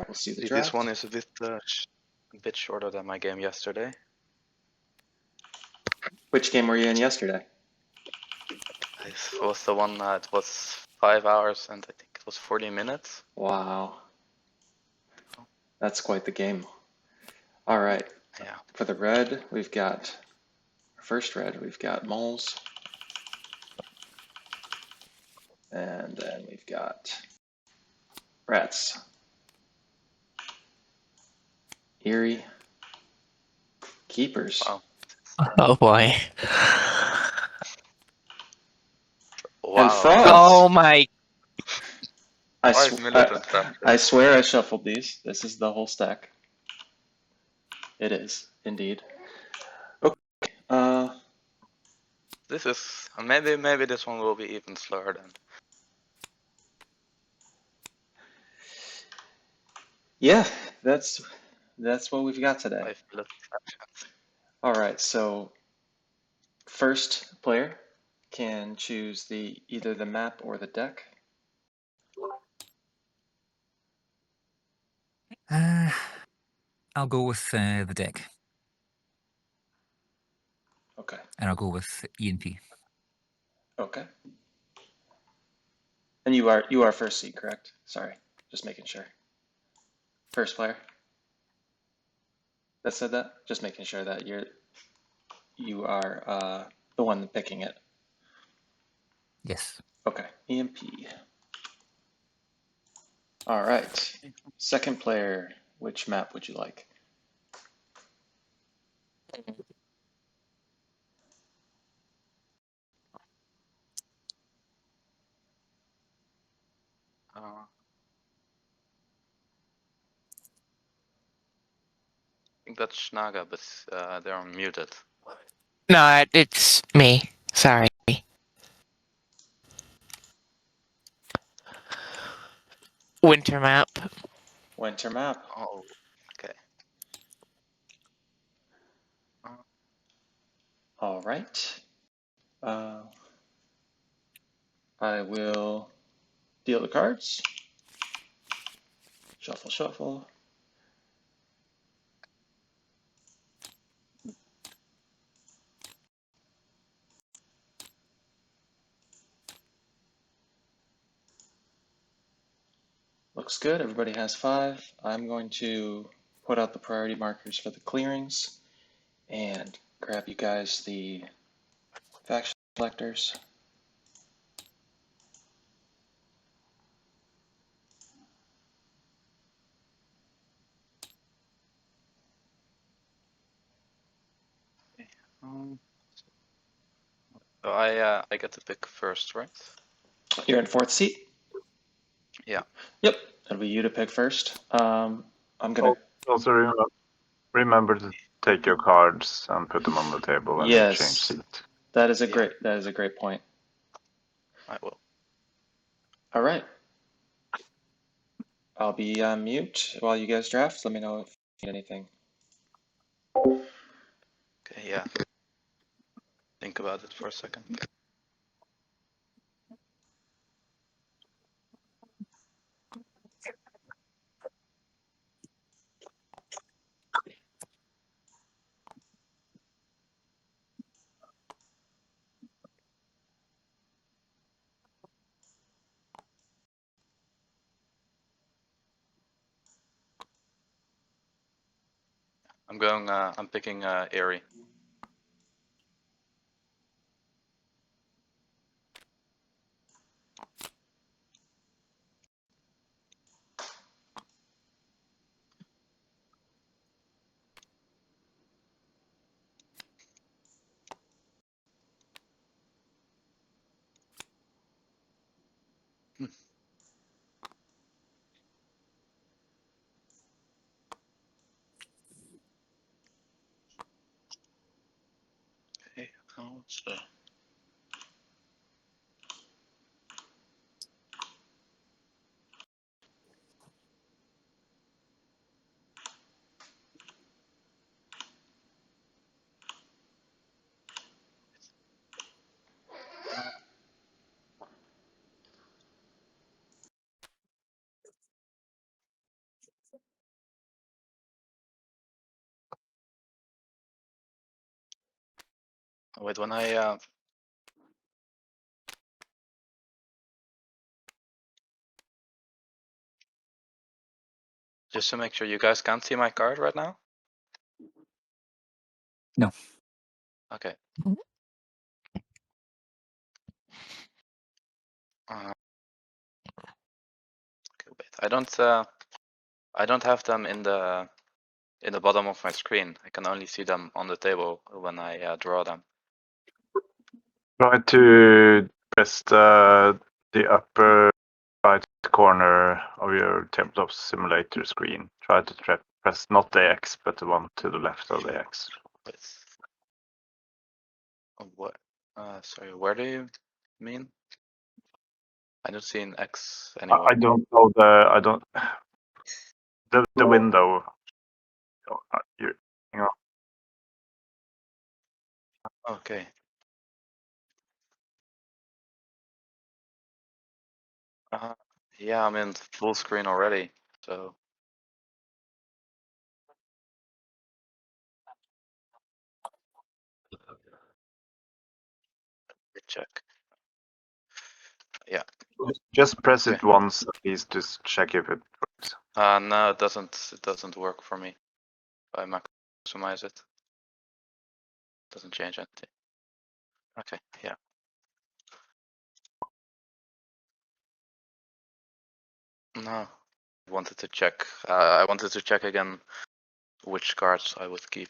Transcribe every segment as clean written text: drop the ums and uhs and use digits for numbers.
we'll see the This draft. one is a bit shorter than my game yesterday. Which game were you in yesterday? This was the one that was 5 hours and I think it was 40 minutes. Wow. That's quite the game. All right. Yeah. For the red, we've got, first red, we've got moles. And then we've got rats. Eerie. Keepers. Wow. Oh boy. Wow. And frogs. Oh my. I swear I shuffled these. This is the whole stack. It is, indeed. Okay. This is maybe this one will be even slower then. Yeah, that's what we've got today. 5 minutes. All right, so first player can choose either the map or the deck. I'll go with the deck. Okay. And I'll go with ENP. Okay. And you are first seed, correct? Sorry, just making sure. First player. That said that? Just making sure that you are the one picking it. Yes. Okay, EMP. All right. Second player, which map would you like? I think that's Schnaga, but they're muted. No, it's me. Sorry. Winter map. Winter map. Oh, okay. All right. I will deal the cards. Shuffle, shuffle. Looks good. Everybody has 5. I'm going to put out the priority markers for the clearings and grab you guys the faction selectors. So I get to pick first, right? You're in 4th seat? Yeah. Yep, it'll be you to pick first. I'm gonna. Also remember to take your cards and put them on the table when you change seat. That is a great point. I will. All right. I'll be on mute while you guys draft. Let me know if you need anything. Okay, yeah. Think about it for a second. I'm picking Airy. Okay, so Wait, when I just to make sure, you guys can't see my card right now? No. Okay. Okay, wait. I don't have them in the bottom of my screen. I can only see them on the table when I draw them. Try to press the upper right corner of your tabletop simulator screen. Try to press not the X, but the one to the left of the X. Wait. What? Sorry, where do you mean? I don't see an X anywhere. I don't know the window. Hang on. Okay. Yeah, I'm in full screen already, so. Check. Yeah. Just press Okay. it once at least to check if it works. No, it doesn't. It doesn't work for me. I maximize it. Doesn't change anything. Okay. Yeah. No. I wanted to check. I wanted to check again which cards I would keep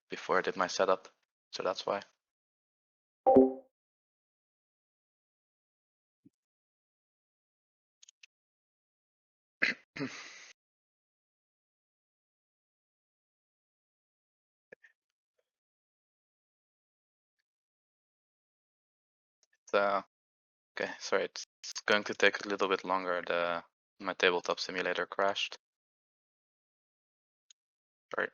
before I did my setup. So that's why. Okay, sorry, it's going to take a little bit longer. My tabletop simulator crashed. Sorry.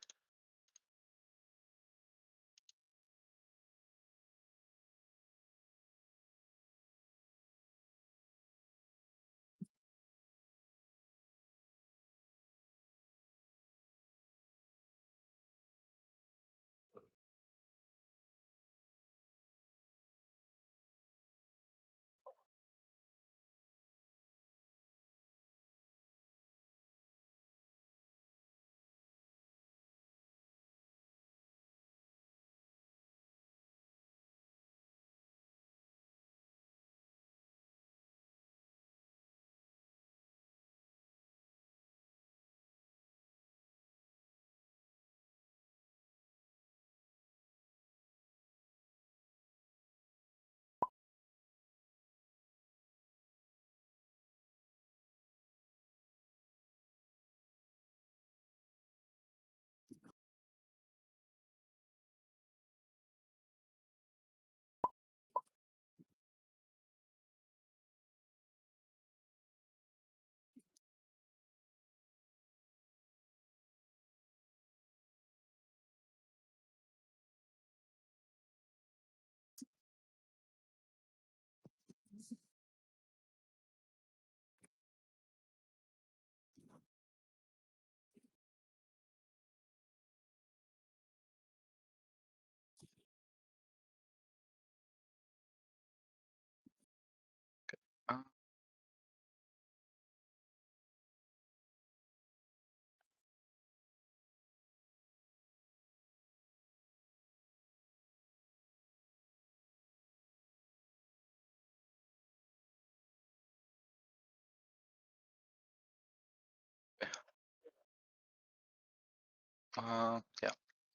Uh, yeah.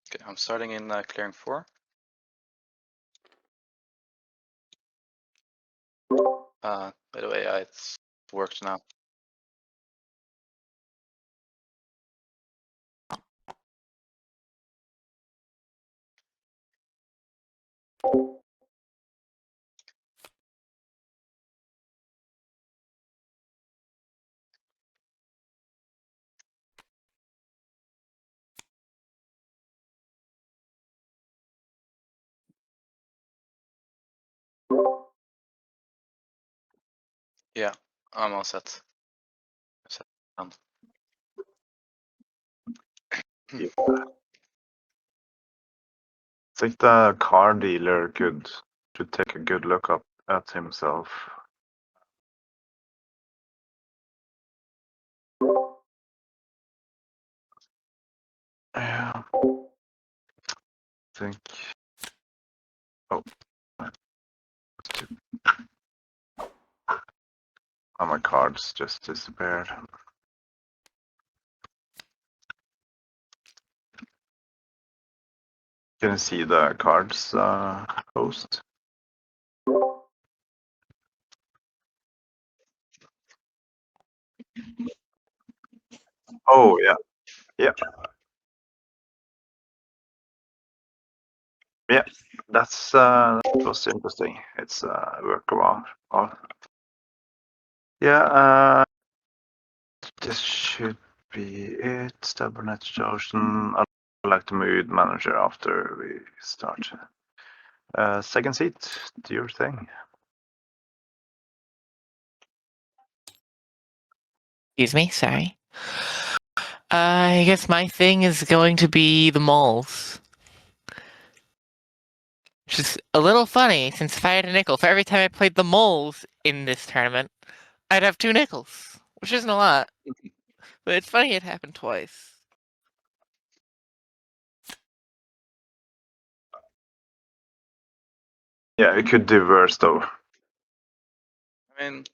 Okay, I'm starting in clearing 4. By the way, it's worked now. Yeah, I'm all set. Done. think the car dealer should take a good look up at himself. Yeah. I think. Oh. Oh, my cards just disappeared. Can you see the cards post? Oh yeah, yeah, yeah. That was interesting. It's workable. Oh. Yeah. This should be it. Stubbornness chosen. I'd like to mood manager after we start. Second seat, do your thing. Excuse me, sorry. I guess my thing is going to be the moles. Which is a little funny, since if I had a nickel for every time I played the moles in this tournament, I'd have 2 nickels, which isn't a lot. But it's funny it happened twice. Yeah, it could do worse though. I mean,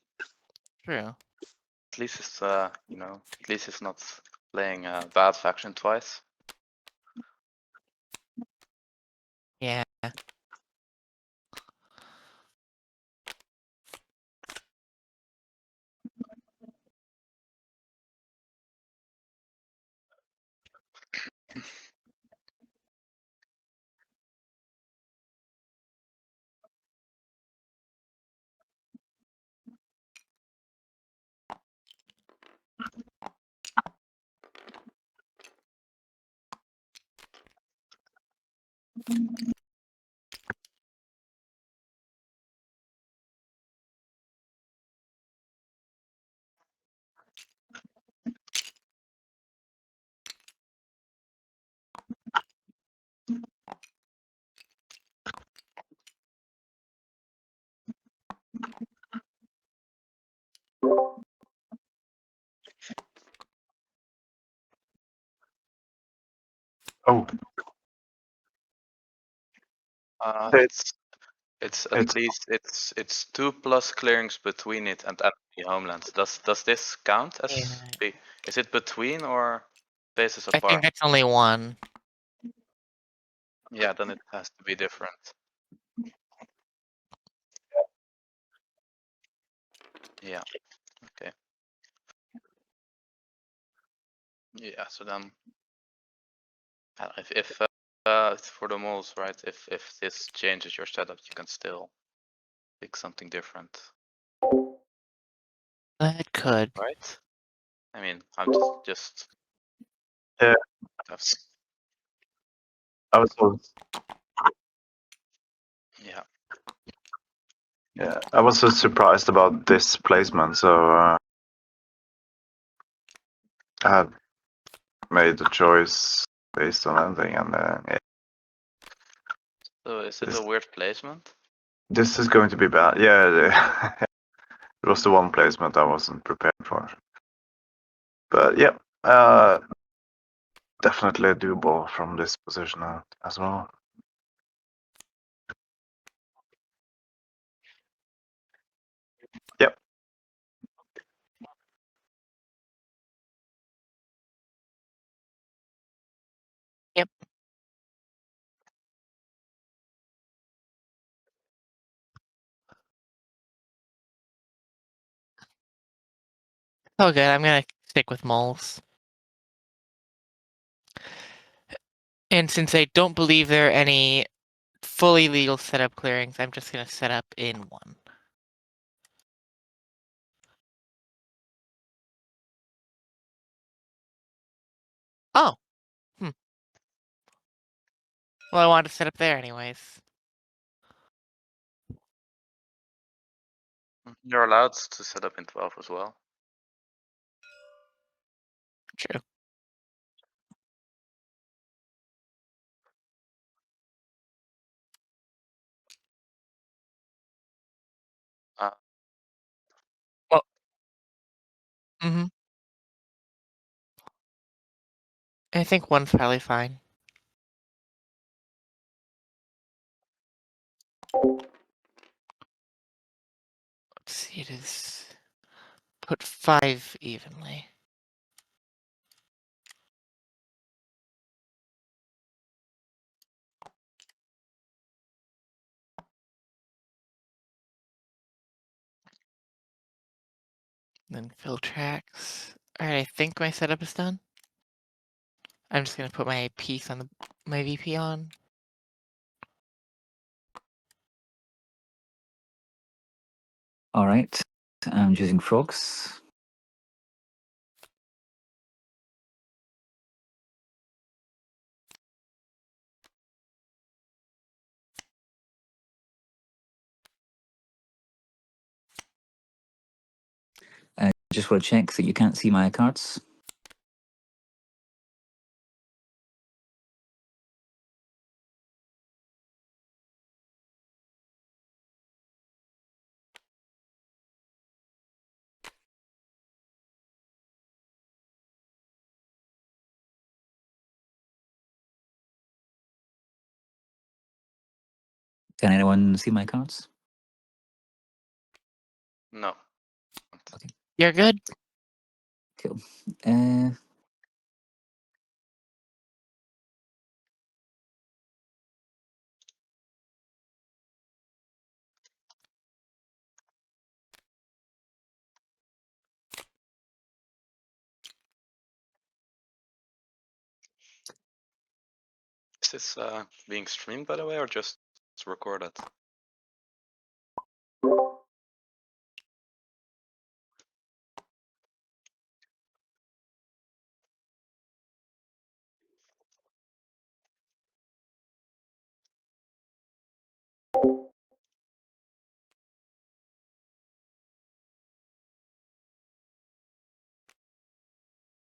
True. at least it's you know, at least it's not playing a bad faction twice. Yeah. Oh, It's at it's least it's 2 plus clearings between it and enemy homelands. Does this count as Yeah. is it between or bases I apart? think that's only 1. Yeah, then it has to be different. Yeah. Okay. Yeah. So then, if for the moles, right? If this changes your setup, you can still pick something different, That could. right? I mean, I'm just Yeah. that's I was so, yeah. yeah, I was so surprised about this placement. So I had made a choice based on anything, and yeah, So is it this, a weird placement? this is going to be bad. Yeah, it was the one placement I wasn't prepared for. But yeah, definitely doable from this position as well. Yep. Yep. Oh, good. I'm gonna stick with moles. And since I don't believe there are any fully legal setup clearings, I'm just gonna set up in 1. Oh. Hmm. Well, I wanted to set up there anyways. You're allowed to set up in 12 as well. True. Mm-hmm. I think one's probably fine. Let's see, it is put 5 evenly. Then fill tracks. Alright, I think my setup is done. I'm just gonna put my piece on my VP on. All right. I'm choosing frogs. Just want to check that you can't see my cards. Can anyone see my cards? No. You're good? Cool. Uh, Is this being streamed, by the way, or just recorded?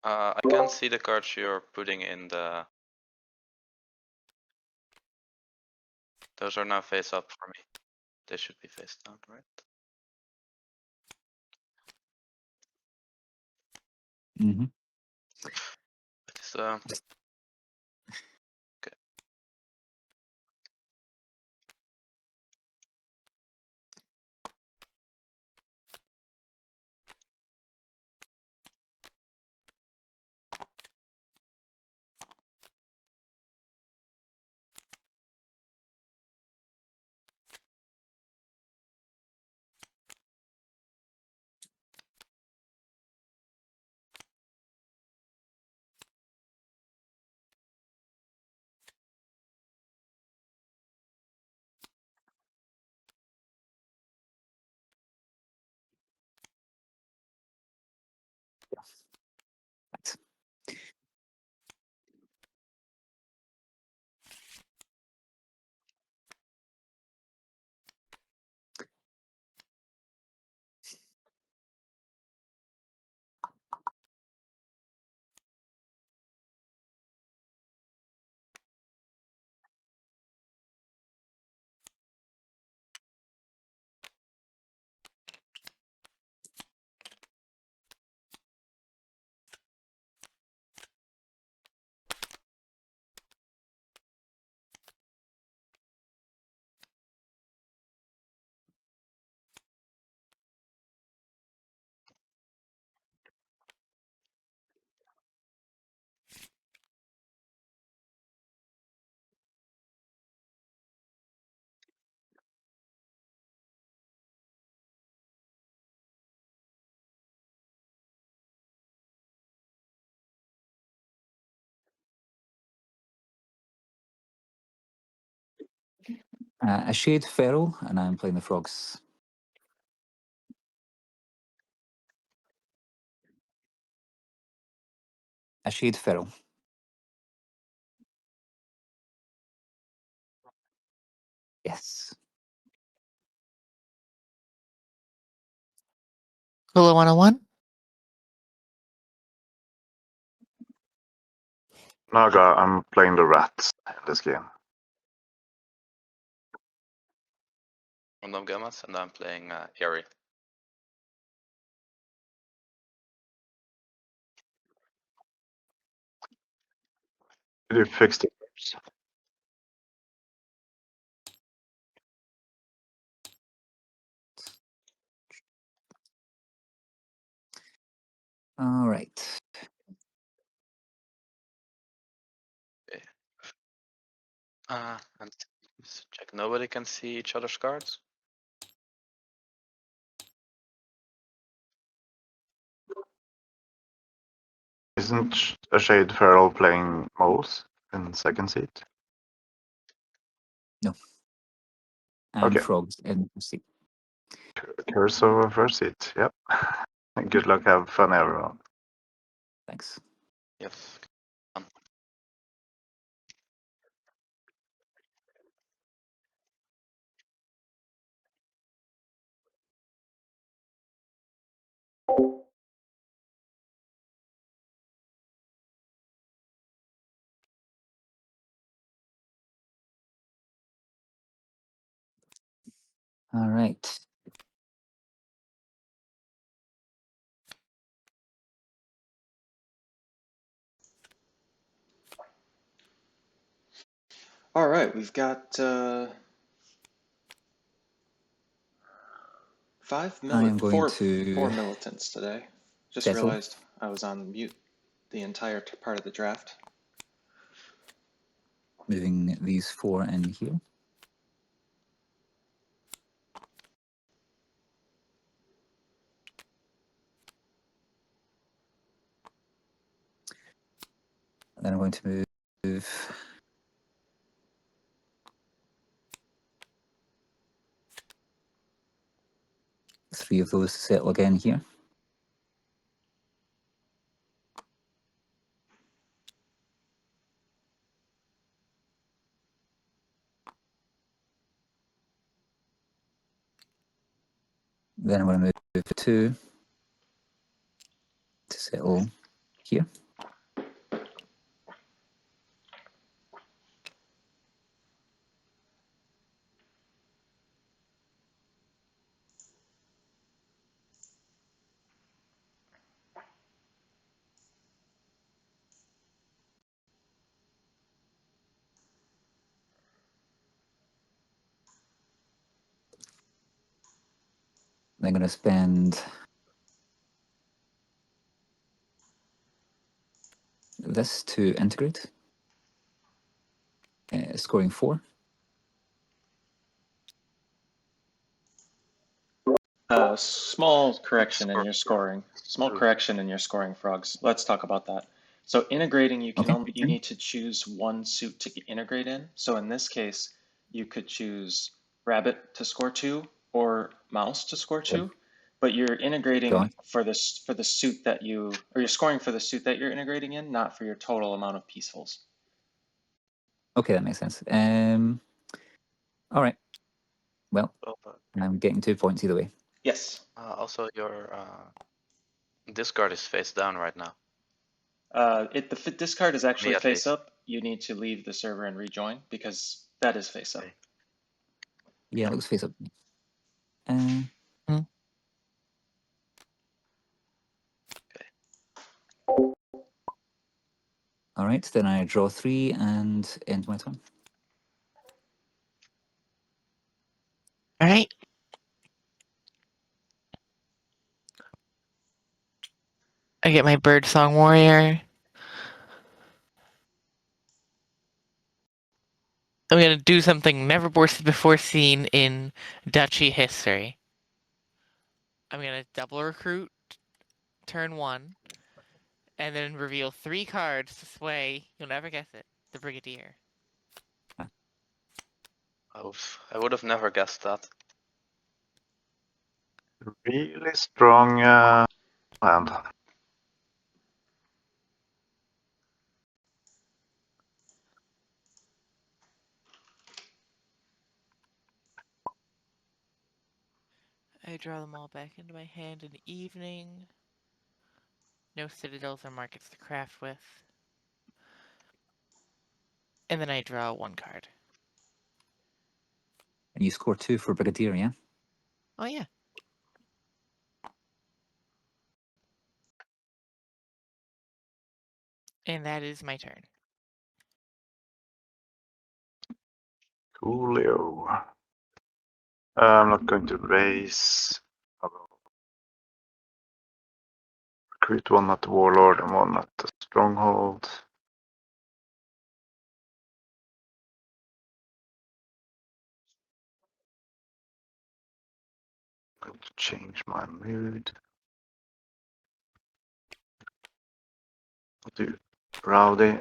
I can't see the cards you're putting in the. Those are now face up for me. They should be face down, right? mm-hmm. It's okay. Right. A shade feral, and I'm playing the frogs. A shade feral. Yes. Coola101? Naga, I'm playing the rats in this game. RondamGemas, and I'm playing Airy. You fixed it. All right. And check. Nobody can see each other's cards. Isn't a Shade Feral playing moles in second seat? And Okay. frogs in seat. Curse over first seat. Yep. Good luck. Have fun, everyone. Thanks. Yes. All right. All right, we've got I am going four to militants today. Just settle. realized I was on mute the entire part of the draft. Moving these 4 in here. And then I'm going to move 3 of those to settle again here. Then I'm going to move 2 to settle here. I'm going to spend this to integrate, scoring 4. Small correction in your Score. scoring. Small correction in your scoring, frogs. Let's talk about that. So integrating, you can Okay. only, you need to choose one suit to integrate in. So in this case, you could choose rabbit to score 2 or mouse to score 2, but you're integrating Got for the suit that or you're scoring for the suit that you're integrating in, not for your total amount of peacefuls. Okay, that makes sense. All right. Well, I'm getting 2 points either way. Yes. Also, your discard is face down right now. The discard is actually Me at face least. up. You need to leave the server and rejoin because that is face up. Okay. Yeah, it looks face up. All right, then I draw 3 and end my turn. All right. I get my birdsong warrior. I'm gonna do something never before seen in duchy history. I'm gonna double recruit turn 1, and then reveal 3 cards to sway. You'll never guess it. The Brigadier. I would have never guessed that. Really strong land. I draw them all back into my hand in the evening. No citadels or markets to craft with. And then I draw 1 card. And you score 2 for Brigadier, yeah? Oh yeah. And that is my turn. Coolio. I'm not going to raise. I will recruit one at the Warlord and one at the Stronghold. I'm going to change my mood. I'll do Rowdy.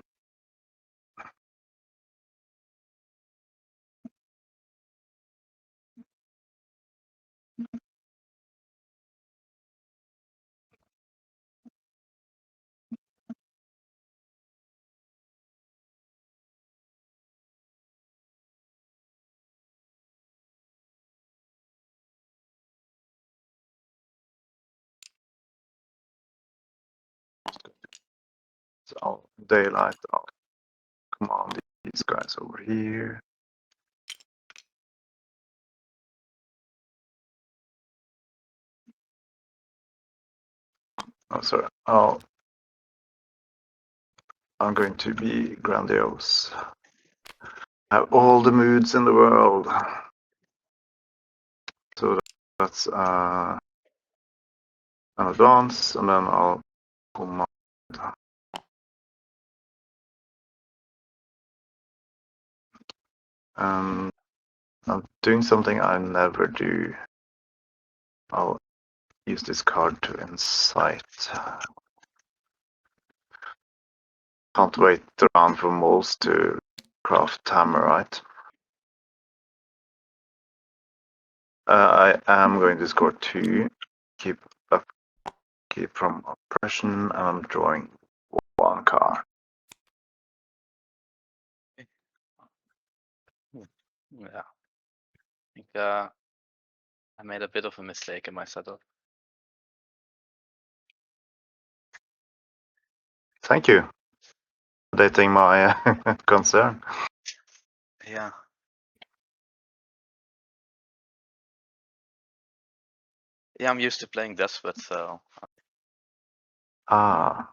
So daylight, I'll command these guys over here. Oh, sorry. I'm going to be grandiose. Have all the moods in the world. So that's an advance, and then I'll command. And I'm doing something I never do. I'll use this card to incite. Can't wait around for moles to craft hammer, right? I am going to score 2. Keep from oppression, and I'm drawing 1 card. Yeah. I think I made a bit of a mistake in my setup. Thank you. Dating my concern. Yeah. Yeah, I'm used to playing Despot, so Ah,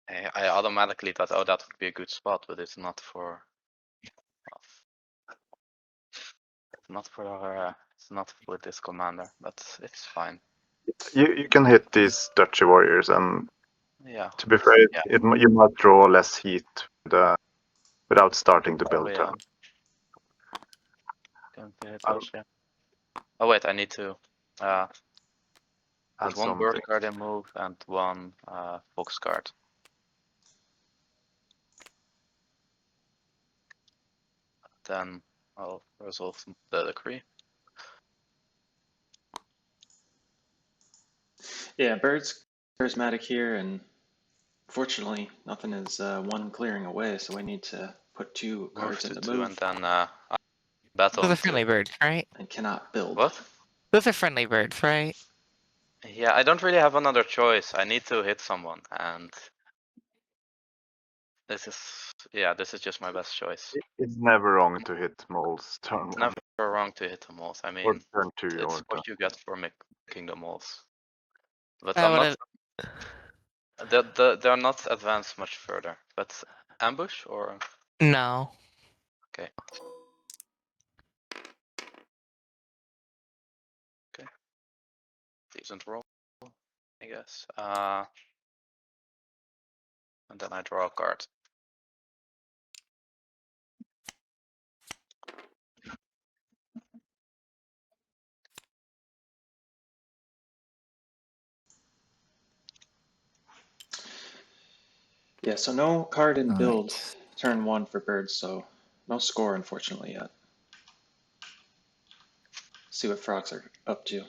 I automatically thought, oh, that would be a good spot, but it's not for. It's not with this commander, but it's fine. you can hit these Dutchy warriors, and Yeah. to be fair, Yeah. you might draw less heat without starting to build Yeah. turn. Going to hit those, yeah. Oh wait, I need to. There's Add one something. bird card in move and one fox card. Then I'll resolve the decree. Yeah, Bird's charismatic here, and fortunately, nothing is 1 clearing away, so we need to put 2 Move cards to into 2 move and then battle Those are on 2. friendly birds, right? and cannot build. What? Those are friendly birds, right? Yeah, I don't really have another choice. I need to hit someone, and this is just my best choice. It's never wrong to hit moles turn It's 1 never wrong to hit the moles. I or mean, turn 2 it's or what you get for making the moles. But I I'm would not. have. They're not advanced much further. But ambush or No. okay. Okay. Decent roll, I guess. And then I draw a card. Yeah, so no card in All build right. turn 1 for Birds, so no score unfortunately yet. See what frogs are up to.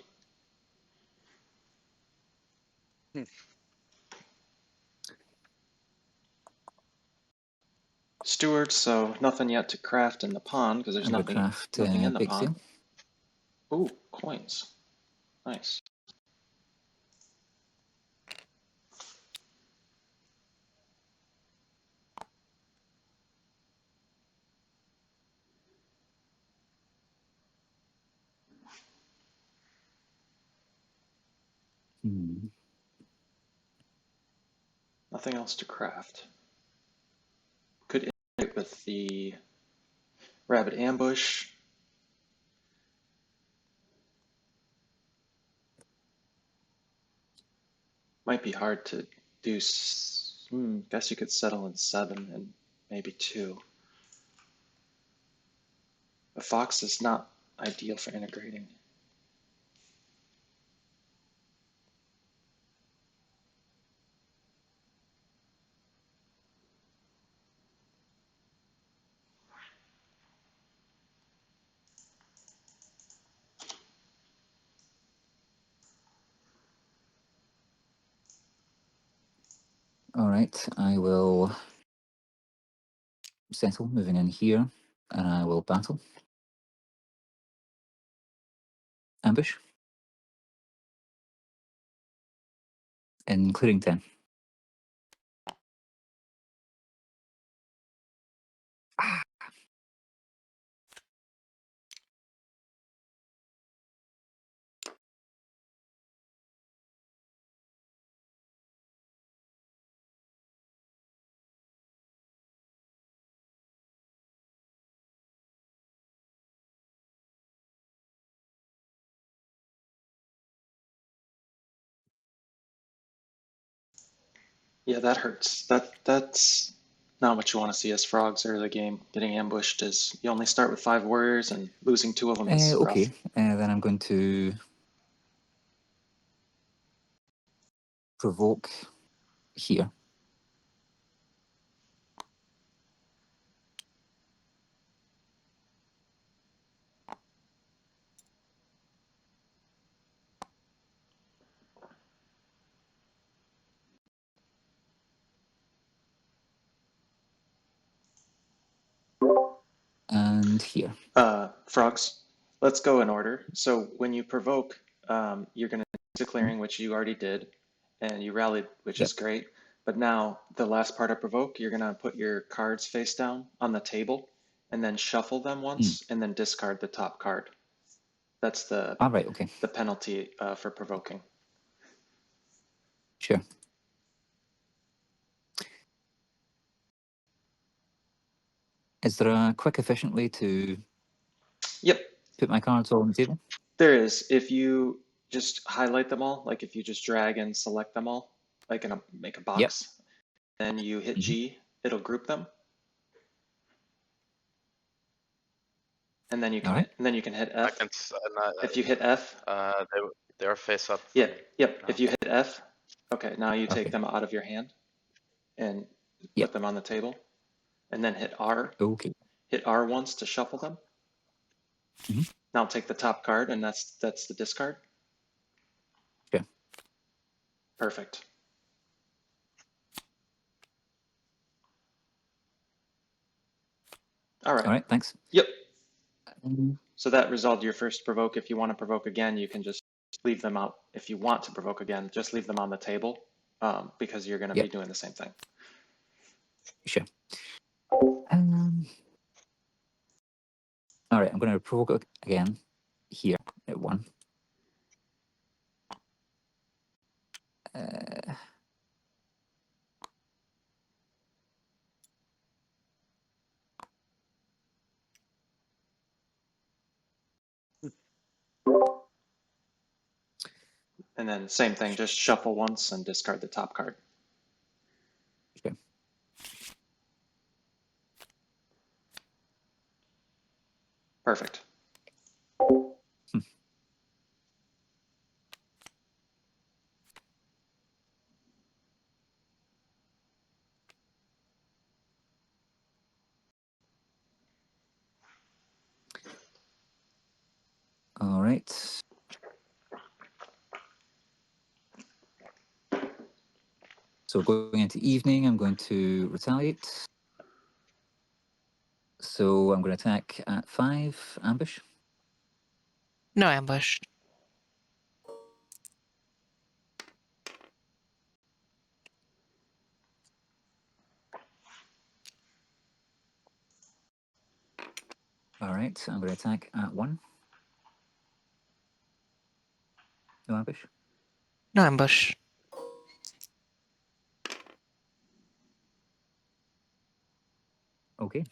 Stewards, so nothing yet to craft in the pond because there's I'm gonna nothing craft in the big pond. seal. Ooh, coins. Nice. Nothing else to craft. Could with the rabbit ambush. Might be hard to do. Guess you could settle in 7 and maybe 2. The fox is not ideal for integrating. All right, I will settle, moving in here, and I will battle. Ambush. Including 10. Yeah, that hurts. That's not what you want to see as frogs early game. Getting ambushed is you only start with 5 warriors, and losing 2 of them is Okay, rough. then I'm going to provoke here. And here. Frogs, let's go in order. So when you provoke, you're going to use a clearing, which you already did, and you rallied, which is Yep. great. But now the last part of provoke, you're going to put your cards face down on the table, and then shuffle them once, and then discard the top card. That's the All right, okay. the penalty for provoking. Sure. Is there a quick, efficient way to Yep, put my cards all on the table? there is. If you just highlight them all, like if you just drag and select them all, like make a box, then you hit G, it'll group them, and then you can All right. hit I F. can. If you hit F, They're face up. yeah, yep. now. If you hit F, okay, now you take Okay. them out of your hand and Yep. put them on the table, and then hit R. Okay. Hit R once to shuffle them. Mhm. Now take the top card, and that's the discard. Sure. Perfect. All right. All right, thanks. Yep. Um, So that resolved your first provoke. If you want to provoke again, you can just leave them out. If you want to provoke again, just leave them on the table because you're going to be Yep. doing the same thing. Sure. All right, I'm going to provoke again here at 1. And then same thing, just shuffle once and discard the top card. Sure. Perfect. All right. So going into evening, I'm going to retaliate. So I'm going to attack at 5, ambush. No ambush. All right, I'm going to attack at 1. No ambush. No ambush. Okay.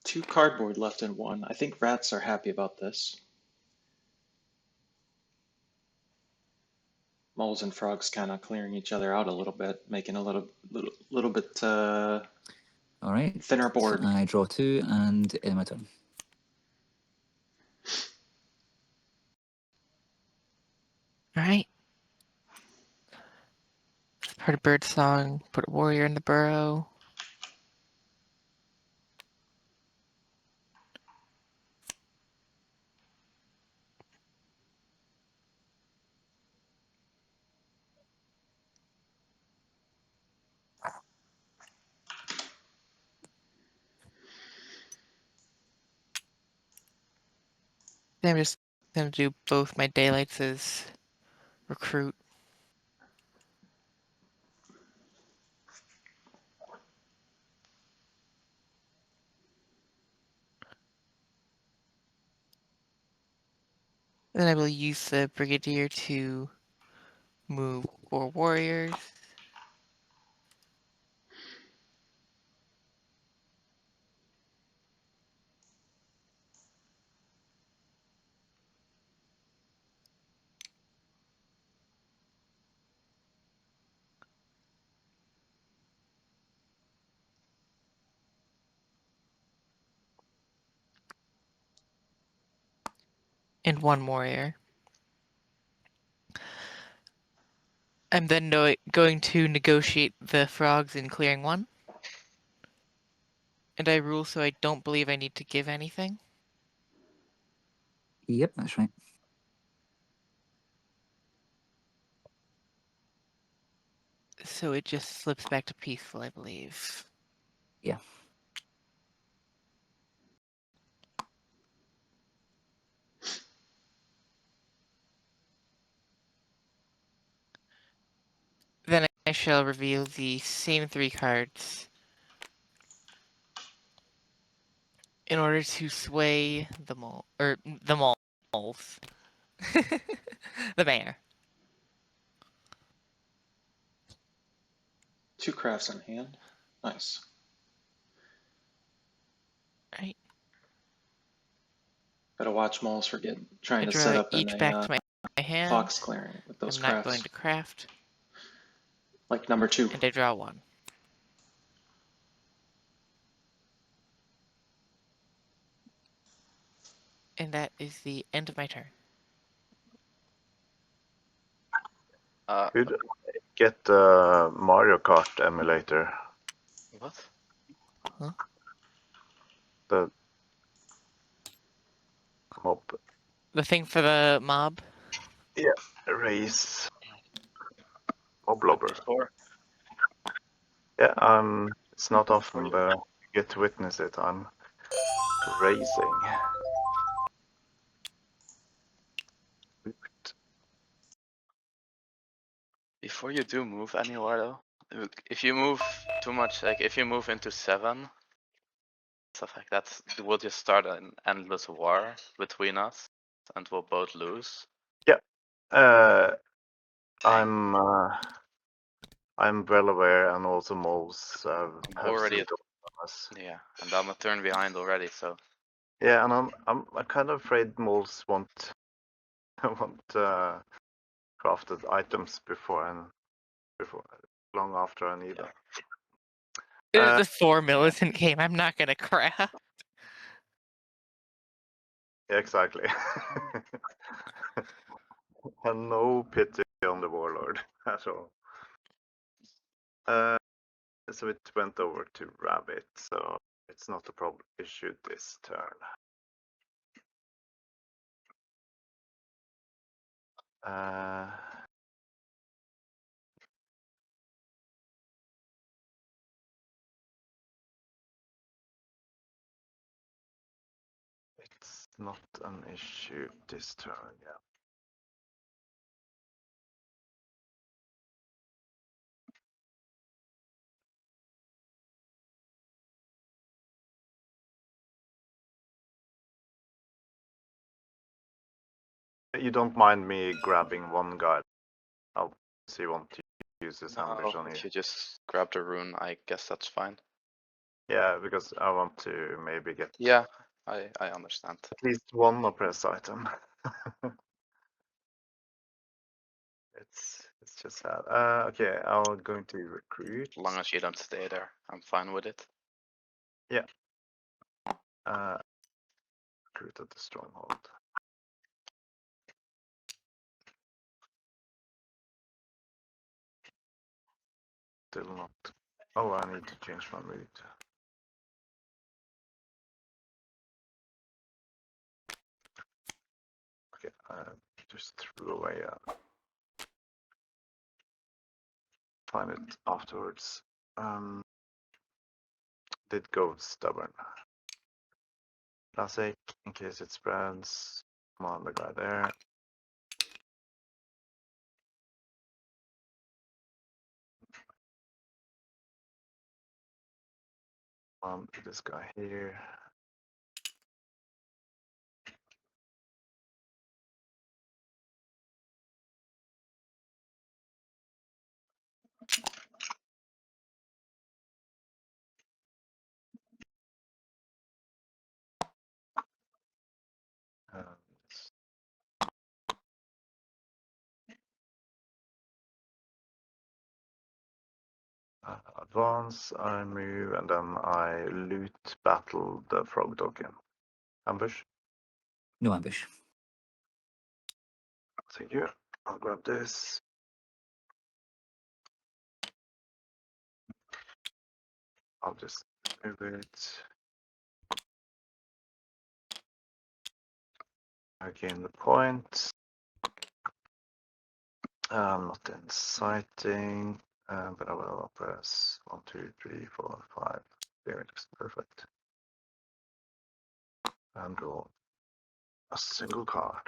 Two cardboard left in one. I think rats are happy about this. Moles and frogs kind of clearing each other out a little bit, making a little bit All right. thinner board. I draw 2 and end my turn. All right. Part of bird song. Put a warrior in the burrow. Then I'm just gonna do both my daylights as recruit. Then I will use the brigadier to move 4 warriors. And 1 warrior. I'm then going to negotiate the frogs in clearing 1. And I rule so I don't believe I need to give anything. Yep, that's right. So it just slips back to peaceful, I believe. Yeah. Then I shall reveal the same 3 cards in order to sway the mole, or the moles. The mayor. 2 crafts in hand. Nice. Right. Gotta watch moles for trying I to draw set up each in back a to my hand. fox clearing with those I'm not crafts. going to craft. Like number 2. And I draw 1. And that is the end of my turn. Could get the Mario Kart emulator. What? Huh? The mob. The thing for the mob? Yeah, race. Mob But lobber. before, Yeah, it's not often, but I get to witness it. I'm racing. before you do move anywhere though, if you move too much, like if you move into 7, stuff like that, we'll just start an endless war between us, and we'll both lose. I'm well aware, and also moles have Already seen us. Yeah, and I'm a turn behind already, so Yeah, and I'm kind of afraid moles want crafted items before long after I need them. This is a 4 militant game. I'm not gonna craft. Yeah, exactly. And no pity on the warlord at all. So it went over to rabbit, so it's not a problem issue this turn. It's not an issue this turn, yeah. You don't mind me grabbing one guy? I'll see one to use this ambush on you. If you just grab the rune, I guess that's fine. Yeah, because I want to maybe get Yeah, I understand. at least one oppress item. It's just sad. Okay, I'm going to recruit. As long as you don't stay there, I'm fine with it. Yeah. Recruit at the stronghold. Still not. Oh, I need to change my mood. Okay, just threw away. Find it afterwards. Did go stubborn. Classic, in case it spreads. Come on, the guy there. This guy here. Advance, I move, and then I loot battle the frog token. Ambush. No ambush. Thank you. I'll grab this. I'll just move it. I gain the point. I'm not inciting, but I will press 1, 2, 3, 4, 5. There it is. Perfect. And draw a single card.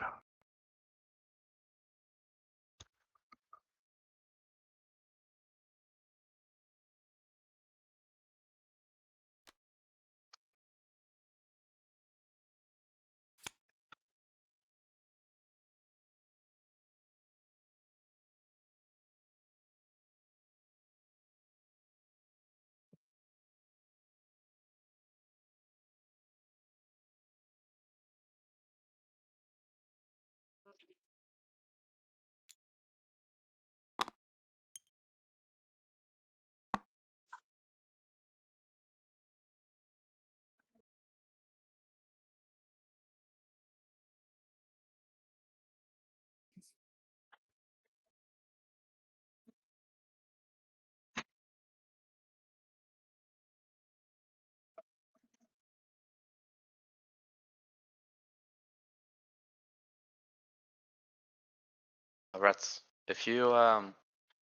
Rats. If you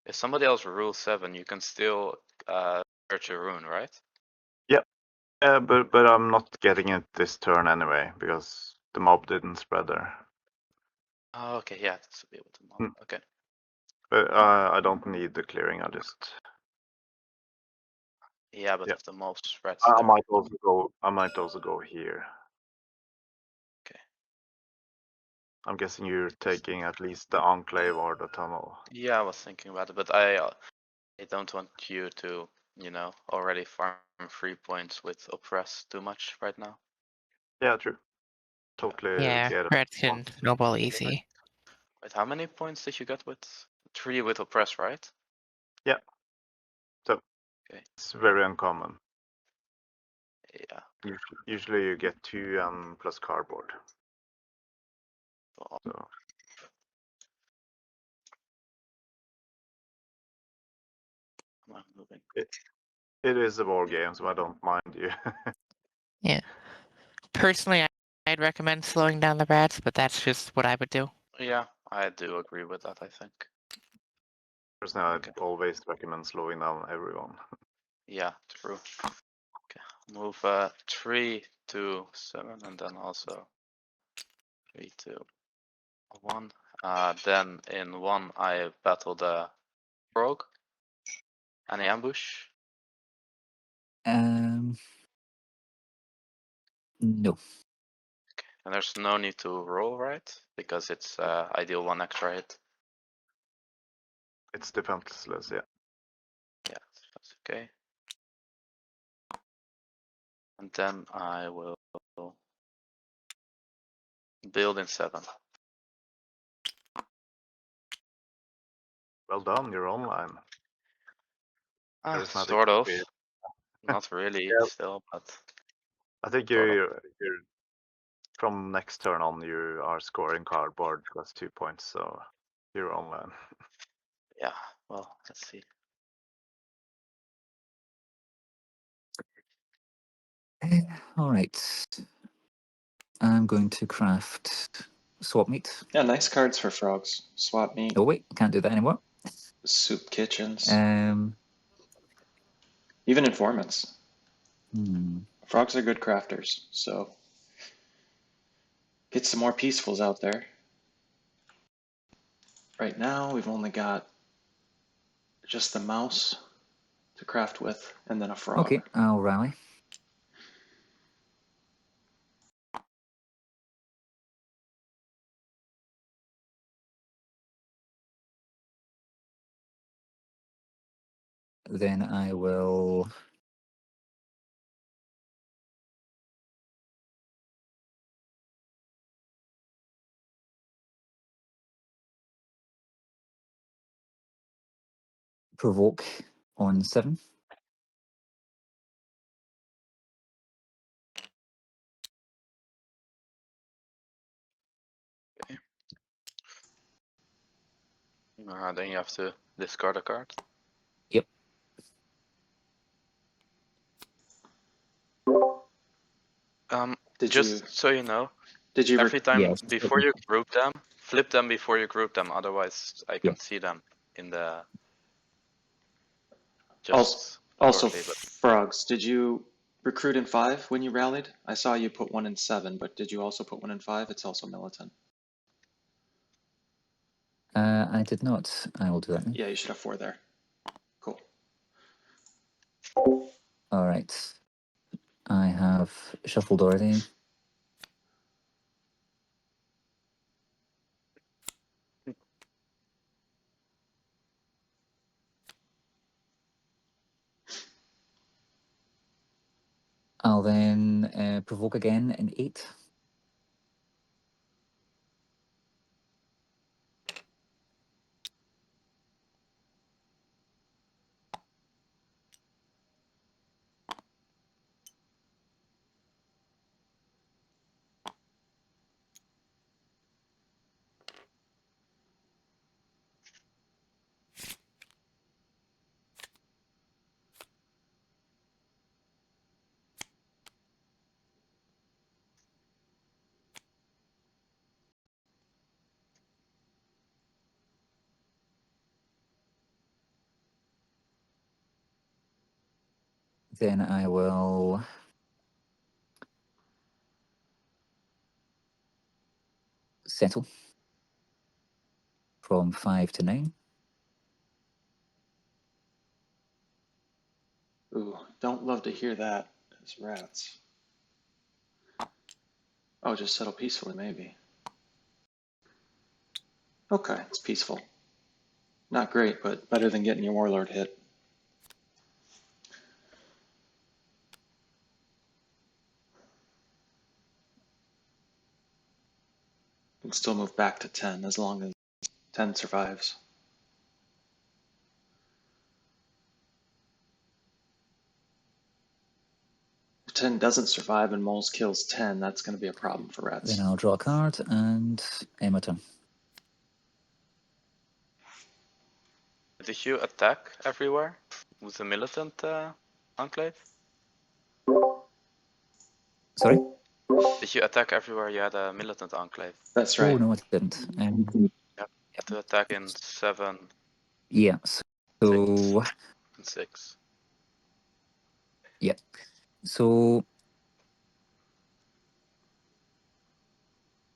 if somebody else rules 7, you can still search a rune, right? Yeah, but I'm not getting it this turn anyway because the mob didn't spread there. Oh, okay, yeah, that's a bit with the mob. Okay. But I don't need the clearing. I just. Yeah, but Yeah. if the mob spreads I there. might also go. I might also go here. Okay. I'm guessing you're taking at least the enclave or the tunnel. Yeah, I was thinking about it, but I don't want you to, already farm 3 points with oppress too much right now. Yeah, true. Totally Yeah, get it. rats can snowball easy. Wait, how many points did you get with 3 with oppress, right? Yeah. So Okay. it's very uncommon. Yeah. Usually you get 2 plus cardboard. Well, So I'm moving. it is a war game, so I don't mind you. Yeah. Personally, I'd recommend slowing down the rats, but that's just what I would do. Yeah, I do agree with that, I think. Personally, I'd Okay. always recommend slowing down everyone. Yeah, true. Okay, move 3 to 7, and then also 3 to 1. Then in 1 I battle the frog. Any ambush? No. Okay. And there's no need to roll, right? Because it's ideal 1 extra hit. It's defenseless, yeah. Yeah, that's okay. And then I will build in 7. Well done, you're online. Charismatic Sort of. spirit. Not really, Yeah. still, but I think you're from next turn on you are scoring cardboard plus 2 points, so you're online. yeah. Well, let's see. All right. I'm going to craft swap meat. Yeah, nice cards for frogs. Swap meat, Oh wait, can't do that anymore. soup kitchens, Um, even informants. hmm. Frogs are good crafters, so get some more peacefuls out there. Right now, we've only got just the mouse to craft with, and then a frog. Okay, I'll rally. Then I will provoke on 7. Then you have to discard a card. Yep. So you know, Did you? every time Yes. before you group them, flip them before you group them. Otherwise, I can Yeah. see them in the. Also, shortly, but frogs. Did you recruit in 5 when you rallied? I saw you put one in 7, but did you also put one in 5? It's also militant. I did not. I will do that then. Yeah, you should have 4 there. Cool. All right. I have shuffled already. I'll then provoke again in 8. Then I will settle from 5 to 9. Ooh, don't love to hear that. It's rats. Oh, just settle peacefully, maybe. Okay, it's peaceful. Not great, but better than getting your warlord hit. You can still move back to 10 as long as 10 survives. If 10 doesn't survive and Moles kills 10, that's going to be a problem for rats. Then I'll draw a card and end my turn. did you attack everywhere with the militant enclave? Sorry? Did you attack everywhere you had a militant enclave? That's right. Oh, no, it didn't. To attack in 7, Yeah, so... 6, and 6. Yeah. So...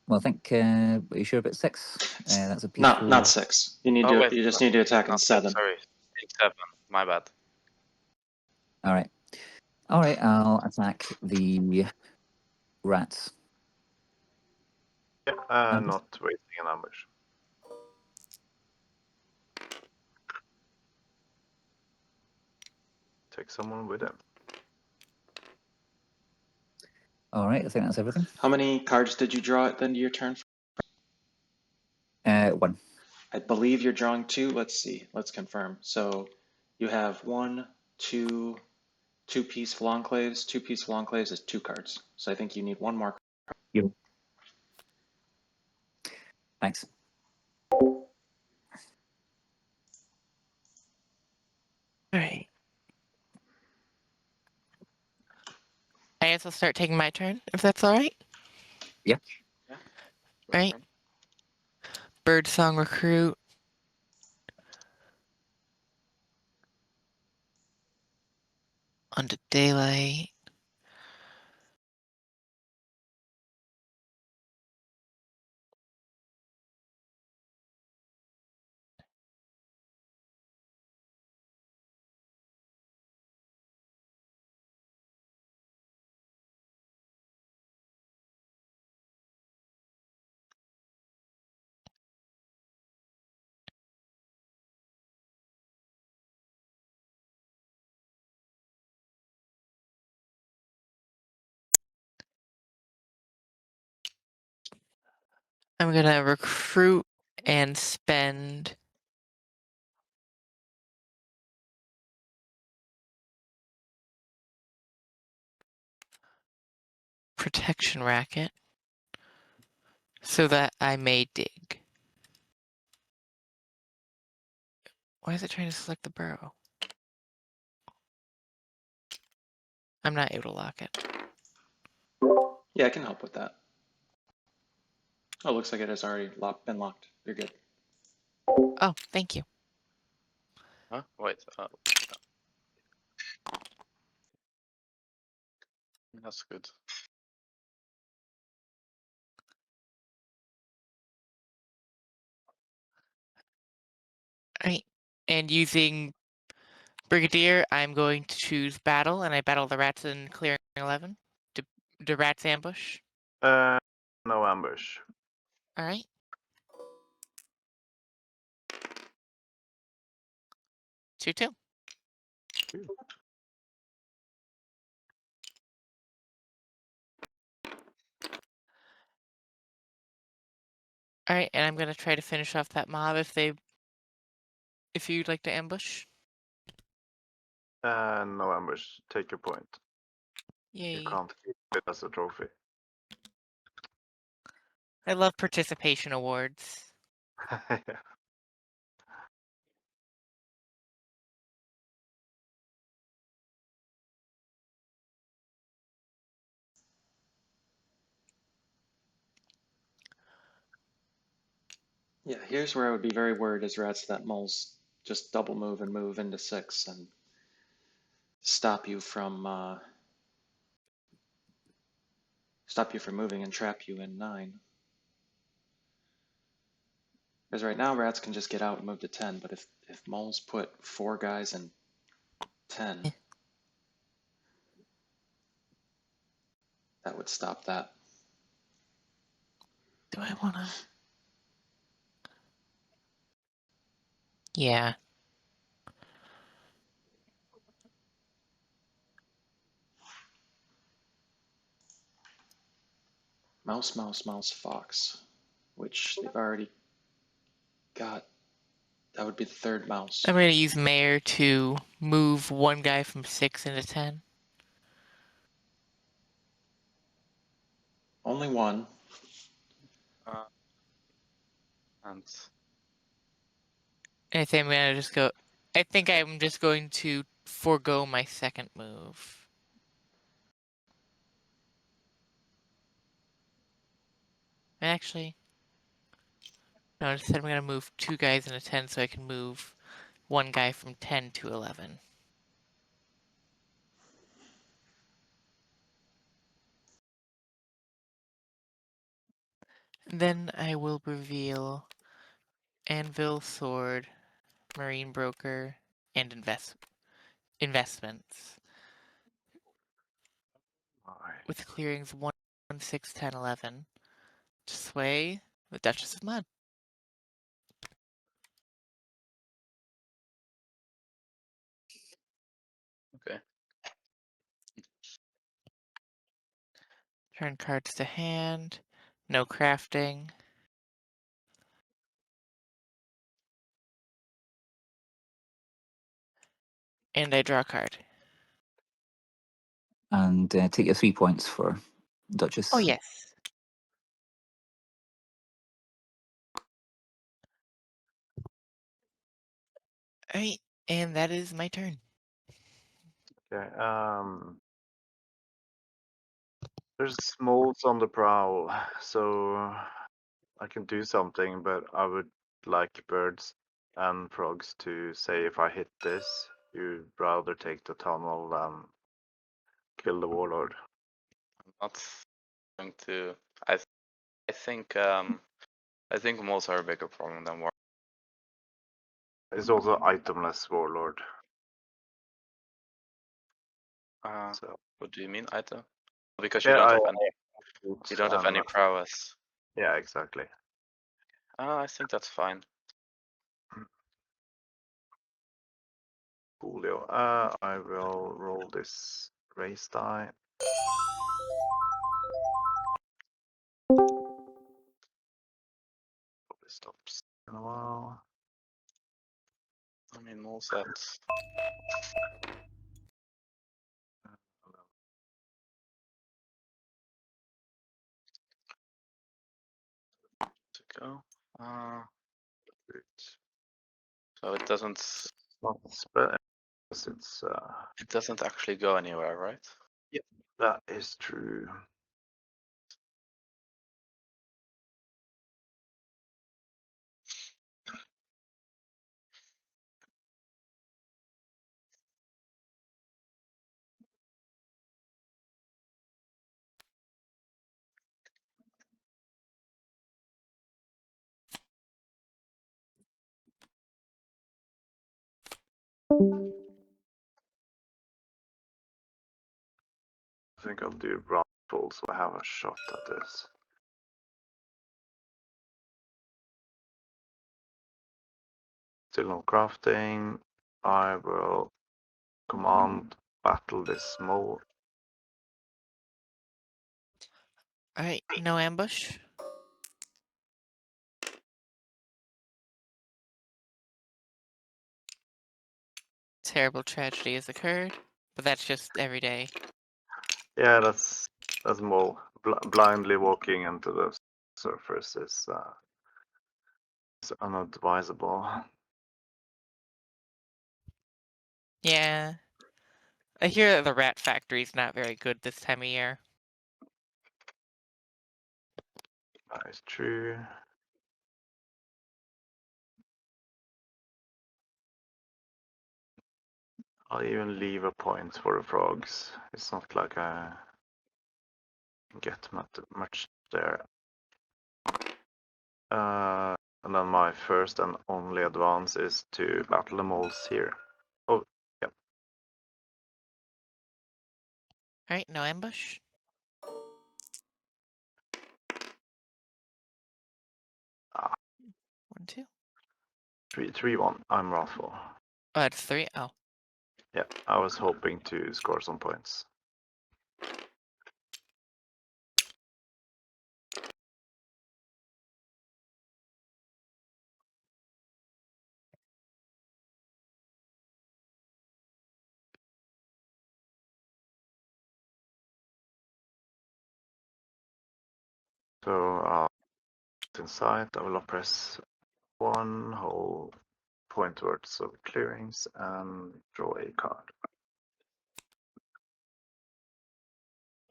Well, I think... are you sure about 6? That's a peaceful... Not 6. You need Wait, you just need to attack in not 7. Sorry, in 7. My bad. All right. All right, I'll attack the rats. Yeah, not waiting an ambush. take someone with him. All right, I think that's everything. How many cards did you draw at the end of your turn? One. I believe you're drawing 2. Let's see. Let's confirm. So you have 1, 2, 2 peaceful enclaves. 2 peaceful enclaves is 2 cards. So I think you need 1 more. You. Thanks. All right. I guess I'll start taking my turn, if that's all right. Yeah. Right. Birdsong Recruit. Onto Daylight. I'm gonna recruit and spend Protection Racket so that I may dig. Why is it trying to select the burrow? I'm not able to lock it. Yeah, I can help with that. Oh, looks like it has already been locked. You're good. Oh, thank you. Huh? Wait. That's good. All right. And using Brigadier, I'm going to choose Battle, and I battle the rats in Clearing 11. Do rats ambush? No ambush. All right. 2-2. All right, and I'm gonna try to finish off that mob if you'd like to ambush. No ambush. Take your point. Yay. You can't keep it as a trophy. I love participation awards. Yeah, here's where I would be very worried as rats that moles just double move and move into 6 and stop you from moving and trap you in 9. Because right now rats can just get out and move to 10, but if moles put 4 guys in 10, that would stop that. Do I wanna? Yeah. Mouse, mouse, mouse, fox, which they've already got. That would be the 3rd mouse. I'm gonna use Mayor to move one guy from 6 into 10. Only one. And I think I'm gonna just go. I think I'm just going to forego my second move. Actually, no. Instead, I'm gonna move 2 guys into 10 so I can move one guy from 10 to 11. Then I will reveal Anvil, Sword, Marine Broker, and investments. With clearings 1, 6, 10, 11. To sway the Duchess of Mud. okay. Turn cards to hand. No crafting. And I draw a card. And take your 3 points for Duchess. Oh, yes. Alright, and that is my turn. Okay. There's moles on the prowl, so I can do something, but I would like birds and frogs to say if I hit this, you'd rather take the tunnel than kill the warlord. I'm not going to. I think moles are a bigger problem than war. It's also itemless warlord. So What do you mean, item? Because yeah, you don't have any. boots You don't have any and- prowess. Yeah, exactly. I think that's fine. Coolio. I will roll this race die. Probably stops in a while. I mean, moles that's to go. So it doesn't. Not spread. It's It doesn't actually go anywhere, right? that is true. I think I'll do rifle so I have a shot at this. Still no crafting. I will command battle this mole. Alright, no ambush. Terrible tragedy has occurred, but that's just every day. Yeah, that's mole. Blindly walking into the surface is unadvisable. Yeah. I hear that the rat factory's not very good this time of year. That is true. I'll even leave a point for the frogs. It's not like I get much there. And then my first and only advance is to battle the moles here. Oh, yeah. Alright, no ambush. Ah. 1, 2. 3-1. I'm wrathful. Oh, that's 3. Oh. Yeah, I was hoping to score some points. So in sight, I will press 1 whole point towards of clearings and draw a card.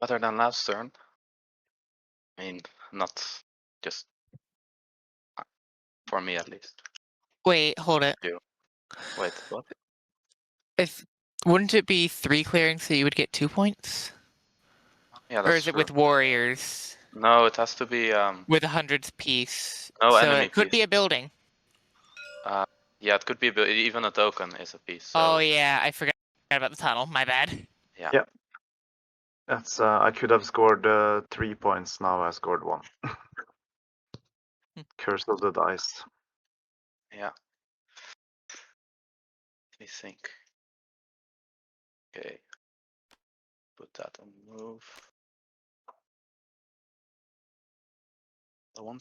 Better than last turn. I mean, not just for me at least. Wait, hold it. Wait, what? Wouldn't it be 3 clearings so you would get 2 points? Yeah, Or that's is it true. with warriors? No, it has to be With 100 piece. no so enemy it could piece. be a building. Yeah, it could be even a token is a piece. So Oh yeah, I forgot about the tunnel. My bad. yeah. That's I could have scored 3 points. Now I scored 1. Curse of the dice. Yeah. Let me think. Okay. Put that on move. The one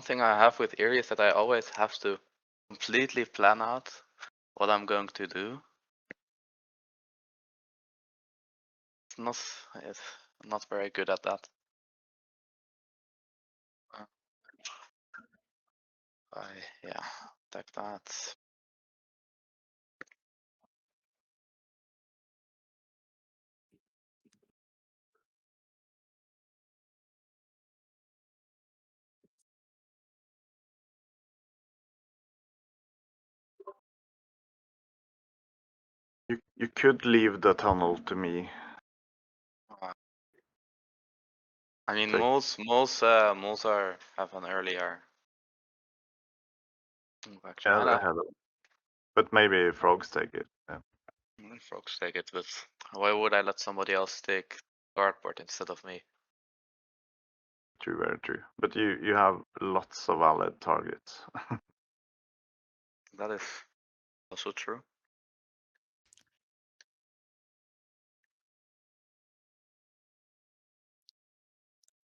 thing I have with Eerie is that I always have to completely plan out what I'm going to do. It's not very good at that. Yeah, like that. You could leave the tunnel to me. I mean, Take- moles have an earlier action. Yeah, I know. ahead of. But maybe frogs take it. Yeah. Frogs take it, but why would I let somebody else take cardboard instead of me? True, very true. But you have lots of valid targets. That is also true.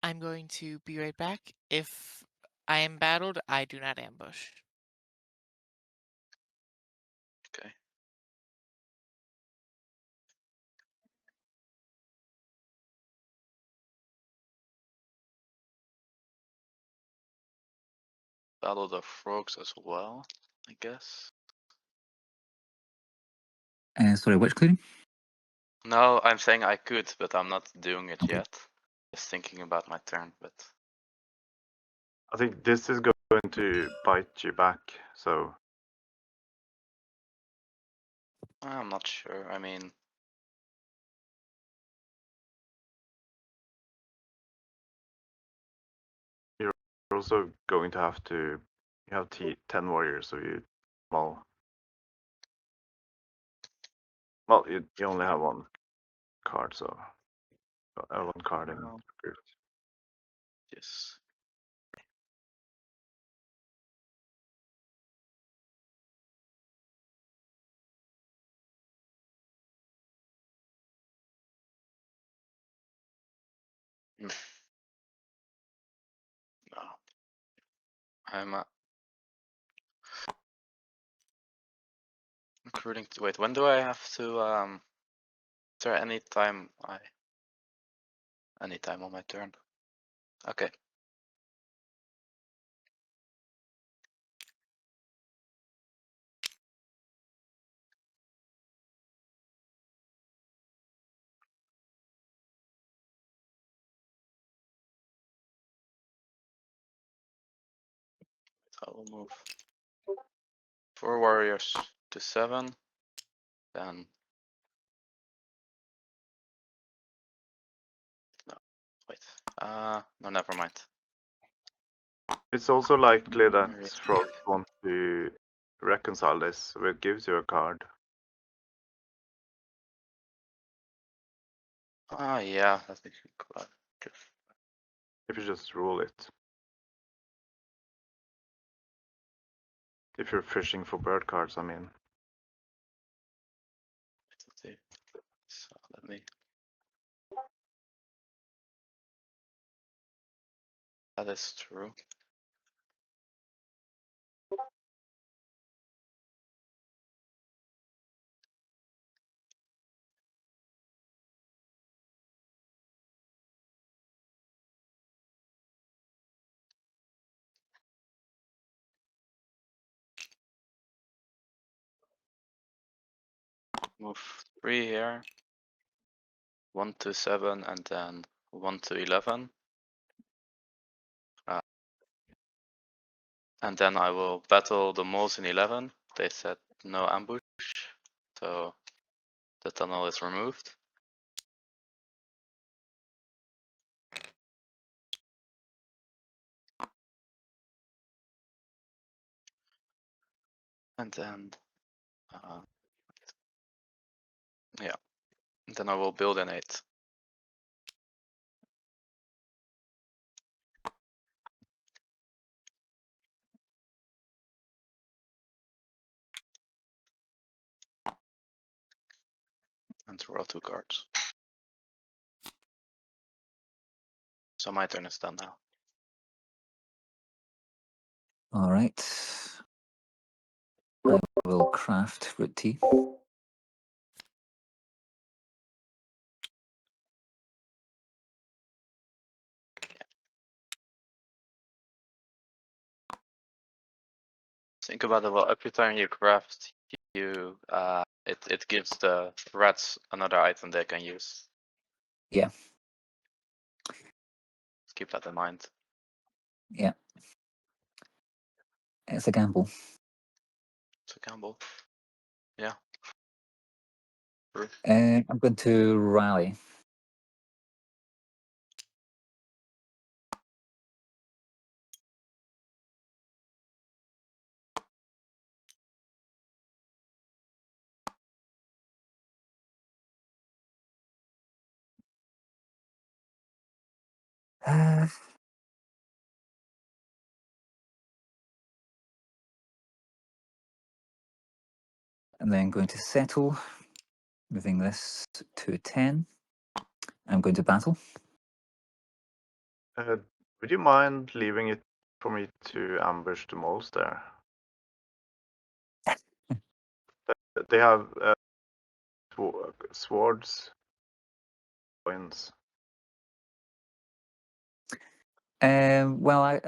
I'm going to be right back. If I am battled, I do not ambush. Okay. Battle the frogs as well, I guess. Sorry, which clearing? No, I'm saying I could, but I'm not doing it Okay. yet. Just thinking about my turn, but I think this is going to bite you back. So I'm not sure. I mean, you're also going to have to. You have 10 warriors, so you well, you only have one card, so one card in well, group. yes. No, I'm recruiting. Wait, when do I have to? Is there any time on my turn? Okay. I will move 4 warriors to 7. Then no, wait. No, never mind. It's also likely that Alright. frogs want to reconcile this, so it gives you a card. Yeah, that's actually cool. If you just rule it. If you're fishing for bird cards, I mean. So let me. That is true. Move 3 here. 1 to 7 and then 1 to 11. And then I will battle the moles in 11. They said no ambush, so the tunnel is removed. And then, yeah, and then I will build an 8. And draw 2 cards. So my turn is done now. All right. I will craft root tea. Think about it. Well, every time you craft, it gives the rats another item they can use. Yeah. Just keep that in mind. Yeah. It's a gamble. It's a gamble. Yeah. True. I'm going to rally. And then going to settle, moving this to 10. I'm going to battle. Would you mind leaving it for me to ambush the moles there? They have swords, coins. Well, I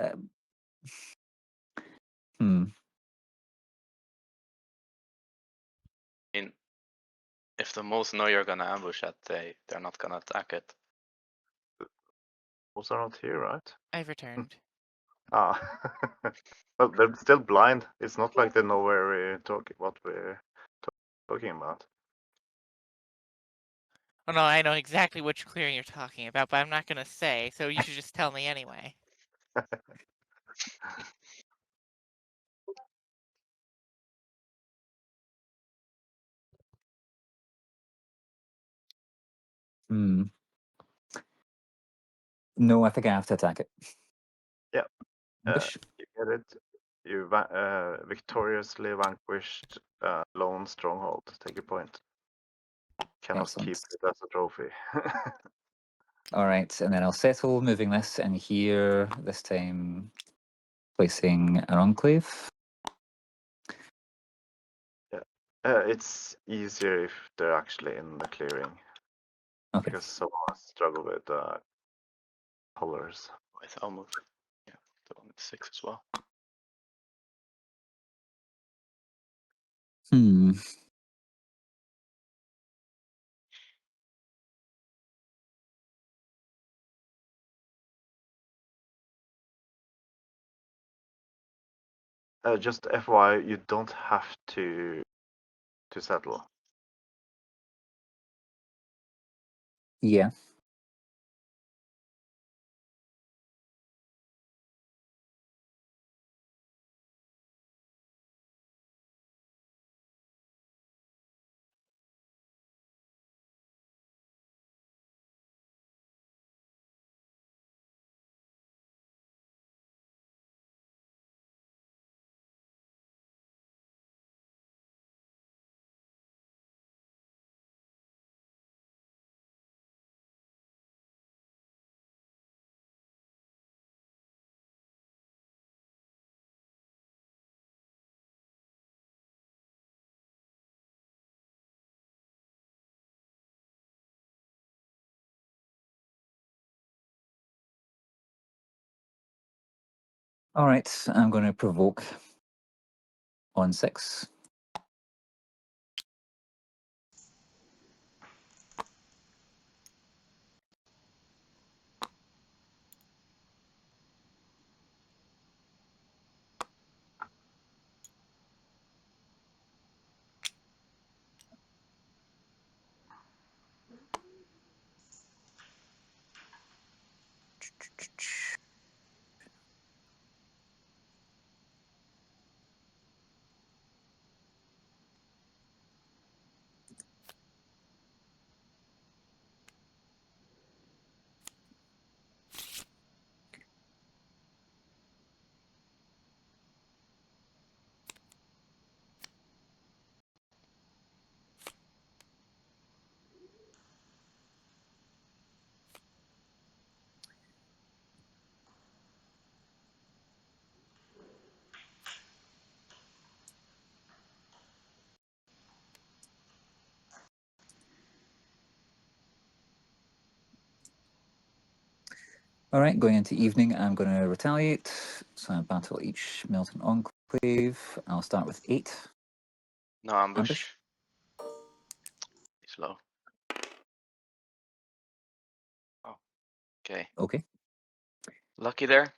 mean, if the moles know you're gonna ambush it, they're not gonna attack it. Moles are not here, right? I've returned. Ah, well, they're still blind. It's not like they know where what we're talking about. Oh no, I know exactly which clearing you're talking about, but I'm not gonna say, so you should just tell me anyway. No, I think I have to attack it. Yeah. Ambush. You get it. You victoriously vanquished lone stronghold. Take a point. Cannot Excellent. keep it as a trophy. All right, and then I'll settle, moving this in here, this time placing an enclave. Yeah. It's easier if they're actually in the clearing. Okay. Because someone struggle with colors. Wait, I'll move. Yeah, the one with 6 as well. Just FYI, you don't have to settle. Yeah. All right, I'm going to provoke on 6. All right, going into evening, I'm going to retaliate. So I battle each Milton Enclave. I'll start with 8. No ambush. Ambush. He's low. Oh, okay. Okay. Lucky there.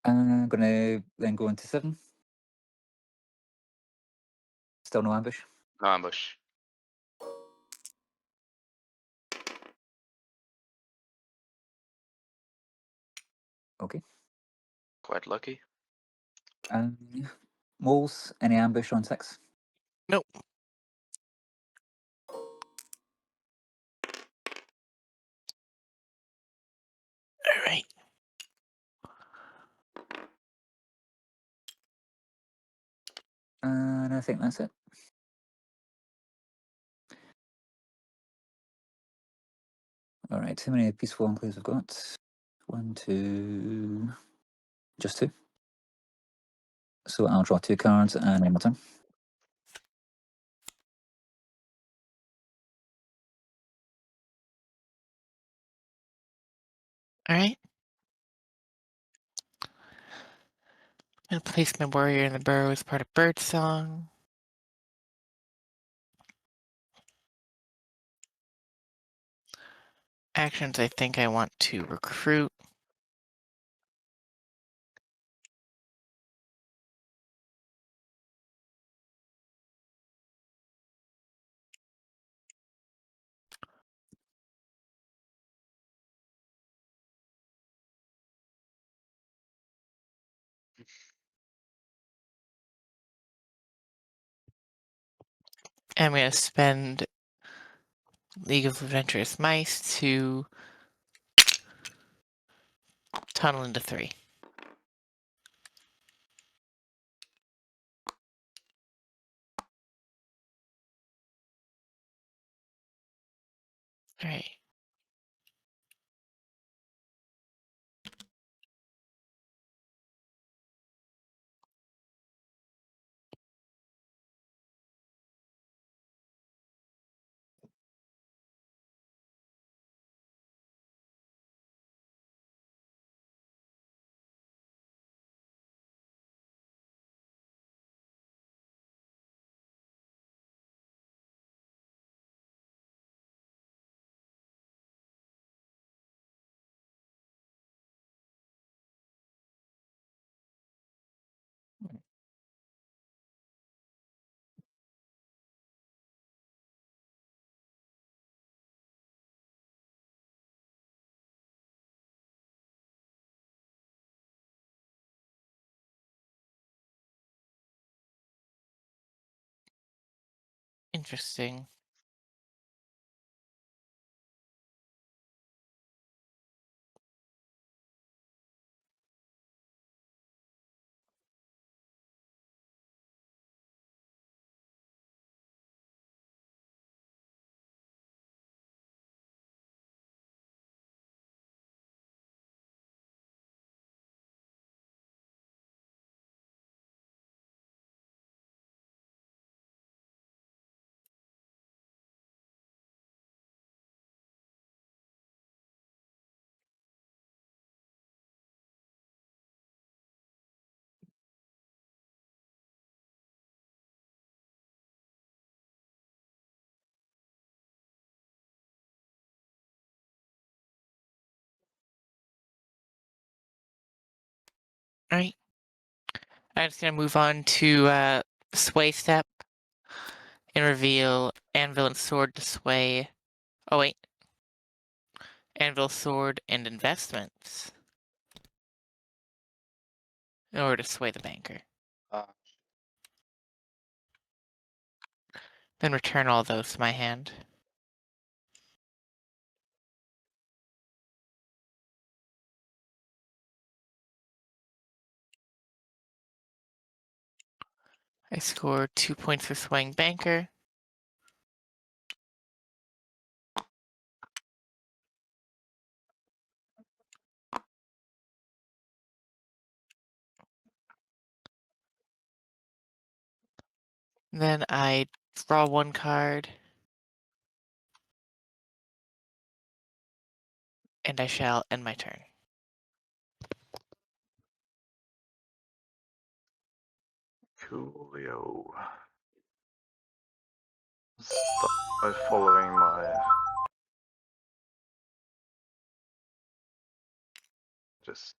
I'm going to then go into 7. Still no ambush. No ambush. Okay. Quite lucky. Moles, any ambush on 6? Nope. All right. And I think that's it. All right, how many peaceful enclaves I've got? 1, 2, just 2. So I'll draw 2 cards and end my turn. All right. I'm gonna place my warrior in the burrow as part of Birdsong. Actions, I think I want to recruit. I'm going to spend League of Adventurous Mice to tunnel into 3. All right. Interesting. All right. I'm just going to move on to Sway Step and reveal Anvil and Sword to sway. Oh, wait. Anvil, Sword, and Investments in order to sway the banker. Then return all those to my hand. I score 2 points for swaying banker. Then I draw 1 card And I shall end my turn. Coolio. Start by following my just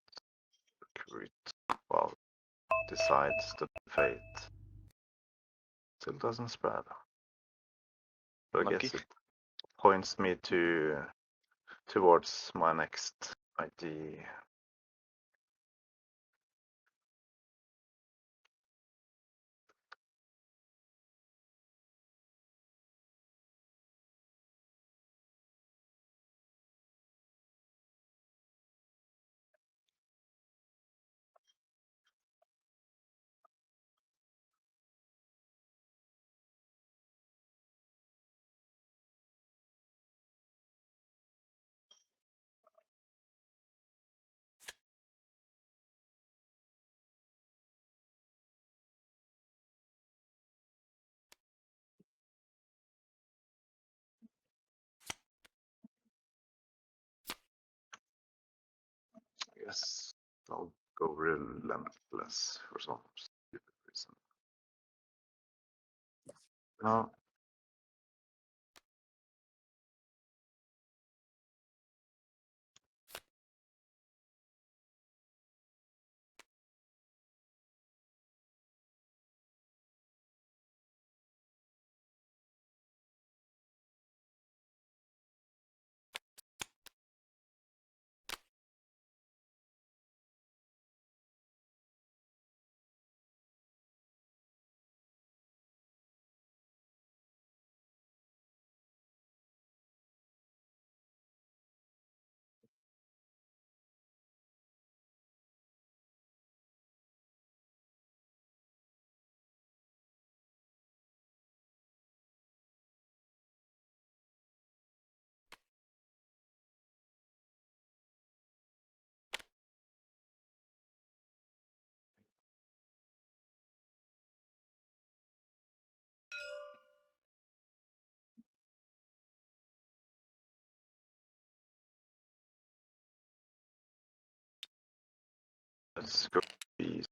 recruit while decides the fate. Still doesn't spread. So I Lucky. guess it points me towards my next ID. I guess I'll go relentless for some stupid reason. No. Let's go east.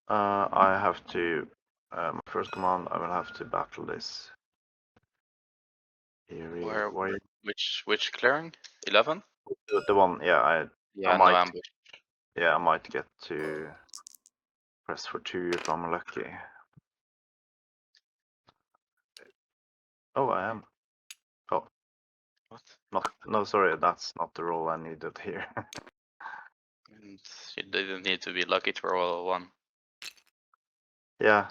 I have to, my first command, I will have to battle this area. Where? Which clearing? 11? The one, yeah, I Yeah, no might, ambush. yeah, I might get to press for 2 if I'm lucky. Oh, I am. Oh, What? no, sorry, that's not the roll I needed here. And you didn't need to be lucky to roll a 1. Yeah,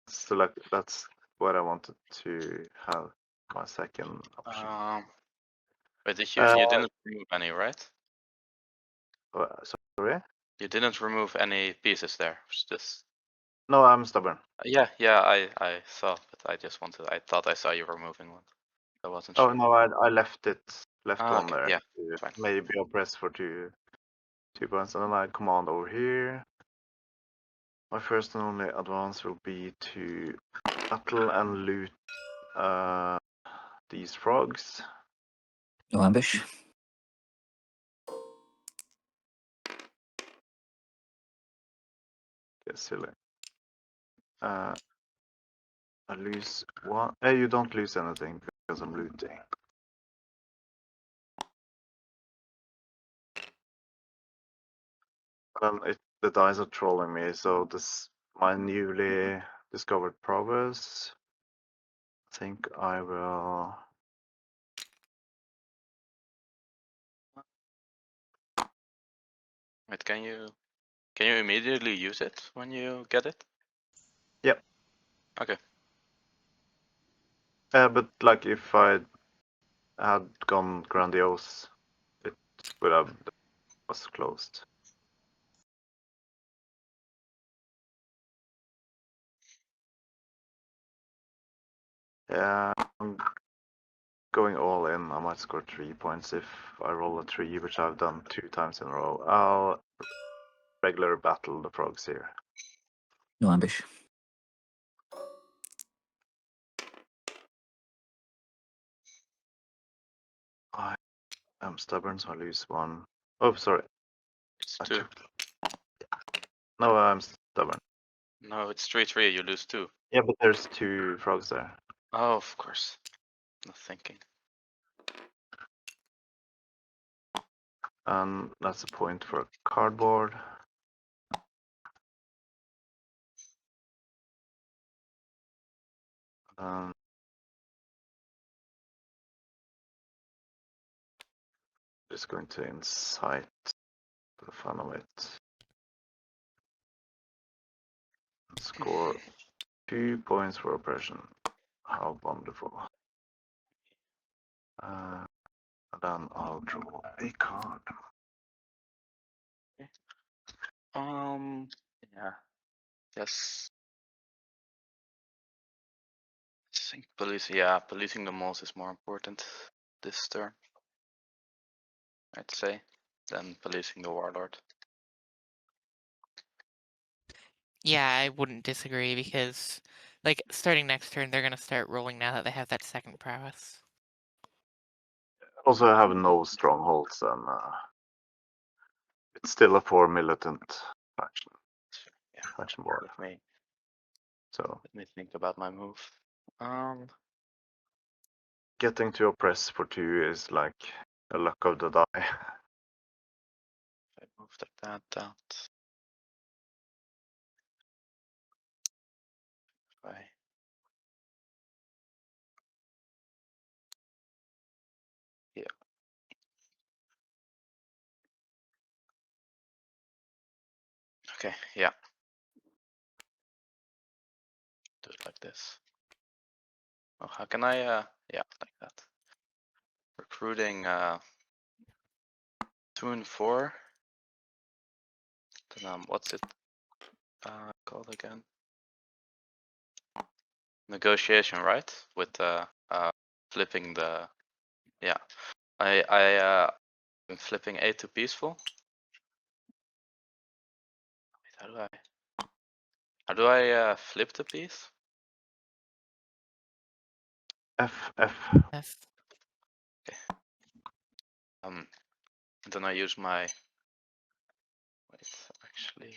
so like that's what I wanted to have my second option. But you didn't remove any, right? Sorry? You didn't remove any pieces there. It's just No, I'm stubborn. yeah, I saw, but I just wanted. I thought I saw you removing one. I wasn't Oh sure. no, I left one Okay, there. yeah, To fine. maybe I'll press for 2 points, and then I command over here. My first and only advance will be to battle and loot these frogs. No ambush. Get silly. I lose one. Hey, you don't lose anything because I'm looting. The dice are trolling me, so this my newly discovered prowess. I think I will. Wait, can you immediately use it when you get it? Yep. Okay. But like if I had gone grandiose, it would have was closed. Yeah, I'm going all in. I might score 3 points if I roll a 3, which I've done 2 times in a row. regular battle the frogs here. No ambush. I am stubborn, so I lose one. Oh, sorry. It's I 2. took- No, I'm stubborn. No, it's 3-3. You lose 2. Yeah, but there's 2 frogs there. Oh, of course. Not thinking. And that's a point for a cardboard. Just going to incite for the fun of it. And score 2 points for oppression. How wonderful. Then I'll draw a card. Yeah. Yes. I think policing the moles is more important this turn, I'd say, than policing the warlord. Yeah, I wouldn't disagree because, like, starting next turn, they're gonna start rolling now that they have that second prowess. Also, I have no strongholds, and it's still a 4 militant faction. Yeah, Faction war. So let me think about my move. getting to oppress for 2 is like a luck of the die. If I move that out. If I Okay, yeah. Do it like this. Oh, how can I, yeah, like that. Recruiting, 2 and 4. Then, what's it, called again? Negotiation, right? With, flipping the, yeah. I'm flipping 8 to peaceful. Wait, how do I flip the piece? F. F. Then I use my, wait, actually,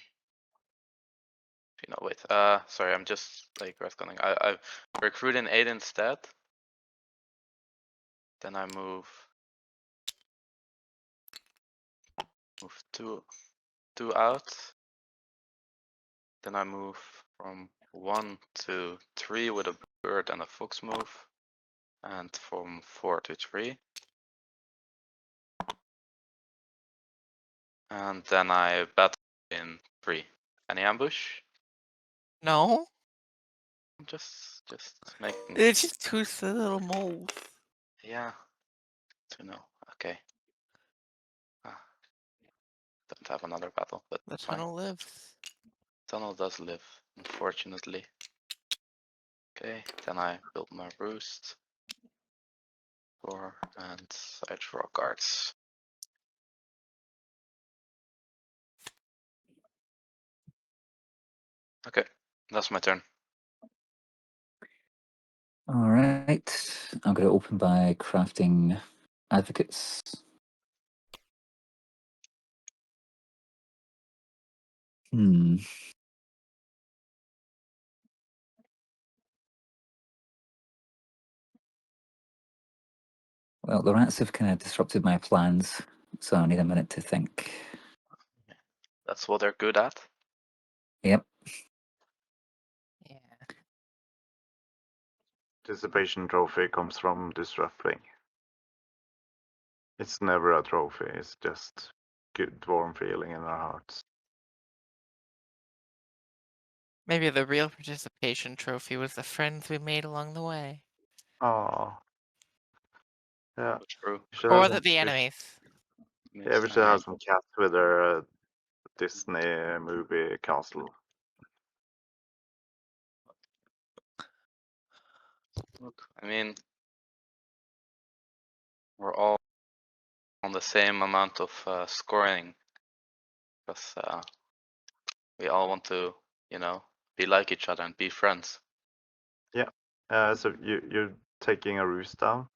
wait, sorry, I'm just like retconning. I recruit an 8 instead. Then I move 2 out. Then I move from 1 to 3 with a bird and a fox move, and from 4 to 3. And then I battle in 3. Any ambush? No, I'm just making. it's just 2 little moles. Yeah. To know. Okay. Don't have another battle, but The fine. tunnel lives. Tunnel does live, unfortunately. Okay, then I build my roost. 4 and I draw cards. Okay, that's my turn. All right. I'm going to open by crafting advocates. Well, the rats have kind of disrupted my plans, so I need a minute to think. That's what they're good at. Yep. Yeah. Participation trophy comes from disrupting. It's never a trophy, it's just good warm feeling in our hearts. Maybe the real participation trophy was the friends we made along the way. Oh. Yeah. True. Or was it the enemies? Yeah, we should have some cats with their Disney movie castle. Look, I mean, we're all on the same amount of scoring. Because We all want to, be like each other and be friends. So you're taking a roost down?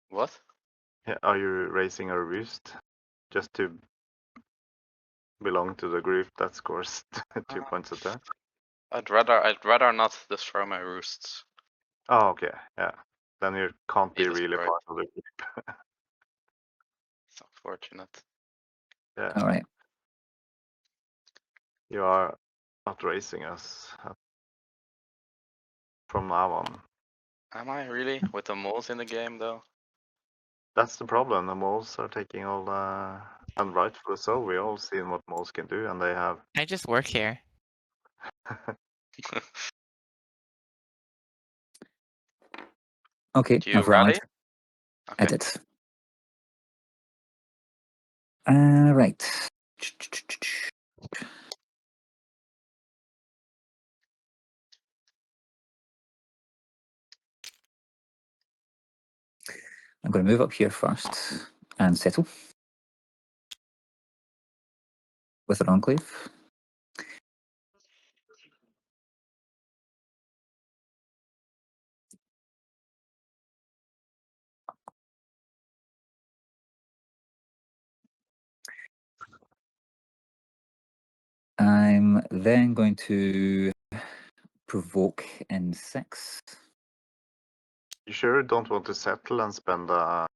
What? Yeah, are you raising a roost just to belong to the group that scores 2 points a turn? I'd rather not destroy my roosts. Oh, okay, yeah. Then you can't be Be really destroyed. part of the group. It's unfortunate. Yeah, All right. you are not racing us from now on. Am I really with the moles in the game though? That's the problem. The moles are taking all the, and rightfully so. We all seen what moles can do, and they have. I just work here. Okay, Do you I've rallied. rally? I Okay. did. Right. I'm going to move up here first and settle with an enclave. I'm then going to provoke in 6. You sure don't want to settle and spend to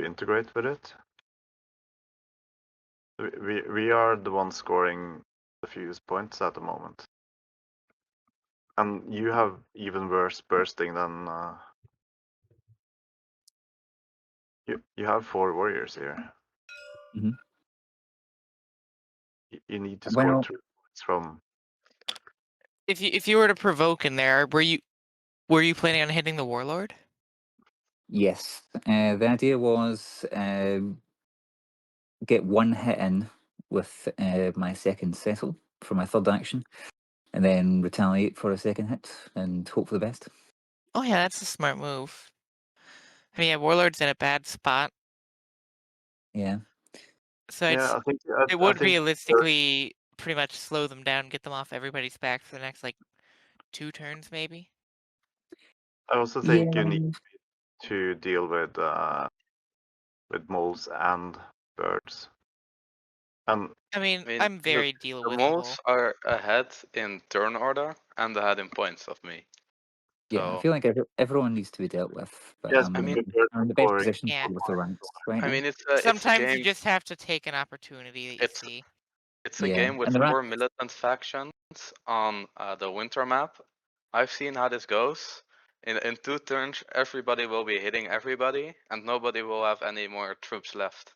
integrate with it? We are the ones scoring the fewest points at the moment, and you have even worse bursting than you have 4 warriors here. Mhm. You need to score Well, 3 points from. If you were to provoke in there, were you planning on hitting the warlord? yes. The idea was get 1 hit in with my second settle for my third action, and then retaliate for a second hit and hope for the best. Oh yeah, that's a smart move. I mean, yeah, warlord's in a bad spot, Yeah. so Yeah, it would realistically pretty much slow them down, get them off everybody's back for the next like 2 turns maybe. I also Yeah. think you need to deal with moles and birds. And I mean, I mean, I'm very deal the winnable. moles are ahead in turn order and ahead in points of me. Yeah, I So feel like everyone needs to be dealt with, but yes, I'm, I mean, I'm in the best scoring. position Yeah. with the ranks right I now. mean, it's a Sometimes game. you just have to take an opportunity that you It's see. it's a Yeah, game with and the 4 ranks. militant factions on the winter map. I've seen how this goes. In 2 turns, everybody will be hitting everybody, and nobody will have any more troops left.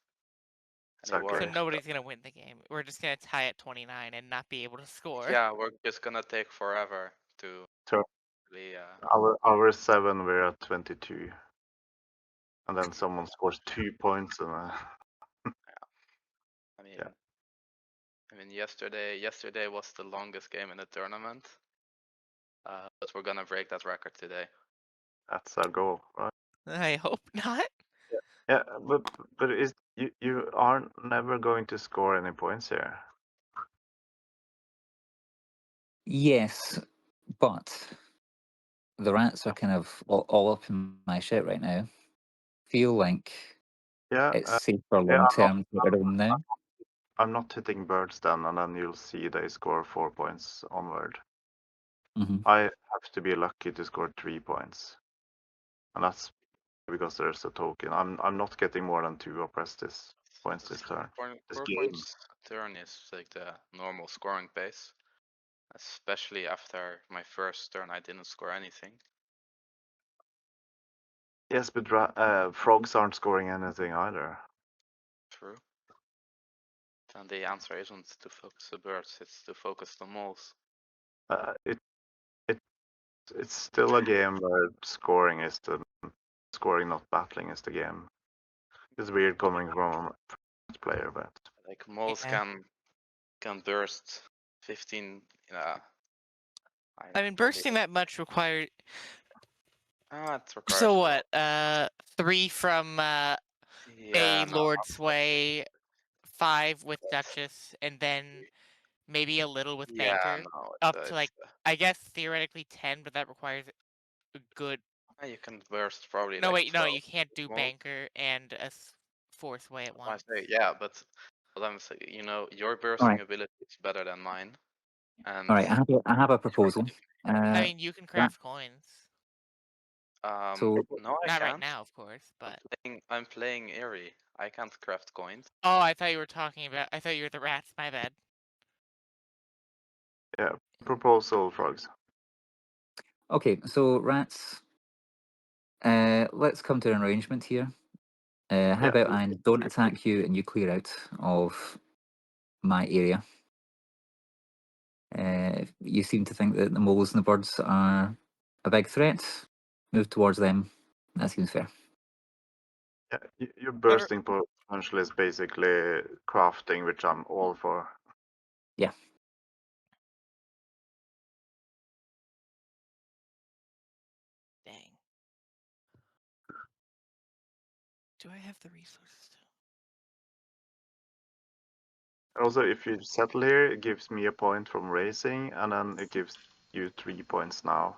Any Exactly. So warriors. nobody's gonna win the game. We're just gonna tie at 29 and not be able to score. Yeah, we're just gonna take forever to So really. our 7 we're at 22, and then someone scores 2 points and. I mean, Yeah. I mean, yesterday was the longest game in the tournament, but we're gonna break that record today. That's our goal, right? I hope not. Yeah, but is you are never going to score any points here. Yes, but the rats are kind of all up in my shit right now. Feel like Yeah, it's safer yeah, long term to get rid of them now. I'm not hitting birds then, and then you'll see they score 4 points onward. Hmm. I have to be lucky to score 3 points, and that's because there's a token. I'm not getting more than 2 oppressed points this turn. 4 points a turn is like the normal scoring pace, especially after my first turn. I didn't score anything. Yes, but frogs aren't scoring anything either. True. And the answer isn't to focus the birds; it's to focus the moles. It's still a game where scoring, not battling, is the game. It's weird coming from a player, but Like moles Yeah. can burst 15. I mean, bursting that much required. It requires So more. what? 3 from Yeah, a no, Lord Sway, 5 with Duchess, and then maybe a little with Yeah, Banker, no, up to like, I guess theoretically 10, but that requires a good. you can burst probably No, like wait, no, 12 you can't do more. Banker and a Force Way at I once. say, yeah, but what I'm saying, you know, your bursting ability is better than mine. And All right, I have a proposal. I mean, you can craft coins. So no, I Not can't. right now, of course, but I'm playing Eerie. I can't craft coins. oh, I thought you were talking about. I thought you were the rats. My bad. Yeah, proposal, frogs. okay, so rats. Let's come to an arrangement here. How Yeah. about I don't attack you and you clear out of my area? You seem to think that the moles and the birds are a big threat. Move towards them. That seems fair. Yeah, your bursting potential is basically crafting, which I'm all for. Yeah. Dang. Do I have the resources? Also, if you settle here, it gives me a point from racing, and then it gives you 3 points now.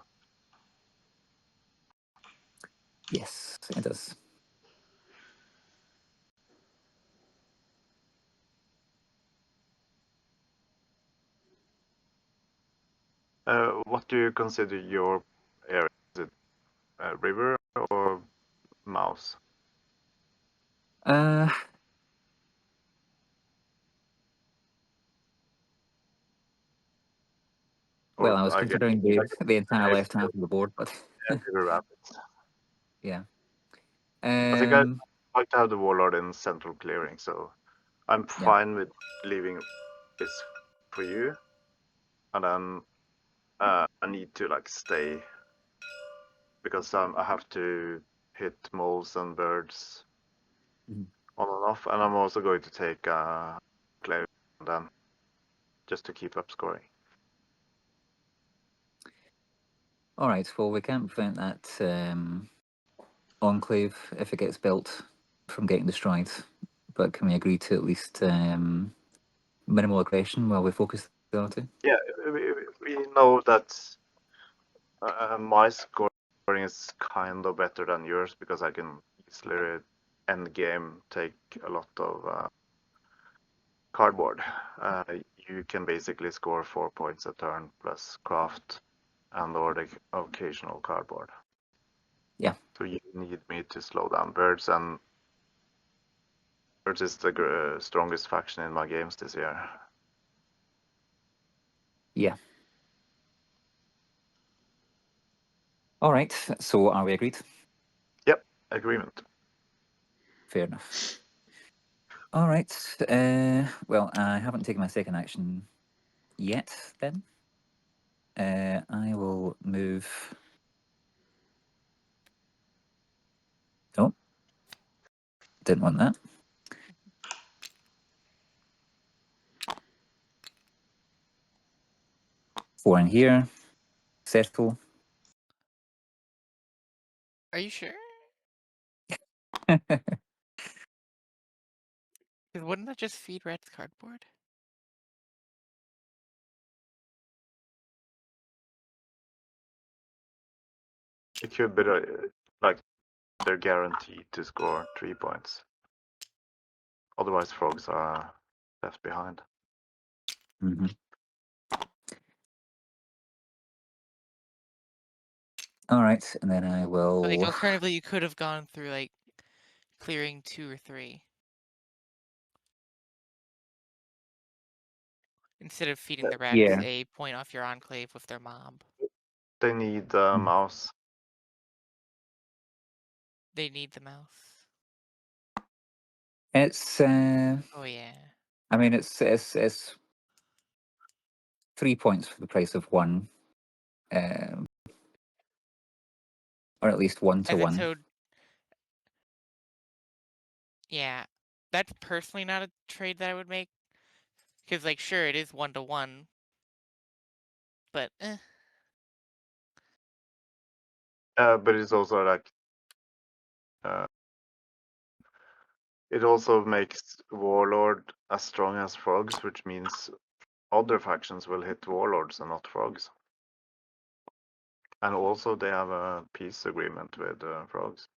Yes, it does. What do you consider your area? Is it river or mouse? Well, Or I was I guess considering the entire left half of the board, but river rapids. yeah. I think I'd like to have the warlord in central clearing, so I'm Yeah. fine with leaving this for you, and then I need to like stay because I have to hit moles and birds Mhm. on and off, and I'm also going to take clearing then just to keep up scoring. All right. Well, we can't prevent that enclave if it gets built from getting destroyed, but can we agree to at least minimal aggression while we focus the other two? Yeah, we know that my scoring is kind of better than yours because I can easily end game take a lot of cardboard. You can basically score 4 points a turn plus craft and or the occasional cardboard. Yeah. So you need me to slow down birds, and birds is the strongest faction in my games this year. Yeah. All right. So are we agreed? Yep, agreement. Fair enough. All right. Well, I haven't taken my second action yet. Then I will move. Oh, didn't want that. 4 in here. Settle. Are you sure? Because wouldn't that just feed rats cardboard? It could be like they're guaranteed to score 3 points. Otherwise, frogs are left behind. Mm-hmm. All right, and then I will. Like alternatively, you could have gone through like clearing 2 or 3 instead of feeding the rats Yeah. a point off your enclave with their mob. They need a mouse. They need the mouse. It's. Oh yeah. I mean, it's 3 points for the price of 1, or at least 1 to As a 1. toad. Yeah, that's personally not a trade that I would make. Because like, sure, it is 1 to 1, but But it's also like It also makes Warlord as strong as Frogs, which means other factions will hit Warlords and not Frogs. And also they have a peace agreement with Frogs.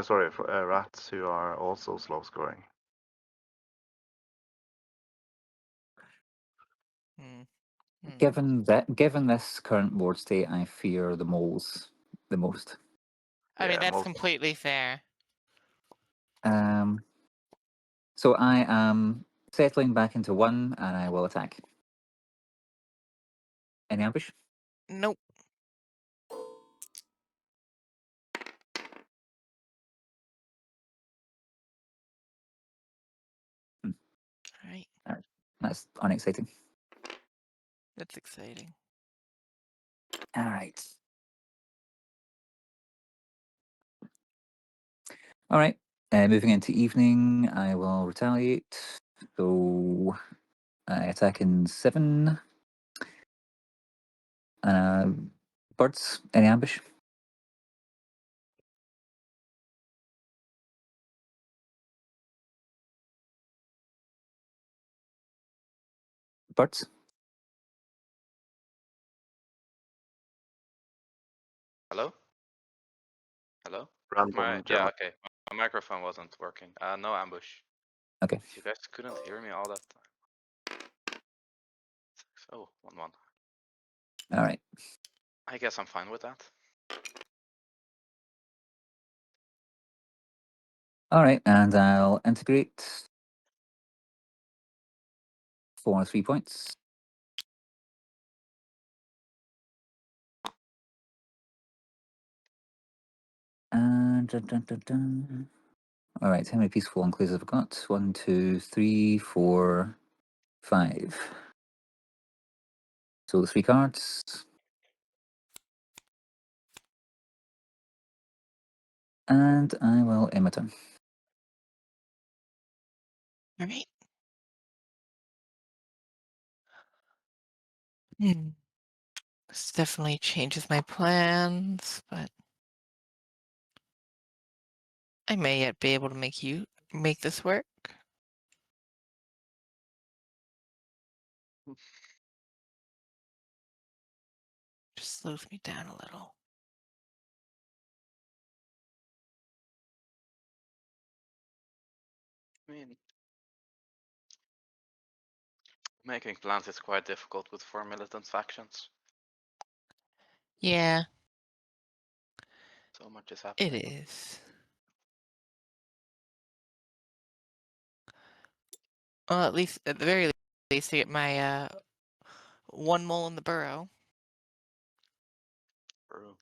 Sorry, Rats, who are also slow scoring. Hmm. Given this current board state, I fear the moles the most. I mean, Yeah, that's most- completely fair. So I am settling back into 1, and I will attack. Any ambush? Nope. All right. That's unexciting. That's exciting. All right. All right. Moving into evening, I will retaliate. So I attack in 7. Birds, any ambush? Birds? Hello? Hello? Random Yeah, Gemma. okay. My microphone wasn't working. No ambush. Okay. You guys couldn't hear me all that time. Oh, 1-1. All right. I guess I'm fine with that. All right, and I'll integrate for 3 points. And all right, how many peaceful enclaves have I got? 1, 2, 3, 4, 5. So 3 cards. And I will end my turn. All right. This definitely changes my plans, but I may yet be able to make this work. Just slows me down a little. I mean, making plans is quite difficult with 4 militant factions. Yeah, So much is happening. it is. Well, at the very least, to get my 1 mole in the burrow. True.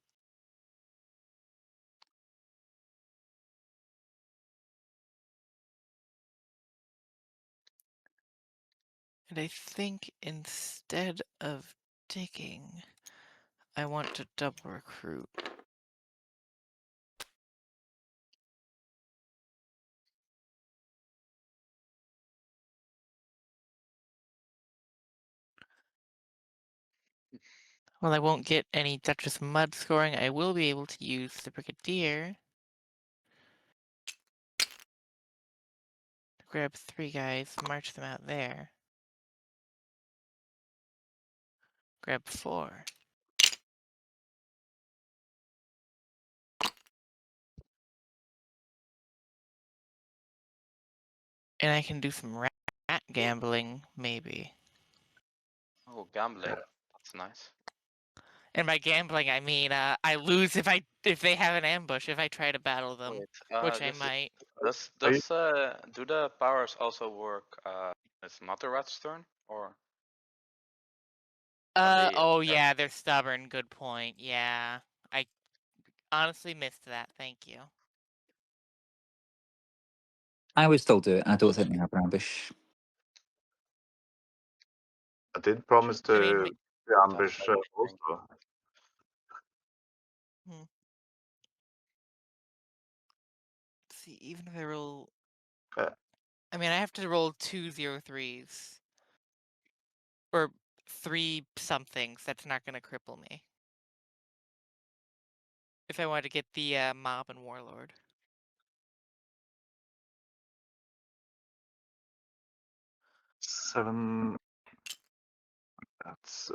And I think instead of digging, I want to double recruit. Well, I won't get any Duchess Mud scoring. I will be able to use the Brigadier to grab 3 guys, march them out there. Grab 4. And I can do some rat gambling, maybe. Oh, gambling. That's nice. And by gambling, I mean I lose if they have an ambush if I try to battle them, Wait, which I might. Do the powers also work? It's not the rat's turn, or are they? Oh yeah, they're stubborn. Good point. Yeah, I honestly missed that. Thank you. I would still do it. I don't think they have an ambush. I did promise I mean, to ambush also. let's see, even if I roll, I mean, I have to roll 2 0-3s or 3 somethings. That's not going to cripple me. If I want to get the mob and warlord. 7. That's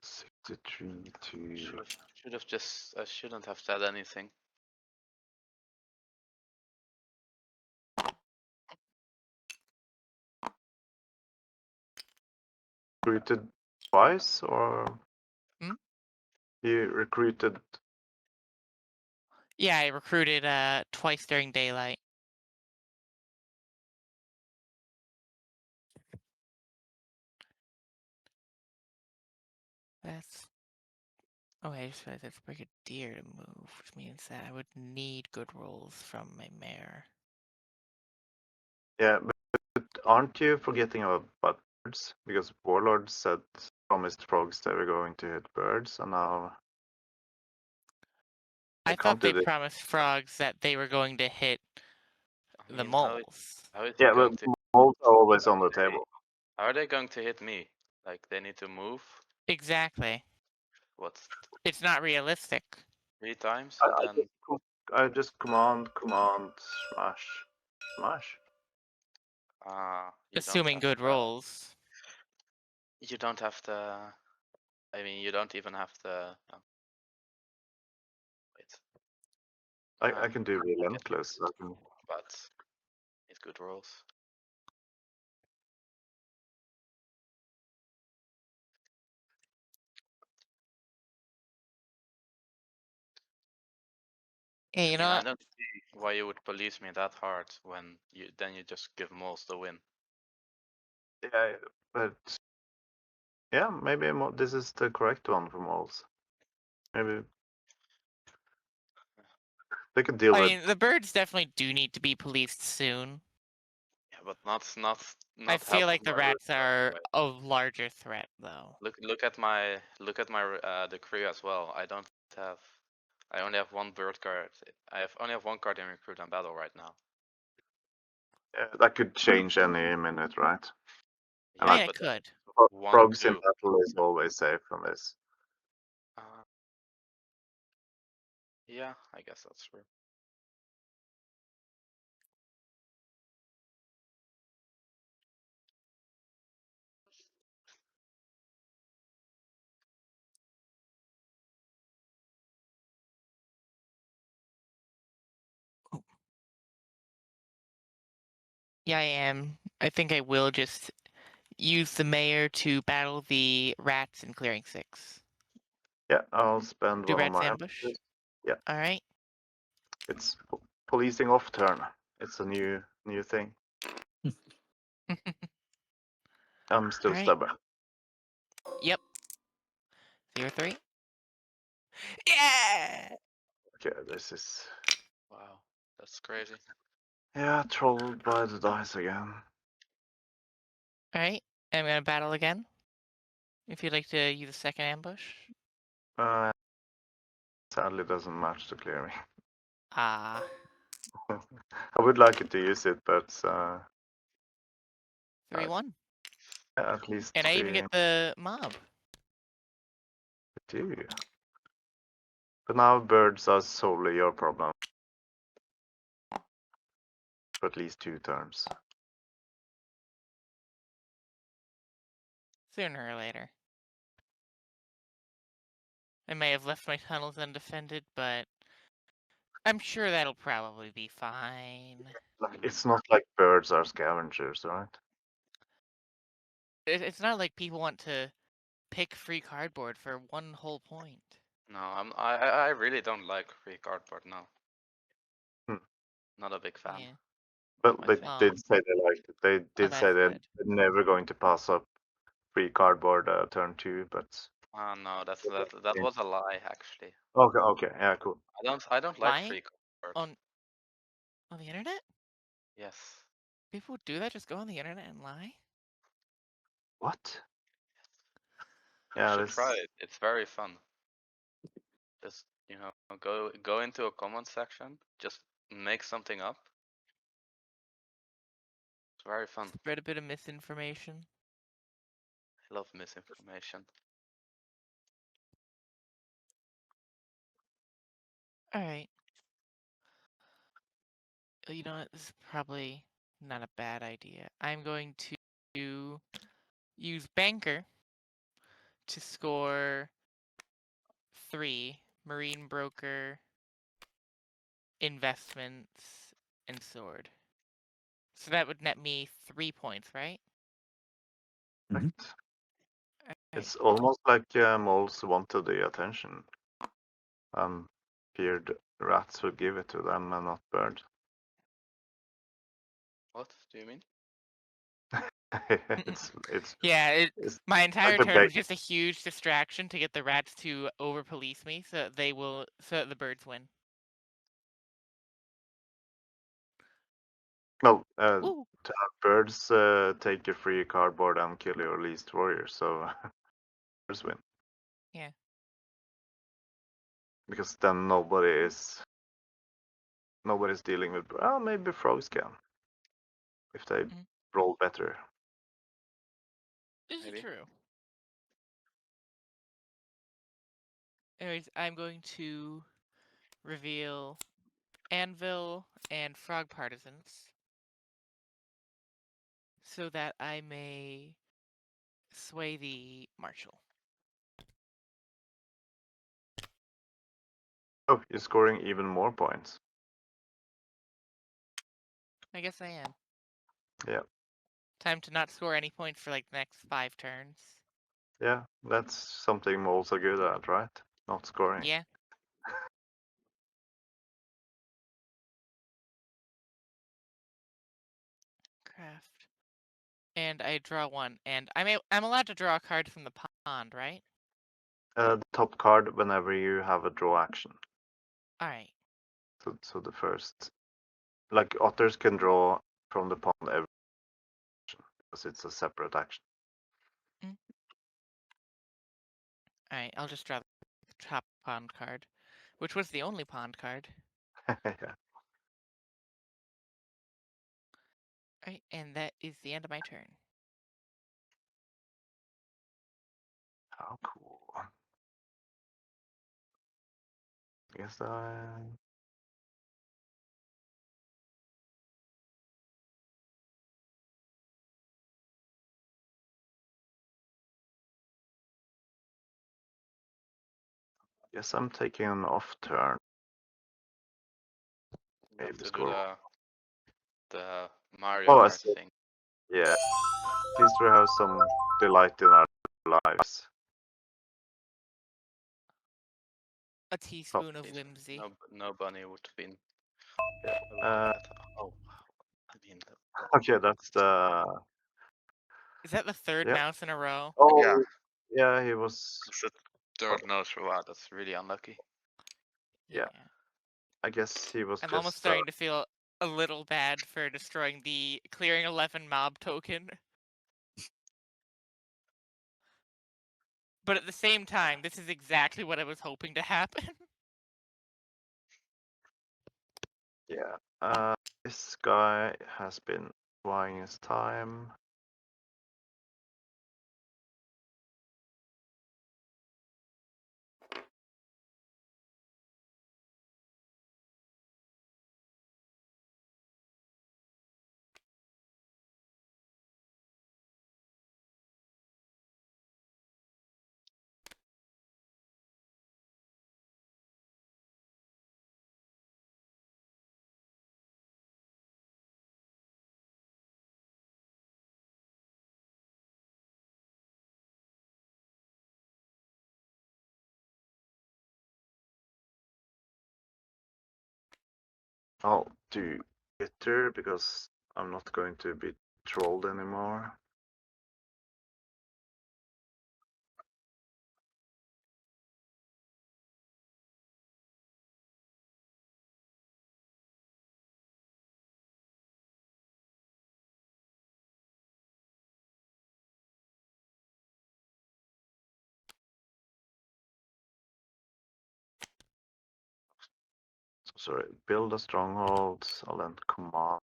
63 to. Should have just. I shouldn't have said anything. Recruited twice, or you recruited? Yeah, I recruited twice during daylight. That's. Oh, I just realized it's Brigadier to move, which means that I would need good rolls from my mare. Yeah, but aren't you forgetting about birds? Because Warlord said promised frogs they were going to hit birds, and now I thought they promised frogs that they were going to hit I the mean, moles. how is Yeah, it going but to? moles are always on the table. How are they going to hit me? Like they need to move. Exactly. What's It's not realistic. 3 times I, and I then just I just command, smash, smash. you don't Assuming have good the, rolls. you don't have the. I mean, you don't even have the. Wait. I can do relentless. I can, But it's good rolls. Hey, you I know mean, I what? don't see why you would police me that hard when you just give moles the win. yeah, but yeah, maybe this is the correct one for moles. Maybe they could deal I with. mean, the birds definitely do need to be policed soon. Yeah, but not I feel half like of the my rats room, are right? a larger threat, though. Look at my the crew as well. I only have 1 bird card. I only have 1 card in recruit and battle right now. Yeah, that could change any minute, right? I Yeah, mean, it but could. Frogs in 1-2. battle is always safe from this. Yeah, I guess that's true. Yeah, I am. I think I will just use the mayor to battle the rats in clearing 6. Yeah, I'll spend Do one of rats my ambush? ambushes. Yeah. Alright. It's policing off turn. It's a new thing. I'm still Alright. stubborn. Yep. 0-3. Yeah! Okay, this is Wow, that's crazy. yeah, trolled by the dice again. Alright. I'm gonna battle again. If you'd like to use a second ambush. Sadly doesn't match the clearing. Ah. I would like it to use it, but 3-1. at least And I even get the mob. do. But now birds are solely your problem. For at least 2 turns. Sooner or later. I may have left my tunnels undefended, but I'm sure that'll probably be fine. Like, it's not like birds are scavengers, right? It's not like people want to pick free cardboard for 1 whole point. No, I really don't like free cardboard now. Not a big fan. Yeah. But they Oh. did say they liked it. They did that's say they're good. never going to pass up free cardboard turn 2, but No, that was a lie actually. okay, yeah, cool. I don't like Lying? free cardboard. On the internet? Yes. People do that? Just go on the internet and lie? What? You Yeah, should try it. It's very fun. Just go into a comment section. Just make something up. It's very fun. Spread a bit of misinformation. I love misinformation. Alright. You know what? This is probably not a bad idea. I'm going to use Banker to score 3 Marine Broker, Investments, and Sword. So that would net me 3 points, right? Mhm. Alright. It's almost like moles wanted the attention. Feared rats would give it to them and not birds. What do you mean? it's Yeah, it's my entire like a turn big was just a huge distraction to get the rats to over police me, so that so that the birds win. well Woo! to have birds take your free cardboard and kill your least warrior, so birds win. Yeah. Because then nobody's dealing with. Well, maybe frogs can if they roll better. This is Maybe. true. Anyways, I'm going to reveal Anvil and Frog Partisans so that I may sway the Marshal. Oh, you're scoring even more points. I guess I am. Yeah. Time to not score any points for like the next 5 turns. Yeah, that's something moles are good at, right? Not scoring. Yeah. Craft. And I draw 1, and I'm allowed to draw a card from the pond, right? The top card whenever you have a draw action. All right. So the first, like otters can draw from the pond every action because it's a separate action. All right. I'll just draw the top pond card, which was the only pond card. Yeah. All right, and that is the end of my turn. How cool. Guess I. Guess I'm taking an off turn. You have Maybe to do score. the Mario Oh, I Kart see. thing. Yeah. At least we have some delight in our lives. A teaspoon of Please, whimsy. no bunny would win. Yeah. Oh, I mean, Okay, that's the. Is that the third Yeah. mouse in a row? Oh, Yeah. yeah, he was. It's the third nose. Wow, that's really unlucky. Yeah. I guess he was I'm almost just. starting to feel a little bad for destroying the clearing 11 mob token. But at the same time, this is exactly what I was hoping to happen. Yeah. This guy has been buying his time. I'll do bitter because I'm not going to be trolled anymore. Sorry, build a stronghold. I'll then command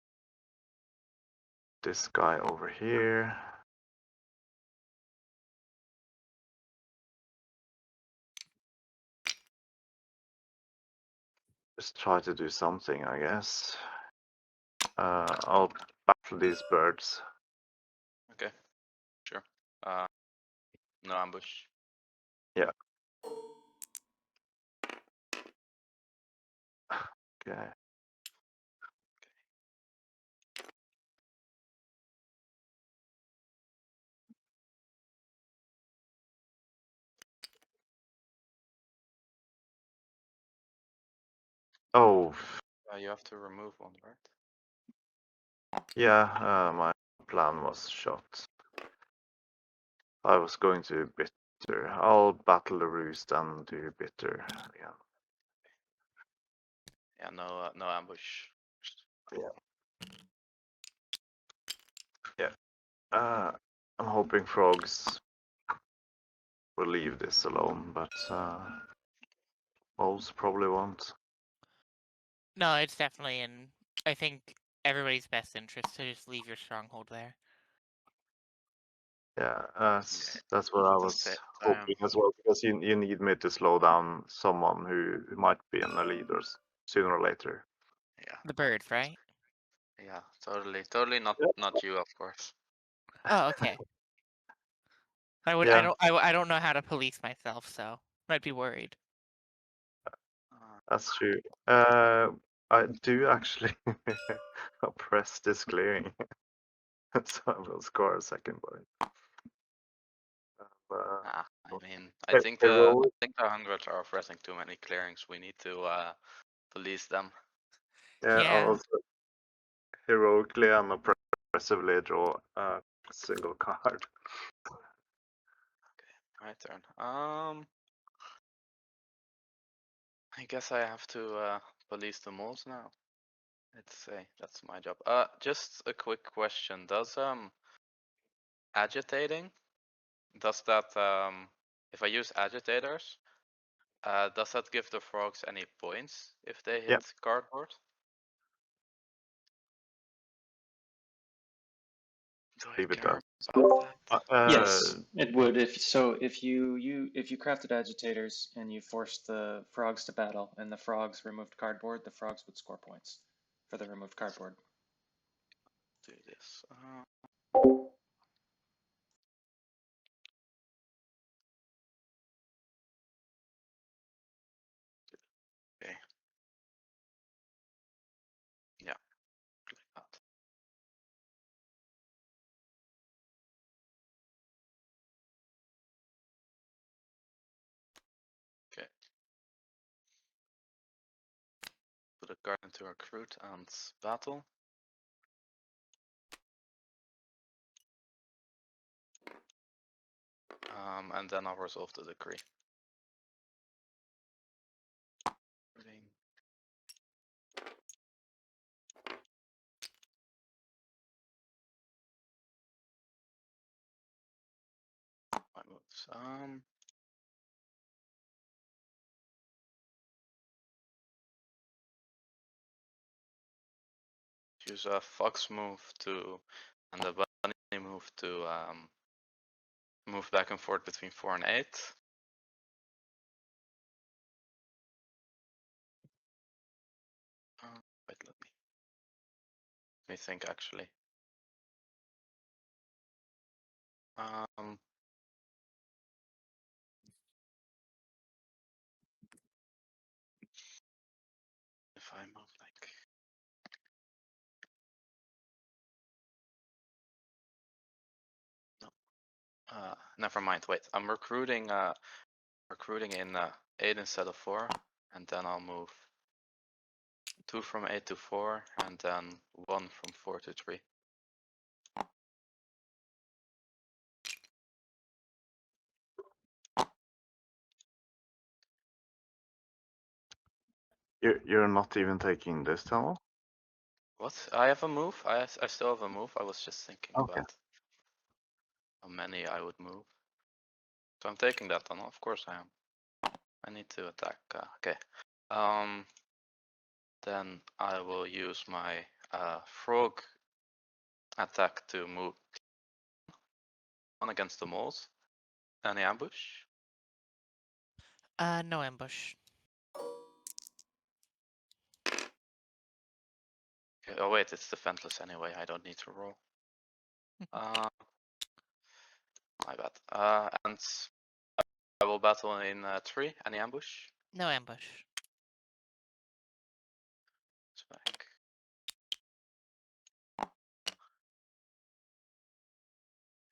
this guy over here. Just try to do something, I guess. I'll battle these birds. Okay, sure. No ambush. Okay. Oh, You have to remove one, right? yeah, my plan was shot. I was going to bitter. I'll battle the roost and do bitter again. Yeah, no ambush. I'm hoping frogs will leave this alone, but moles probably won't. No, it's definitely in, I think, everybody's best interest to just leave your stronghold there. Yeah, Yeah, that's what I the was same. hoping as well, because you need me to slow down someone who might be in the lead sooner or later. Yeah, The birds, right? yeah, totally not you, of course. Oh, okay. I Yeah. don't know how to police myself, so might be worried. That's true. I do actually press this clearing, so I will score a second point. I mean, I Hey, think hey, the roll. I think the hundreds are pressing too many clearings. We need to police them. Yeah, I'll Yeah. also heroically and oppressively draw a single card. My turn. I guess I have to police the moles now. Let's say that's my job. Just a quick question. Does agitating, does that if I use agitators, does that give the frogs any points if they hit Yep. cardboard? Do I Leave it care at about that? Yes, it would. If you crafted agitators and you forced the frogs to battle and the frogs removed cardboard, the frogs would score points for the removed cardboard. Do this. Okay. Yeah. Like that. Okay. Put a card into recruit and battle. And then I'll resolve the decree. Reading. My moves. Use a fox move to, and a bunny move to move back and forth between 4 and 8. Wait, let me think actually. If I move like never mind. Wait, I'm recruiting in 8 instead of 4, and then I'll move 2 from 8 to 4, and then 1 from 4 to 3. You're not even taking this tunnel? What? I have a move. I still have a move. I was just thinking Okay. about how many I would move. So I'm taking that tunnel. Of course I am. I need to attack. Okay. Then I will use my frog attack to move on against the moles. Any ambush? No ambush. Oh wait, it's defenseless anyway. I don't need to roll. My bad. And I will battle in 3. Any ambush? No ambush. It's back.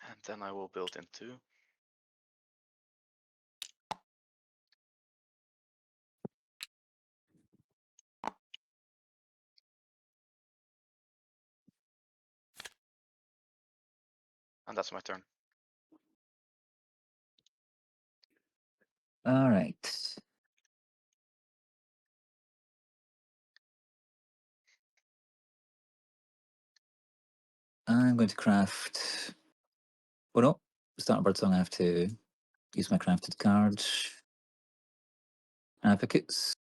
And then I will build in 2. And that's my turn. All right. I'm going to craft. Oh no, start a bird song. I have to use my crafted card. Advocates.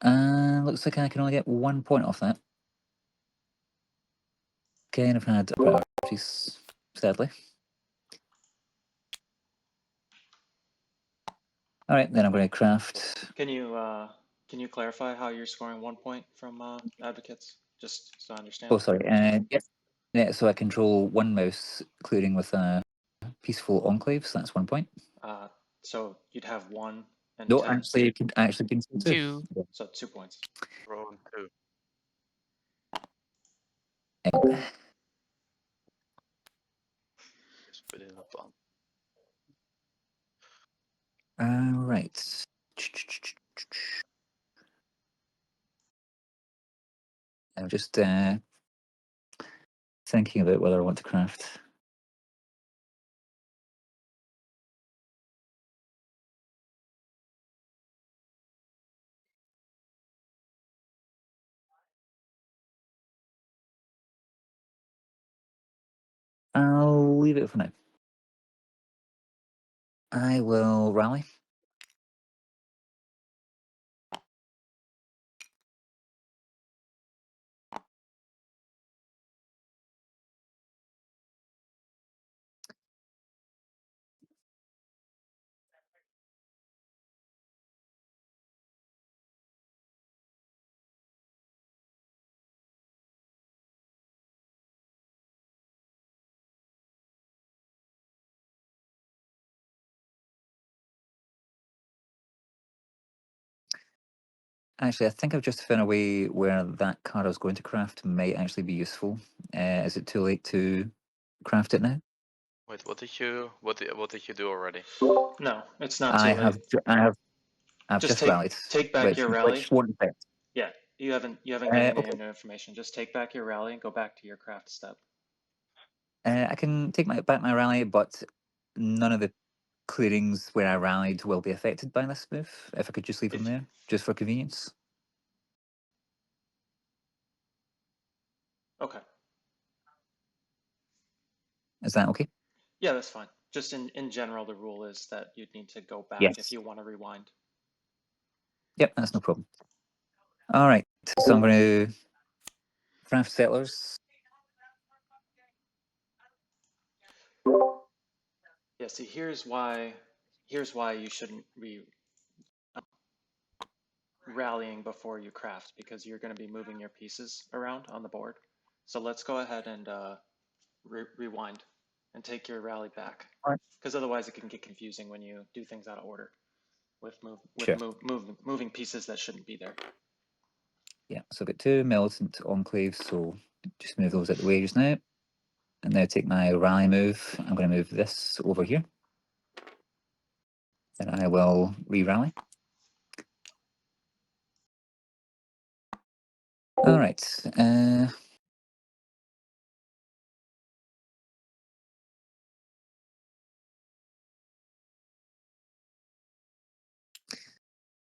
Looks like I can only get 1 point off that. Okay, and I've had priorities, sadly. All right, then I'm going to craft. Can you clarify how you're scoring 1 point from advocates? Just so I understand. Oh, sorry. Yes. Yeah, so I control 1 mouse, including with a peaceful enclave, so that's 1 point. So you'd have 1 and No, 10. actually, actually can 2. 2. Yeah. So 2 points. Roll in 2. Just put it in a bomb. All right. I'm just thinking about whether I want to craft. I'll leave it for now. I will rally. Actually, I think I've just found a way where that card I was going to craft might actually be useful. Is it too late to craft it now? Wait, what did you do already? No, it's not too late. I've Just just rallied. take back your rally. Which won't affect. Yeah, you haven't given any Okay. information. Just take back your rally and go back to your craft step. I can take back my rally, but none of the clearings where I rallied will be affected by this move. If I could just leave them there, just for convenience. Okay. Is that okay? Yeah, that's fine. Just in general, the rule is that you'd need to go back Yes. if you want to rewind. Yep, that's no problem. All right, so I'm going to craft settlers. Yeah, see, here's why you shouldn't be rallying before you craft, because you're going to be moving your pieces around on the board. So let's go ahead and rewind and take your rally back, Alright. because otherwise it can get confusing when you do things out of order with Sure. moving pieces that shouldn't be there. Yeah, so I've got 2 militant enclaves, so just move those out the way just now. And now take my rally move. I'm going to move this over here. Then I will re-rally. All right.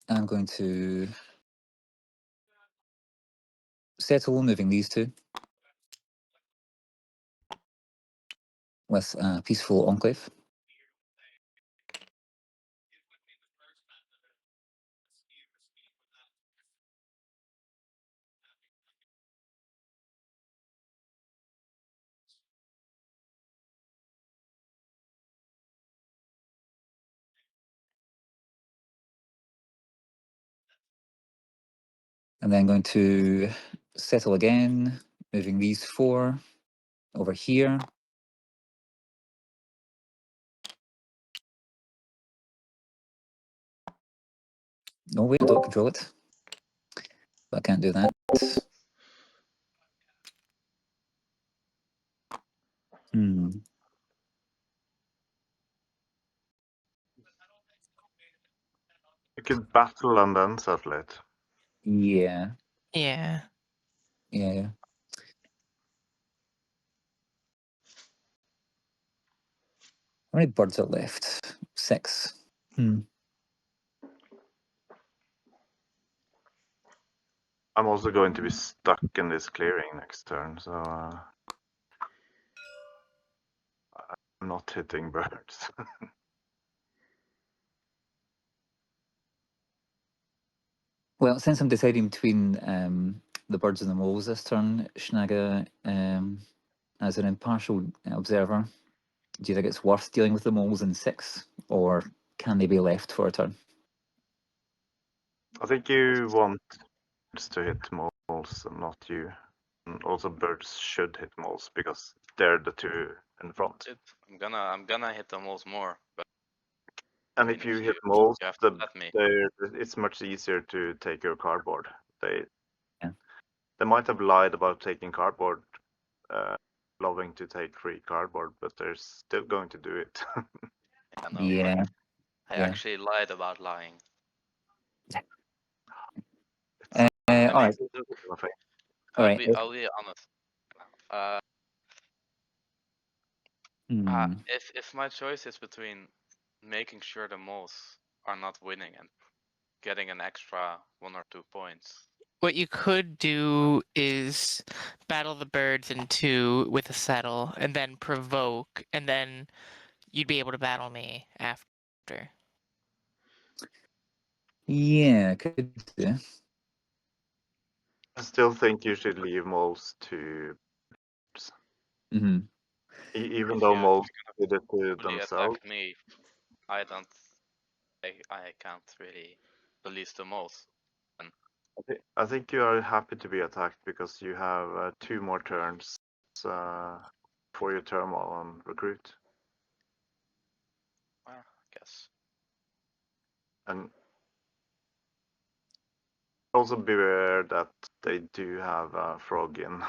I'm going to settle moving these 2 with a peaceful enclave. And then going to settle again, moving these 4 over here. No, wait, I don't control it. But I can't do that. Hmm. You could battle and then settle it. Yeah. Yeah. Yeah. How many birds are left? 6. Hmm. I'm also going to be stuck in this clearing next turn, so I'm not hitting birds. Well, since I'm deciding between the birds and the moles this turn, Schnaga, as an impartial observer, do you think it's worth dealing with the moles in 6, or can they be left for a turn? I think you want birds to hit moles and not you. And also birds should hit moles because they're the 2 in front. I'm gonna hit the moles more, but And if you hit moles, you have to let me. it's much easier to take your cardboard. Yeah. They might have lied about taking cardboard, loving to take free cardboard, but they're still going to do it. I know, Yeah. but I Yeah. actually lied about lying. All right. All right. I'll be honest. Hmm. If my choice is between making sure the moles are not winning and getting an extra 1 or 2 points, What you could do is battle the birds in 2 with a settle, and then provoke, and then you'd be able to battle me after. Yeah, could do. I still think you should leave moles to Hmm. even if though you moles did it to really themselves. attack me, I can't really release the moles. I think you are happy to be attacked because you have 2 more turns for your turmoil on recruit. Well, I guess. And also beware that they do have a frog in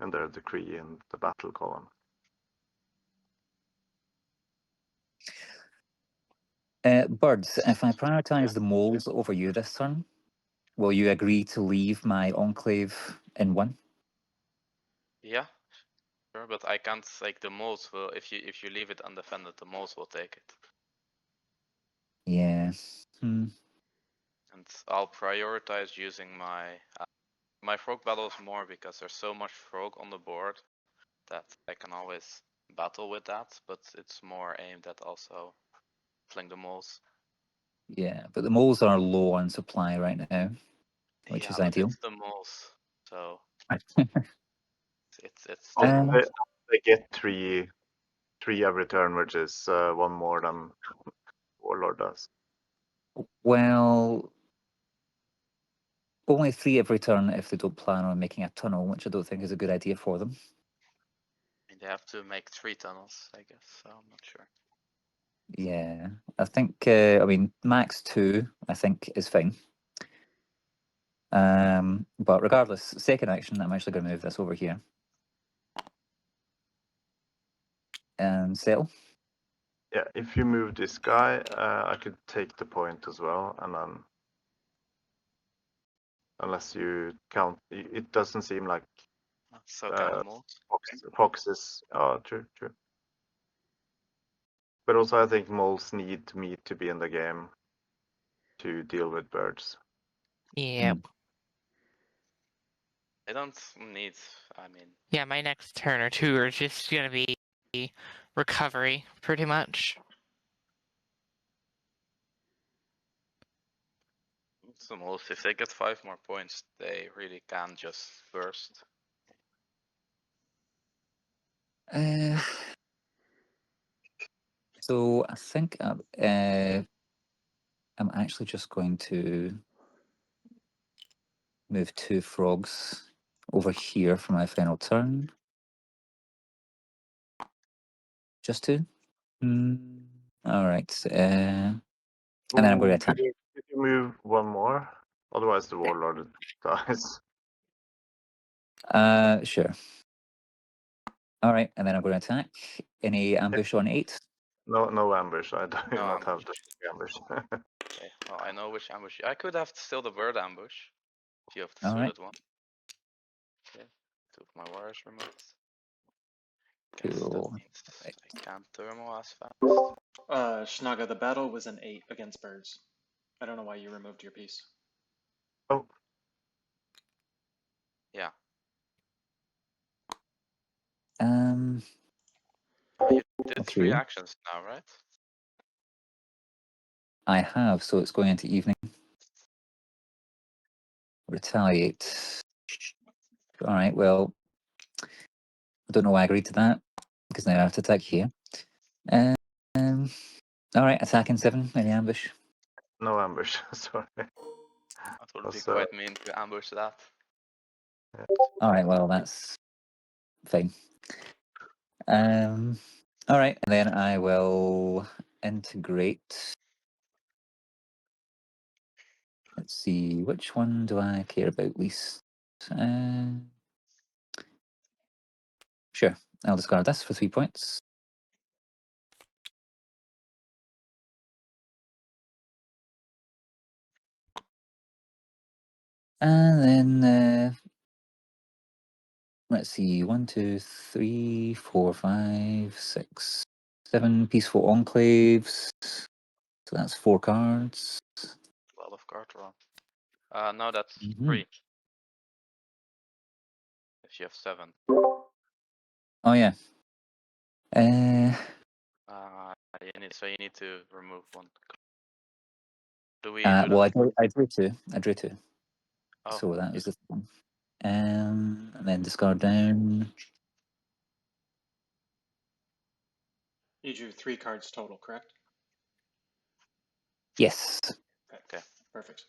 their decree in the battle column. Birds, if I prioritize the moles over you this turn, will you agree to leave my enclave in 1? Yeah, sure, but I can't like the moles will if you leave it undefended, the moles will take it. Yeah. Hmm. And I'll prioritize using my frog battles more because there's so much frog on the board that I can always battle with that, but it's more aimed at also killing the moles. Yeah, but the moles are low on supply right now, which Yeah, is but ideal. it's the moles, so it's still Also, moles. they get three every turn, which is 1 more than Warlord does. Well, only 3 every turn if they don't plan on making a tunnel, which I don't think is a good idea for them. They have to make 3 tunnels, I guess, so I'm not sure. Yeah, I think, I mean, max 2, I think, is fine. But regardless, second action, I'm actually going to move this over here. And settle. Yeah, if you move this guy, I could take the point as well, and then unless you count, it doesn't seem like So kind of moles. foxes. Oh, true. But also, I think moles need me to be in the game to deal with birds. Yep. I don't need. I mean, Yeah, my next turn or 2 are just gonna be recovery, pretty much. it's the moles. If they get 5 more points, they really can just burst. So I think I'm actually just going to move 2 frogs over here for my final turn. Just 2? All right. And then I'm going to attack. Could you move one more? Otherwise, the warlord dies. Sure. All right, and then I'm going to attack. Any ambush on 8? No ambush. I do No not have ambush. the ambush. Okay. Well, I know which ambush. I could have still the bird ambush. If you have the All right. suited one. Okay. 2 of my warriors removed. Guess that Cool. means Right. I can't thermal as fast. Schnaga, the battle was an 8 against birds. I don't know why you removed your piece. Oh, Yeah. You did 3 Okay. actions now, right? I have, so it's going into evening. Retaliate. All right, well, I don't know why I agreed to that, because now I have to attack here. Um, all right, attacking 7, any ambush? no ambush. Sorry. That would be That's, quite mean to ambush that. All right, well, that's fine. All right, and then I will integrate. Let's see, which one do I care about least? Sure, I'll discard this for 3 points. And then, let's see, 1, 2, 3, 4, 5, 6, 7 peaceful enclaves. So that's 4 cards. 12 of card draw. No, that's Mhm. 3. If you have 7. Oh yeah. So you need to remove 1. Do we do Well, that? I drew 2. I drew 2. Oh, So that was the one. And then discard down. You drew 3 cards total, correct? Yes. okay. Perfect.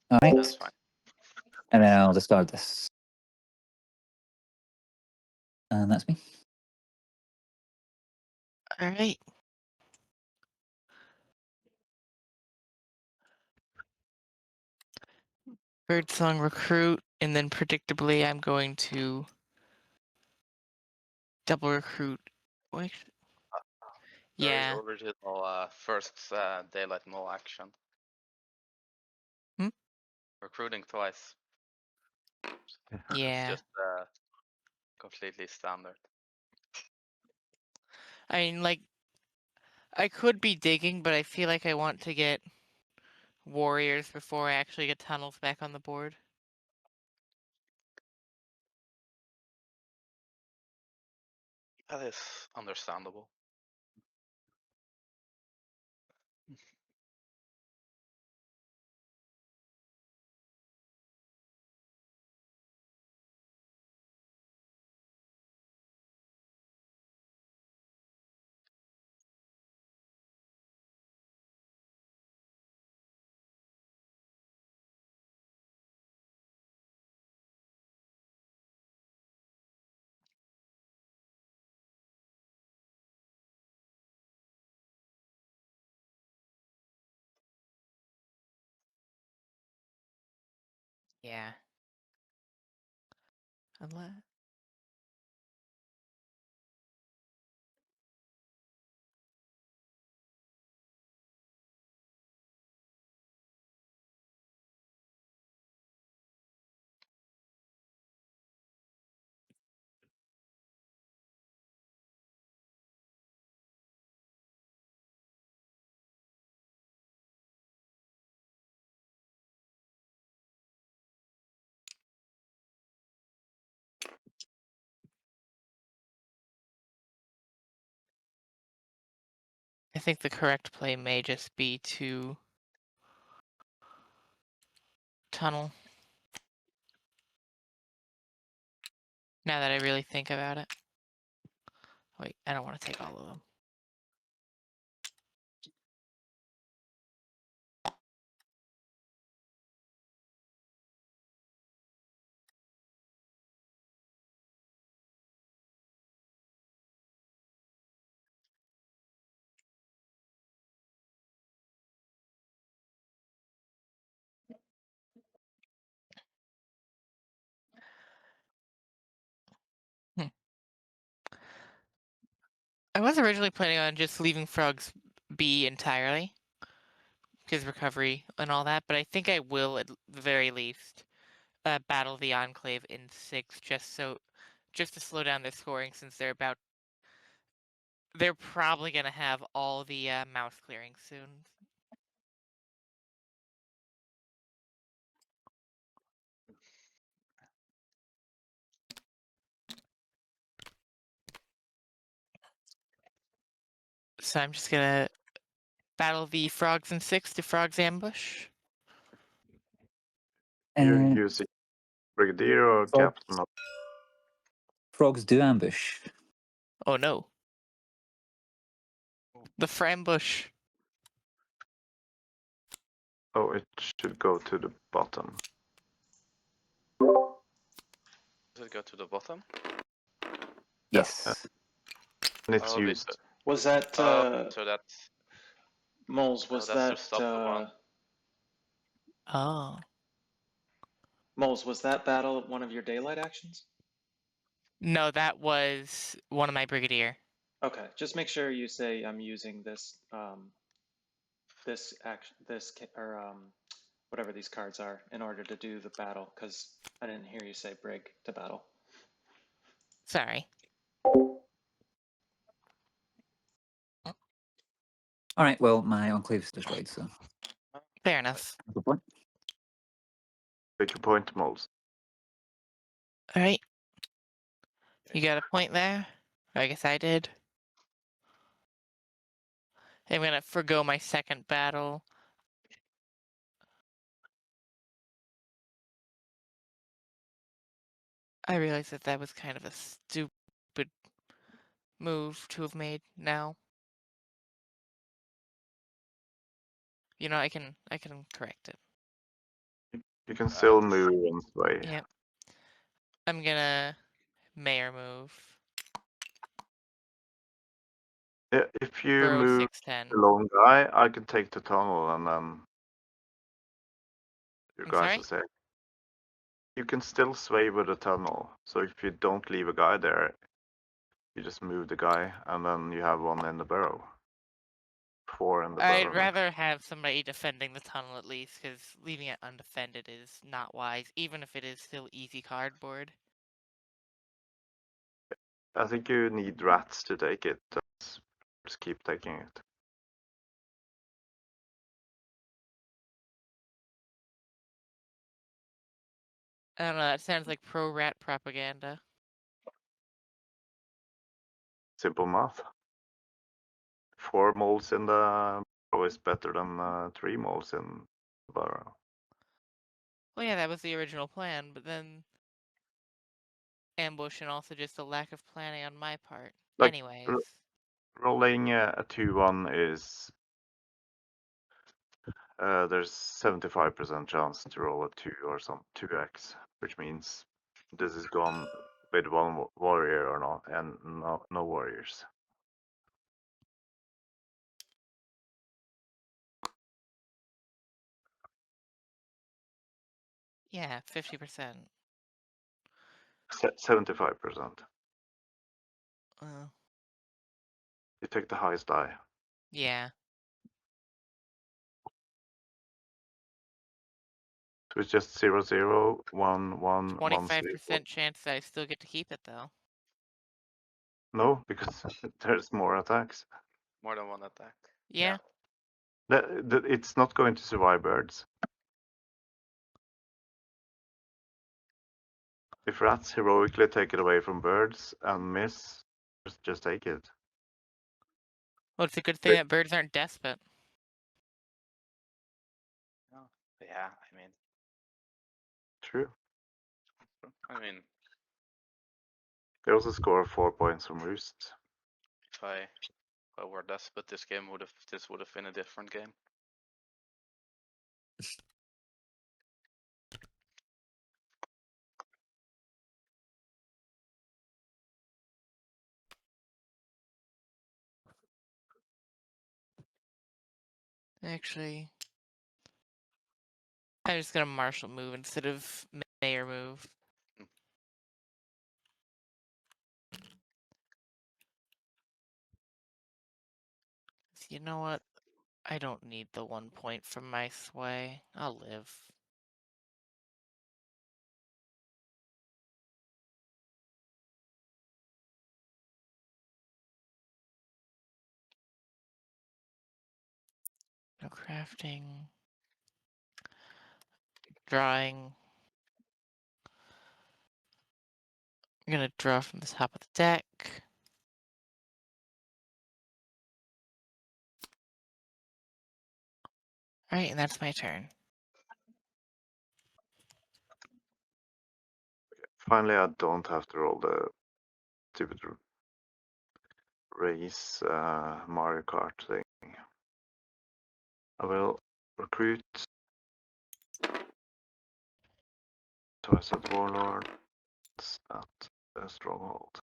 All right. That's fine. And then I'll discard this. And that's me. All right. Birdsong recruit, and then predictably I'm going to double recruit. Wait. Very Yeah. original first daylight null action. Hmm? Recruiting twice. Yeah. It's just completely standard. I mean, like, I could be digging, but I feel like I want to get warriors before I actually get tunnels back on the board. That is understandable. Yeah. Unless. I think the correct play may just be to tunnel. Now that I really think about it. Wait, I don't want to take all of them. I was originally planning on just leaving frogs be entirely, because recovery and all that, but I think I will at the very least battle the Enclave in 6 just to slow down their scoring, since they're probably gonna have all the mouse clearing soon. So I'm just gonna battle the frogs in 6 to frogs ambush. You're Uh, using Brigadier or Frog- Captain? Or... Frogs do ambush. Oh no. The frambush. Oh, it should go to the bottom. Does it go to the bottom? Yes. And it's Oh, used. Was that so that's Moles? Was that's to that stop the one. Oh. Moles? Was that battle one of your daylight actions? No, that was one of my brigadier. Okay, just make sure you say I'm using this whatever these cards are in order to do the battle, because I didn't hear you say brig to battle. Sorry. All right. Well, my enclave is destroyed, so. Fair enough. Good point. Take your point, Moles. Alright. You got a point there? I guess I did. I'm gonna forgo my second battle. I realize that was kind of a stupid move to have made now. You know, I can correct it. You can still move and sway. Yep. I'm gonna mayor move. Yeah, if you Burrow move 610. the long guy, I can take the tunnel and then you I'm guys sorry? will say. You can still sway with the tunnel. So if you don't leave a guy there, you just move the guy and then you have one in the burrow. 4 in the burrow. I'd rather have somebody defending the tunnel at least, because leaving it undefended is not wise, even if it is still easy cardboard. I think you need rats to take it. Just keep taking it. I don't know, that sounds like pro-rat propaganda. Simple math. 4 moles in the burrow is better than 3 moles in the burrow. Well, yeah, that was the original plan, but then ambush and also just a lack of planning on my part. Like, Anyways. Rolling a 2-1 is there's 75% chance to roll a 2 or some 2x, which means this is gone with 1 warrior or not, and no warriors. Yeah, 50%. 75%. You take the highest die. Yeah. So it's just 0, 0, 1, 1, 1, 0. 25% chance that I still get to keep it, though. No, because there's more attacks. More than one attack. Yeah. It's not going to survive birds. If rats heroically take it away from birds and miss, just take it. Well, it's a good thing that birds aren't despot. Oh, yeah, I mean, True. I mean, They also score 4 points from roosts. if I were despot, this would have been a different game. Actually, I'm just gonna martial move instead of mayor move. You know what? I don't need the 1 point from my sway. I'll live. No crafting. Drawing. I'm gonna draw from the top of the deck. Alright, and that's my turn. Finally, I don't have to roll the stupid race Mario Kart thing. I will recruit twice at Warlords at a stronghold.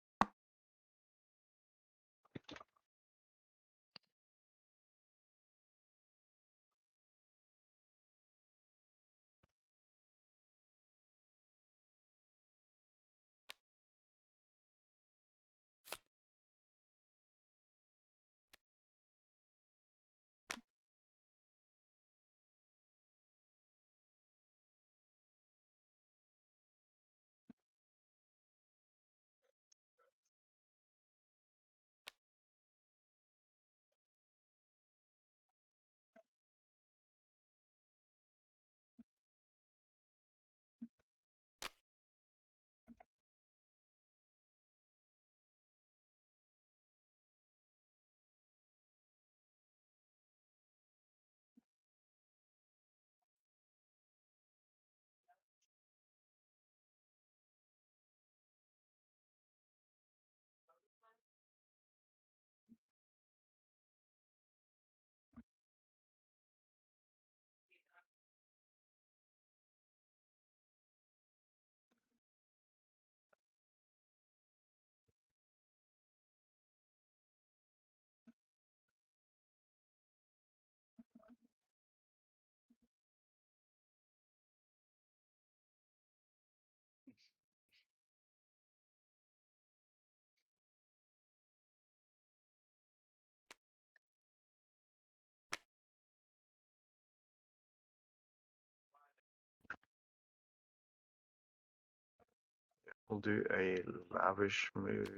We'll do a lavish move.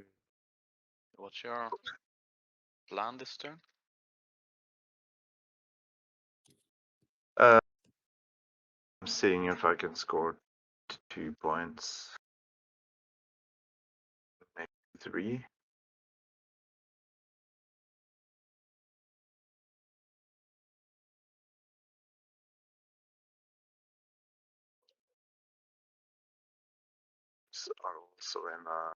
What's your plan this turn? I'm seeing if I can score 2 points. Maybe 3. Are also in a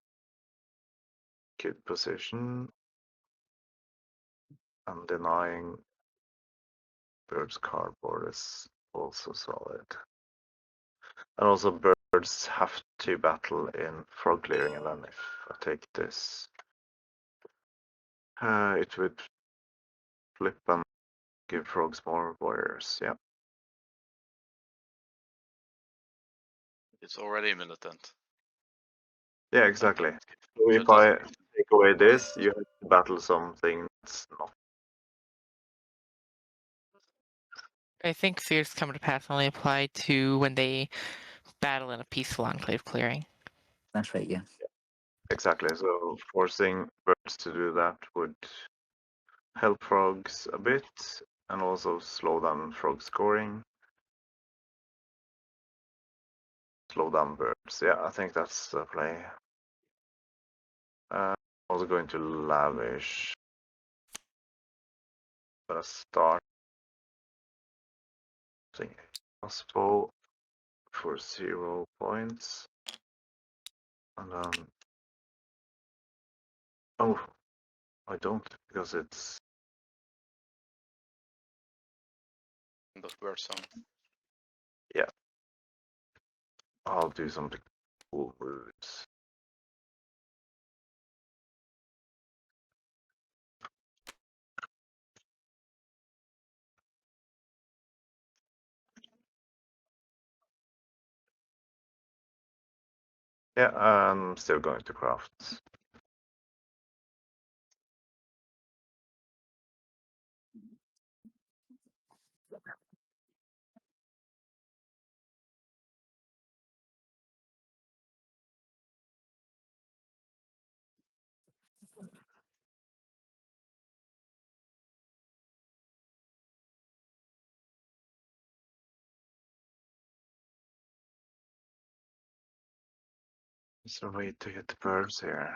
good position. And denying birds cardboard is also solid. And also birds have to battle in frog clearing, and then if I take this, it would flip and give frogs more warriors. Yeah. It's already militant. Yeah, exactly. So So if it I doesn't. take away this, you have to battle something that's not. I think fears come to pass only apply to when they battle in a peaceful enclave clearing. That's right, yeah. Exactly. So forcing birds to do that would help frogs a bit and also slow down frog scoring. Slow down birds. Yeah, I think that's the play. Also going to lavish. Gonna start something possible for 0 points. And then oh, I don't, because it's But we're some. I'll do something cool moves. Yeah, I'm still going to craft. Is there a way to hit the birds here?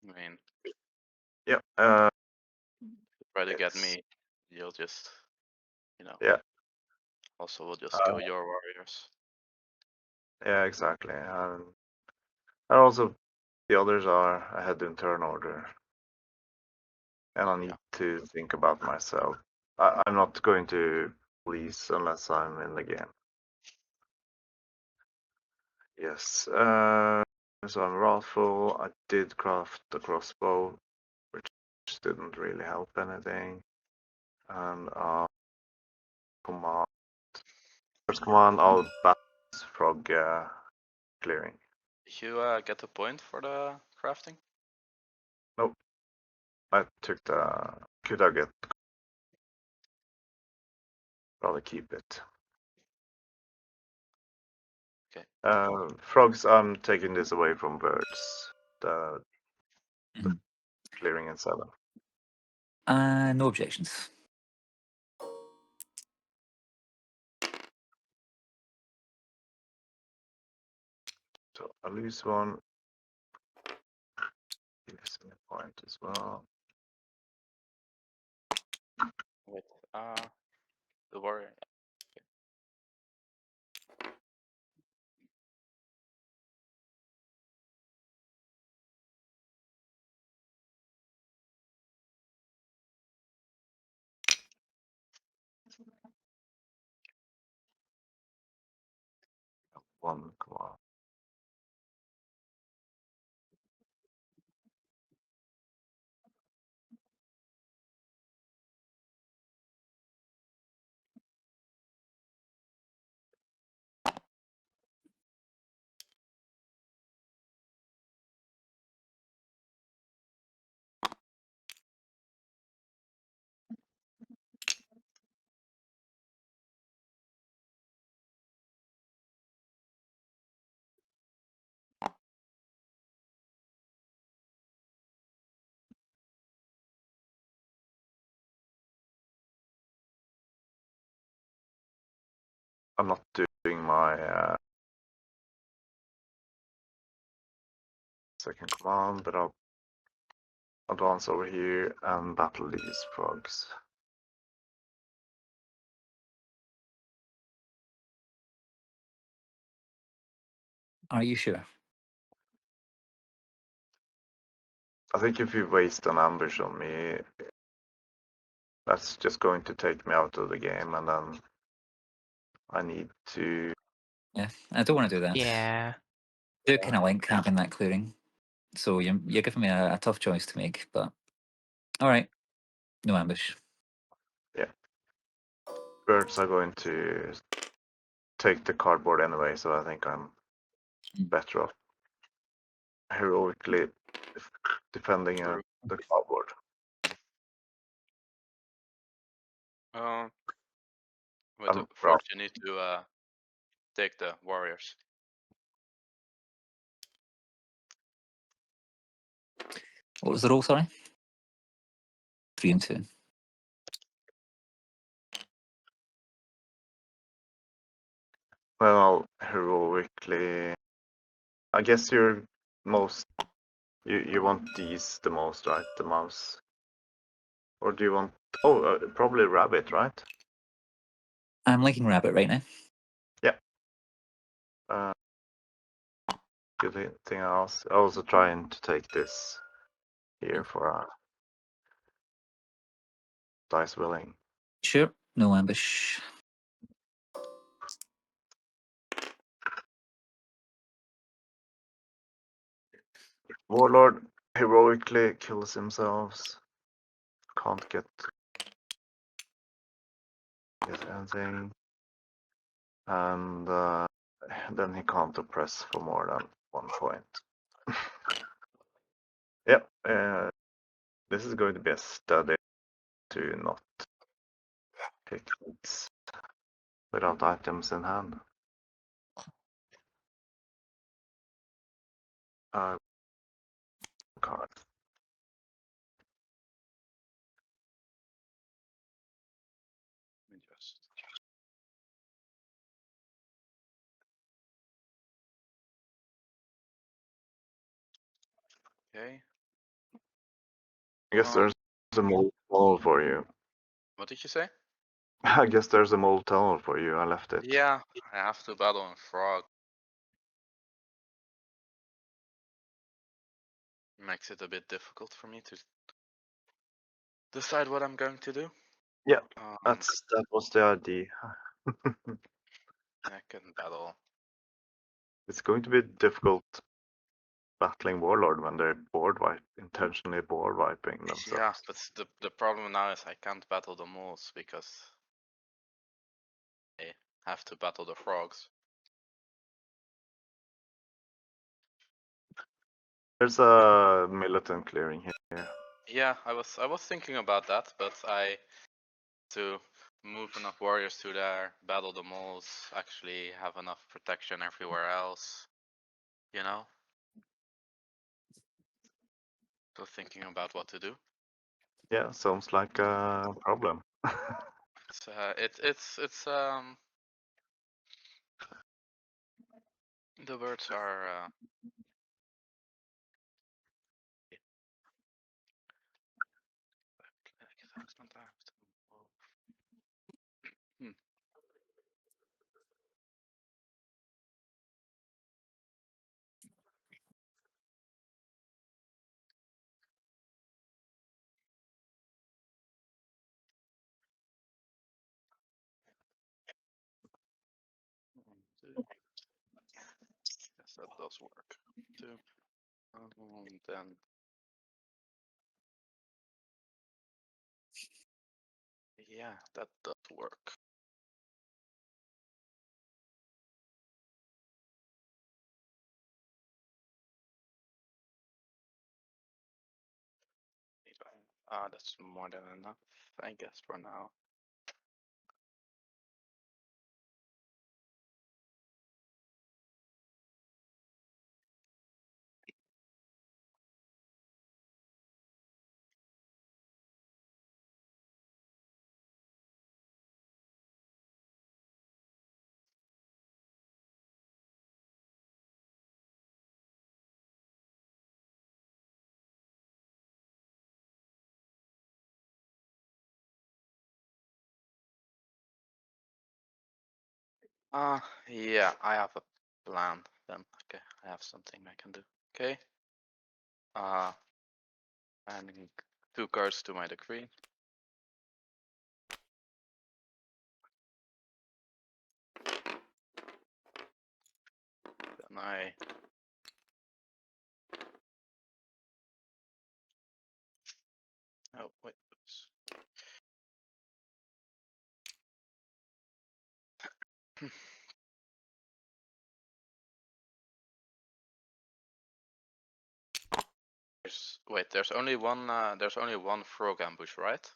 I mean, Yeah. try to get Yes. me. You'll just, Yeah. Also, we'll just kill your warriors. Yeah, exactly. And also, the others are ahead in turn order. And I need to think about myself. I'm not going to police unless I'm in the game. Yes. So I'm wrathful. I did craft the crossbow, which didn't really help anything. And command. First command, I'll balance frog clearing. You get a point for the crafting? Nope. I took the. Could I get? Rather keep it. Okay. Frogs, I'm taking this away from birds. The clearing in 7. No objections. So I lose 1. Gives me a point as well. Wait, the warrior. 1 command. I'm not doing my second command, but I'll advance over here and battle these frogs. Are you sure? I think if you waste an ambush on me, that's just going to take me out of the game, and then I need to. Yeah, I don't want to do that. Yeah. I do kind of like having that clearing. So you're giving me a tough choice to make, but all right, no ambush. Yeah. Birds are going to take the cardboard anyway, so I think I'm better off heroically defending the cardboard. But first you need to take the warriors. What was the roll, sorry? 3 and 2. Well, I'll heroically. I guess you're most. You want these the most, right? The mouse. Or do you want? Oh, probably rabbit, right? I'm liking rabbit right now. Yeah. Good thing I also trying to take this here for a dice willing. Sure, no ambush. Warlord heroically kills himself. Can't get anything. And then he can't oppress for more than 1 point. Yep. This is going to be a study to not pick these without items in hand. Card. Okay. I guess there's a mole tunnel for you. What did you say? I guess there's a mole tunnel for you. I left it. Yeah, I have to battle a frog. Makes it a bit difficult for me to decide what I'm going to do. Yeah, Um, that was the idea. I can battle. It's going to be difficult battling Warlord when they're intentionally board wiping themselves. Yeah, but the problem now is I can't battle the moles because I have to battle the frogs. There's a militant clearing here. Yeah, I was thinking about that, but I to move enough warriors to there, battle the moles, actually have enough protection everywhere else. You know? So thinking about what to do. Yeah, sounds like a problem. It's the birds are Hmm. Yes, that does work too. Then yeah, that does work. That's more than enough, I guess, for now. Yeah, I have a plan then. Okay, I have something I can do. Okay. Adding 2 cards to my decree. Then I wait, oops. There's only one frog ambush, right?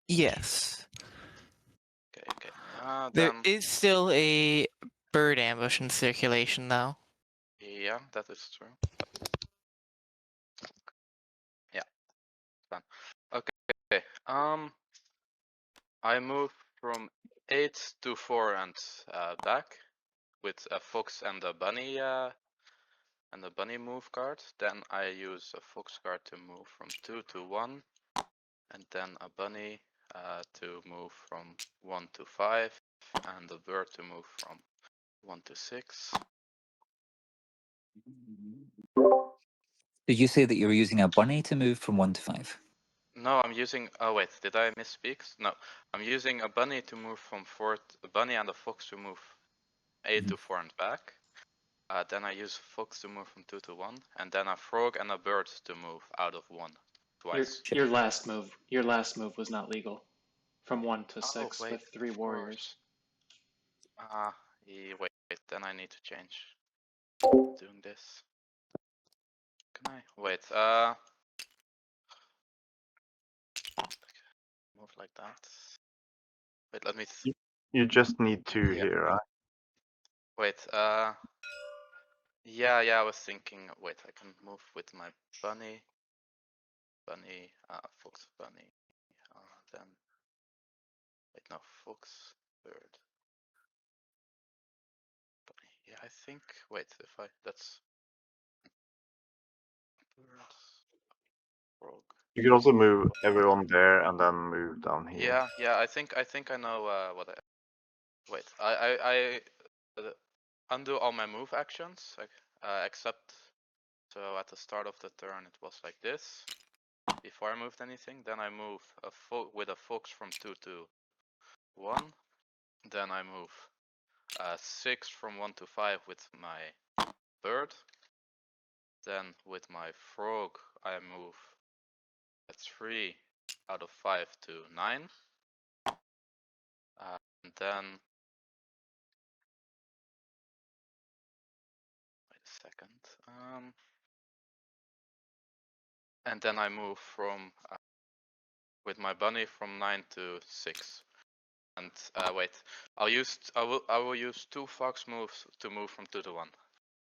Yes. Okay. There Then is still a bird ambush in circulation, though. yeah, that is true. Yeah, fine. Okay. I move from 8 to 4 and back with a fox and a bunny move card. Then I use a fox card to move from 2 to 1, and then a bunny to move from 1 to 5, and a bird to move from 1 to 6. Did you say that you were using a bunny to move from 1 to 5? No, I'm using. Oh wait, did I misspeak? No, I'm using a bunny to move from 4. A bunny and a fox to move 8 to 4 and back. Then I use fox to move from 2 to 1, and then a frog and a bird to move out of 1 twice. Your last move was not legal. From 1 to Oh 6 wait, with 3 of warriors. course. Yeah, wait, then I need to change. Doing this. Can I? Wait, move like that. Wait, let me. You just need 2 Yeah. here, right? Wait, yeah, I was thinking, wait, I can move with my bunny, fox bunny, then, wait, no, Fox third. Yeah, I think. Wait, if I that's bird, frog. You could also move everyone there and then move down here. Yeah. I think I know what I. Wait, I undo all my move actions, like, except so at the start of the turn it was like this. Before I moved anything, then I move with a fox from 2 to 1. Then I move 6 from 1 to 5 with my bird. Then with my frog, I move 3 out of 5 to 9. And then, wait a second. And then I move from with my bunny from 9 to 6. And wait, I will use 2 fox moves to move from 2 to 1.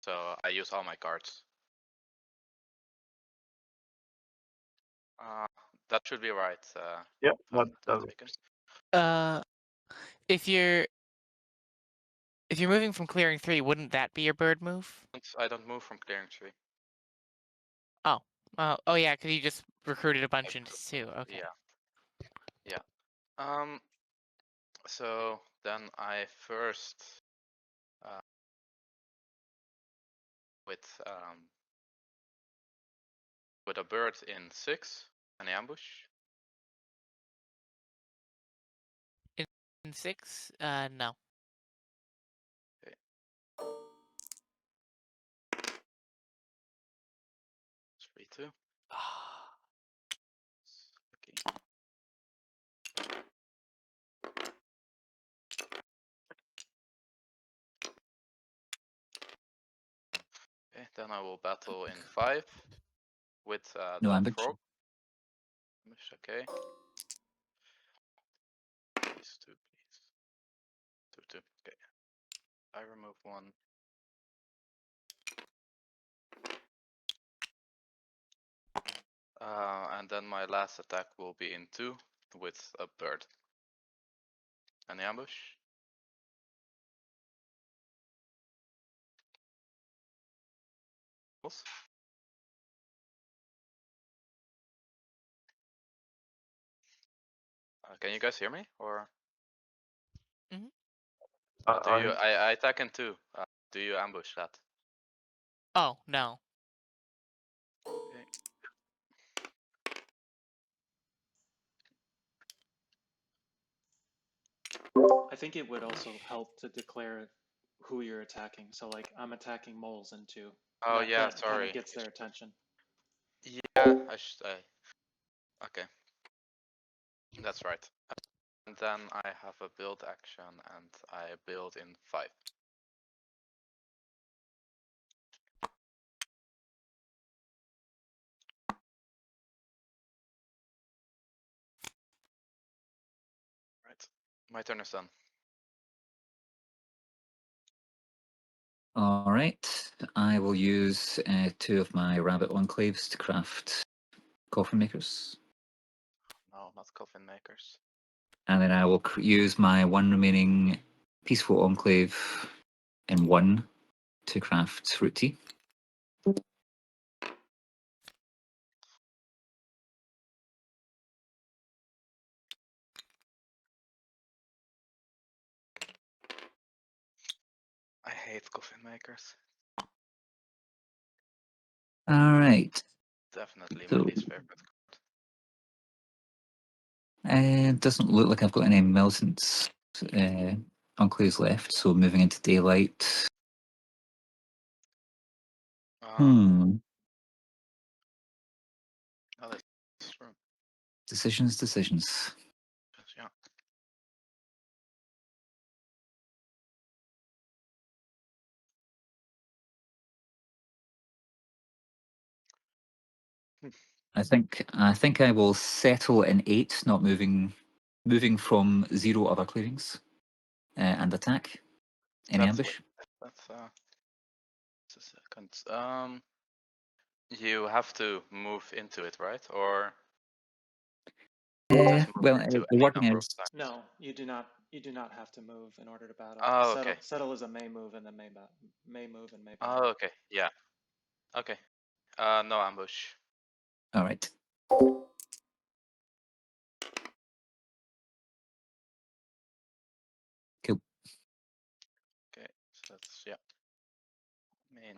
So I use all my cards. That should be right. Yeah, If I'm that not mistaken. If you're moving from clearing 3, wouldn't that be your bird move? I don't move from clearing 3. Oh yeah, because you just recruited a bunch into 2. Okay. Yeah. So then I first with a bird in 6, an ambush. In 6? No. Okay. 3-2. Okay. Okay, then I will battle in 5 with No the ambush. frog. Okay. Please 2, please. 2-2. Okay. I remove 1. And then my last attack will be in 2 with a bird. An ambush. Can you guys hear me, or Mm-hmm. do you? I attack in 2. Do you ambush that? Oh, no. Okay. I think it would also help to declare who you're attacking. So like I'm attacking moles into. Oh yeah, That kind sorry. of gets their attention. Yeah, okay. That's right. And then I have a build action, and I build in 5. Right. My turn is done. All right. I will use 2 of my rabbit enclaves to craft coffin makers. No, not coffin makers. And then I will use my 1 remaining peaceful enclave in 1 to craft root tea. I hate coffin makers. All right. Definitely my So least favorite. it doesn't look like I've got any militant enclaves left, so moving into daylight. Oh, that's true. Decisions. Yeah. I think I will settle in 8, not moving from 0 other clearings, and attack any ambush. That's just a second. You have to move into it, right? Or Just move well, into the any wording number of is times. No, you do not. You do not have to move in order to battle. Oh, Settle, okay. settle is a may move and then may move and may Oh, battle. okay. Yeah. Okay. No ambush. all right. Cool. Okay. So that's I mean,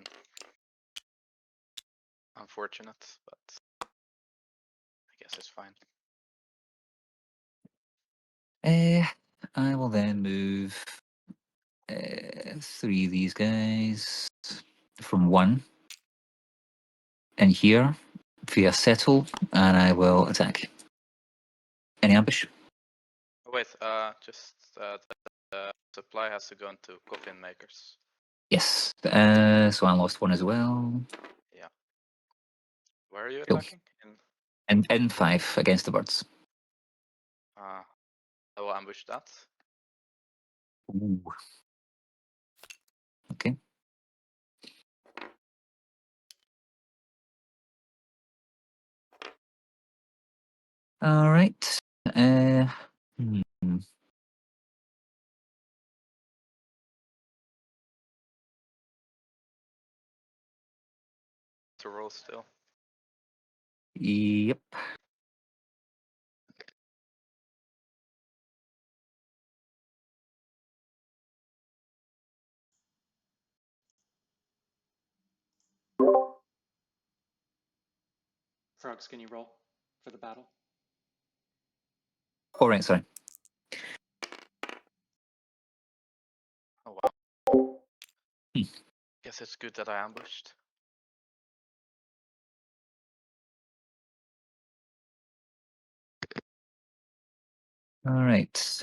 unfortunate, but I guess it's fine. I will then move 3 of these guys from 1 in here via settle, and I will attack. Any ambush? Oh, wait. Just the supply has to go into coffin makers. Yes. So I lost 1 as well. Yeah. Where are you Cool. attacking? In. And N5 against the birds. I will ambush that. Ooh. Okay. All right. Hmm. To roll still. Yep. Frogs, can you roll for the battle? All right. Sorry. Oh wow. Hmm. Guess it's good that I ambushed. All right.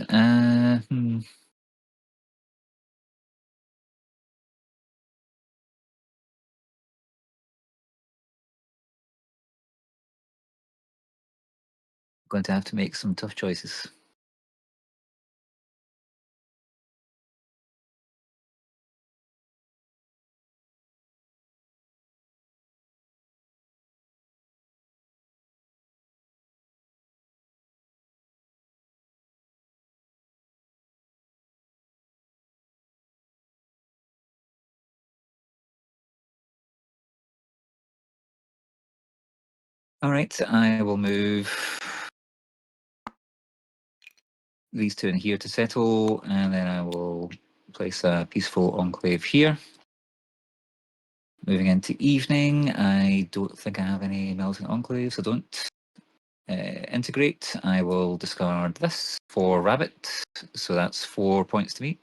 Going to have to make some tough choices. All right. I will move these 2 in here to settle, and then I will place a peaceful enclave here. Moving into evening, I don't think I have any militant enclaves, so don't integrate. I will discard this for rabbit, so that's 4 points to me.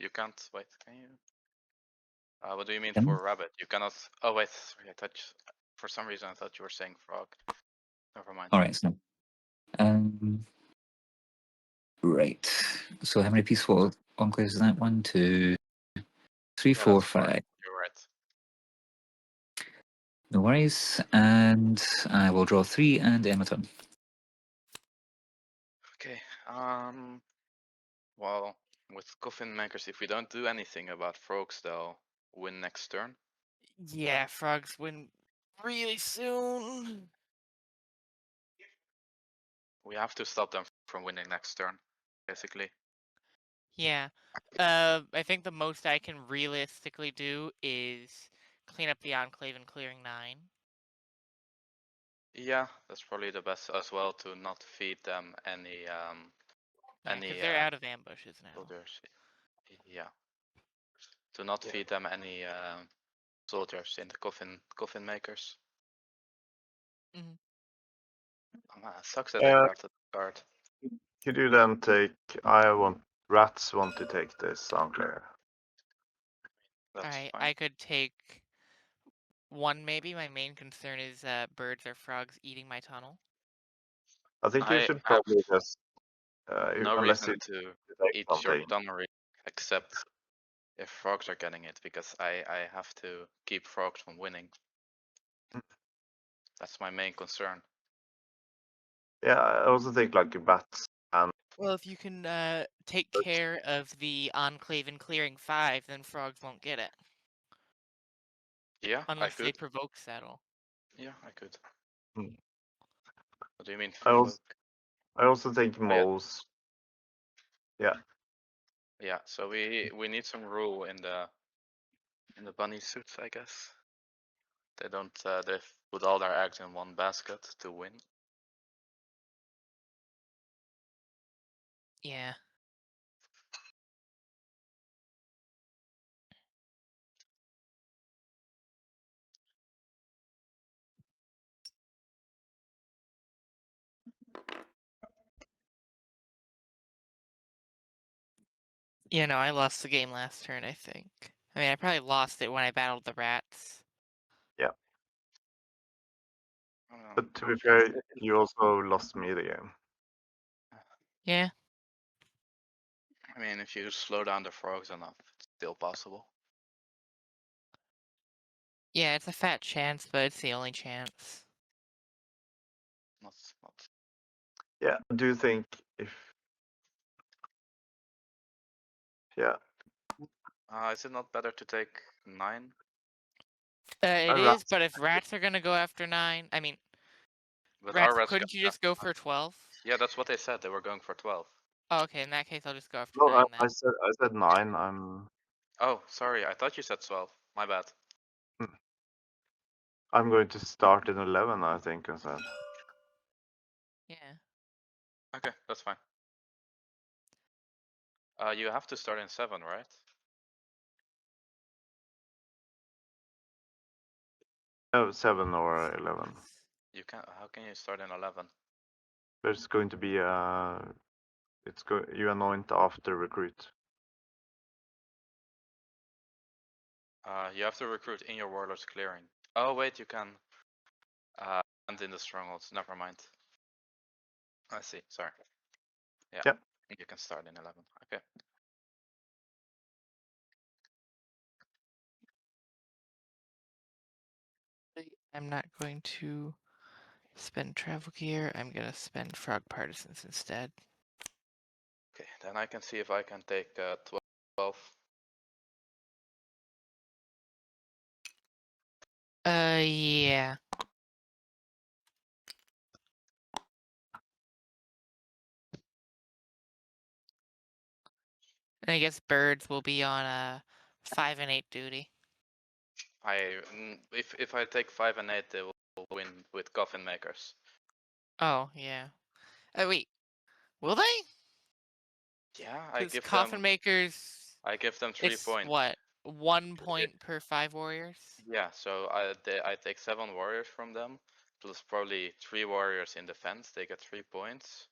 You can't wait. Can you? What do you mean Can for rabbit? You cannot. Oh wait, sorry, for some reason I thought you were saying frog. Never mind. All right, so right. So how many peaceful enclaves is that? 1, 2, 3, Yeah, 4, that's 4. 5. You're right. No worries. And I will draw 3 and end my turn. Okay. Well, with coffin makers, if we don't do anything about frogs, they'll win next turn. Yeah, frogs win really soon. We have to stop them from winning next turn, basically. Yeah. I think the most I can realistically do is clean up the enclave and clearing 9. Yeah, that's probably the best as well, to not feed them any Yeah, because they're out of ambushes now. soldiers. Yeah, to not feed them any soldiers in the coffin makers. Mhm. Oh, man, it sucks that they got the card. Could you then take? Rats want to take this enclave. That's Alright, fine. I could take 1 maybe. My main concern is birds or frogs eating my tunnel. I think you I should have probably just, no unless you reason to take eat your something. tonnery, except if frogs are getting it, because I have to keep frogs from winning. That's my main concern. Yeah, I also think like bats and Well, if you can take care of the enclave and clearing 5, then frogs won't get it. Yeah, I Unless they could. provoke settle. Yeah, I could. What do you mean? I also think yeah. most. Yeah. Yeah, so we need some rule in the bunny suits, I guess. They don't they put all their eggs in one basket to win. Yeah. Yeah, no, I lost the game last turn, I think. I mean, I probably lost it when I battled the rats. But to be fair, you also lost me the game. Yeah. I mean, if you slow down the frogs enough, it's still possible. Yeah, it's a fat chance, but it's the only chance. Not. Yeah, I do think if. Yeah. Is it not better to take 9? It ra- is, but if rats are gonna go after 9, I mean, But rats, our rats couldn't you just go for 12? Yeah, that's what they said. They were going for 12. Oh, okay, in that case, I'll just go after No, 9 I then. said 9. Oh, sorry. I thought you said 12. My bad. I'm going to start in 11, I think, instead. Yeah. Okay, that's fine. You have to start in 7, right? No, 7 or 11. You can. How can you start in 11? There's going to be you anoint after recruit. You have to recruit in your warlord's clearing. Oh wait, you can. And in the strongholds. Never mind. I see. Sorry. Yeah. Yep. You can start in 11. Okay. I'm not going to spend travel gear. I'm gonna spend frog partisans instead. Okay. Then I can see if I can take 12. Yeah. And I guess birds will be on 5 and 8 duty. If I take 5 and 8, they will win with coffin makers. Oh, yeah. Wait. Will they? Yeah, I give coffin them. makers. I give them 3 It's points. what? 1 point per 5 warriors? Yeah, so I take 7 warriors from them, plus probably 3 warriors in defense. They get 3 points.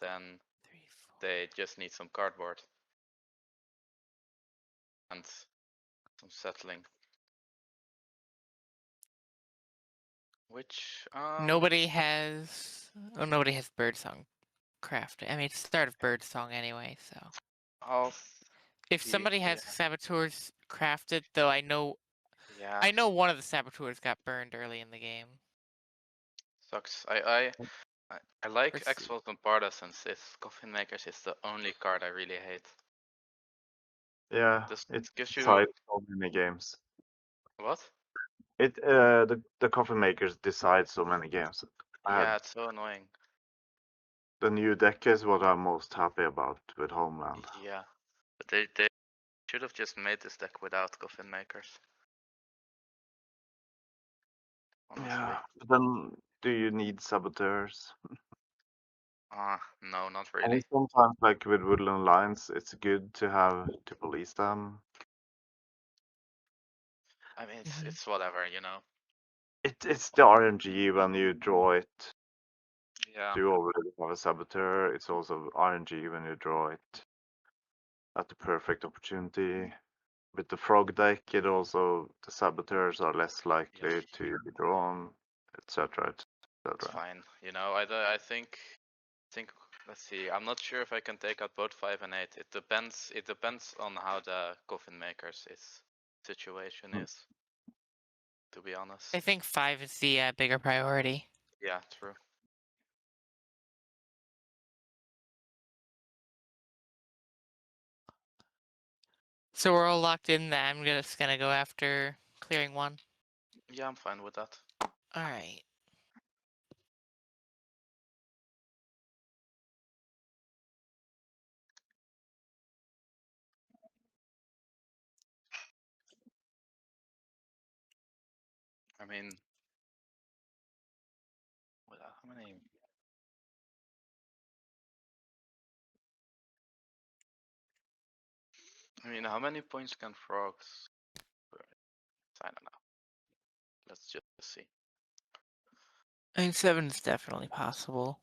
Then 3, 4. they just need some cardboard and some settling. Which Nobody has. Oh, nobody has birdsong crafted. I mean, it's the start of birdsong anyway, so. I'll If see. somebody has saboteurs crafted, though, I know Yeah, one of the saboteurs got burned early in the game. sucks. I like Let's see. Exfils and Partisans. It's Coffin Makers is the only card I really hate. Yeah, This it gives you decides so many games. what? The coffin makers decide so many games. Yeah, it's so annoying. The new deck is what I'm most happy about with Homeland. Yeah, but they should have just made this deck without Coffin Makers. Honestly. Yeah, but then do you need saboteurs? No, not I really. mean, sometimes, like with Woodland Lines, it's good to have to police them. I mean, it's whatever, you know. It's the RNG when you draw it. Yeah. You already have a saboteur. It's also RNG when you draw it at the perfect opportunity. With the frog deck, it also the saboteurs are less likely to be drawn, etc. It's fine. You know, I think let's see. I'm not sure if I can take out both 5 and 8. It depends on how the Coffin Makers situation is. To be honest. I think 5 is the bigger priority. Yeah, true. So we're all locked in that I'm just gonna go after clearing 1. Yeah, I'm fine with that. Alright. mean, how many? I mean, how many points can frogs? I don't know. Let's just see. I mean, 7 is definitely possible,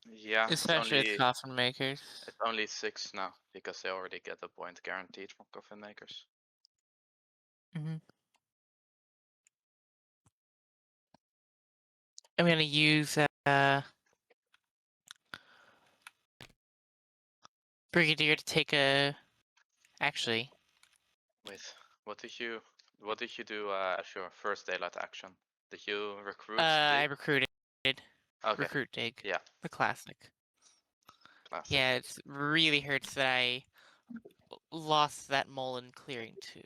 Yeah, especially with coffin makers. it's only 6 now because they already get a point guaranteed from coffin makers. I'm gonna use Brigadier to take a. Actually, Wait, what did you do as your first daylight action? Did you recruit? I recruited. Okay. Recruit dig. Yeah. The classic. Classic. Yeah, it really hurts that I lost that mole in clearing 2.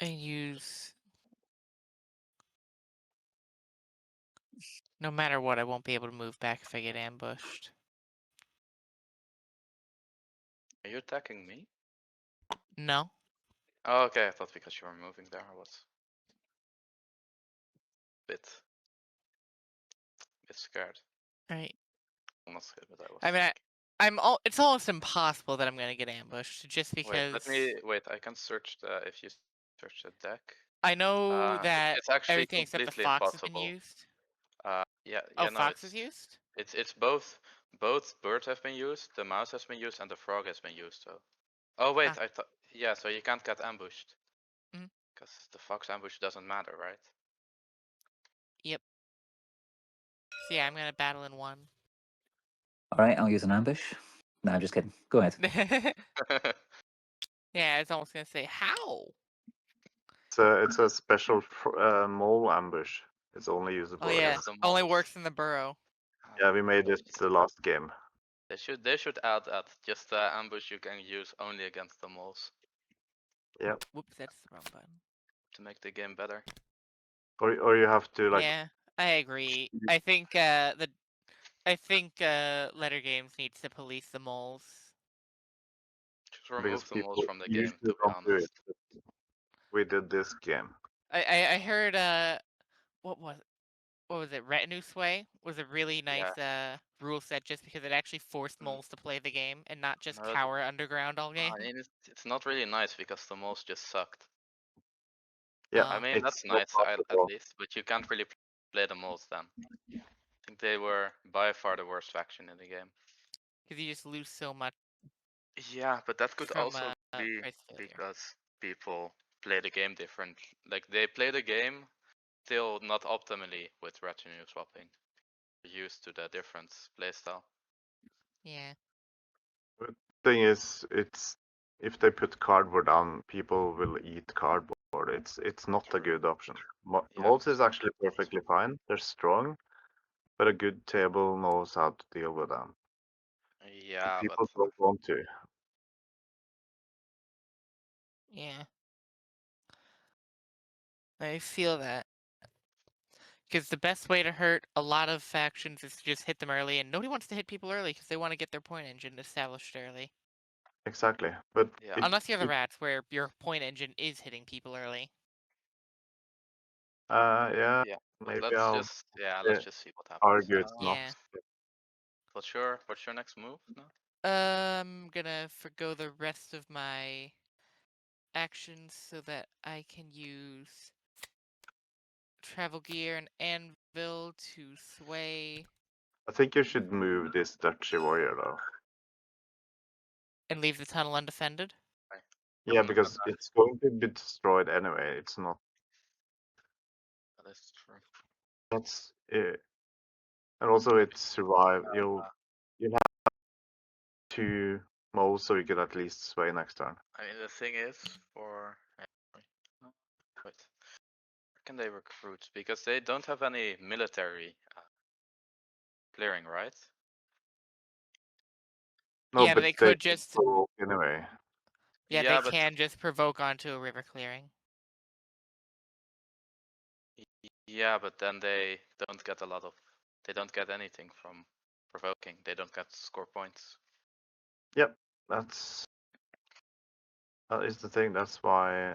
I use. No matter what, I won't be able to move back if I get ambushed. Are you attacking me? No. Oh, okay. I thought because you were moving there, I was bit scared. Right. I'm not scared, but I was. I mean, it's almost impossible that I'm gonna get ambushed just because. Wait. I can search if you search the deck. I know that it's actually everything except the completely fox has been impossible. used. Yeah. Oh, No, fox is used? It's both bird have been used, the mouse has been used, and the frog has been used. So. Oh wait, Ah. I thought so you can't get ambushed. Mhm. Because the fox ambush doesn't matter, right? Yep. So yeah, I'm gonna battle in 1. All right, I'll use an ambush. No, I'm just kidding. Go ahead. Yeah, I was almost gonna say how. It's a special mole ambush. It's only usable. Oh yeah, against- only works in the burrow. Yeah, we made it the last game. They should add that. Just ambush you can use only against the moles. Yeah. Whoops, that's the wrong button. To make the game better. Or you have to like. Yeah, I agree. I think Letter Games needs to police the moles. Just remove the moles from the game, usually to be don't do honest. it. We did this game. I heard what was it? Retinue Sway was a really nice rule set just because it actually forced moles to play the game and not just cower underground all game. I mean, it's not really nice because the moles just sucked. Yeah, I mean, that's not nice at least, but you can't really play the moles then. I think they were by far the worst faction in the game. Because you just lose so much. Yeah, but that could from, also be because people play the game different. Like they play the game still not optimally with retinue swapping. They're used to the different playstyle. Yeah. The thing is, it's if they put cardboard down, people will eat cardboard. It's not a good option. Moles is actually perfectly fine. They're strong, but a good table knows how to deal with them. Yeah, People but don't want to. Yeah. I feel that. Because the best way to hurt a lot of factions is to just hit them early, and nobody wants to hit people early because they want to get their point engine established early. Exactly, but unless you're the rats, where your point engine is hitting people early. Yeah. Maybe let's just see what happens. Argue it's not. What's your next move? No? I'm gonna forgo the rest of my actions so that I can use travel gear and anvil to sway. I think you should move this Dutchy warrior though. And leave the tunnel undefended? Yeah, because it's going to be destroyed anyway. It's not. That's true. That's it. And also it's survive. You'll have 2 moles so you could at least sway next turn. I mean, the thing is, wait, where can they recruit? Because they don't have any military clearing, right? No, yeah, but they could just anyway. Yeah, they can just provoke onto a river clearing. Yeah, but then they don't get a lot of. They don't get anything from provoking. They don't get score points. Yep, that is the thing. That's why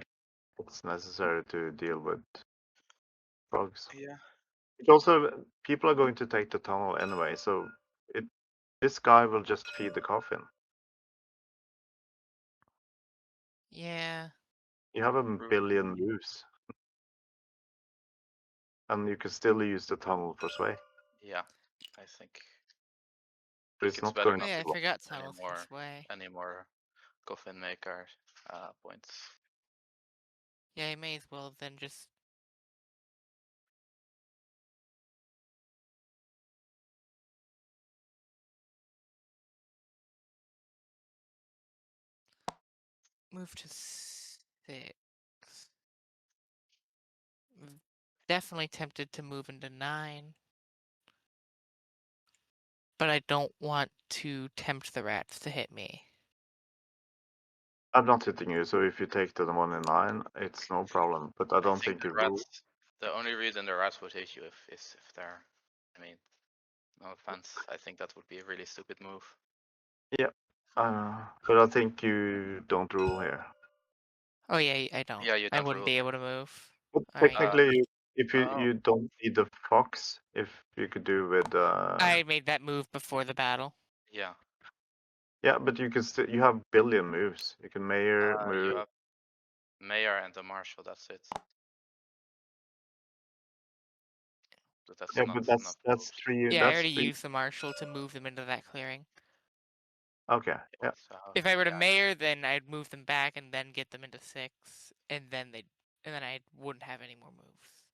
it's necessary to deal with frogs. Yeah. It also, people are going to take the tunnel anyway, so this guy will just feed the coffin. Yeah. You have a True. billion moves, and you can still use the tunnel for sway. Yeah, I think. But it's It's not better going Oh not yeah, I to block. forgot any tunnels can more sway. coffin maker points. Yeah, I may as well then just. Move to 6. Definitely tempted to move into 9. But I don't want to tempt the rats to hit me. I'm not hitting you, so if you take the 1 in 9, it's no problem. But I I don't think think the you rule. rats. The only reason the rats would hit you is if they're. I mean, no offense. I think that would be a really stupid move. Yeah, but I think you don't rule here. Oh yeah, I don't. Yeah, you I don't wouldn't rule. be able to move. But Alright. technically, if oh. you don't need the fox, if you could do with I made that move before the battle. Yeah. yeah, but you can still, you have billion moves. You can mayor You move. have mayor and the marshal. That's it. But that's Yeah, not but enough that's moves. 3. Yeah, I That's already 3. used the marshal to move them into that clearing. Okay. Yeah. So, If I were to yeah. mayor, then I'd move them back and then get them into 6, and then I wouldn't have any more moves.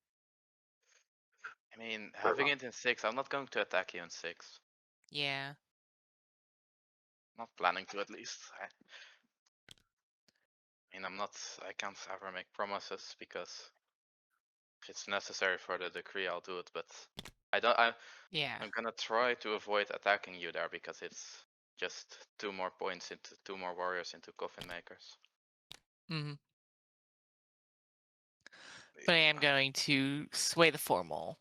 I mean, having it in 6, I'm not going to attack you in 6. Yeah. Not planning to, at least. I mean, I can't ever make promises because if it's necessary for the decree, I'll do it. But Yeah. I'm gonna try to avoid attacking you there because it's just 2 more points into 2 more warriors into coffin makers. Mm-hmm. But I am going to sway the formal.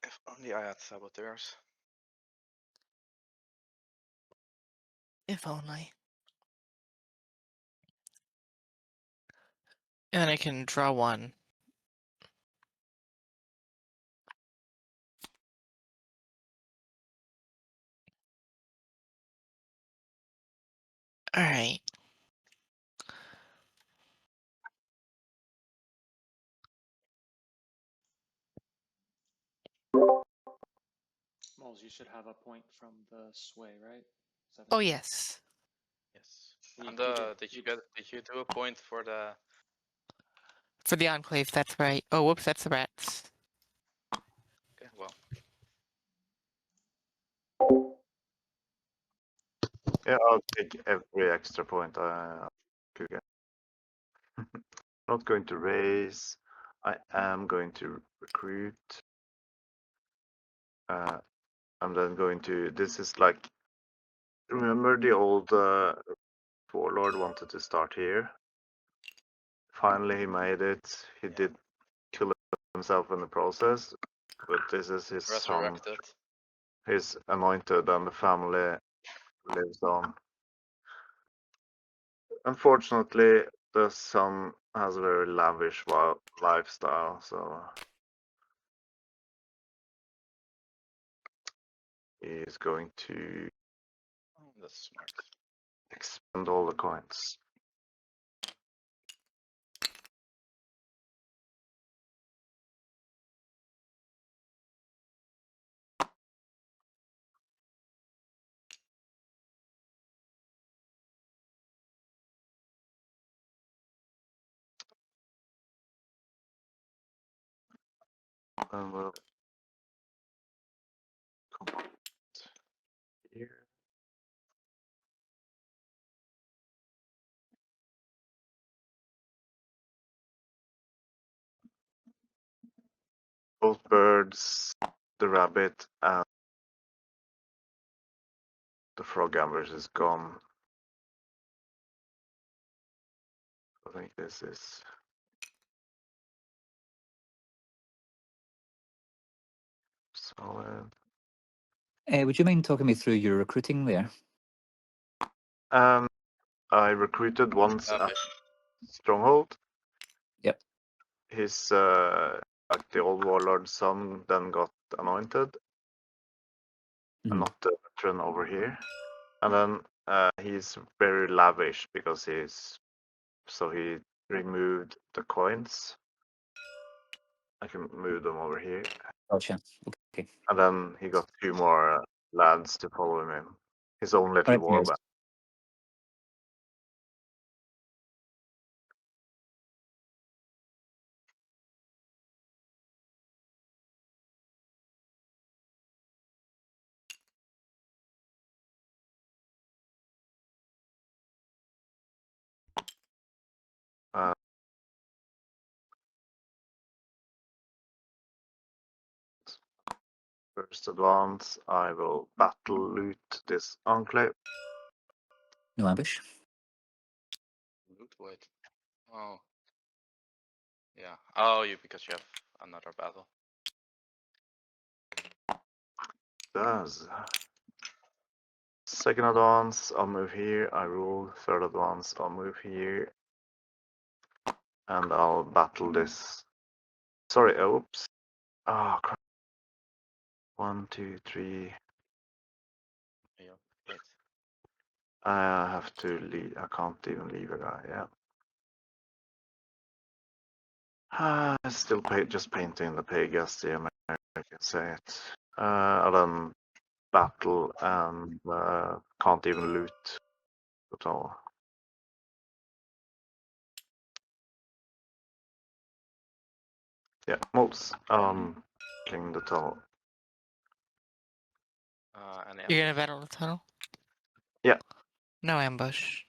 If only I had saboteurs. If only. And then I can draw 1. Alright. Moles, you should have a point from the sway, right? Oh yes. Yes. You- And you did. did you do a point for the? For the enclave, that's right. Oh whoops, that's the rats. Okay, well. Yeah, I'll take every extra point I could get. Not going to raise. I am going to recruit. I'm then going to. This is like. Remember the old warlord wanted to start here. Finally, he made it. He did kill himself in the process, but this is his son. Resurrected. He's anointed, and the family lives on. Unfortunately, the son has a very lavish lifestyle, so he's going to Oh, that's smart. expend all the coins. And we'll come on here. Both birds, the rabbit, and the frog ambush is gone. I think this is Would you mind talking me through your recruiting there? I recruited once at Okay. Stronghold. Yep. His like the old warlord's son then got anointed, and not the veteran over here. And then he's very lavish because he removed the coins. I can move them over here. Gotcha. Okay. And then he got 2 more lads to follow him in. His own little Right, yes. warband. Uh, First advance, I will battle loot this enclave. No ambush. Loot, wait. Oh. Yeah. Oh, because you have another battle. Does. Second advance, I'll move here. I rule. Third advance, I'll move here. And I'll battle this. Sorry, oops. Ah, crap. 1, 2, 3. Yeah. Wait. I have to leave. I can't even leave a guy. Yeah. Still just painting the pig as the American say it. And then battle and can't even loot at all. Yeah, moles. Killing the tunnel. Any You're gonna ambush? battle the tunnel? Yeah. No ambush.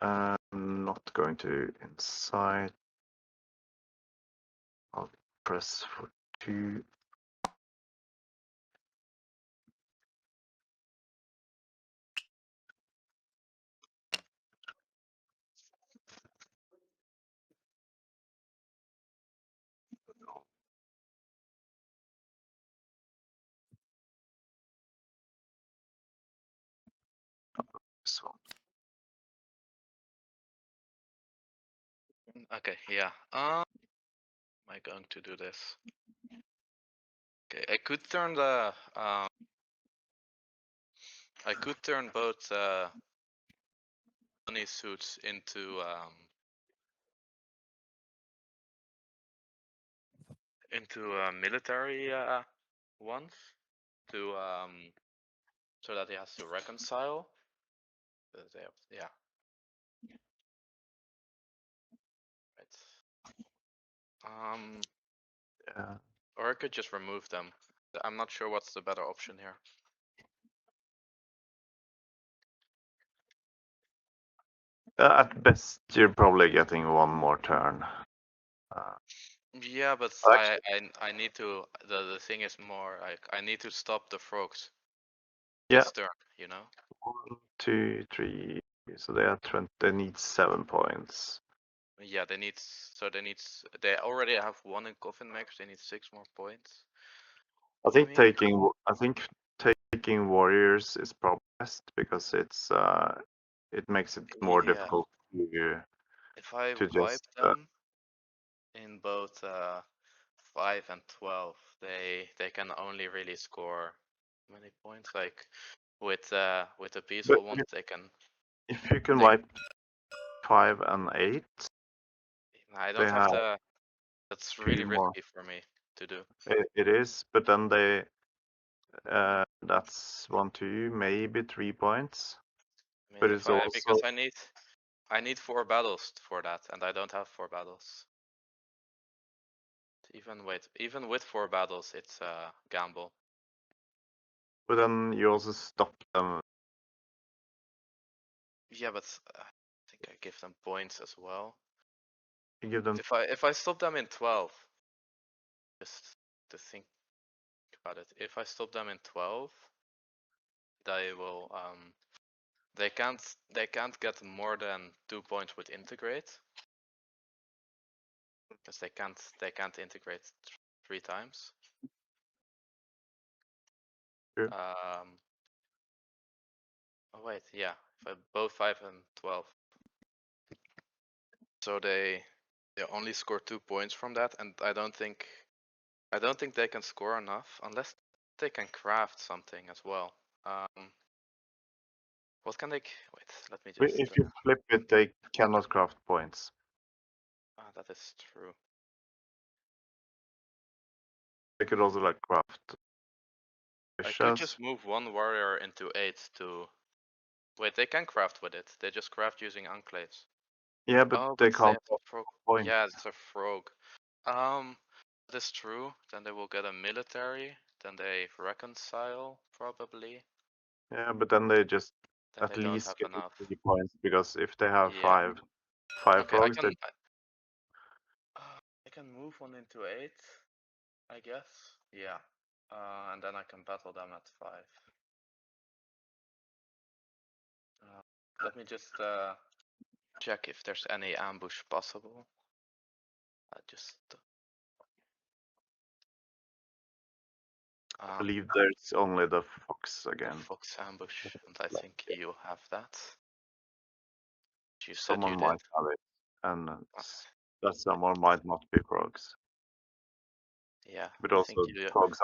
Not going to inside. I'll press for 2. So Okay, yeah. Am I going to do this? Okay, I could turn the I could turn both money suits into military ones to so that he has to reconcile. Yeah. Right. yeah. Or I could just remove them. I'm not sure what's the better option here. At best, you're probably getting 1 more turn. Yeah, but Actually, I need to. The thing is more like I need to stop the frogs. yeah. This turn, you know. 1, 2, 3. So they are 20. They need 7 points. Yeah, they need. So they need. They already have 1 in coffin makers. They need 6 more points. I I think mean, taking warriors is probably best because it makes it more yeah. difficult to If I just wipe them in both 5 and 12, they can only really score many points. Like with the peaceful ones, they can. if you can They, wipe 5 and 8, I they don't have have the. That's 2 really more. risky for me to do. It is, but then they that's 1, 2, maybe 3 points. I mean, But if it's I also because I need 4 battles for that, and I don't have 4 battles. Even with 4 battles, it's a gamble. but then you also stop them. Yeah, but I think I give them points as well. You give them If I stop them in 12, just to think about it. If I stop them in 12, they will They can't get more than 2 points with integrate. Because they can't integrate 3 times. Sure. Oh wait, yeah, both 5 and 12. So they only score 2 points from that, and I don't think they can score enough unless they can craft something as well. What can they? Wait, let me just. If you flip it, they cannot craft points. That is true. They could also like craft I could fishes. just move one warrior into 8 to. Wait, they can craft with it. They just craft using enclaves. Yeah, but Oh, they but can't have to frog. point. Yeah, it's a frog. That is true. Then they will get a military. Then they reconcile probably. Yeah, but then they just Then at they don't least have get enough. 3 points because if they have Yeah. five Okay, I frogs, can. I can move one into 8, I guess. Yeah. And then I can battle them at 5. Let me just check if there's any ambush possible. I believe there's only the fox again. The fox ambush, and I think you have that. You said Someone you might did. have it, and that someone might not be frogs. Yeah, But I also think you. frogs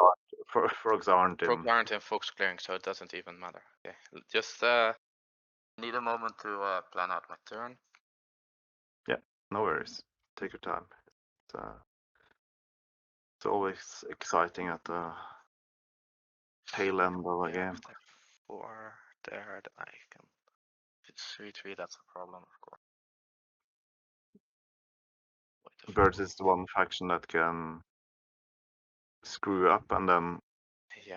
aren't in. Frogs aren't in fox clearing, so it doesn't even matter. Okay, just need a moment to plan out my turn. Yeah, no worries. Take your time. It's always exciting at the tail end of a game. If they're 4 there, I can. If it's 3/3, that's a problem, of course. Wait, Birds is the one faction that can screw up and then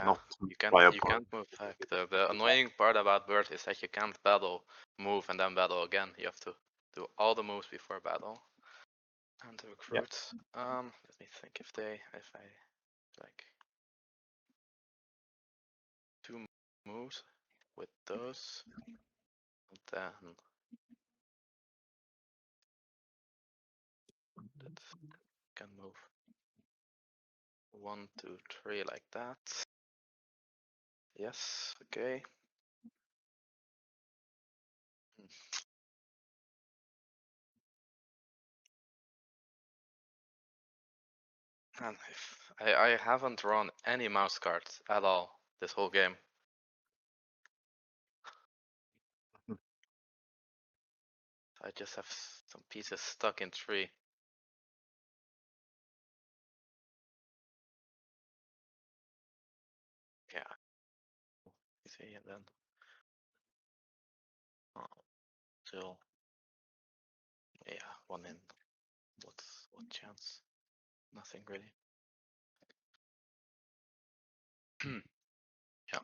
not you can't fly a you point. can't move back. The annoying part about Bird is that you can't battle, move, and then battle again. You have to do all the moves before battle. And the recruits. Let me think if I like 2 moves with those, and then that can move 1, 2, 3 like that. Yes, okay. And if I haven't drawn any mouse cards at all this whole game. I just have some pieces stuck in 3. Yeah. You see, and then still, yeah, 1 in. What chance? Nothing really. Yeah.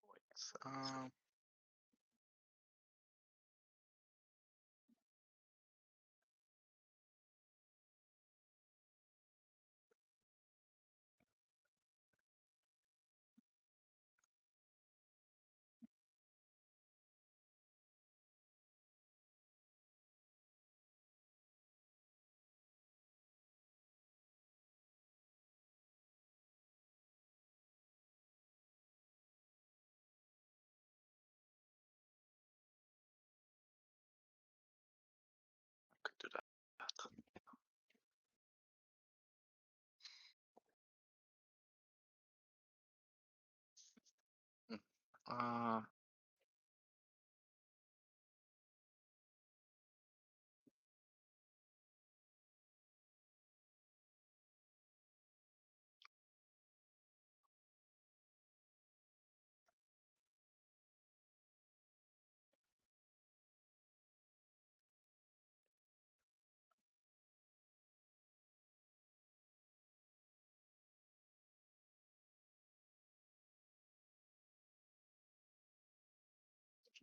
Wait. Could do that. Uh,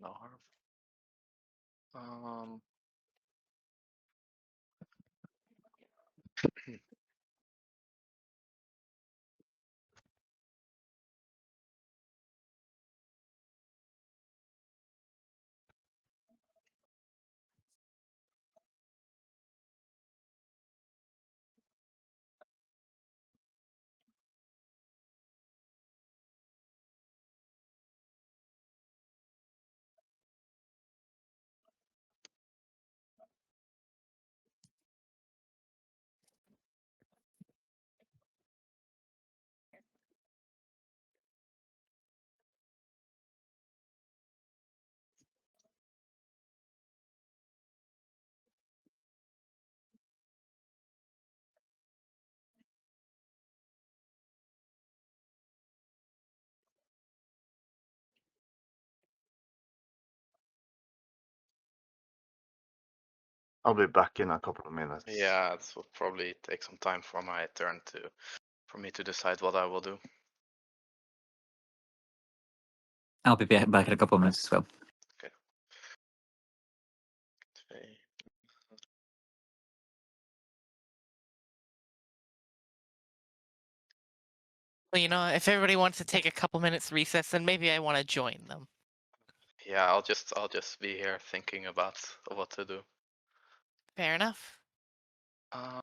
No harm. I'll be back in a couple of minutes. Yeah, it will probably take some time for my turn for me to decide what I will do. I'll be back in a couple of minutes as well. Okay. Well, you know, if everybody wants to take a couple minutes recess, then maybe I want to join them. Yeah, I'll just be here thinking about what to do. Fair enough. Uh,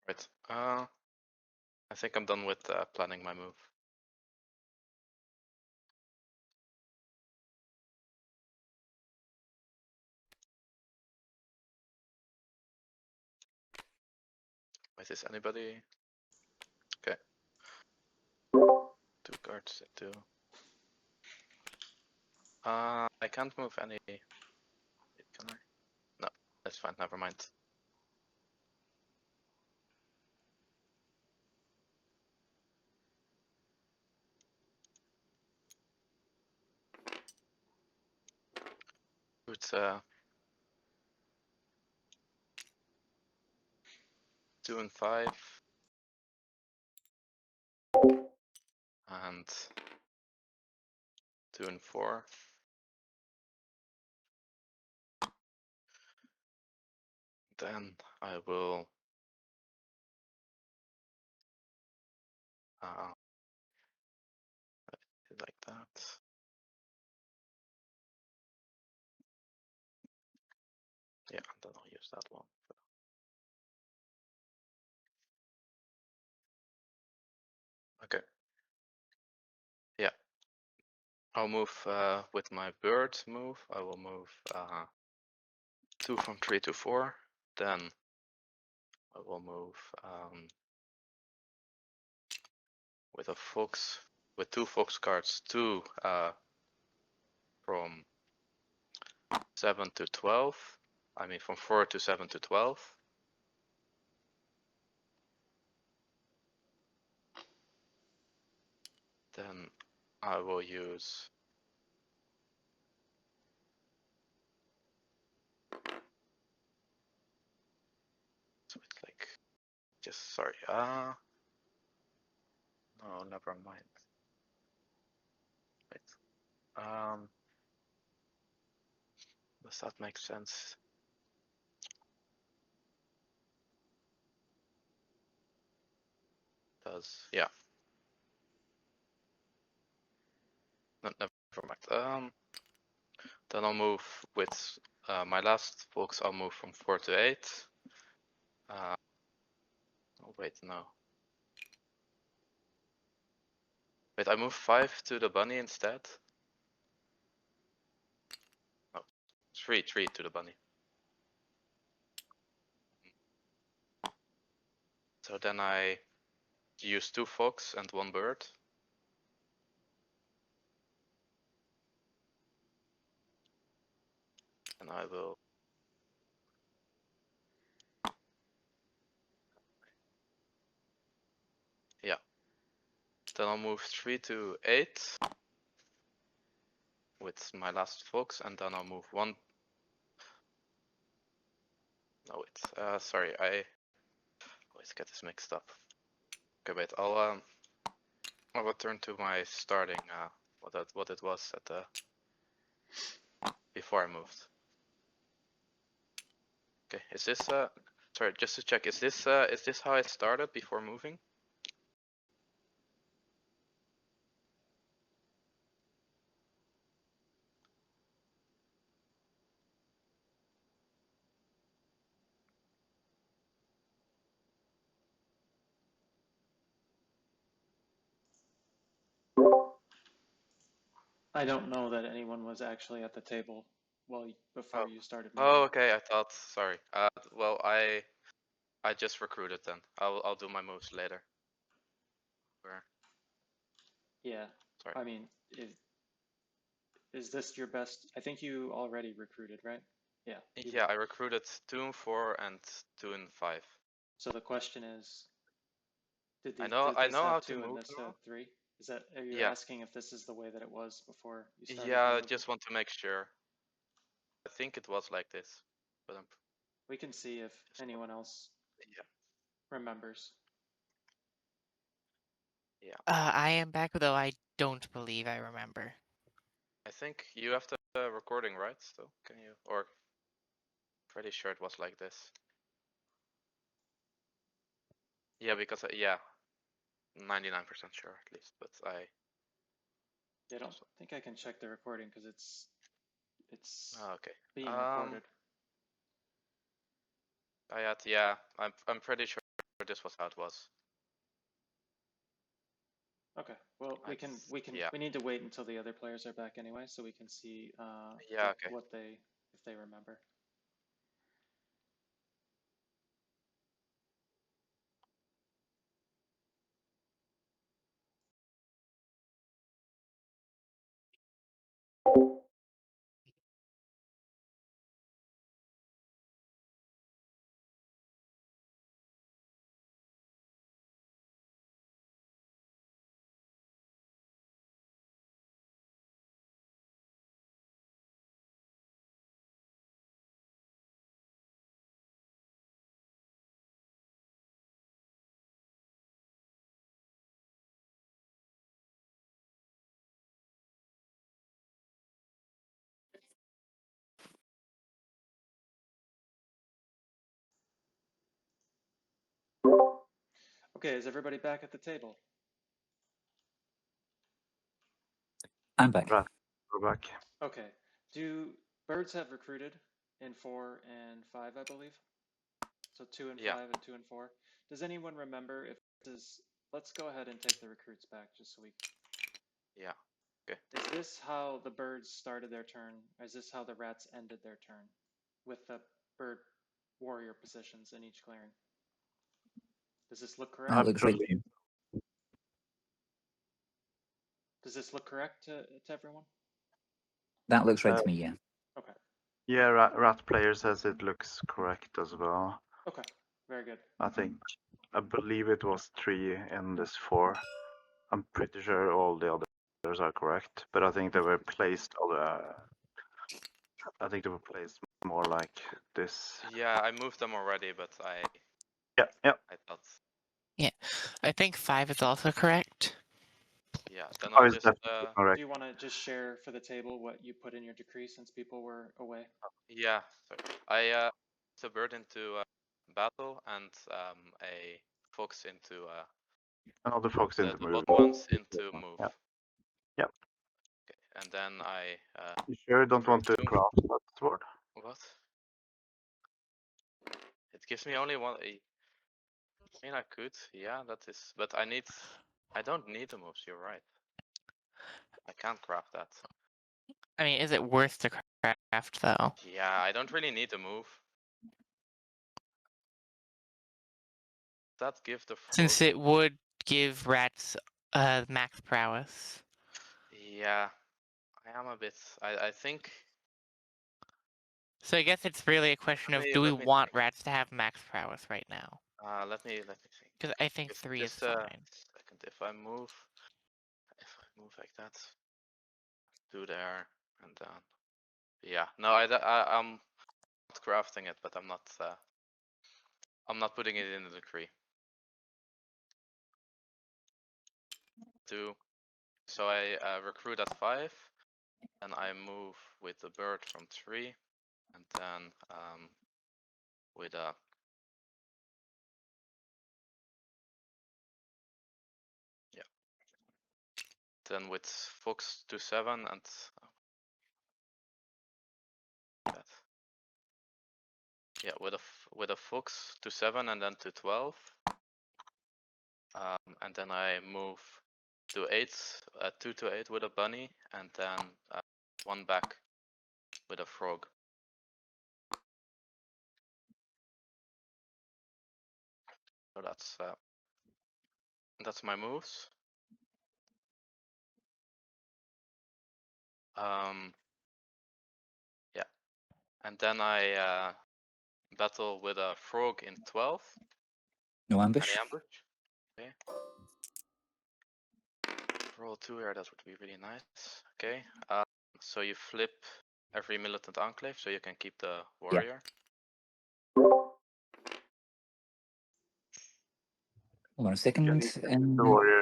right. I think I'm done with planning my move. Wait, is anybody? Okay. 2 cards into. I can't move any. Can I? No, that's fine. Never mind. It's 2 and 5, and 2 and 4. Then I will like that. Yeah, and then I'll use that one. Okay. Yeah. I'll move with my bird move. I will move 2 from 3 to 4. Then I will move with a fox with 2 Fox cards, 2 from 7 to 12. I mean, from 4 to 7 to 12. Then I will use so it's like just sorry. No, never mind. Wait. Does that make sense? Yeah. No, never mind. Then I'll move with my last folks. I'll move from 4 to 8. Oh wait, no. Wait, I move 5 to the bunny instead. Oh, 3 to the bunny. So then I use 2 fox and 1 bird. And I will. Yeah. Then I'll move 3 to 8 with my last fox, and then I'll move 1. No, wait. Sorry, I always get this mixed up. Okay, wait. I'll return to my starting. What it was at the before I moved. Okay, is this sorry, just to check, is this how I started before moving? I don't know that anyone was actually at the table before you started moving. Oh, okay. I thought. Sorry. Well, I just recruited then. I'll do my moves later. Where? Yeah. Sorry. I mean, is this your best? I think you already recruited, right? Yeah. Yeah, I recruited 2 in 4 and 2 in 5. So the question is, did I this know have how to 2 and move this now. had 3? Are you Yeah. asking if this is the way that it was before you started? Yeah, I just want to make sure. I think it was like this, but we can see if anyone else remembers. Yeah. I am back, though I don't believe I remember. I think you have the recording, right? Still, can you? Or pretty sure it was like this. Yeah, because 99% sure at least, but I don't think I can check the recording because it's okay. being recorded. I'm pretty sure this was how it was. Okay, well we need to wait until the other players are back anyway, so we can see if they remember. Okay, is everybody back at the table? I'm back. Right, go back. Okay. Do birds have recruited in 4 and 5, I believe? So 2 and 5 and 2 and 4. Does anyone remember if this is? Let's go ahead and take the recruits back just so we. Yeah. Okay. Is this how the birds started their turn? Or is this how the rats ended their turn? With the bird warrior positions in each clearing. Does this look correct? That looks right to Absolutely. me. Does this look correct to everyone? That looks right to me, yeah. Okay. Yeah, Rat Player says it looks correct as well. Okay. Very good. I believe it was 3 in this 4. I'm pretty sure all the others are correct, but I think they were placed more like this. Yeah, I moved them already, but I Yeah. I thought I think 5 is also correct. yeah. Then Oh, I'll is just that Do correct? you want to just share for the table what you put in your decree since people were away? yeah. Sorry. I put a bird into battle and a fox into Another fox the into move. bottom ones into move. Yeah. Yep. Okay. And then I You sure don't want to Zoom. craft that sword? What? It gives me only one. I mean, I could. Yeah, that is. But I don't need the moves. You're right. I can't craft that. I mean, is it worth to craft though? Yeah, I don't really need the move. That give the frog. Since it would give rats max prowess. Yeah, I am a bit. I think. So I guess it's really a question of, Let do we me want think. rats to have max prowess right now? Let me think. Because I think If 3 is just fine. second, if I move like that, do there and then. Yeah, no, I'm not crafting it, but I'm not putting it in the decree. 2. So I recruit at 5, and I move with the bird from 3, and then with a then with fox to 7 and that. Yeah, with a fox to 7 and then to 12, and then I move to 8, 2 to 8 with a bunny, and then 1 back with a frog. So that's my moves. Yeah, and then I battle with a frog in 12. No ambush? Any ambush? Okay. Roll 2 here, that would be really nice. Okay. So you flip every militant enclave, so you can keep the warrior. Hold on a second. The warrior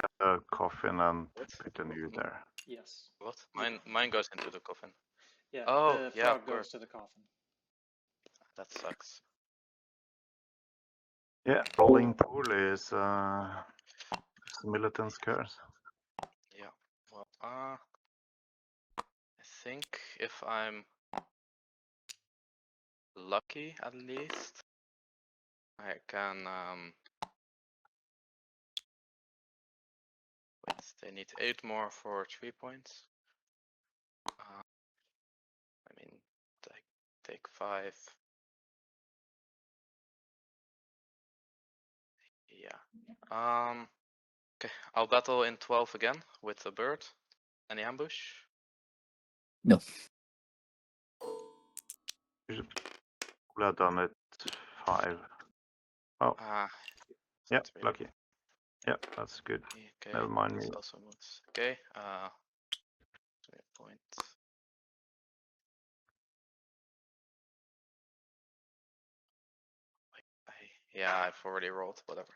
coffin and What? put a new there. Yes. What? Mine goes into the coffin. Yeah. Oh, The yeah, frog of goes course. to the coffin. That sucks. Yeah, rolling pool is militant's curse. Yeah. Well, I think if I'm lucky, at least, I can. Wait, they need 8 more for 3 points. I mean, take 5. Yeah. Okay, I'll battle in 12 again with a bird. Any ambush? No. Could have done it 5. Oh, yeah, Really... lucky. Yeah, that's good. Okay, Never mind me. this also moves. Okay, 3 point. Yeah, I've already rolled, whatever.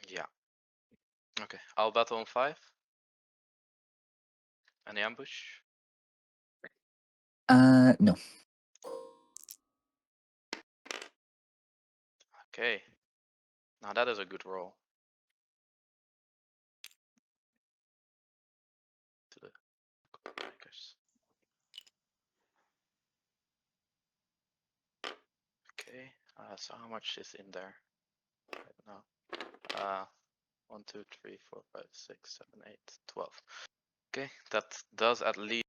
Yeah. Okay, I'll battle on 5. Any ambush? No. Okay. Now that is a good roll. To the breakers. Okay, so how much is in there right now? 1, 2, 3, 4, 5, 6, 7, 8, 12. Okay, that does at least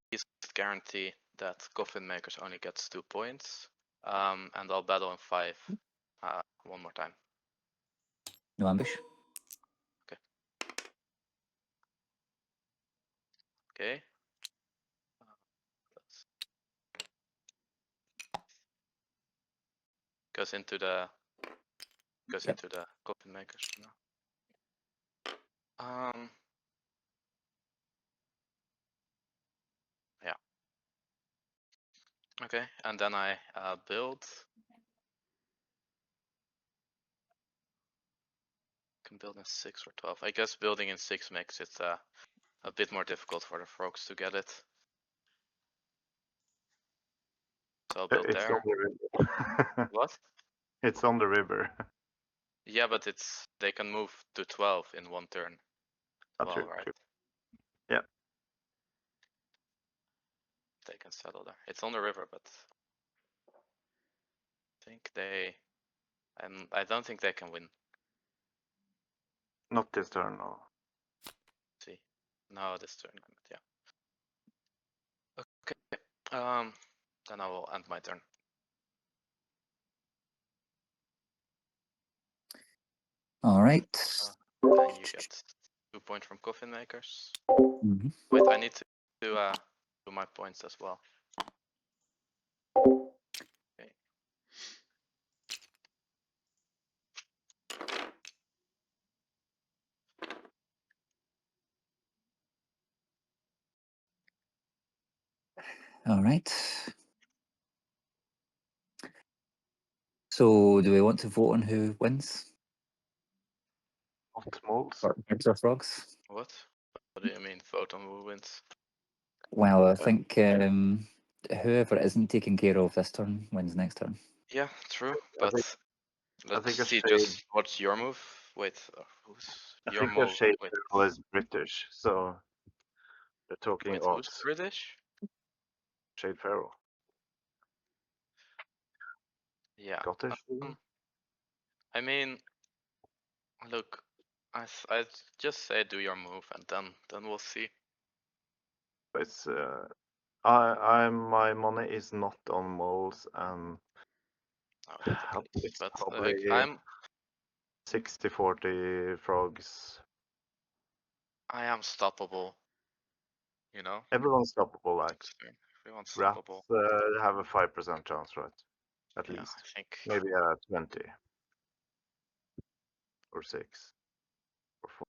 guarantee that Coffin Makers only gets 2 points. And I'll battle in 5 one more time. No ambush. Okay. That's goes into the Yep. coffin makers now. Yeah. Okay, and then I build. Can build in 6 or 12. I guess building in 6 makes it a bit more difficult for the frogs to get it. So I'll build It's there. on the river. What? It's on the river. Yeah, but they can move to 12 in one turn. Not Well, true, right? true. Yeah. They can settle there. It's on the river, but I think I don't think they can win. Not this turn, no. See, no, this turn, yeah. Okay. Then I will end my turn. All right. Then you get 2 points from coffin makers. Mhm. Wait, I need to do my points as well. Okay. All right. So, do we want to vote on who wins? Not moles. Birds or frogs? What? What do you mean vote on who wins? Well, I think whoever isn't taken care of this turn wins next turn. Yeah, true. I But think- let's think a see shade- just what's your move. Wait, who's I your think move? a shade Wait, was British, so they're talking wait, of who's British? Shade Pharaoh. Yeah. Scottish. I mean, look, I just say do your move and then we'll see. It's my money is not on moles, and Oh, that's okay. it's But probably like, I'm 60-40 frogs. I am stoppable. You know, Everyone's stoppable, like everyone's rats stoppable. have a 5% chance, right? At Yeah, least. I think. Maybe a 20 or 6 or 4.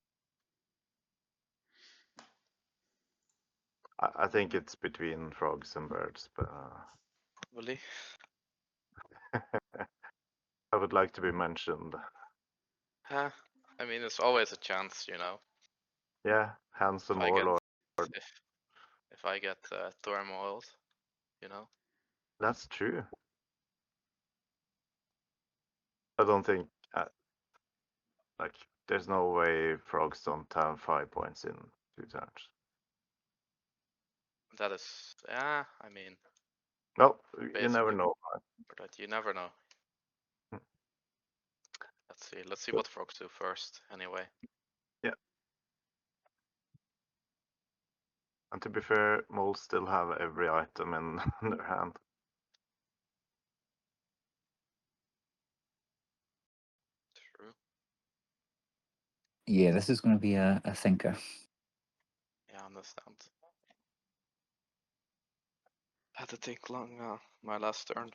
I think it's between frogs and birds, but Really? I would like to be mentioned. Huh? I mean, there's always a chance, you know. Yeah, handsome If I get warlord. if I get turmoiled, you know. That's true. I don't think like there's no way frogs don't have 5 points in 2 turns. That is, yeah. I mean, Well, you never basically, know. but you never know. Hmm. Let's see what frogs do first. Anyway. Yeah. And to be fair, moles still have every item in their hand. True. Yeah, this is going to be a thinker. Yeah, I understand. Had to think long. My last turn.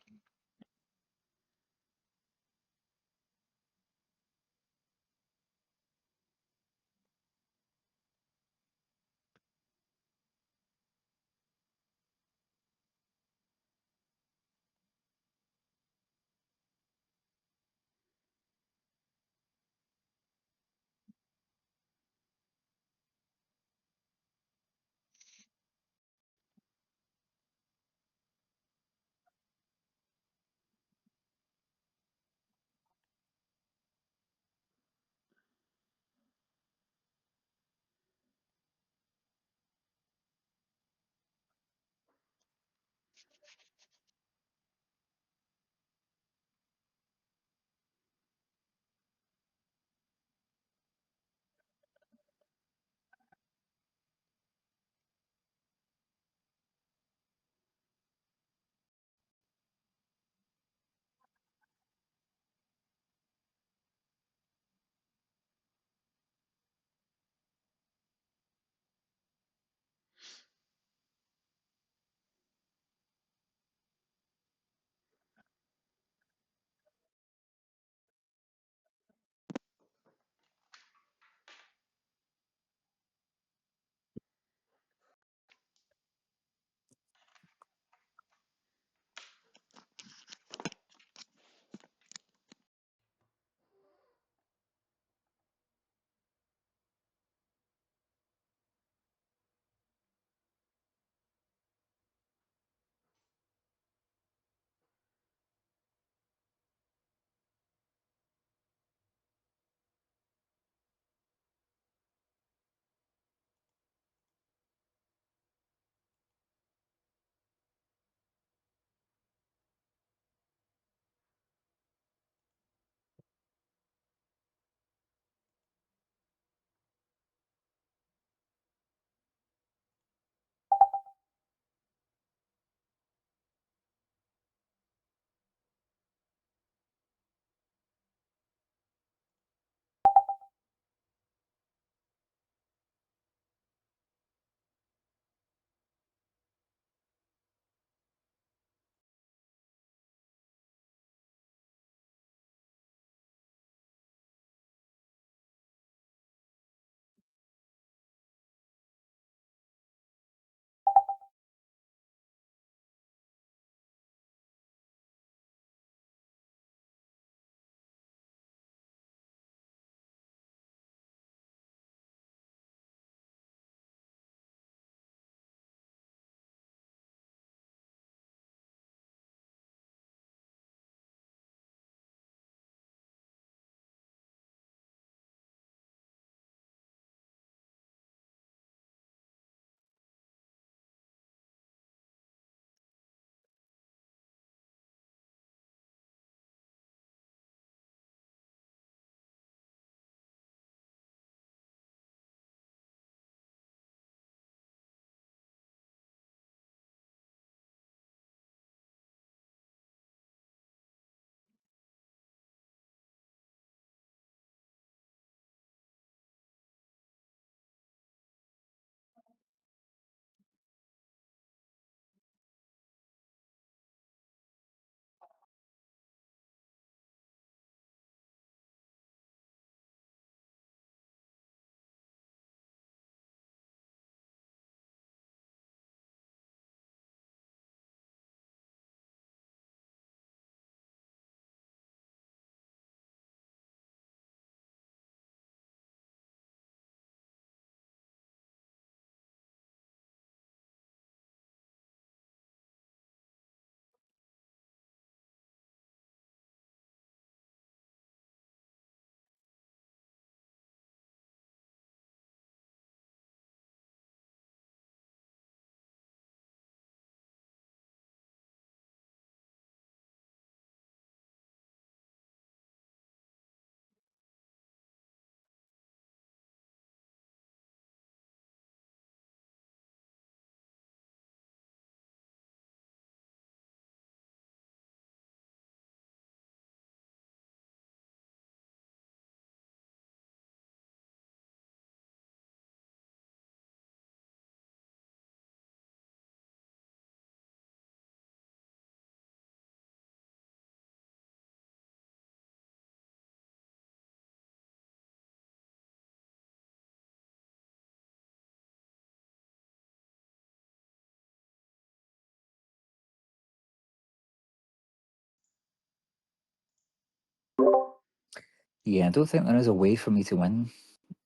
Yeah, I don't think there is a way for me to win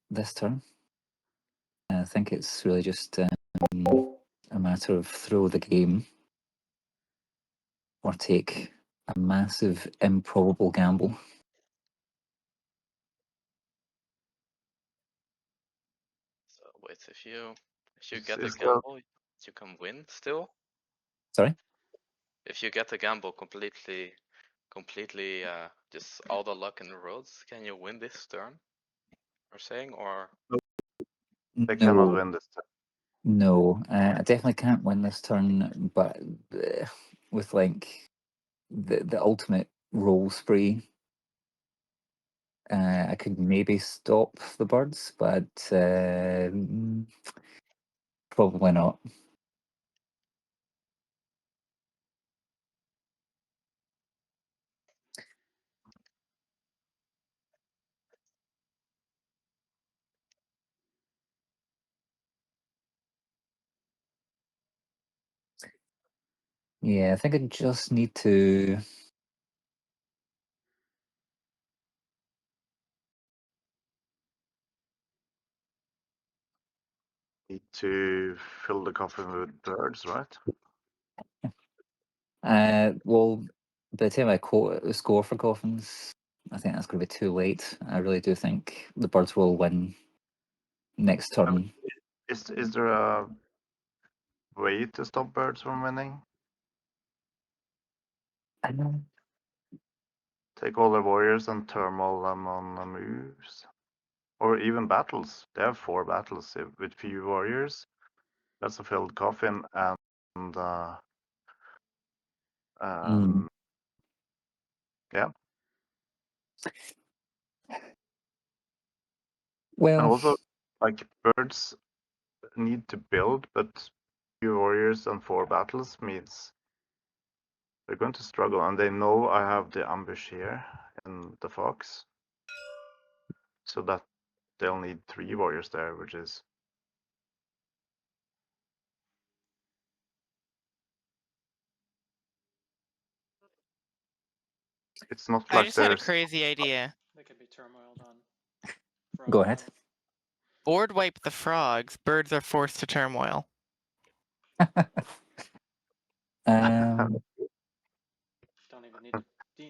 this turn. I think it's really just a matter of throw the game or take a massive improbable gamble. So wait, if you Is get a there- gamble, you can win still. Sorry? If you get a gamble completely just all the luck in the roads, can you win this turn? You're saying, or They cannot No, win this turn. no. I definitely can't win this turn, but with like the ultimate roll spree, I could maybe stop the birds, but probably not. Yeah, I think I just need to. Need to fill the coffin with birds, right? Well, by the time I score for coffins, I think that's going to be too late. I really do think the birds will win next turn. Is there a way to stop birds from winning? I know. Take all the warriors and turmoil them on the moves, or even battles. They have 4 battles with few warriors. That's a filled coffin and yeah. Well, And also, like, birds need to build, but few warriors and 4 battles means they're going to struggle, and they know I have the ambush here in the fox, so that they'll need 3 warriors there, which is it's not I like just had a there's crazy idea. They could be turmoiled on. go ahead. Board wipe the frogs. Birds are forced to turmoil. Um, Don't even need to.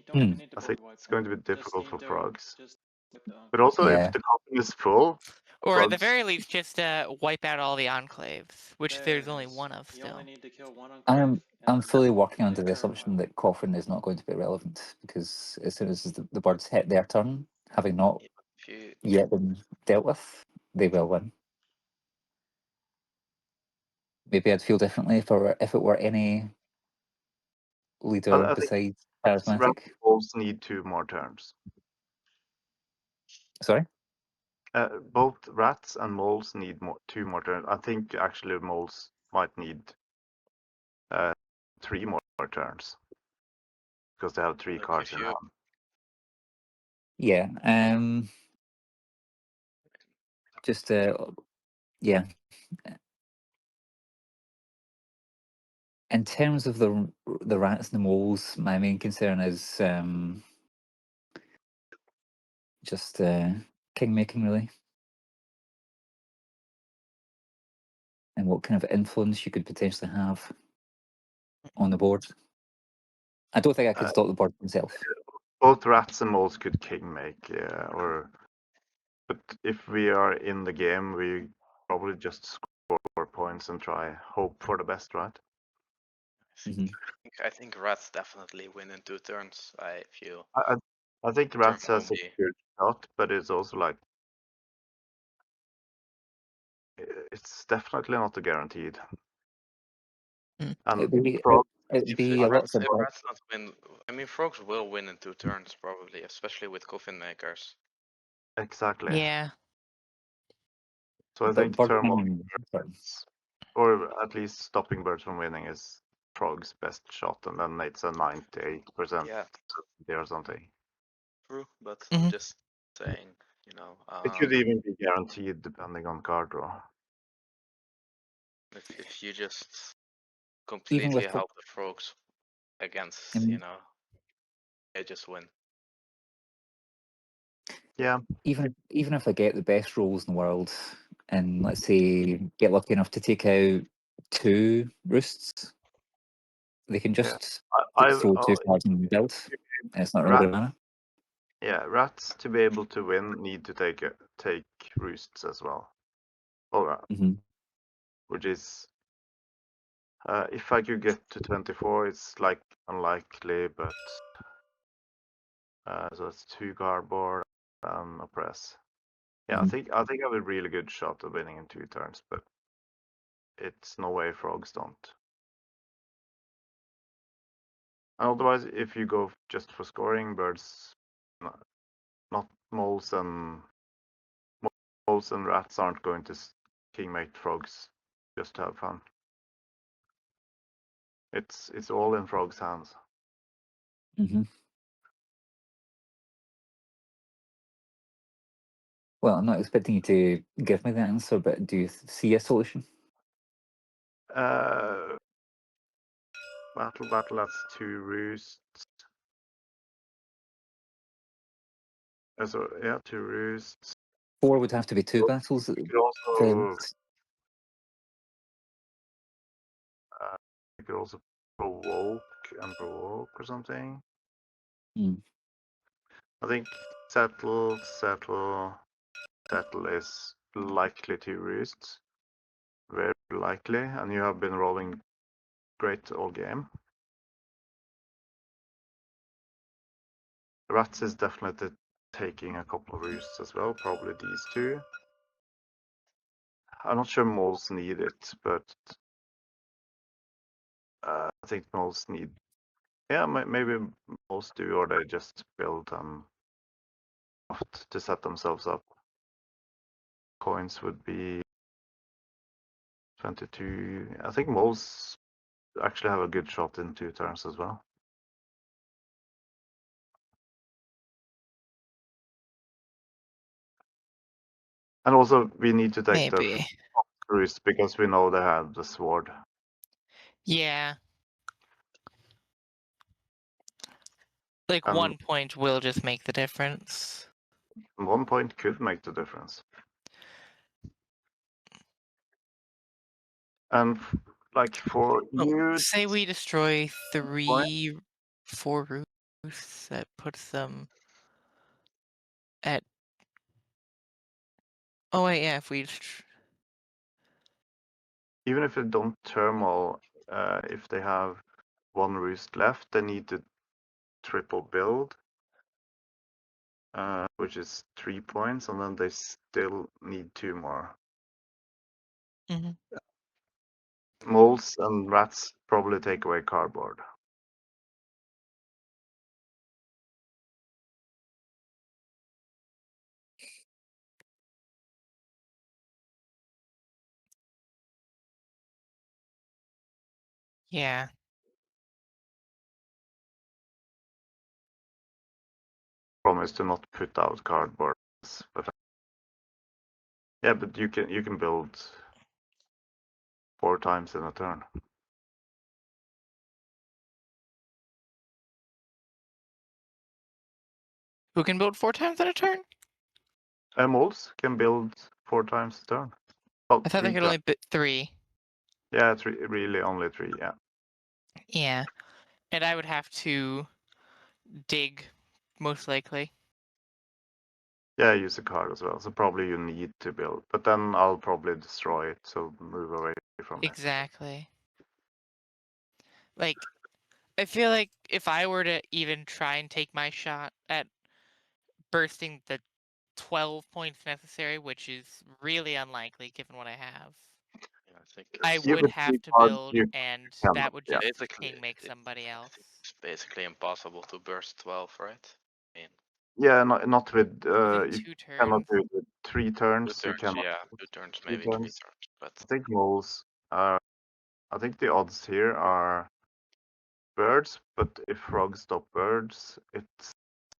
Don't Hmm. even need to I board think wipe it's them. going to be Just difficult need for to frogs. just wipe the But also, Yeah. if the coffin is full, Or at the frogs. very least, just wipe out all the enclaves, which There there's it only is. one of You still. only need to kill one enclave. I'm and fully working under complete the assumption turmoil. that coffin is not going to be relevant because as soon as the birds hit their turn, having not if you yet been dealt with, they will win. Maybe I'd feel differently if it were any leader I think besides rats charismatic. wolves need 2 more turns. Sorry. Both rats and moles need 2 more turns. I think actually moles might need 3 more turns because they have 3 look, cards if in you hand. Yeah. Just yeah. In terms of the rats and the moles, my main concern is just king making really, and what kind of influence you could potentially have on the board. I don't think I could stop the board myself. Both rats and moles could king make, but if we are in the game, we probably just score points and hope for the best, right? I think rats definitely win in 2 turns. I feel. I think rats Turn has a only. good shot, but it's also like it's definitely not a guaranteed. Mm. And It'd be, frog, it'd If, be if a lot rats for if birds. rats not win, I mean frogs will win in 2 turns probably, especially with coffin makers. exactly. Yeah. So I But think bird thermal king, birds, or at least stopping birds from winning, is frog's best shot, and then it's a 98% Yeah, or something. true. But I'm Mhm. just saying, you know, It could even be guaranteed depending on card draw. if you just even completely with help the frogs against, um, you know, they just win. Yeah. even if I get the best rolls in the world, and let's say get lucky enough to take out 2 roosts, they can just throw 2 cards and build, and it's not really going to matter. Yeah, rats to be able to win need to take roosts as well. Or which is if I could get to 24, it's like unlikely, but so it's 2 cardboard and a press. Yeah, I think I have a really good shot of winning in 2 turns, but it's no way frogs don't. And otherwise, if you go just for scoring, birds, not moles and rats aren't going to kingmate frogs just to have fun. It's all in frogs' hands. Well, I'm not expecting you to give me the answer, but do you see a solution? Battle, that's 2 roosts. So yeah, 2 roosts. 4 would have to be 2 battles. You could also provoke or something. I think settle is likely 2 roosts. Very likely, and you have been rolling great all game. Rats is definitely taking a couple of roosts as well, probably these 2. I'm not sure moles need it, but I think moles need. Yeah, maybe moles do, or they just build to set themselves up. Coins would be 22. I think moles actually have a good shot in 2 turns as well. And also, we need to take the roost because we know they have the sword. Yeah. Like 1 point will just make the difference. 1 point could make the difference. And like for you, say we destroy 3, 4 roosts, that puts them at. Oh wait, yeah. If we even if they don't thermal, if they have 1 roost left, they need to triple build, which is 3 points, and then they still need 2 more. Moles and rats probably take away cardboard. Yeah. Promise to not put out cardboard, but yeah, but you can build 4 times in a turn. Who can build 4 times in a turn? Moles can build 4 times a turn. Well, I thought they could only build 3. Yeah, it's really only 3. Yeah. Yeah, and I would have to dig, most likely. Yeah, use a card as well. So probably you need to build, but then I'll probably destroy it. So move away from it. Exactly. Like, I feel like if I were to even try and take my shot at bursting the 12 points necessary, which is really unlikely given what I have, I would have to build, and that would just make somebody else. It's basically impossible to burst 12, right? I mean, yeah, not with Within 2 turns. cannot do it with 3 turns. 2 turns, yeah, 2 turns, maybe 3 turns. But I think moles are. I think the odds here are birds, but if frogs stop birds, it's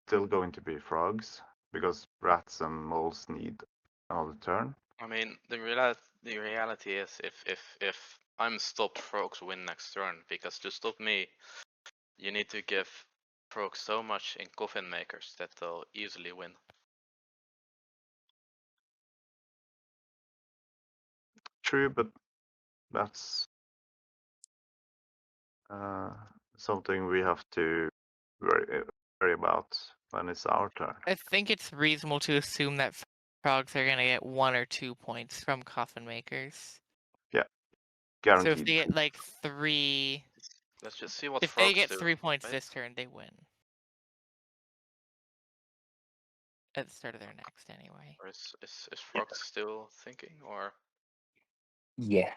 still going to be frogs because rats and moles need another turn. I mean, the reality is if I'm stopped, frogs win next turn, because to stop me, you need to give frogs so much in coffin makers that they'll easily win. true, but that's something we have to worry about when it's our turn. I think it's reasonable to assume that frogs are gonna get 1 or 2 points from coffin makers. Guaranteed. So if they get like 3, Let's just see what if they frogs get do. 3 points right? this turn, they win. At the start of their next, anyway. Or is frogs still thinking, or Yeah.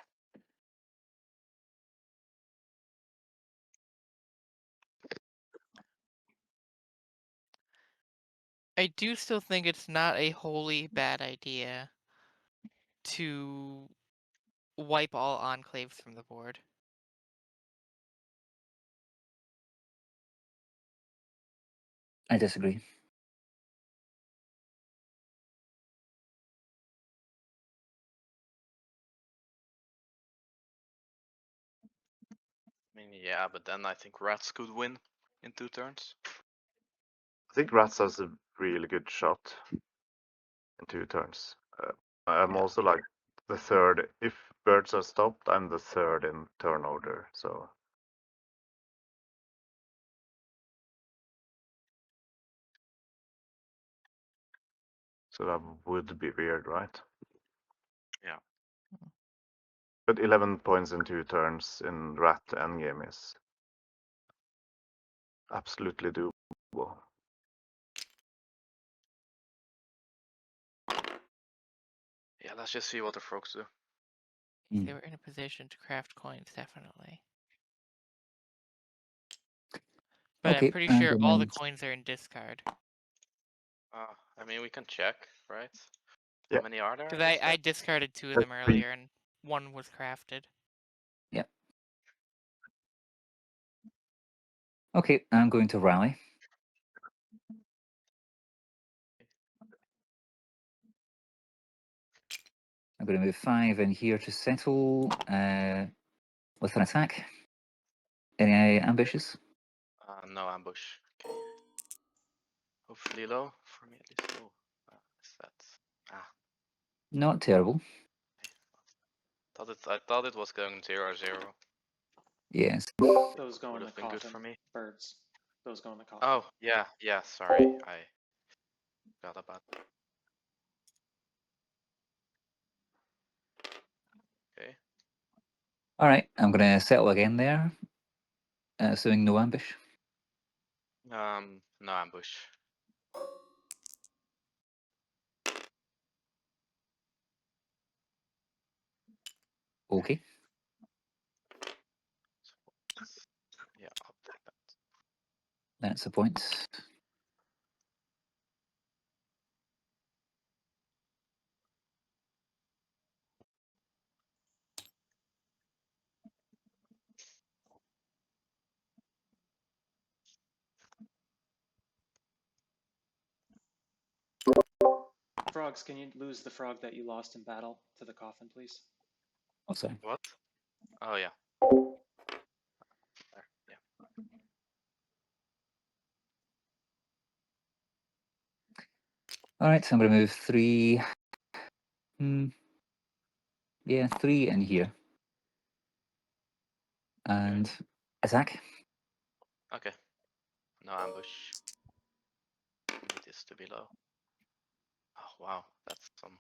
I do still think it's not a wholly bad idea to wipe all enclaves from the board. I disagree. I mean, yeah, but then I think rats could win in 2 turns. I think Rats has a really good shot in 2 turns. I'm Yeah. also like the third. If birds are stopped, I'm the third in turn order. So that would be weird, right? Yeah. But 11 points in 2 turns in Rat endgame is absolutely doable. Yeah, let's just see what the frogs do. If they were in a position to craft coins, definitely. But Okay, I'm pretty I'm sure all the gonna- coins are in discard. I mean, we can check, right? Yeah. How many are there? Because in this I deck? discarded 2 of them earlier, and 1 was crafted. Okay, I'm going to rally. I'm going to move 5 in here to settle with an attack. Any ambitious? No ambush. Okay. Hopefully low for me at least. Oh, is that? Not terrible. I thought it was going 0-0. Yes. Those go Would in the have been good coffin. for me. Birds. Those go in the coffin. Oh, yeah, sorry. I forgot about that. Okay. All right, I'm going to settle again there, assuming no ambush. No ambush. Okay. Yeah, I'll take that. That's a point. Frogs, can you lose the frog that you lost in battle to the coffin, please? Oh, sorry. What? Oh, yeah. There, yeah. All right, so I'm going to move 3. Yeah, 3 in here. And attack. Okay. No ambush. Need this to be low. Oh, wow. That's some.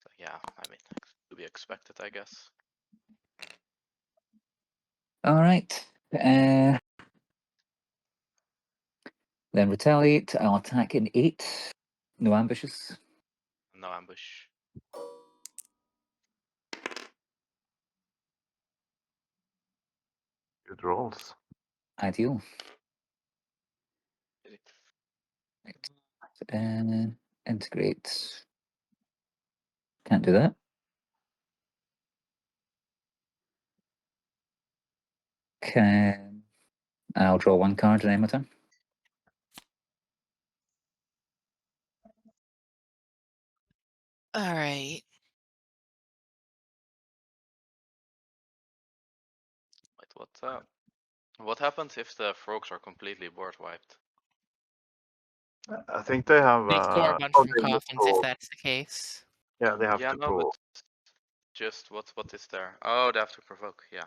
So, yeah, I mean, to be expected, I guess. All right. Then retaliate. I'll attack in 8. No ambushes. No ambush. Good rolls. Ideal. Is it? Integrate. Can't do that. I'll draw 1 card and end my turn. All right. Wait, what happens if the frogs are completely board wiped? I think they have. They score a bunch from coffins if that's the case. Yeah, they have Yeah, to no, provoke. but just what is there? Oh, they have to provoke. Yeah.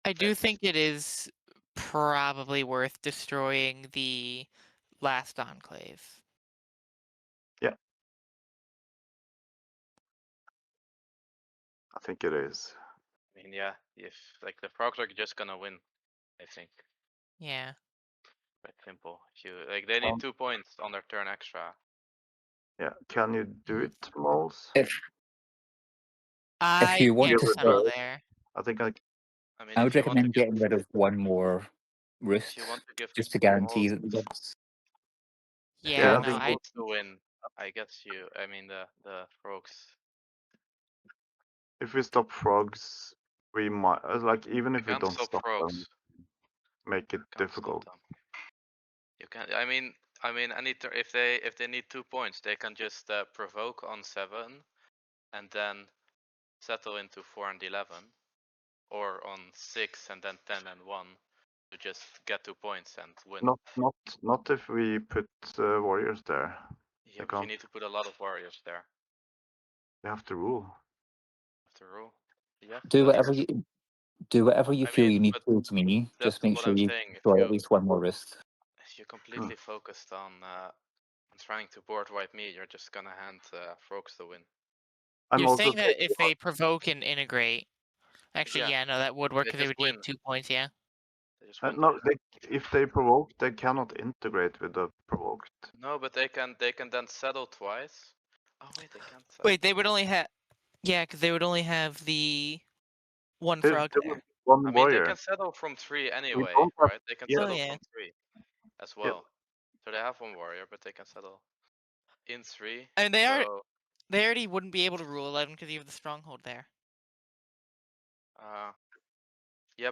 I do Fixed. think it is probably worth destroying the last enclave. I think it is. I mean, yeah, if like the frogs are just gonna win, I think. Yeah. Quite simple. If you like, they need 2 points on their turn extra. Yeah, can you do Mhm. it, Moles? If I you want can't to settle start- there. I think I I mean, I if would you want to recommend give, getting rid of one more if roost, you want to give just to guarantee Moles, that the dogs. Yeah, I no, think I to win, I guess you. I mean, the frogs. if we stop frogs, we might like even You if we can't don't stop stop frogs. them, make it Can't stop difficult. them. You can. I mean, if they need 2 points, they can just provoke on 7, and then settle into 4 and 11, or on 6 and then 10 and 1 to just get 2 points and win. Not if we put warriors there. Yeah, They but you can't. need to put a lot of warriors there. They have to rule. After rule. Yeah. Do whatever you I feel mean, you need but to me. that's Just make what sure I'm you saying. destroy at least one more wrist. If you're completely focused on trying to board wipe me, you're just gonna hand frogs the win. I'm You're also saying that if they provoke and integrate, actually, Yeah. yeah, no, that would work They because they just would need win. 2 points. Yeah. They just win. no. If they provoke, they cannot integrate with the provoked. No, but they can then settle twice. Oh wait, they can't settle. Wait, they would only have. Yeah, because they would only have the one There frog was there. one I mean, warrior. they can settle from 3 anyway, don't have- right? They can yeah. Oh, settle yeah. from 3 as well. So they have one warrior, but they can settle in 3. And So they already wouldn't be able to rule 11 because you have the stronghold there. yeah,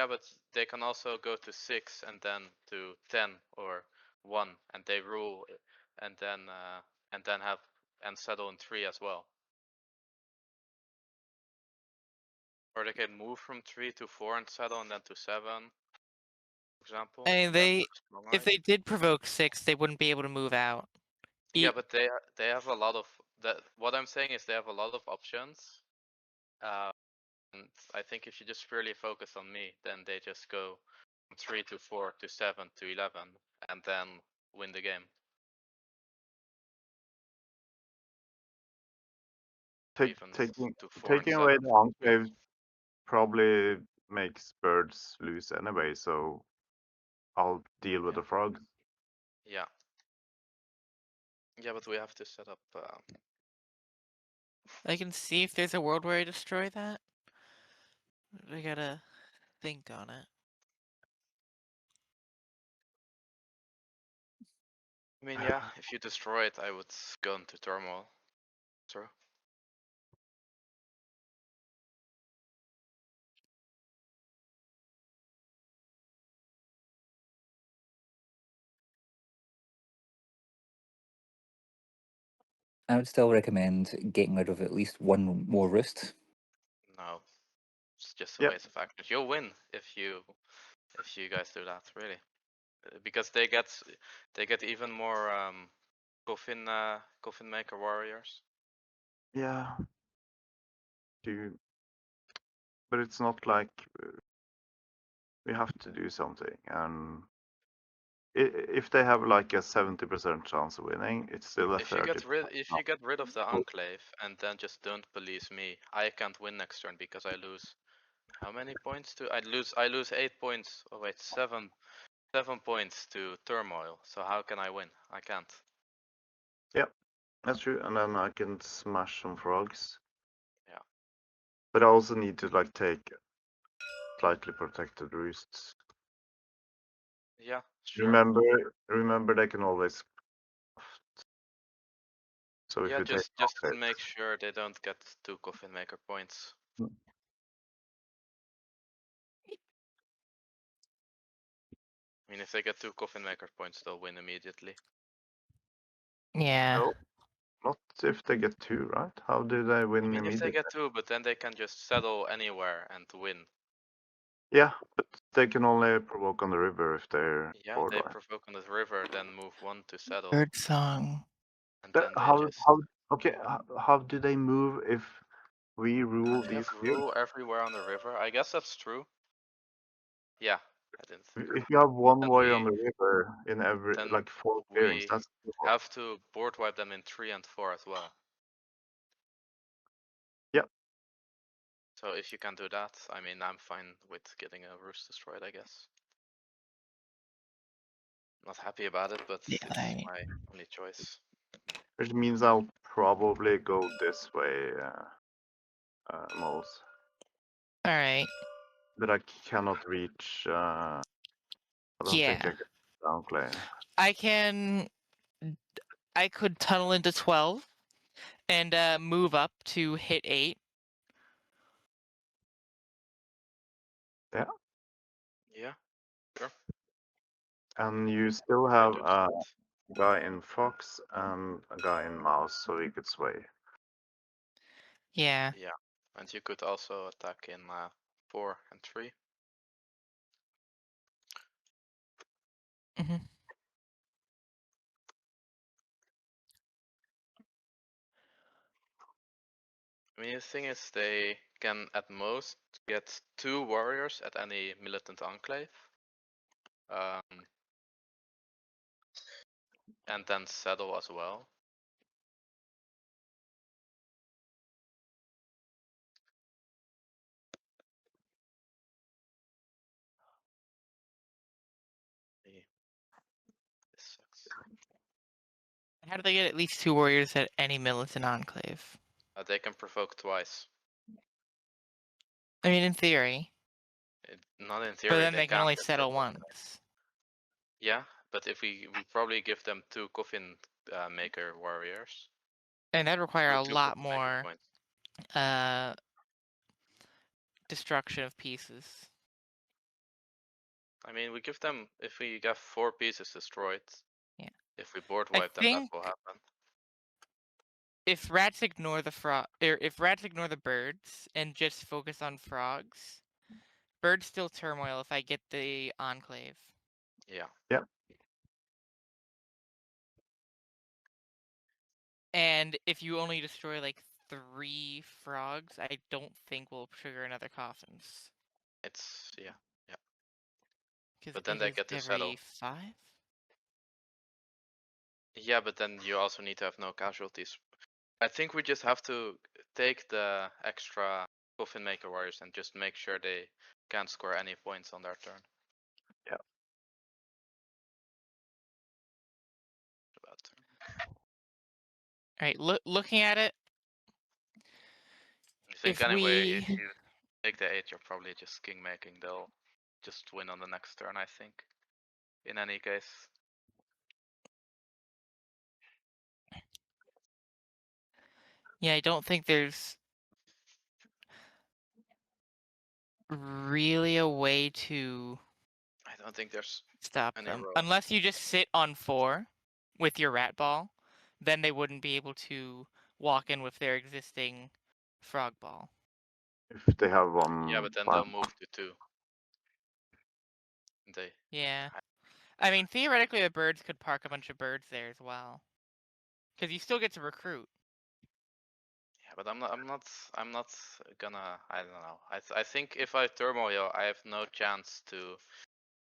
but they can also go to 6 and then to 10 or 1, and they rule, and then have and settle in 3 as well. Or they can move from 3 to 4 and settle, and then to 7, for example. And That's if right. they did provoke 6, they wouldn't be able to move out. Yeah, but they have a lot of that. What I'm saying is they have a lot of options. And I think if you just purely focus on me, then they just go from 3 to 4 to 7 to 11, and then win the game. Even to 4 and taking 7. away the enclave probably makes birds lose anyway. So I'll deal with the frogs. Yeah. Yeah, but we have to set up. I can see if there's a world where I destroy that. We gotta think on it. I mean, yeah, if you destroy it, I would go into turmoil. True. I would still recommend getting rid of at least one more roost. No, it's just a Yep. waste of actions. You'll win if you guys do that, really, because they get even more coffin maker warriors. Yeah. But it's not like we have to do something. And if they have like a 70% chance of winning, it's still a If you 30%. get rid of the enclave and then just don't police me, I can't win next turn because I lose. How many points to? I lose 8 points. Oh wait, 7 points to turmoil. So how can I win? I can't. That's true. And then I can smash some frogs. Yeah. But I also need to like take slightly protected roosts. Yeah, sure. Remember they can always. So if Yeah, you take just enclave, make sure they don't get 2 coffin maker points. I mean, if they get 2 coffin maker points, they'll win immediately. Yeah. No, not if they get 2, right? How do they win I mean, if they immediately? get 2, but then they can just settle anywhere and win. Yeah, but they can only provoke on the river if they're Yeah, board they wipe. provoke on the river, then move 1 to settle. Bird song. And then they just How do they move if we rule they these have fields? rule everywhere on the river. I guess that's true. Yeah, I didn't think. If you have one Then warrior we- on the river in every then like 4 we clearings, that's have to board wipe them in 3 and 4 as well. Yep. So if you can do that, I mean, I'm fine with getting a roost destroyed, I guess. Not happy about it, but Yeah, it's I- my only choice. which means I'll probably go this way, Moles. All right. But I cannot reach. I don't think I Yeah. can downplay. I could tunnel into 12 and move up to hit 8. Yeah, sure. And you still I have do a that. guy in Fox and a guy in Mouse, so he could sway. Yeah. Yeah, and you could also attack in 4 and 3. Hmm. I mean, the thing is, they can at most get 2 warriors at any militant enclave. And then settle as well. This sucks. How do they get at least 2 warriors at any militant enclave? They can provoke twice. I mean, in theory. Not in But theory, then they can can't only if settle once. Yeah, but if we probably give them 2 coffin maker warriors. And that'd require a 2 lot coffin maker more points. destruction of pieces. I mean, we give them, if we get 4 pieces destroyed. Yeah. If we board I wipe them, that think will happen. if rats ignore the if rats ignore the birds and just focus on frogs, birds still turmoil if I get the enclave. Yeah. Yep. And if you only destroy like 3 frogs, I don't think we'll trigger another coffins. It's yeah. But then they get to settle. Every 5? Yeah, but then you also need to have no casualties. I think we just have to take the extra coffin maker warriors and just make sure they can't score any points on their turn. Yeah. About All right, looking at it. I think If anyway, we if you take the 8, you're probably just king making. They'll just win on the next turn, I think. In any case. Yeah, I don't think there's really a way to I don't think there's stop any them. row. Unless you just sit on 4 with your rat ball, then they wouldn't be able to walk in with their existing frog ball. If they have one. Yeah, but then they'll move to 2. Yeah. I mean, theoretically, the birds could park a bunch of birds there as well. Because you still get to recruit. Yeah, but I'm not gonna. I don't know. I think if I turmoil, I have no chance to.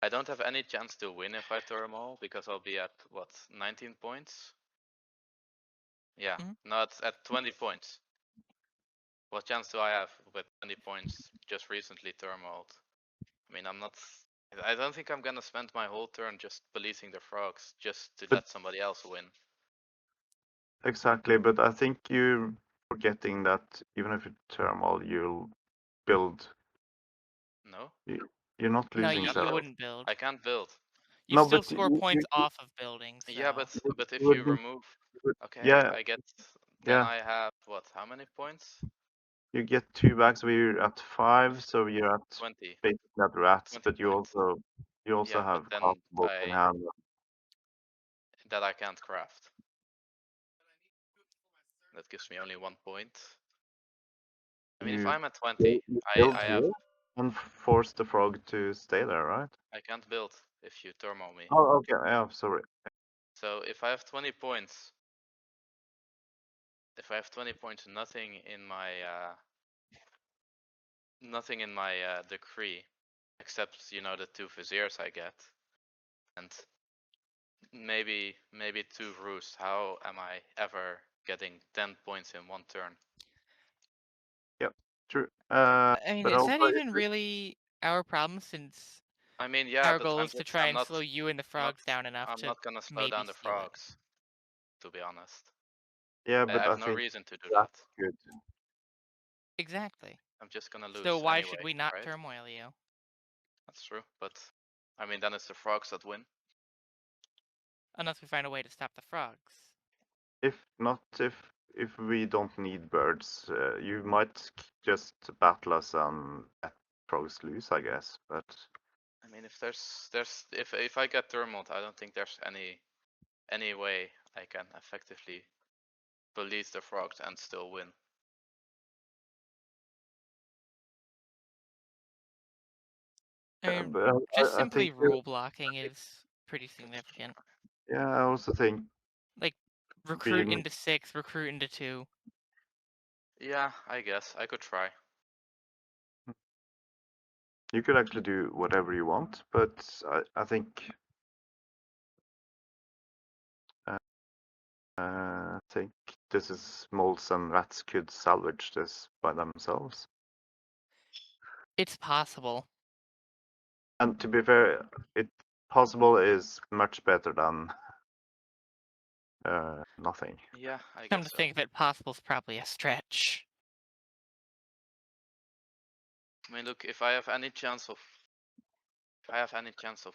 I don't have any chance to win if I turmoil because I'll be at what 19 points. Yeah, not at 20 points. What chance do I have with 20 points just recently turmoiled? I mean, I'm not. I don't think I'm gonna spend my whole turn just policing the frogs just to let somebody else win. Exactly, but I think you're forgetting that even if you turmoil, you'll build. No. You're not losing. No, you wouldn't build. I can't build. You No, still but score points off of buildings. So. Yeah, but if would you be- remove, okay, yeah, I get. Then I have what? How many points? You get 2 back, so you're at 5, so you're at 20. basically at rats, 20 but you points. also Yeah, have but then possible in hand. that I can't craft. That gives me only 1 point. I mean, if I'm at 20, I have. And force the frog to stay there, right? I can't build if you turmoil me. Oh, okay. Yeah, sorry. So if I have 20 points, if I have 20 points, nothing in my decree, except the 2 viziers I get, and maybe 2 roosts. How am I ever getting 10 points in one turn? True. I mean, But is also that even really our problem since I mean, yeah, our but goal I'm is to just try I'm and not slow you and the frogs down enough I'm to not gonna slow maybe down the steal it? frogs, to be honest. yeah, I but I have no think reason to do that. that's good. Exactly. I'm just gonna lose So why anyway, should we not right? turmoil you? That's true, but I mean, then it's the frogs that win. Unless we find a way to stop the frogs. If we don't need birds, you might just battle us and let frogs loose, I guess. But I mean, if I get turmoiled, I don't think there's any way I can effectively police the frogs and still win. I mean, but just I simply think rule blocking is pretty significant. yeah, I also think Like, recruit being into 6, recruit into 2. Yeah, I guess I could try. you could actually do whatever you want, but I think this is moles and rats could salvage this by themselves. It's possible. And to be fair, it possible is much better than nothing. Yeah, I Come guess to so. think of it, possible's probably a stretch. I mean, look, if I have any chance of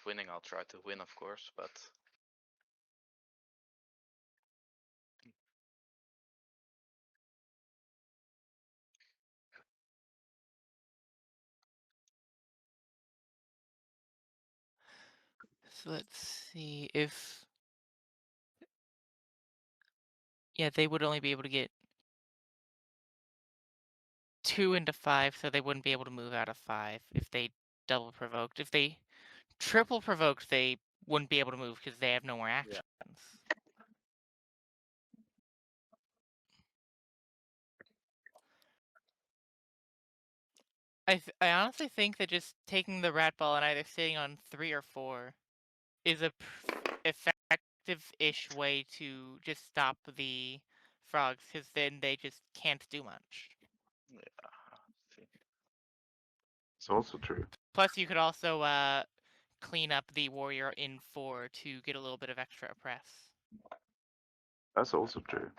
winning, I'll try to win, of course, but So let's see if... Yeah, they would only be able to get 2 into 5, so they wouldn't be able to move out of 5 if they double provoked. If they triple provoked, they wouldn't be able to move because they have no more actions. I honestly think that just taking the rat ball and either sitting on 3 or 4 is a effective-ish way to just stop the frogs, because then they just can't do much. yeah. See. It's also true. Plus, you could also clean up the warrior in 4 to get a little bit of extra oppress. That's also true.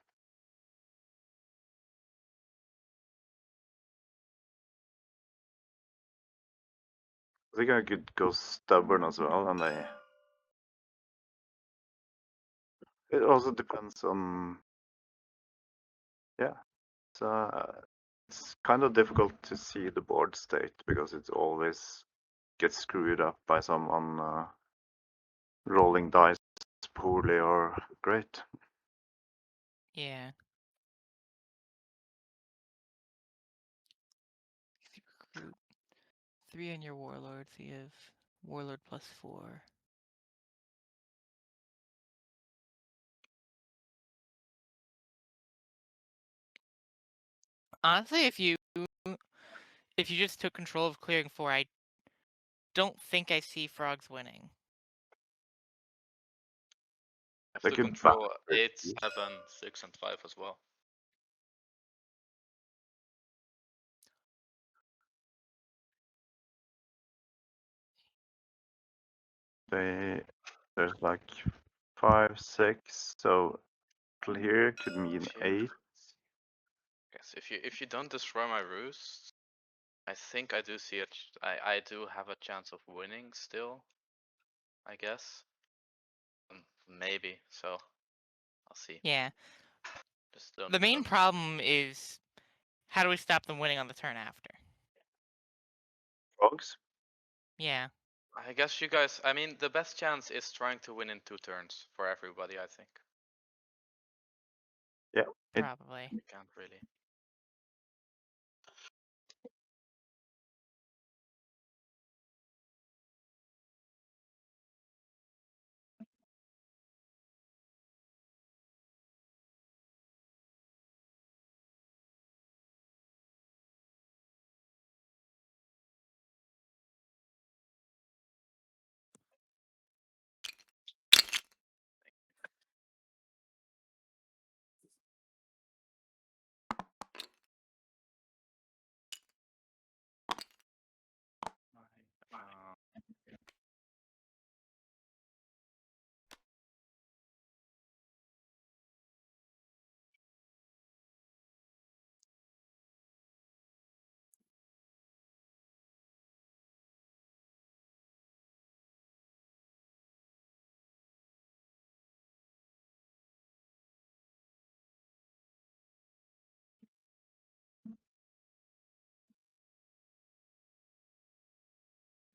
I think I could go stubborn as well, and it also depends on it's kind of difficult to see the board state because it always gets screwed up by someone rolling dice poorly or great. Yeah. Recruit 3 on your warlord, so you have warlord plus 4. Honestly, if you just took control of clearing 4, I don't think I see frogs winning. I They have to could control bat- 8, 7, 6, and 5 as well. There's like 5, 6, so here could mean 8. Yes, if you don't destroy my roost, I think I do see it. I do have a chance of winning still, I guess. Maybe, so I'll see. Yeah. Just don't. The main problem is, how do we stop them winning on the turn after? Frogs? Yeah. I guess you guys. I mean, the best chance is trying to win in 2 turns for everybody. I think. Yeah. Probably. You can't really.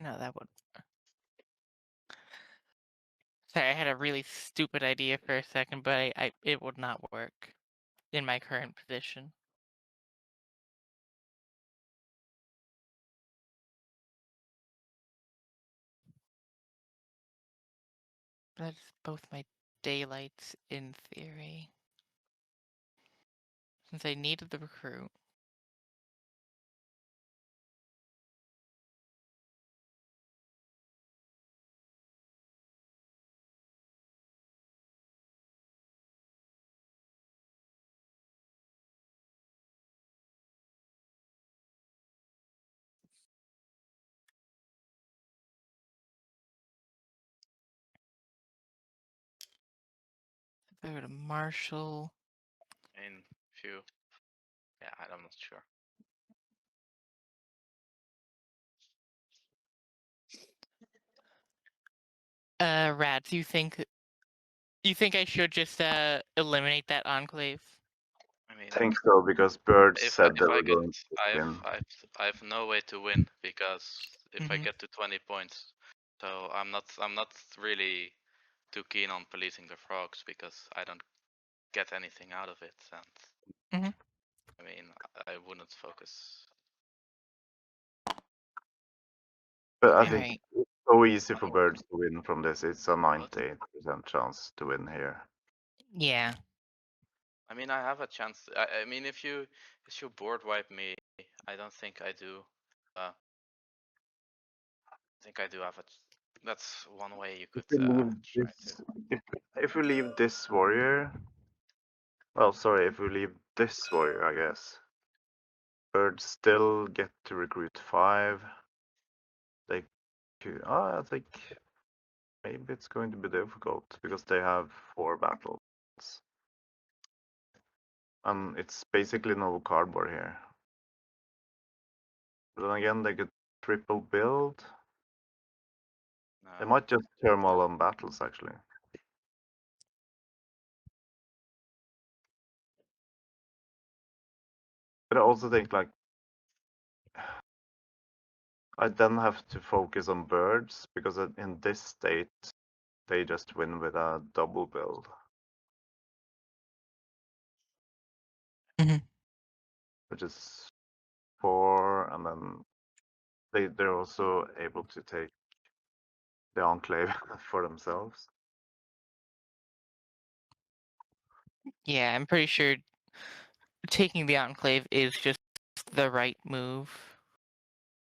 No, that would. Sorry, I had a really stupid idea for a second, but it would not work in my current position. That's both my daylights in theory. Since I needed the recruit. If I go to Marshall. In few. Yeah, I'm not sure. Rad, do you think I should just eliminate that enclave? I mean, I think so because Birds if said they I were get, going to win. I have no way to win because if I Mhm. get to 20 points, so I'm not really too keen on policing the frogs because I don't get anything out of it, and Mhm. I mean I wouldn't focus. But I All think right. it's so easy for Birds to win from this. It's a 98% chance to win here. Yeah. I mean I have a chance. I mean if you board wipe me, I don't think I do. I think I do have a. That's one way you could If we leave try to. this, if we leave this warrior, well, sorry, if we leave this warrior, I guess. Birds still get to recruit 5. They could, I think maybe it's going to be difficult because they have 4 battles. And it's basically no cardboard here. But then again, they could triple build. They No. might just turmoil on battles actually. But I also think like I then have to focus on birds because in this state they just win with a double build. Mhm. Which is 4, and then they're also able to take the enclave for themselves. Yeah, I'm pretty sure taking the enclave is just the right move.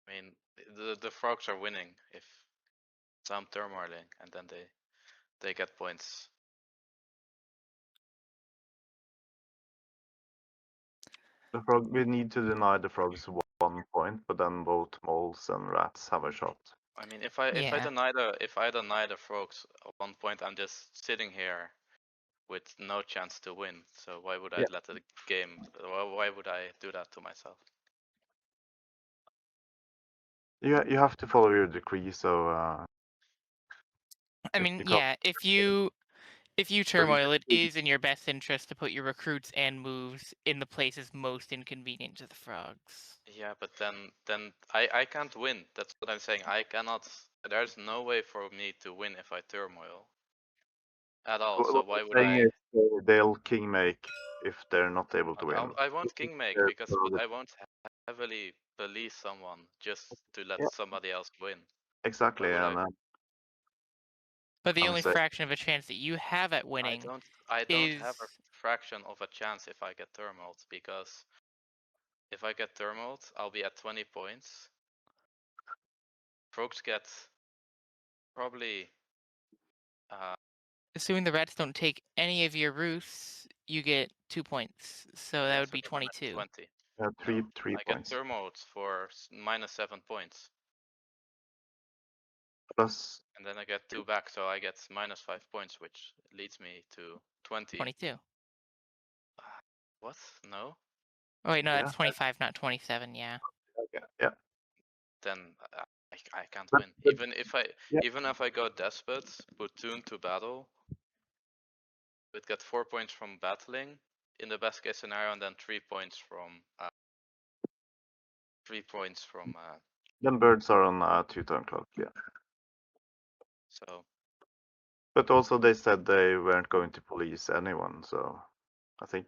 I mean, the frogs are winning if some turmoiling, and then they get points. The frog, we need to deny the frogs 1 point, but then both moles and rats have a shot. I mean, if I Yeah. deny the frogs at 1 point, I'm just sitting here with no chance to win. So why would I let the game? Why would I do that to myself? You have to follow your decree, so I mean, yeah, if you turmoil, it is in your best interest to put your recruits and moves in the places most inconvenient to the frogs. Yeah, but then I can't win. That's what I'm saying. I cannot. There's no way for me to win if I turmoil at all. So why would I? Is they'll king make if they're not able to win. I won't king make They're because probably- I won't heavily police someone just to let Yeah. somebody else win. Exactly, Why would and But the I'm only saying- fraction of a chance that you have at winning I don't have a is fraction of a chance if I get turmoiled, because if I get turmoiled, I'll be at 20 points. Frogs get probably assuming the rats don't take any of your roofs, you get 2 points. So that would be 22. 20. three I get points. turmoiled for -7 points. Plus, and then I get 2 back, so I get -5 points, which leads me to 20. 22. What? No? Oh wait, no, Yeah. that's 25, not 27. Yeah. okay, yeah. Then I can't But- win. but- even if I go despot, platoon to battle, would get 4 points from battling in the best case scenario, and then 3 points from Then birds are on a 2-turn clock, yeah. So But also they said they weren't going to police anyone, so I think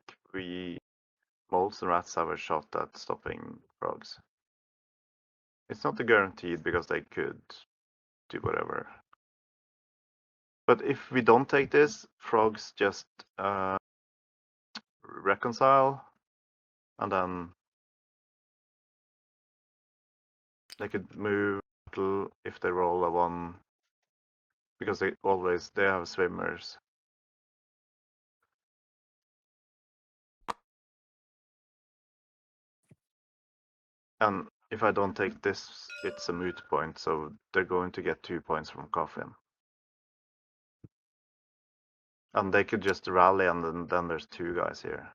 moles and rats have a shot at stopping frogs. It's not a guaranteed because they could do whatever. But if we don't take this, frogs just reconcile, and then they could move if they roll a 1, because they have swimmers. And if I don't take this, it's a moot point, so they're going to get 2 points from Coffin. And they could just rally, and then there's 2 guys here.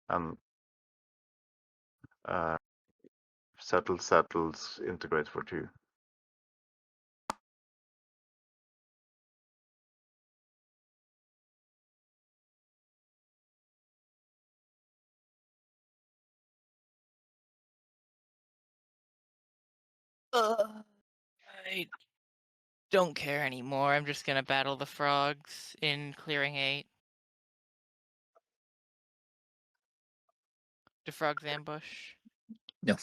And settles, integrate for 2. I don't care anymore. I'm just gonna battle the frogs in clearing 8. Do frogs ambush? No.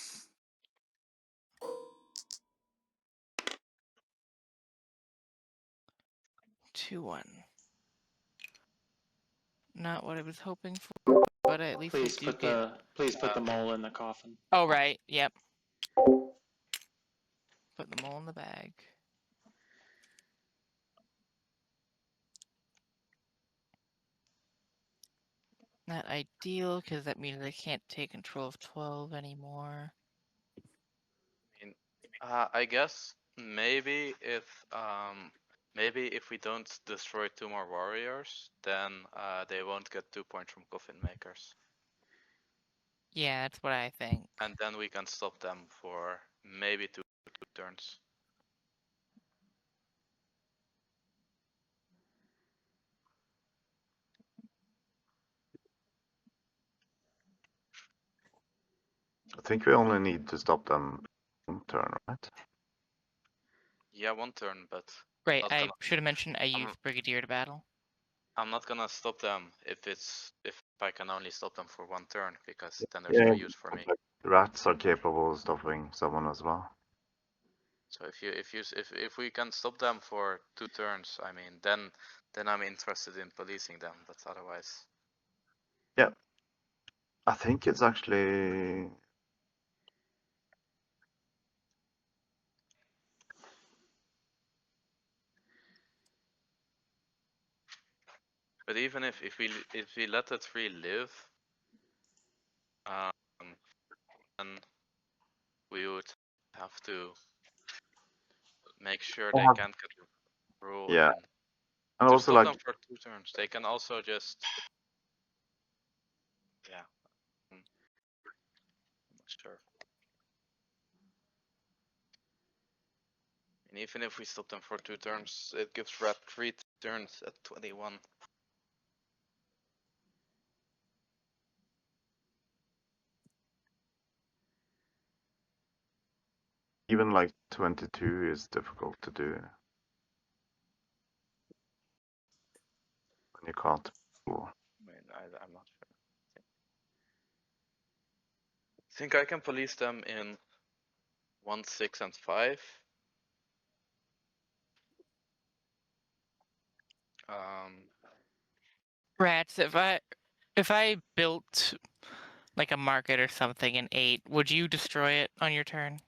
2-1. Not what I was hoping for, but at least Please I do put get. the mole in the coffin. Oh right, yep. Put them all in the bag. Not ideal, because that means I can't take control of 12 anymore. I mean, I guess maybe if we don't destroy 2 more warriors, then they won't get 2 points from coffin makers, Yeah, that's what I think. and then we can stop them for maybe 2 turns. I think we only need to stop them 1 turn, right? Yeah, 1 turn, but Right, not I gonna, should have mentioned I used Brigadier to battle. I'm not gonna stop them if I can only stop them for 1 turn, because then there's Yeah, no use for me. Rats are capable of stopping someone as well. So if we can stop them for 2 turns, I mean, then I'm interested in policing them, but otherwise. Yeah. I think it's actually But even if we let the 3 live, then we would have to make sure they can't get rule yeah. in. And To also stop like them for 2 turns, they can also just, yeah, I'm not sure. And even if we stop them for 2 turns, it gives Rat 3 turns at 21. even like 22 is difficult to do when you can't rule. I mean, I'm not sure. I think I can police them in 1, 6, and 5. Rats, if I built like a market or something in 8, would you destroy it on your turn?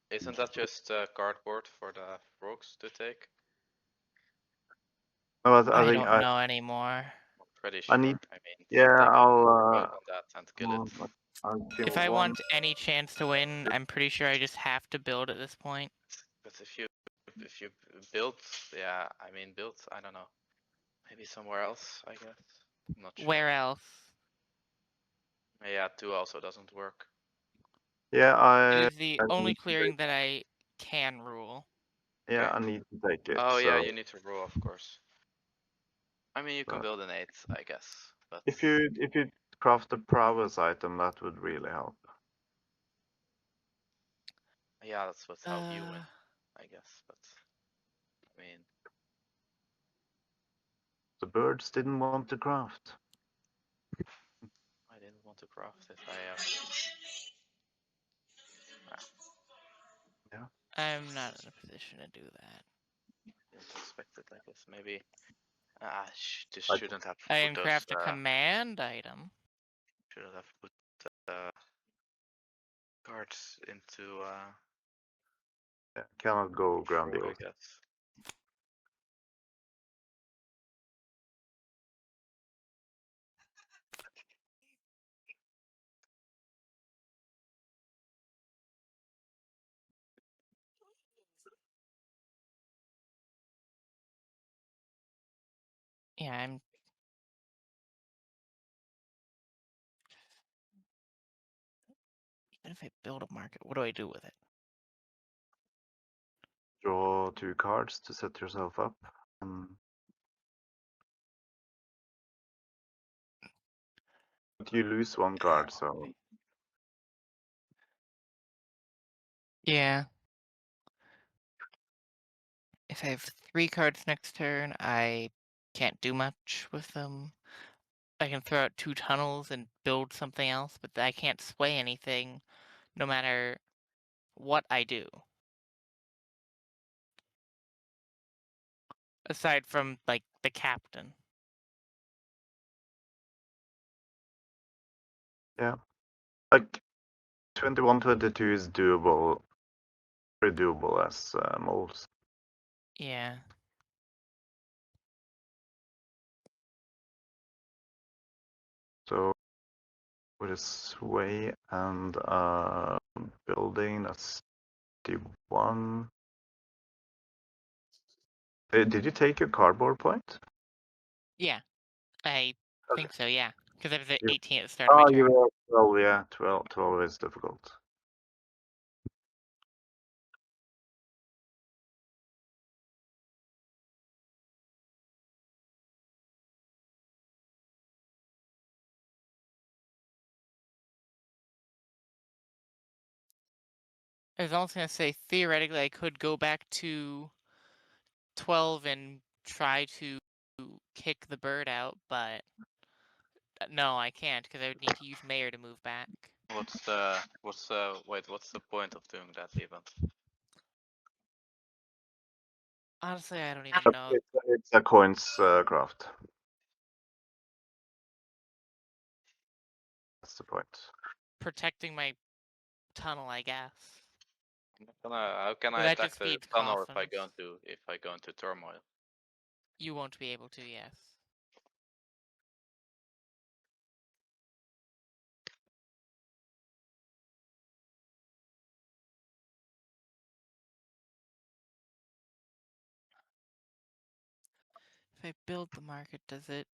Isn't that just cardboard for the frogs to take? No, I think don't know anymore. I'm pretty I sure. need- I mean, yeah, they can I'll vote on that and kill it. I'll kill If I one. want any chance to win, I'm pretty sure I just have to build at this point. But if you build, yeah, I mean build, I don't know. Maybe somewhere else, I guess. I'm not sure. Where else? Yeah, 2 also doesn't work. Yeah, It is the I only need to clearing that I can rule. Yeah, Okay. I need to take it. Oh so yeah, you need to rule, of course. I mean, you can But- build an 8, I guess. But if you craft a prowess item, that would really help. Yeah, that's what's how you win, I guess. But I mean, The birds didn't want to craft. I didn't want to craft it. I I'm not in a position to do that. didn't expect it like this. Maybe just Like- shouldn't have I put can those. craft a command item. Shouldn't have put cards into Yeah, cannot go ground control, I deal. guess. Yeah, I'm. Even if I build a market, what do I do with it? Draw 2 cards to set yourself up. But you lose 1 card, so Yeah. If I have 3 cards next turn, I can't do much with them. I can throw out 2 tunnels and build something else, but I can't sway anything no matter what I do. Aside from, like, the captain. yeah. Like 21, 22 is doable. Very doable as moves. Yeah. So with a sway and building, that's the one. Did you take your cardboard point? Yeah. I Okay. think so, yeah. Because I was at You- 18 at the start of my Oh, turn. you were 12, yeah. 12 is difficult. I was also going to say, theoretically, I could go back to 12 and try to kick the bird out, but no, I can't, because I would need to use Mayor to move back. What's the point of doing that even? Honestly, I don't even But know. it's a coins craft. That's the point. Protecting my tunnel, I guess. How can But I that attack just the feeds tunnel if coffins. I go into turmoil? You won't be able to, yes. If I build the market, does it...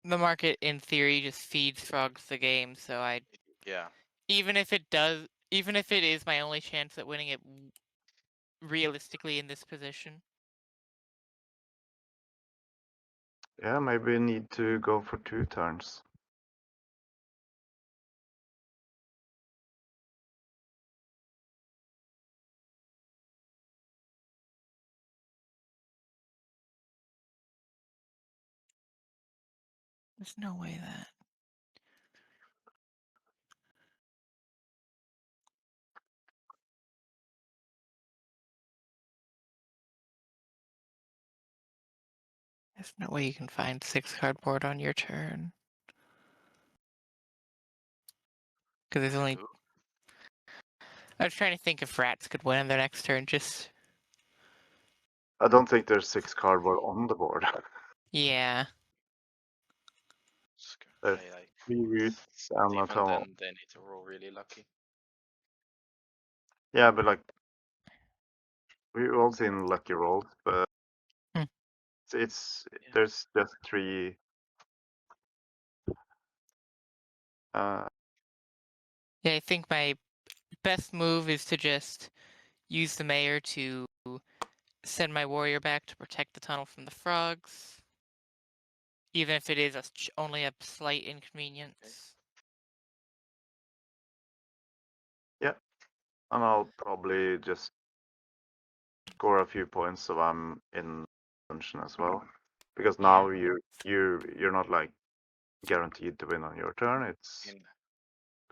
The market, in theory, just feeds frogs the game, so I... Yeah. Even if it does... Even if it is my only chance at winning it realistically in this position. Yeah, maybe we need to go for 2 turns. There's no way that... There's no way you can find 6 cardboard on your turn. Because there's only... I was trying to think if rats could win on their next turn, just... I don't think there's 6 cardboard on the board. Yeah. There's 3 roots and a Even tunnel. then, they need to roll really lucky. Yeah, but like we've all seen lucky rolls, but Hmm. it's there's just 3. Yeah, I think my best move is to just use the mayor to send my warrior back to protect the tunnel from the frogs. Even if it is only a slight inconvenience. And I'll probably just score a few points so I'm in tension as well. Because now you're not like guaranteed to win on your turn. It's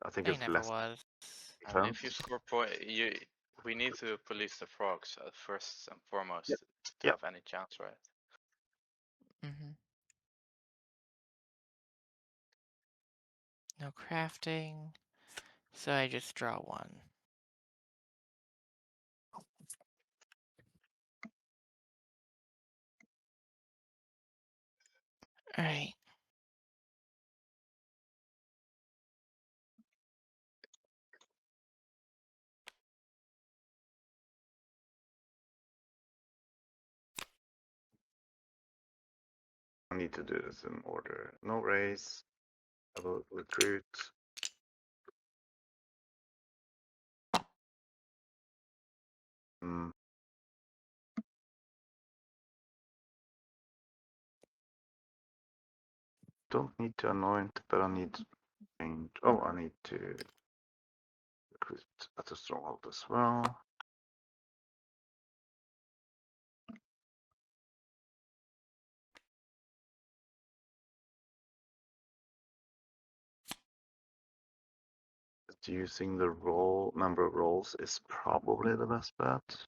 I think I it's never less was. I mean, if you score we need to police the frogs first and foremost to have any chance, right? Mm-hmm. No crafting, so I just draw one. All right. I need to do this in order. No race. I will recruit. Don't need to anoint, but I need to change. Oh, I need to recruit at a stronghold as well. Just using the roll number of rolls is probably the best bet.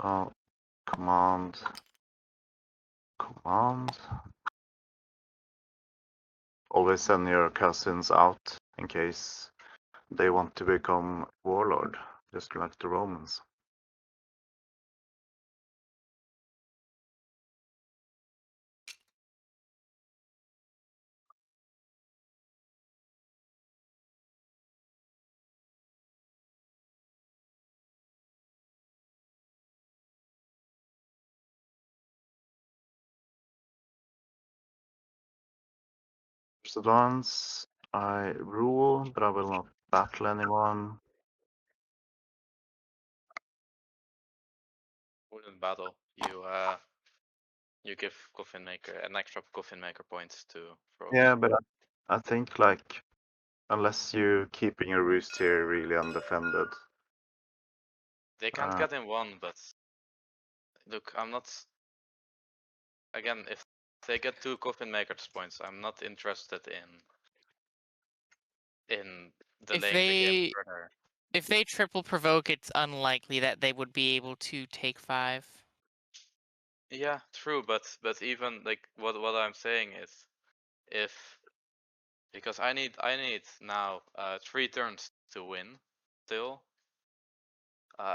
Oh, command. Always send your cousins out in case they want to become warlord, just like the Romans. First advance, I rule, but I will not battle anyone. Wouldn't battle. You give Coffin Maker an extra Coffin Maker points to frogs. Yeah, but I think like unless you're keeping your roost here really undefended. They can't get in one, but look, I'm not. Again, if they get 2 Coffin Makers points, I'm not interested in delaying the game further. If they triple provoke, it's unlikely that they would be able to take 5. Yeah, true, but even like what I'm saying is, because I need now 3 turns to win still.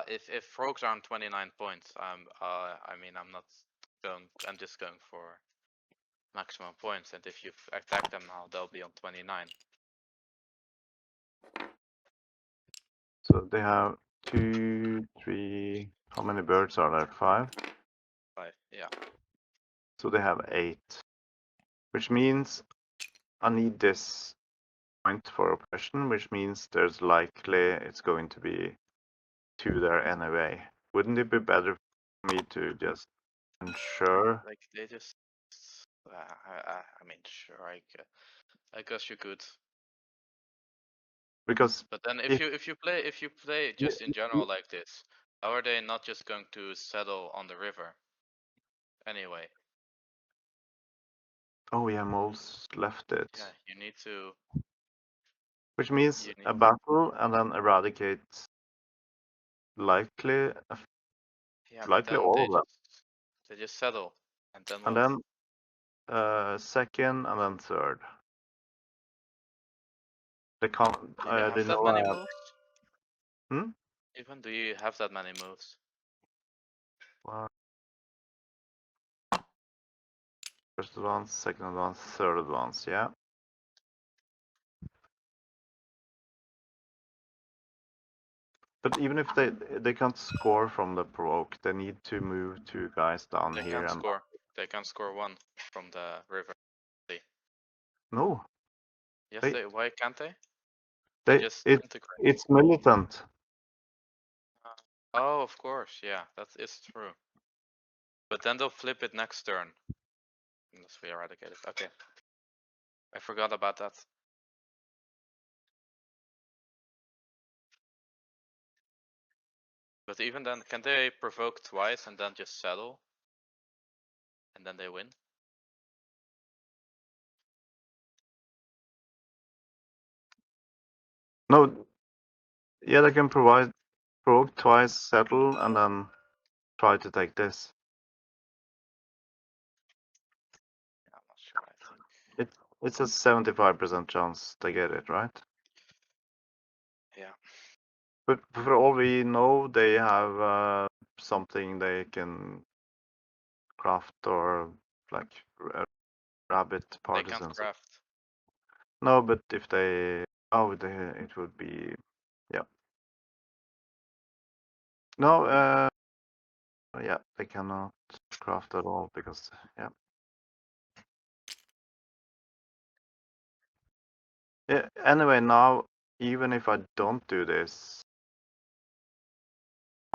If frogs are on 29 points, I mean I'm just going for maximum points, and if you attack them now, they'll be on 29. So they have 2, 3. How many birds are there? 5. 5, yeah. So they have 8, which means I need this point for oppression, which means there's likely it's going to be 2 there anyway. Wouldn't it be better for me to just ensure? Like they just, I mean, sure, I guess you could. Because But then if you play just in general like this, how are they not just going to settle on the river? Anyway. oh yeah, moles left it. Yeah, you need to. Which means a battle and then eradicate likely Yeah, but likely then all of them. they just settle, and then And what? then second and then third. They can't. Do you have They that know many I have. moves? Even do you have that many moves? Well, first advance, second advance, third advance. Yeah. But even if they can't score from the provoke, they need to move 2 guys down They here can't and score. They can score 1 from the river. no. Yes, why can't they? Just It's integrate. militant. Oh, of course, yeah, that is true. But then they'll flip it next turn. Unless we eradicate it. Okay. I forgot about that. But even then, can they provoke twice and then just settle? And then they win? No, yeah, they can provoke twice, settle, and then try to take this. Yeah, I'm not sure, I think. It's a 75% chance they get it, right? Yeah. But for all we know, they have something they can craft or like rabbit They partisans. can't craft. No, but if they, it would be, yeah. No, yeah, they cannot craft at all because, yeah. Yeah. Anyway, now even if I don't do this,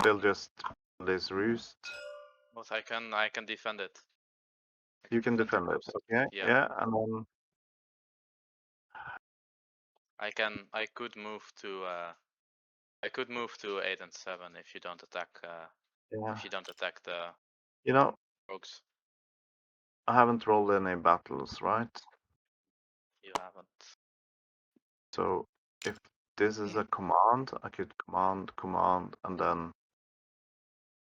they'll just this roost. But I can defend it. You can defend it, okay? Yeah. Yeah, and then I could move to 8 and 7 if you don't attack yeah, if you don't attack the you know, rogues. I haven't rolled any battles, right? You haven't. So if this is a command, I could command, and then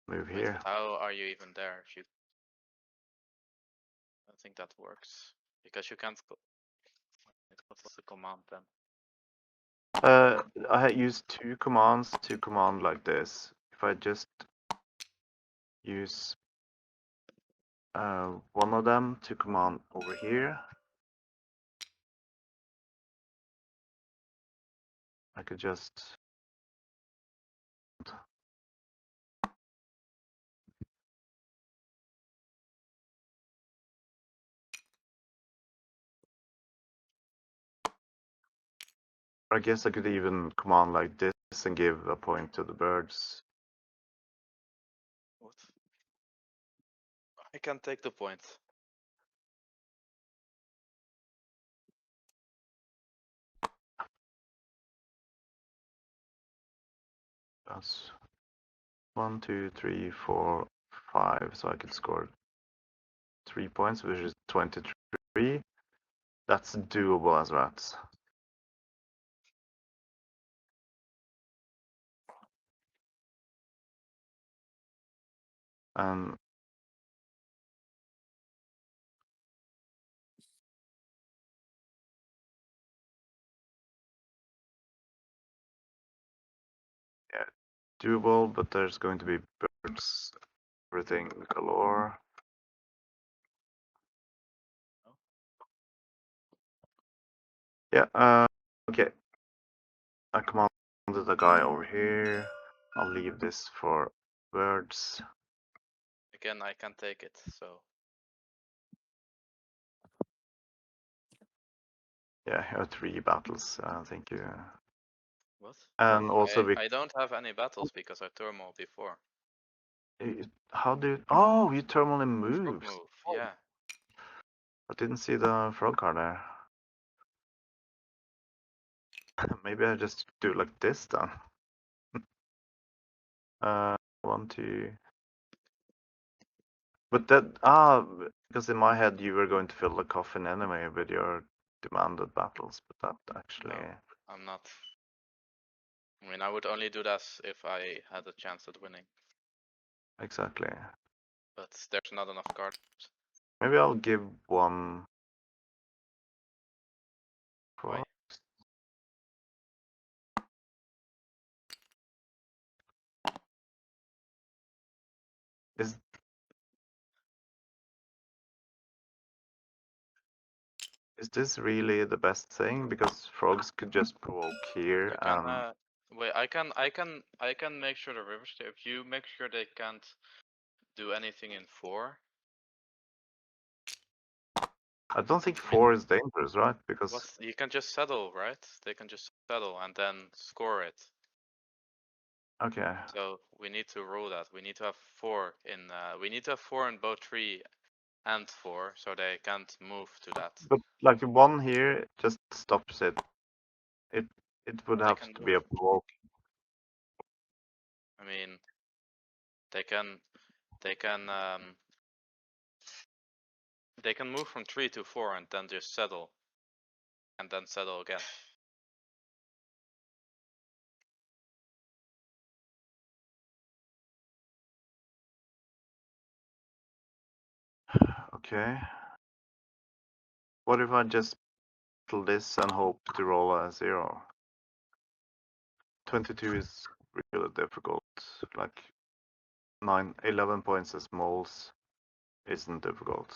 move Wait, here. but how are you even there if you I think that works. Because you can't what's the command then? I use two commands to command like this. If I just use one of them to command over here, I could just I guess I could even command like this and give a point to the birds. What? I can take the point. That's 1, 2, 3, 4, 5. So I could score 3 points, which is 23. That's doable as rats. And yeah, doable, but there's going to be birds, everything galore. Yeah, okay. I commanded the guy over here. I'll leave this for birds. Again, I can take it, so Yeah, here are 3 battles. Thank you. what? And also I don't have any battles because I turmoil before. how do you thermally Frog moves? move, yeah. I didn't see the frog card there. Maybe I just do like this then. 1, 2. But that because in my head you were going to fill the coffin anyway with your demanded battles, but that actually No, I'm not. I mean, I would only do that if I had a chance at winning. exactly. But there's not enough cards. Maybe I'll give one. Why? Is this really the best thing? Because frogs could just provoke here. You can wait. I can make sure the rivers. If you make sure they can't do anything in 4. I don't think 4 is dangerous, right? Because What, you can just settle, right? They can just settle and then score it. okay, So we need to rule that. We need to have 4 in. We need to have 4 in both 3 and 4, so they can't move to that. but like 1 here just stops it. It would They have can to move. be a provoke. I mean, they can move from 3 to 4 and then just settle, and then settle again. Okay. What if I just battle this and hope to roll a 0? 22 is really difficult. Like 11 points as moles isn't difficult.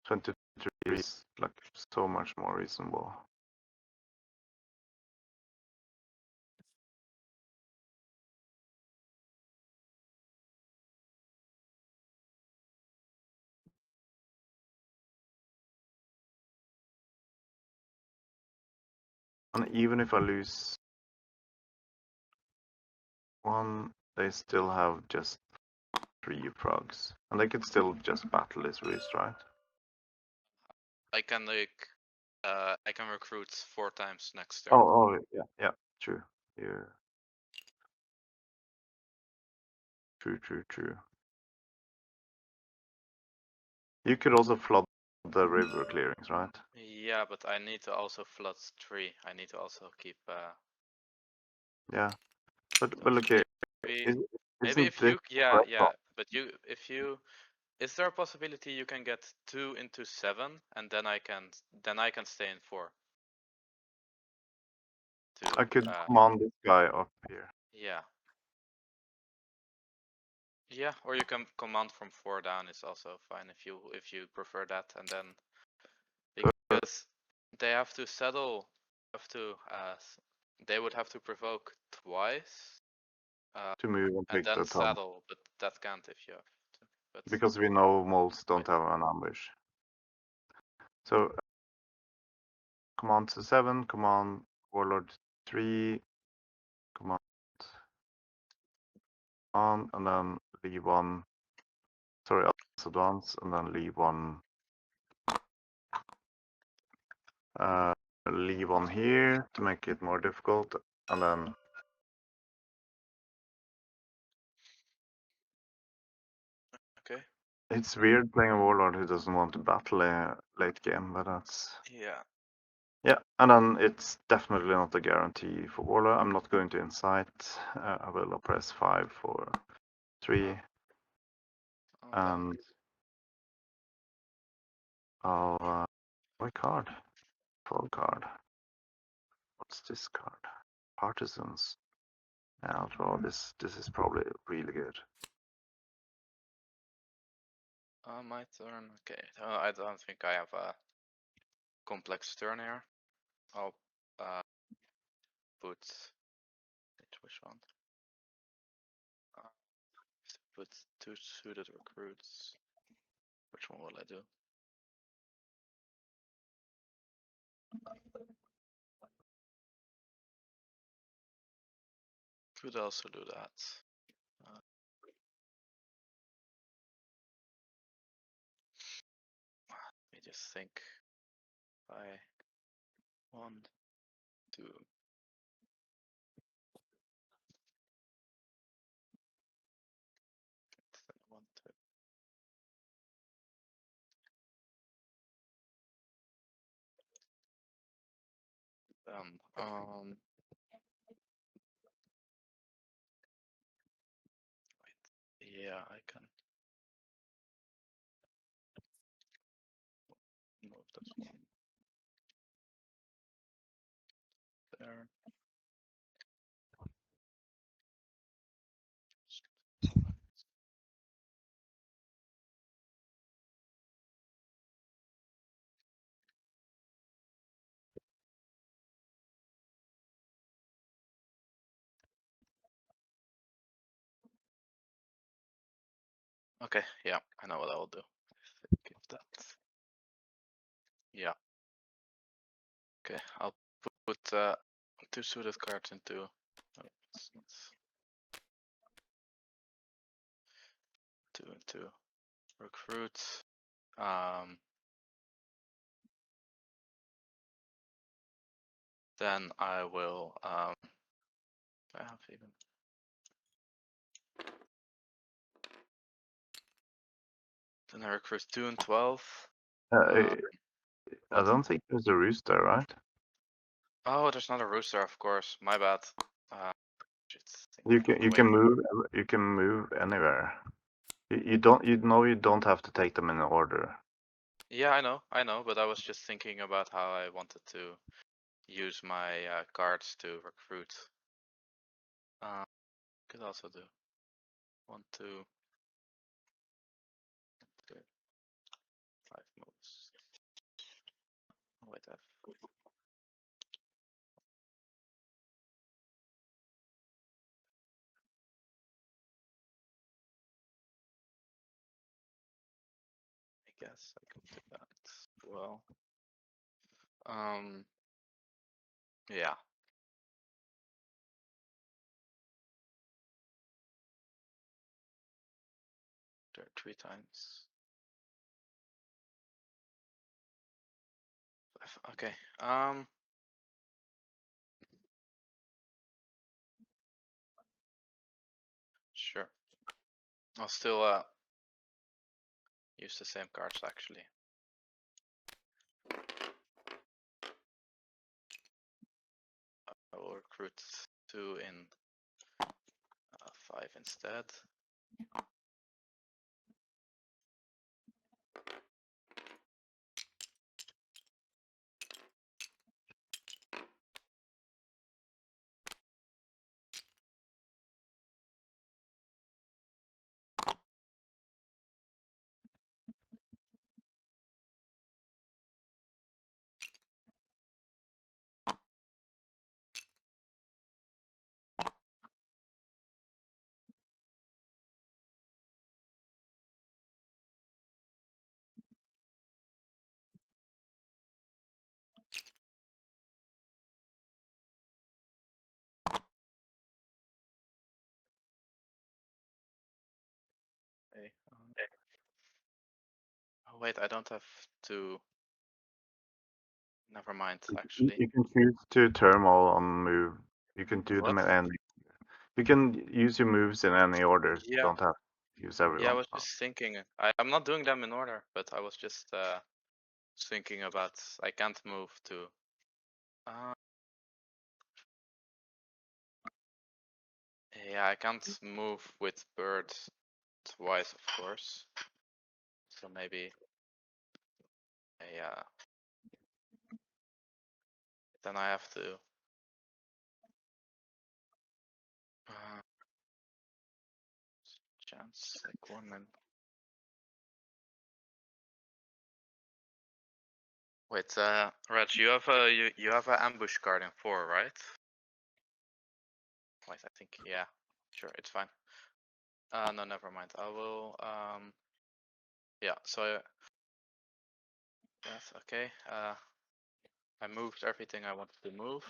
$23 is like so much more reasonable. And even if I lose 1, they still have just 3 frogs. And they could still just battle this roost, right? I can I can recruit 4 times next turn. Oh, yeah, true. Yeah. True. You could also flood the river clearings, right? Yeah, but I need to also flood 3. I need to also keep. Yeah. But So okay, maybe isn't if this you, yeah, but if you, is there a possibility you can get 2 into 7 and then I can stay in 4? I could command this guy up here. Yeah. Yeah, or you can command from 4 down is also fine if you prefer that, and then because they have to settle, they would have to provoke twice To move and and take then the top. saddle, but that can't if you have to. But Because we know moles don't have an ambush. So command to 7, command warlord 3, command on, and then leave 1. Sorry, advance, and then leave 1. Leave 1 here to make it more difficult, and then. okay. It's weird playing a warlord who doesn't want to battle late game, but that's. Yeah. Yeah, and then it's definitely not a guarantee for warlord. I'm not going to incite. I will press 5 for 3. Okay. And I'll my card. Full card. What's this card? Partisans. Yeah, I'll draw this. This is probably really good. My turn. Okay. I don't think I have a complex turn here. I'll put which one? Put 2 suited recruits. Which one will I do? Could also do that. Let me just think. I 1, 2. Then 1, 2. Wait. Yeah, I can move this one there. Okay, yeah, I know what I will do. Give that. Yeah. Okay, I'll put 2 suited cards into. Oh, it's not. 2 into recruit. Then I will. Do I have even. Then I recruit 2 and 12. I What? don't think there's a rooster, right? Oh, there's not a rooster, of course. My bad. Shit. You Wait. can move anywhere. You don't have to take them in order. Yeah, I know, but I was just thinking about how I wanted to use my cards to recruit. Could also do 1, 2, 3, 5 moves. Oh, wait, I guess I could do that as well. Yeah. There 3 times. Okay. Sure. I'll still use the same cards actually. I will recruit 2 in 5 instead. Okay. Oh wait, I don't have to. Never mind, actually. You can choose to turmoil on move. You can do them What? in any. You can use your moves in any order. You Yeah. don't have to use everyone. Yeah, I was just thinking. I'm not doing them in order, but I was just thinking about I can't move to. Yeah, I can't move with birds twice, of course. So maybe. Yeah. Then I have to. Chance like 1 and. Wait, Reg, you have a you have an ambush card in 4, right? Wait, I think yeah. Sure, it's fine. No, never mind. I will yeah, so yes, okay. I moved everything I wanted to move.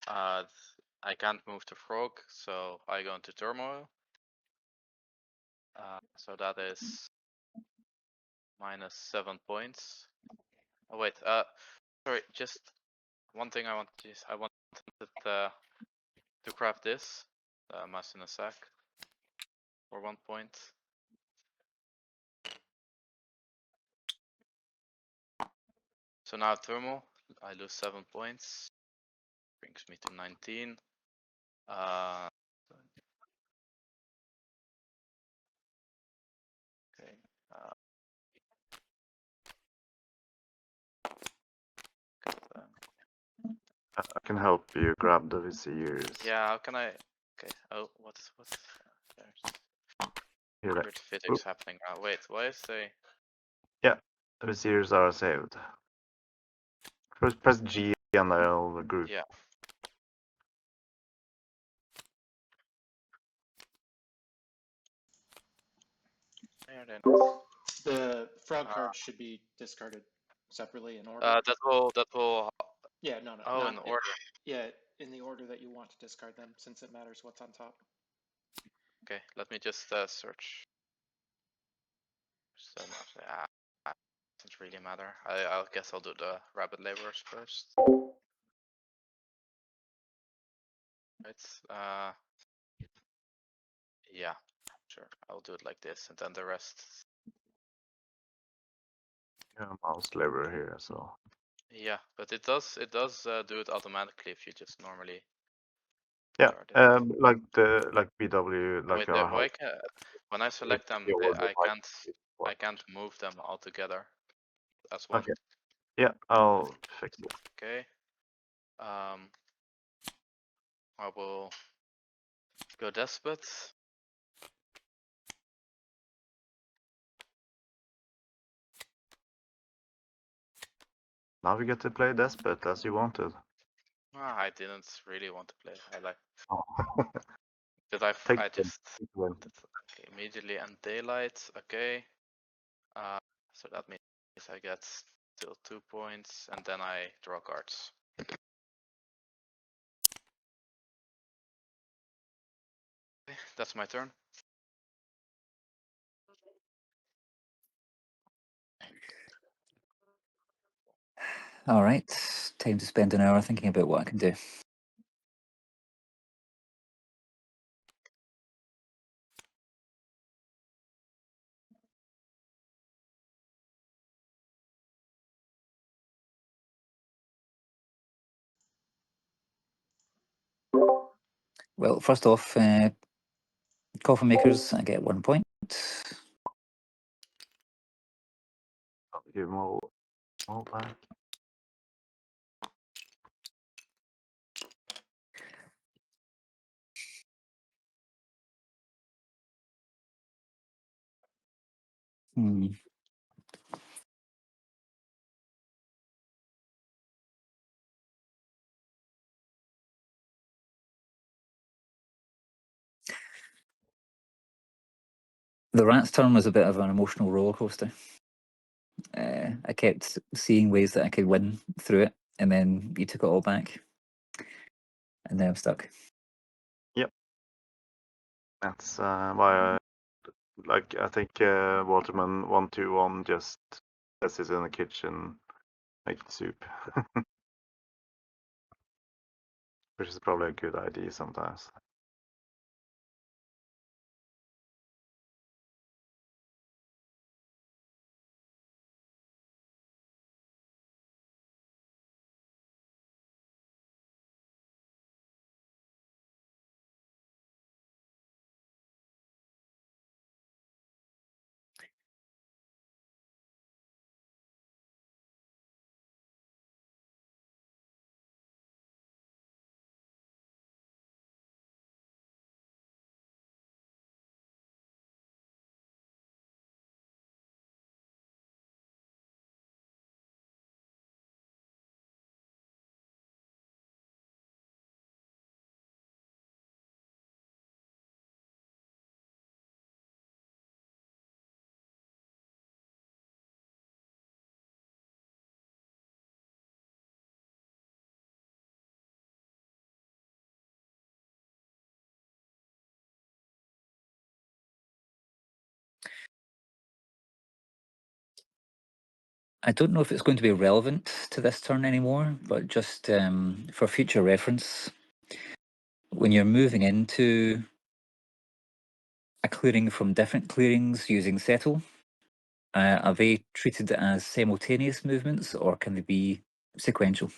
I can't move the frog, so I go into turmoil. So that is -7 points. Oh wait, sorry, just one thing I wanted to craft this mass in a sack for 1 point. So now thermal, I lose 7 points, brings me to 19. Okay. I can help you grab the viziers. Yeah, how can I? Okay. Oh, what's there's Here, weird physics happening now. Wait, why is they? yeah, the viziers are saved. First, press G and they'll group. Yeah. Why are they not? The frog cards should be discarded separately in order. That will. Yeah, no, Oh, not in order. Yeah, in the order that you want to discard them, since it matters what's on top. Okay, let me just search. So much. Doesn't really matter. I guess I'll do the rabbit laborers first. Right. Yeah, sure. I'll do it like this, and then the rest. Yeah, mouse lever here as well. Yeah, but it does do it automatically if you just normally. Yeah, start it. like BW, like Wait, why can't when I select them, the order I can't move them all together as one. Okay. Yeah, I'll fix it. Okay. I will go despot. Now we get to play Despot as you wanted. I didn't really want to play. I like. Oh. Did I? Take I just win. okay, immediately end daylight. Okay. So that means I get still 2 points, and then I draw cards. Okay, that's my turn. All right, time to spend an hour thinking about what I can do. Well, first off, coffin makers, I get 1 point. I'll give them all back. Hmm. The rat's turn was a bit of an emotional roller coaster. I kept seeing ways that I could win through it, and then you took it all back, and now I'm stuck. Yep. That's why I think Waterman 121 just sits in the kitchen making soup. Which is probably a good idea sometimes. I don't know if it's going to be relevant to this turn anymore, but just for future reference, when you're moving into a clearing from different clearings using settle, are they treated as simultaneous movements, or can they be sequential?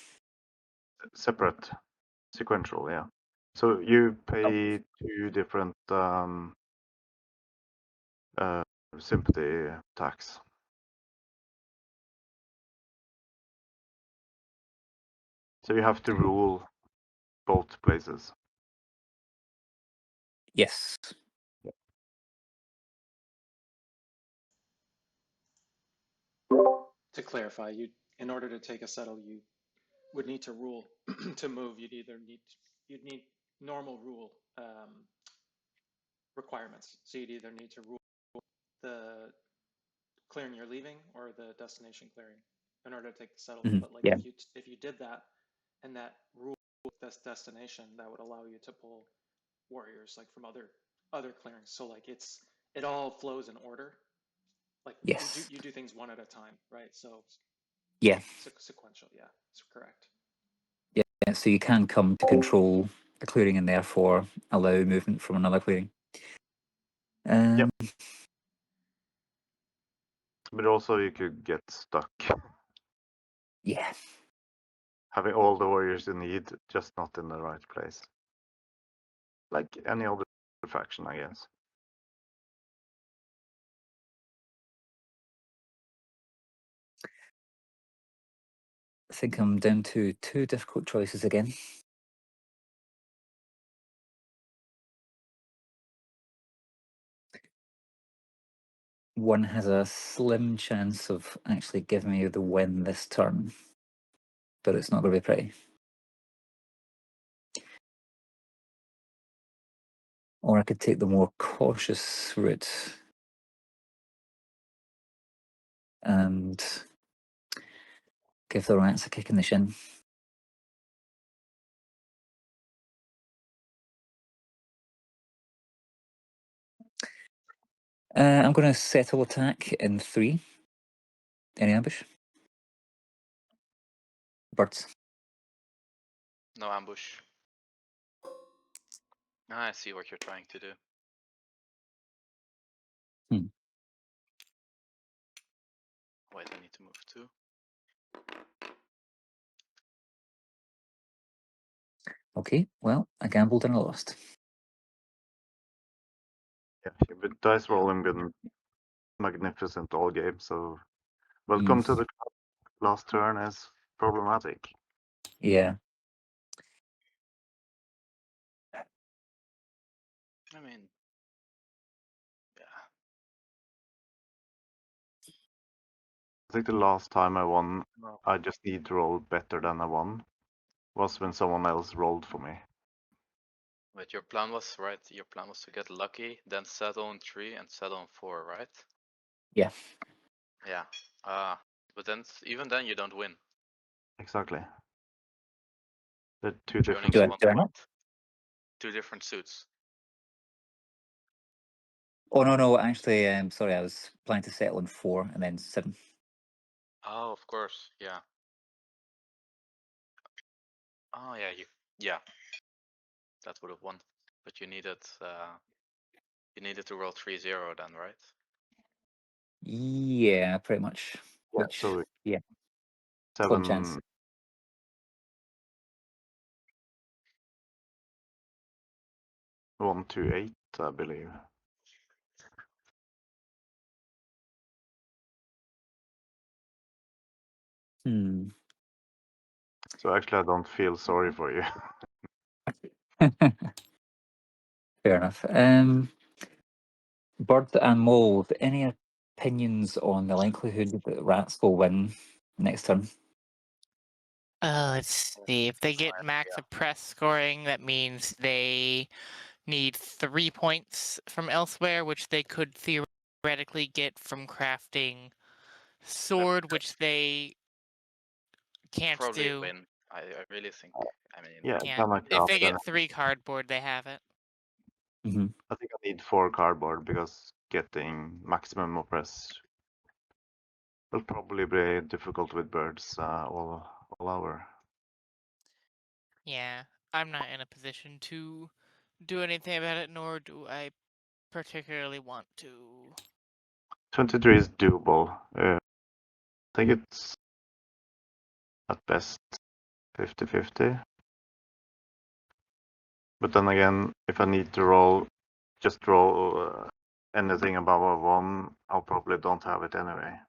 Separate, sequential, yeah. So you pay 2 different sympathy tax. So you have to rule both places. Yes. To clarify, in order to take a settle, you would need to rule to move. You'd need normal rule requirements. So you'd either need to rule the clearing you're leaving or the destination clearing in order to take the settlement. Mhm, But like yeah. if you did that and that rule this destination, that would allow you to pull warriors like from other clearings. So like it all flows in order. Like Yes. you do things one at a time, right? So Yeah. sequential, yeah, it's correct. Yeah. So you can come to control a clearing and therefore allow movement from another clearing. Yep. But also you could get stuck Yeah. having all the warriors you need, just not in the right place. Like any other faction, I guess. I think I'm down to 2 difficult choices again. One has a slim chance of actually giving me the win this turn, but it's not going to be pretty. Or I could take the more cautious route and give the rats a kick in the shin. I'm going to settle attack in 3. Any ambush? Birds. No ambush. I see what you're trying to do. Wait, I need to move too. Okay, well, I gambled and I lost. Yeah, but dice rolling been magnificent all game, so welcome Mm. to the last turn is problematic. Yeah. I mean, yeah. I think the last time I won, No. I just need to roll better than I won, was when someone else rolled for me. But your plan was right. Your plan was to get lucky, then settle on 3 and settle on 4, right? Yeah. Yeah. But then even then you don't win. Exactly. They're 2 You only different. get Do I, 1 do I not? point. 2 different suits. Oh, no, actually, sorry, I was planning to settle in 4 and then 7. Oh, of course. Yeah. Oh yeah, yeah. That would have won. But you needed to roll 3-0 then, right? Yeah, pretty much. Yeah, Which, so yeah, 7, slim chance. 1 to 8, I believe. Hmm. So actually, I don't feel sorry for you. Fair enough. Bird and Mold, any opinions on the likelihood that rats will win next turn? Let's see. If they get max oppress scoring, that means they need 3 points from elsewhere, which they could theoretically get from crafting sword, which they can't Probably do. win. I really think. I mean, Yeah, Yeah. can I If craft they then? get 3 cardboard, they have it. Mm-hmm. I think I need 4 cardboard because getting maximum oppress will probably be difficult with birds all over. Yeah. I'm not in a position to do anything about it, nor do I particularly want to. 23 is doable. I think it's at best 50-50. But then again, if I need to roll, just roll anything above a 1, I'll probably don't have it anyway.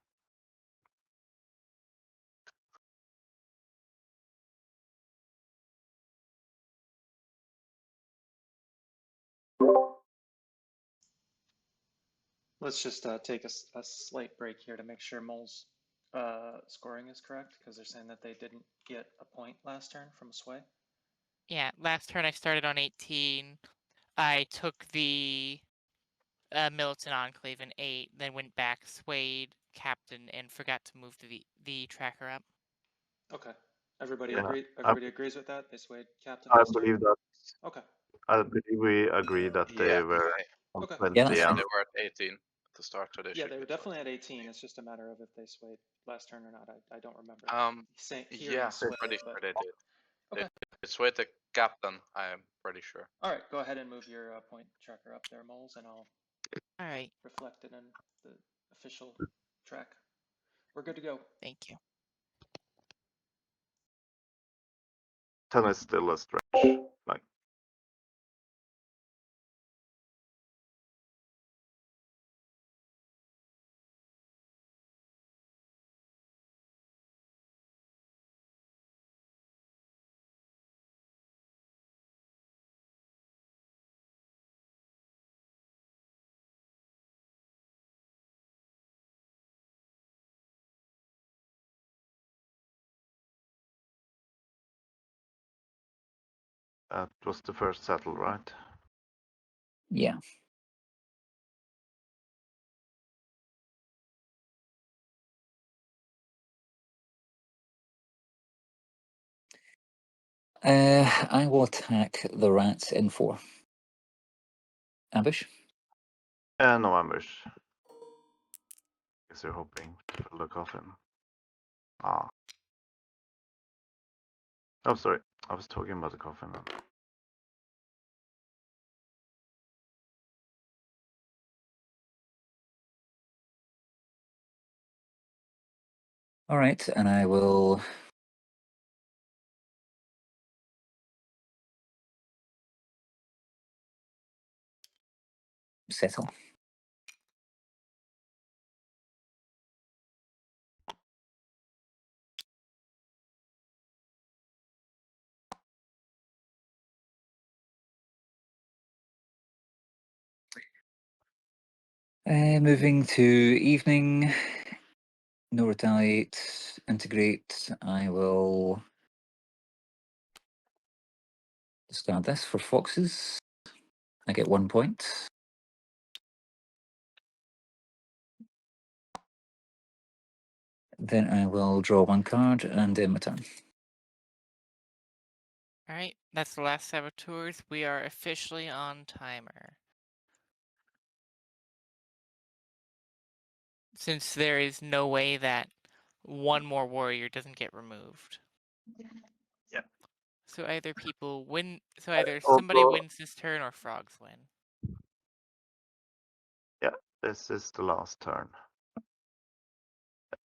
Let's just take a slight break here to make sure Mole's scoring is correct, because they're saying that they didn't get a point last turn from a sway. Yeah, last turn I started on 18. I took the militant enclave in 8, then went back, swayed captain, and forgot to move the tracker up. Okay. Everybody Yeah, agree? I- Everybody agrees with that? They swayed captain I last turn? believe that. Okay. I believe we agree that they Yeah, were on Okay. 20 Yeah, that's yeah, fine. they were at 18 to start, so they Yeah, should they be were fine. definitely at 18. It's just a matter of if they swayed last turn or not. I don't remember hearing Yeah, sway, pretty but sure they did. okay. It's with the captain, I am pretty sure. All right, go ahead and move your point tracker up there, Moles, and I'll All right, reflect it in the official track. We're good to go. thank you. 10 is still a stretch. Like, that was the first settle, right? Yeah. I will attack the rats in 4. Ambush. No ambush. Guess you're hoping to fill the coffin. Ah. Oh, sorry. I was talking about the coffin. All right, and I will settle. Moving to evening. No retaliate. Integrate. I will discard this for foxes. I get 1 point. Then I will draw 1 card and end my turn. All right, that's the last saboteurs. We are officially on timer. Since there is no way that one more warrior doesn't get removed. Yeah. So either people win. So either Also- somebody wins this turn or frogs win. Yeah, this is the last turn.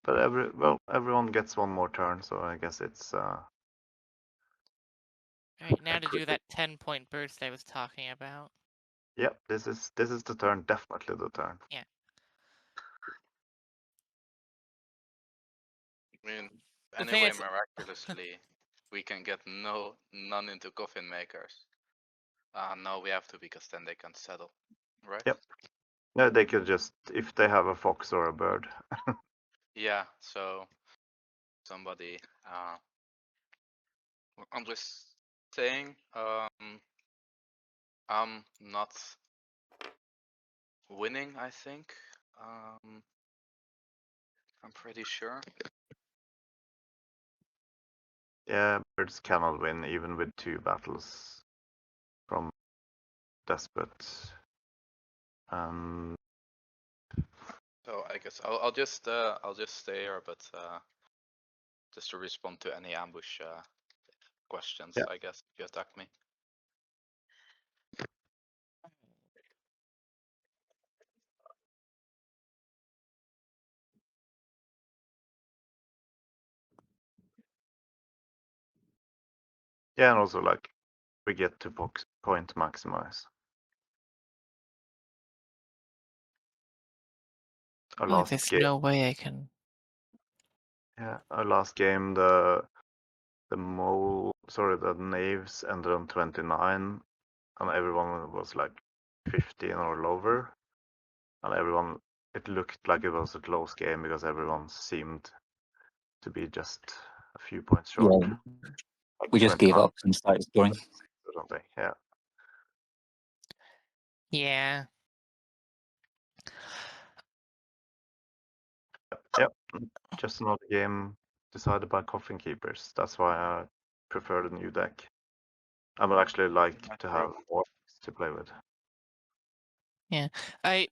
But everyone gets 1 more turn, so I guess it's All right, now to do critic. that 10-point burst I was talking about. Yeah, this is the turn, definitely the turn. Yeah. I mean, The thing anyway, is- miraculously, we can get none into coffin makers. No, we have to because then they can settle, right? Yep. No, they could just, if they have a fox or a bird. Yeah, so somebody, I'm just saying, I'm not winning, I think. I'm pretty sure. Yeah, birds cannot win even with 2 battles from Despot. So I guess I'll just stay here, but just to respond to any ambush questions, Yeah. I guess, if you attack me. Yeah, and also like we get to point maximize. Our last There's game. no way I can. Yeah, our last game, the knaves ended on 29, and everyone was like 15 or lower, and it looked like it was a close game because everyone seemed to be just a few points short. Yeah, like we just gave 21 up and started scoring. or something. Yeah. Yeah. Just another game decided by Coffin Keepers. That's why I prefer the new deck. I would actually like Yeah, to have true. more to play with. I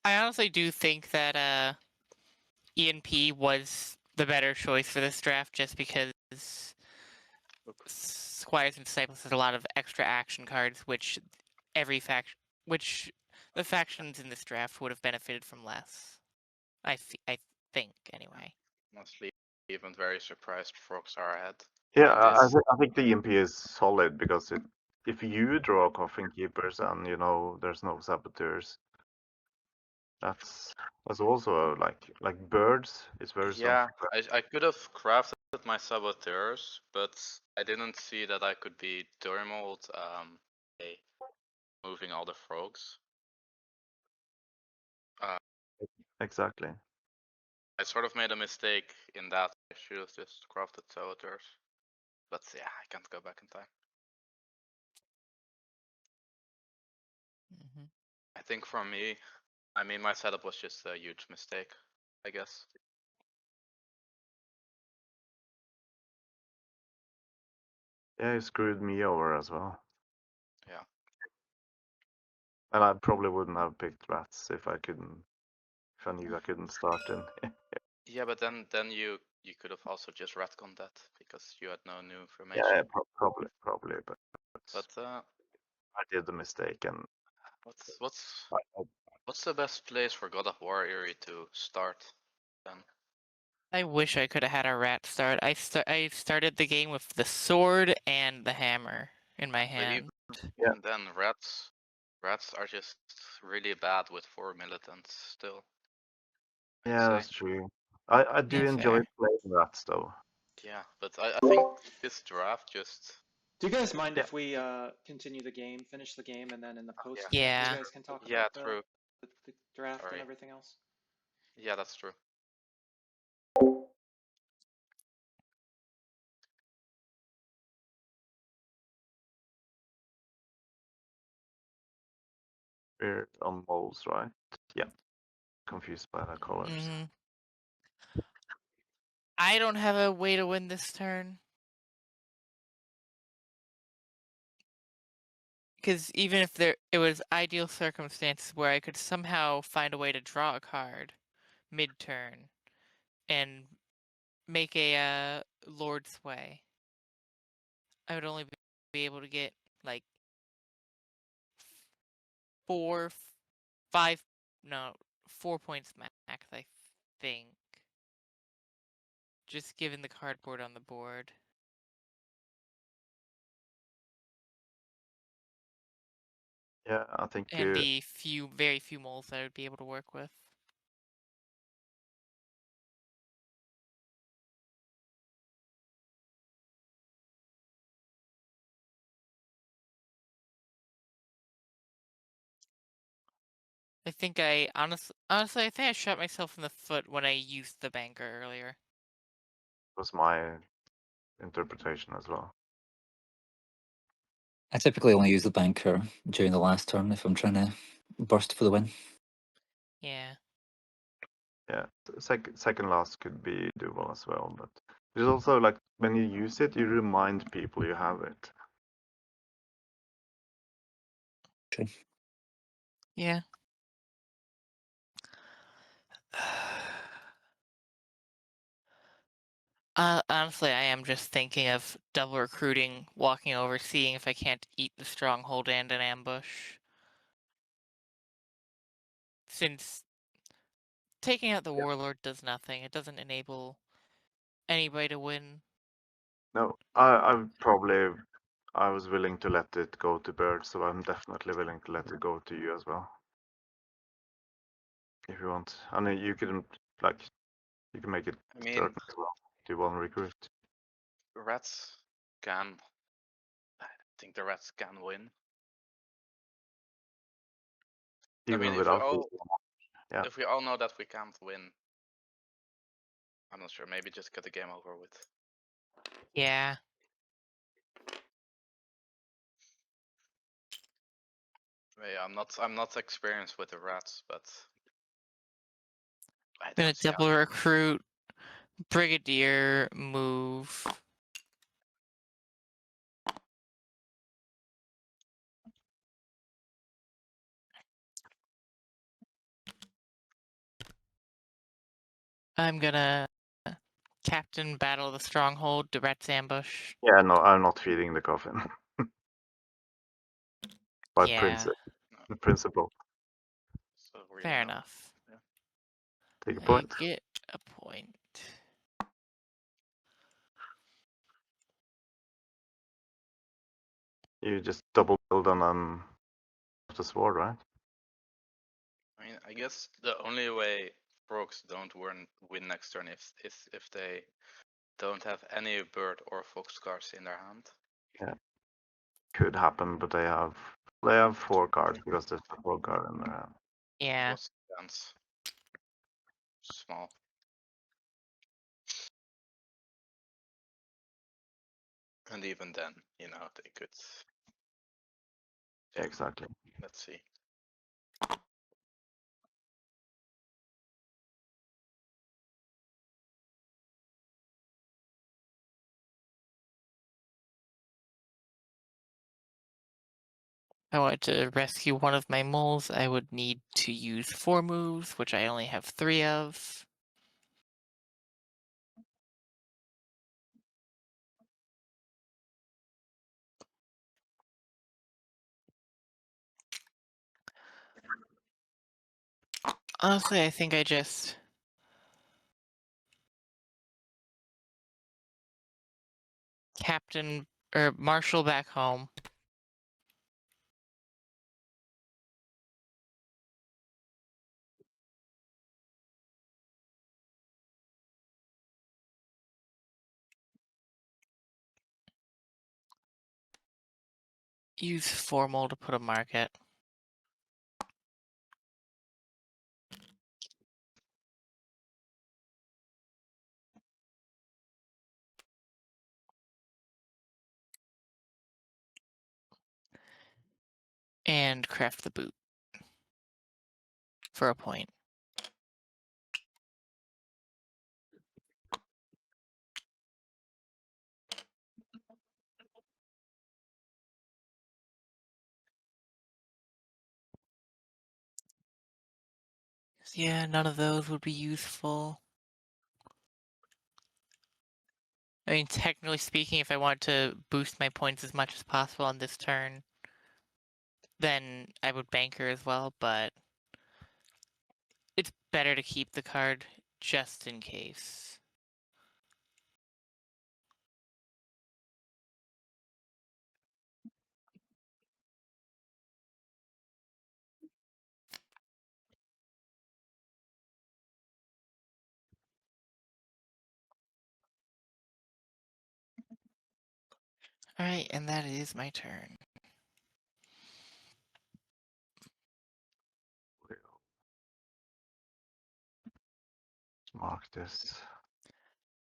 honestly do think that ENP was the better choice for this draft, just because Squires and Disciples has a lot of extra action cards, which the factions in this draft would have benefited from less. I think anyway. Honestly, even very surprised Frogs are ahead. Yeah, in this. I think the EMP is solid because if you draw Coffin Keepers and there's no saboteurs, that's also like birds. It's very strong. Yeah, I could have crafted my saboteurs, but I didn't see that I could be Durmold moving all the frogs. Exactly. I sort of made a mistake in that. I should have just crafted saboteurs. But yeah, I can't go back in time. Mm-hmm. I think for me, I mean, my setup was just a huge mistake, I guess. Yeah, you screwed me over as well. Yeah. And I probably wouldn't have picked rats if I knew I couldn't start in. Yeah, but then you could have also just retconned that because you had no new information. Yeah, probably, but But I did the mistake, and what's the best place for God of War Eerie to start then? I wish I could have had a rat start. I started the game with the sword and the hammer in my hand. Yeah. And then rats are just really bad with 4 militants still. Yeah, that's true. I do Yeah, enjoy fair. playing rats though. Yeah, but I think this draft just Do you guys mind Yeah. if we continue the game, finish the game, and then in the post game Yeah. you guys can talk Yeah, about true. the draft Sorry. and everything else? Yeah, that's true. We're on moles, right? Yeah. Confused by the colors. Mm-hmm. I don't have a way to win this turn. Because even if it was ideal circumstances where I could somehow find a way to draw a card mid-turn and make a Lord Sway, I would only be able to get like 4 points max, I think. Just given the cardboard on the board. Yeah, I think. And the very few moles that I would be able to work with. I think honestly, I think I shot myself in the foot when I used the banker earlier. Was my interpretation as well. I typically only use the banker during the last turn if I'm trying to burst for the win. Yeah. Yeah, second last could be doable as well, but there's also like when you use it, you remind people you have it. True. Yeah. Honestly, I am just thinking of double recruiting, walking over, seeing if I can't eat the stronghold and an ambush. Since taking out the warlord does nothing, it doesn't enable anybody to win. No, I was willing to let it go to Bird, so I'm definitely willing to let it go to you as well. If you want. I mean, you can make it certain as well. Do you want to recruit? Rats can. I think the rats can win. Even I mean, without if we all know that we can't win, I'm not sure. Maybe just get the game over with. Yeah. Yeah, I'm not experienced with the rats, but I I'm gonna don't see double recruit Brigadier move. I'm gonna Captain Battle the Stronghold, Duret's ambush. Yeah, no, I'm not feeding the coffin. By Yeah, principle. So really fair no. enough. Take a I point. get a point. You just double build on the sword, right? I mean, I guess the only way frogs don't win next turn is if they don't have any bird or fox cards in their hand. Yeah. Could happen, but they have 4 cards because there's a 4 card in their hand. Yeah. What's the chance? Small. And even then, you know, they could. Yeah, exactly. Let's see. If I wanted to rescue one of my moles, I would need to use 4 moves, which I only have 3 of. Honestly, I think I just Captain or Marshal back home. Use formal to put a market. And craft the boot for a point. Yeah, none of those would be useful. I mean, technically speaking, if I want to boost my points as much as possible on this turn, then I would banker as well, but it's better to keep the card just in case. Alright, and that is my turn. Mark this.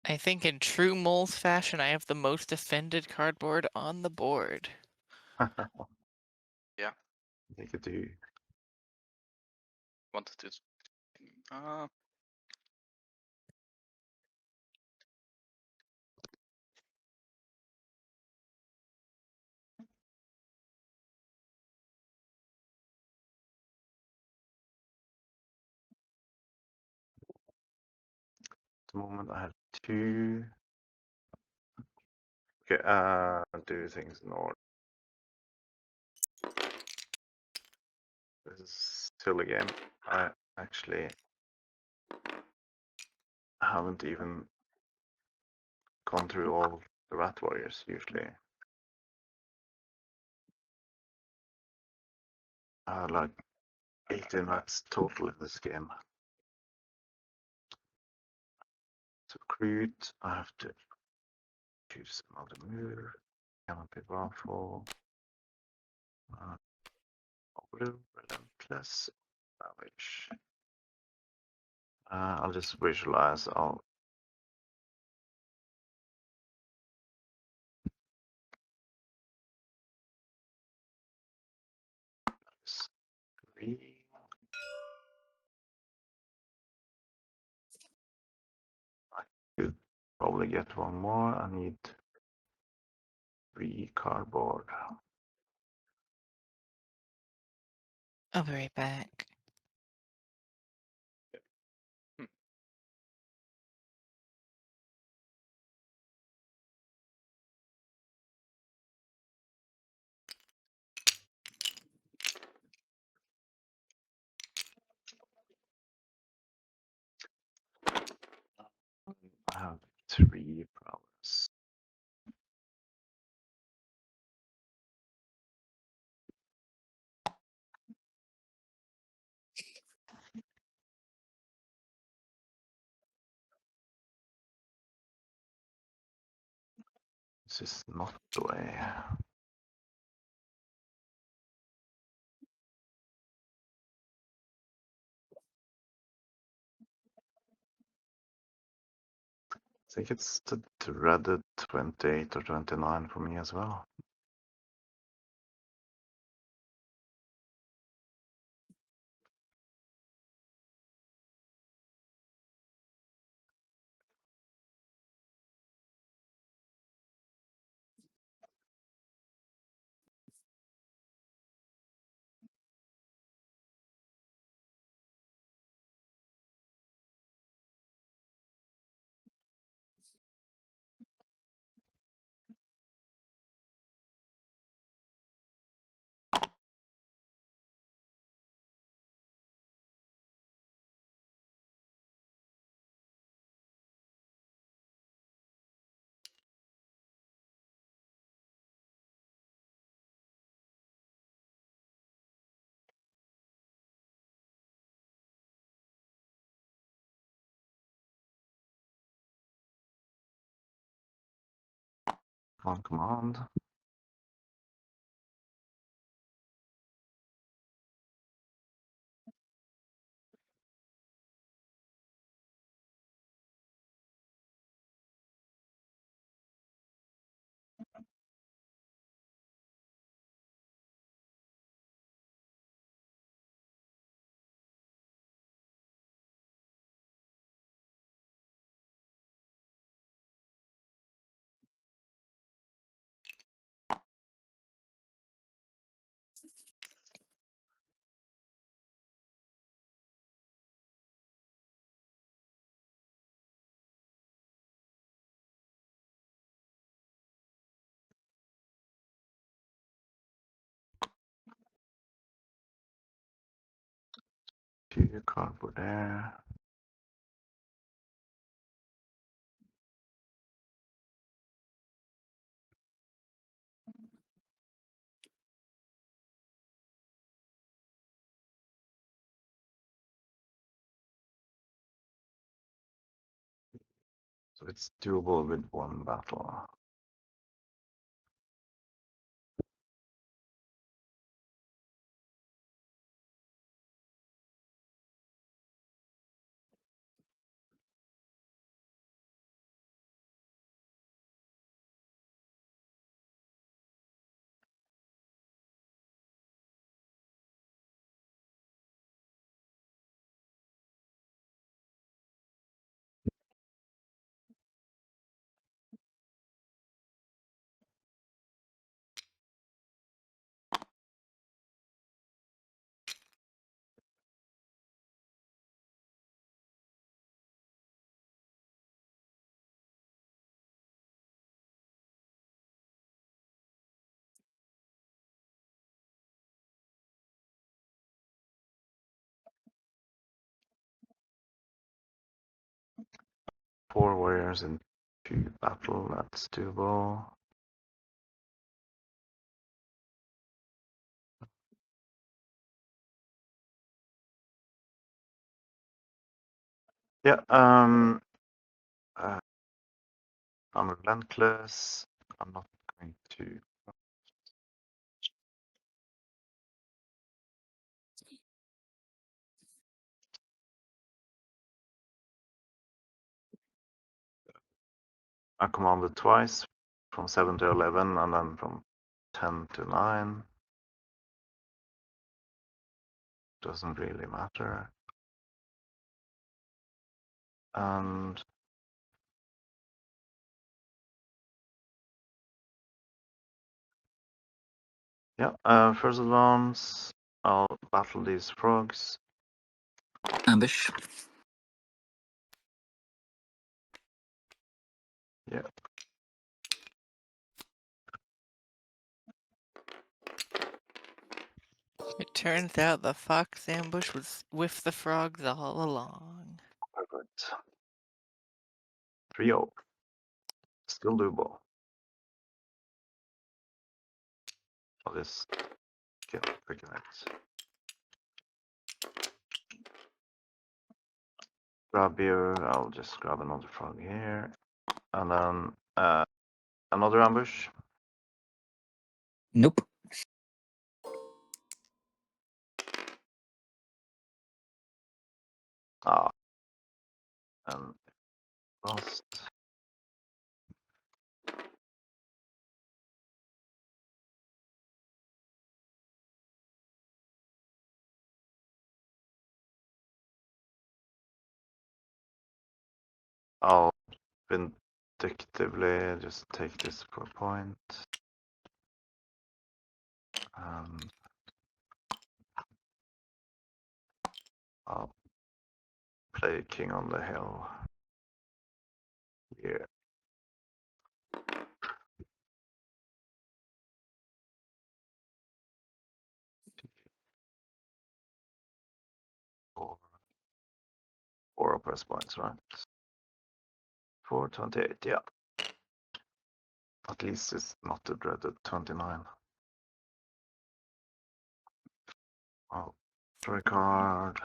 I think in true Moles fashion, I have the most defended cardboard on the board. Yeah. They could do. Wanted to. At the moment, I have 2. Okay, do things in order. This is still a game. I actually haven't even gone through all the Rat Warriors. Usually, like 18 rats total in this game. To recruit, I have to choose another move. Cannot be powerful. Relentless damage. I'll just visualize. I'll screen. Could probably get one more. I need 3 cardboard. I'll be right back. I have 3 prowess. This is not the way. I think it's the dreaded 28 or 29 for me as well. On command. Two cardboard there. So it's doable with 1 battle. Four warriors in 2 battle, that's doable. Yeah, I'm relentless. I'm not going to. I commanded twice from 7 to 11 and then from 10 to 9. Doesn't really matter. And Yeah, first advance, I'll battle these frogs. Ambush. Yeah. It turns out the fox ambush was with the frogs all along. Perfect. 3-0. Still doable. I'll just kill the guys. Grab here, I'll just grab another frog here. And then another ambush. Nope. Ah. And lost. I'll vindictively just take this for a point. I'll play King on the Hill here. Four press points, right? 428, yeah. At least it's not the dreaded 29. I'll draw a card.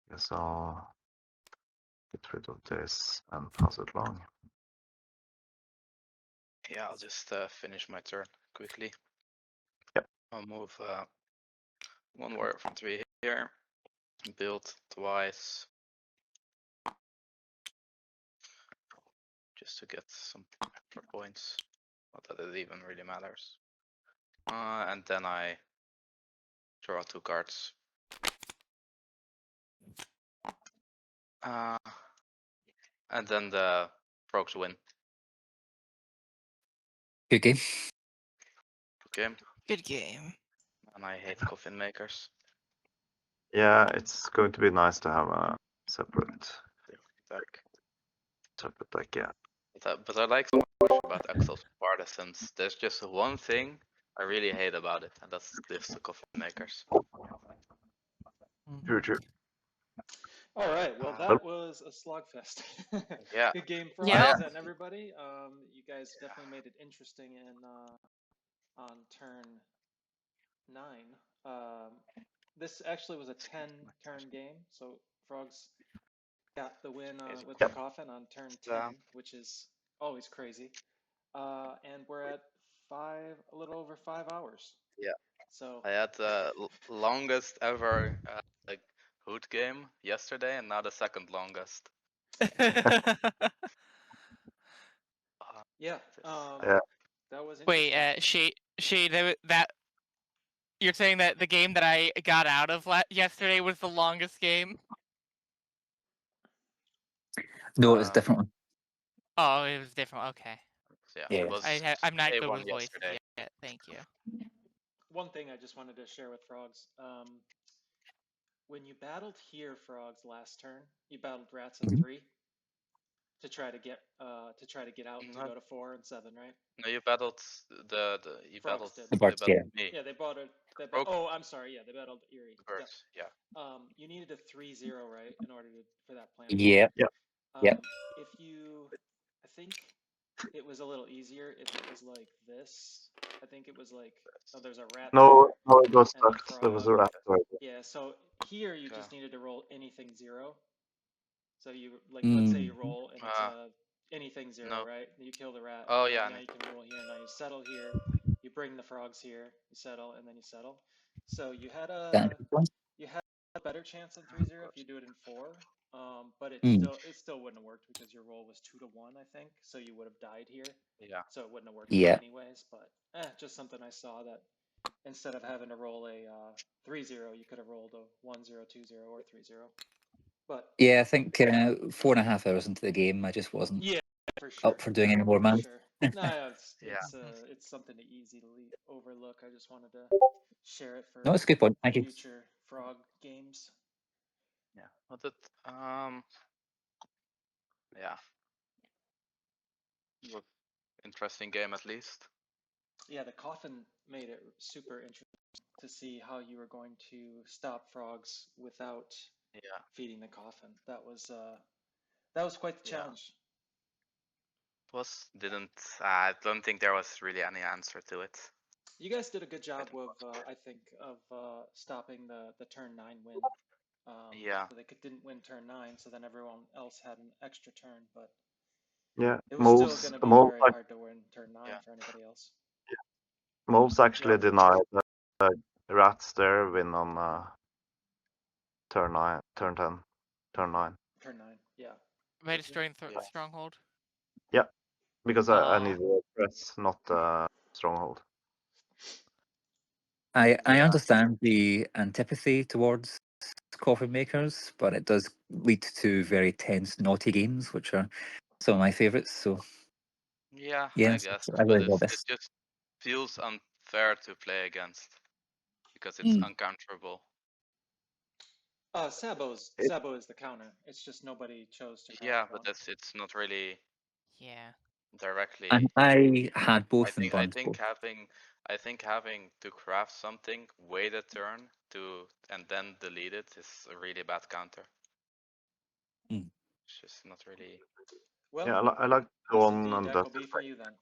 Guess I'll get rid of this and pass it along. Yeah, I'll just finish my turn quickly. Yep. I'll move one warrior from 3 here. Build twice. Just to get some extra points. Not that it even really matters. And then I draw 2 cards. And then the frogs win. Good game. Good game. Good game. And I hate coffin makers. Yeah, it's going to be nice to have a separate deck, yeah. But I like so much about Exos Partisans. There's just one thing I really hate about it, and that's the coffin makers. True. All right, well, that was a slugfest. Yeah. Good game, Yeah. Frogs and everybody. You guys definitely made it interesting in on turn 9. This actually was a 10-turn game, so Frogs got the win with the coffin on turn 10, which is always crazy. And we're at a little over 5 hours. Yeah. So I had the longest ever like HOOT game yesterday, and now the second longest. yeah, Yeah. that was interesting. Wait, Shay, that you're saying that the game that I got out of yesterday was the longest game? No, it's a different one. Oh, it was different. Okay. Yeah. Yeah. It was I'm not good A1 with voices yesterday. yet. Thank you. One thing I just wanted to share with Frogs. When you battled here, Frogs, last turn, you battled rats in 3 to try to get out to go to 4 and 7, right? No, you battled you Frogs battled, did. you battled me. Yeah, they battled. Oh, I'm sorry. Yeah, they battled Erie. Birds, Yep. yeah. You needed a 3-0, right, in order for that plan. Yeah. Yep. If you, I think it was a little easier if it was like this. I think it was like, oh, there's a rat. No, it was and a stuck. There was a frog. rat. Right. Yeah, so here you just needed to roll anything 0. So you let's say you roll and it's anything 0, no. right? You kill the rat. Oh, and yeah. Now you can roll here. Now you settle here. You bring the frogs here. You settle and then you settle. So you had a better chance in 3-0 if you do it in 4. But it still wouldn't have worked because your roll was 2 to 1, I think. So you would have died here. Yeah. So it wouldn't have worked Yeah. anyways. But just something I saw that instead of having to roll a 3-0, you could have rolled a 1-0, 2-0, or 3-0. But yeah, I think 4.5 hours into the game, I just wasn't for sure. up for doing any more, man. Sure. No, Yeah. it's something to easily overlook. I just wanted to share it No, for it's a good point. Thank you. future frog games. Yeah. But it, yeah. Look, interesting game at least. Yeah, the coffin made it super interesting to see how you were going to stop frogs without Yeah. feeding the coffin. That was quite the Yeah. challenge. I don't think there was really any answer to it. You guys did a good job think of, I think, of stopping the turn 9 win. Yeah. So they didn't win turn 9, so then everyone else had an extra turn, but Yeah, it was still going to be very hard to win turn 9 Yeah. for anybody else. Moles actually Yeah. denied that rats there win on turn 9, turn 10, turn 9. Turn 9, yeah. By destroying Yeah. Stronghold? Yeah, because I Oh. need to press, not stronghold. I Yeah. understand the antipathy towards coffin makers, but it does lead to very tense, naughty games, which are some of my favourites. So Yeah, I yes, guess. I But really love it this. just feels unfair to play against because it's Mm. uncounterable. Sabo is the counter. It's just nobody chose to counter Yeah, but frog. it's not really Yeah. directly. And I had both in I Bronze think Bowl. having to craft something, wait a turn and then delete it is a really bad counter. Mm. It's just not really. Well, Yeah, I like ECD Dawn and deck will Dusk. be for you then.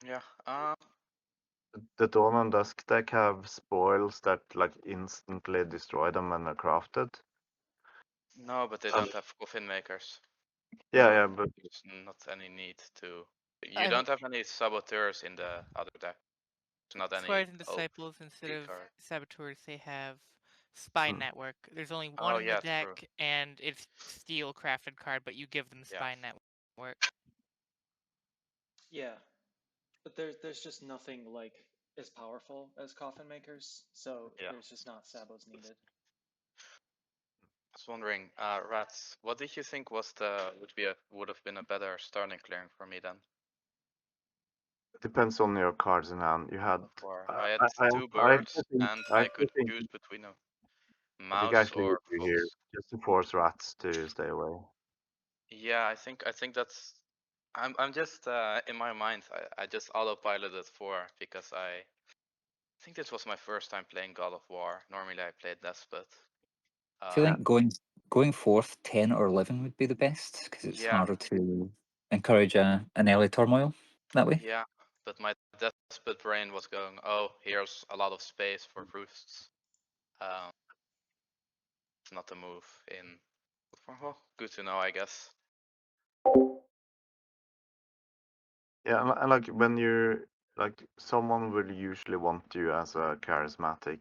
Yeah. The Dawn and Dusk deck have spoils that like instantly destroy them when they're crafted. No, but they don't have coffin makers. Yeah, but There's not any need to. You don't have any saboteurs in the other deck. There's not any Squires and Disciples, instead of card. Saboteurs, they have Spy Hmm. Network. There's only Oh, one in the yeah, deck, true. and it's steel crafted card, but you give them Yeah. Spy Network. Yeah, but there's just nothing like as powerful as coffin makers, so Yeah. there's just not sabos needed. I was wondering, Rats, what did you think would have been a better starting clearing for me then? depends on your cards in hand. You had I had two I birds, and I I could think choose between a I think mouse actually or you fox. here just to force rats to stay away. Yeah, I think that's. I'm just in my mind. I just autopiloted 4 because I think this was my first time playing God of War. Normally I played Despot. I feel like going fourth, 10 or 11 would be the best because it's Yeah. harder to encourage an early turmoil that way. Yeah, but my Despot brain was going, oh, here's a lot of space for roosts. It's not a move in. Well, good to know, I guess. Yeah, and like when you like someone will usually want you as a charismatic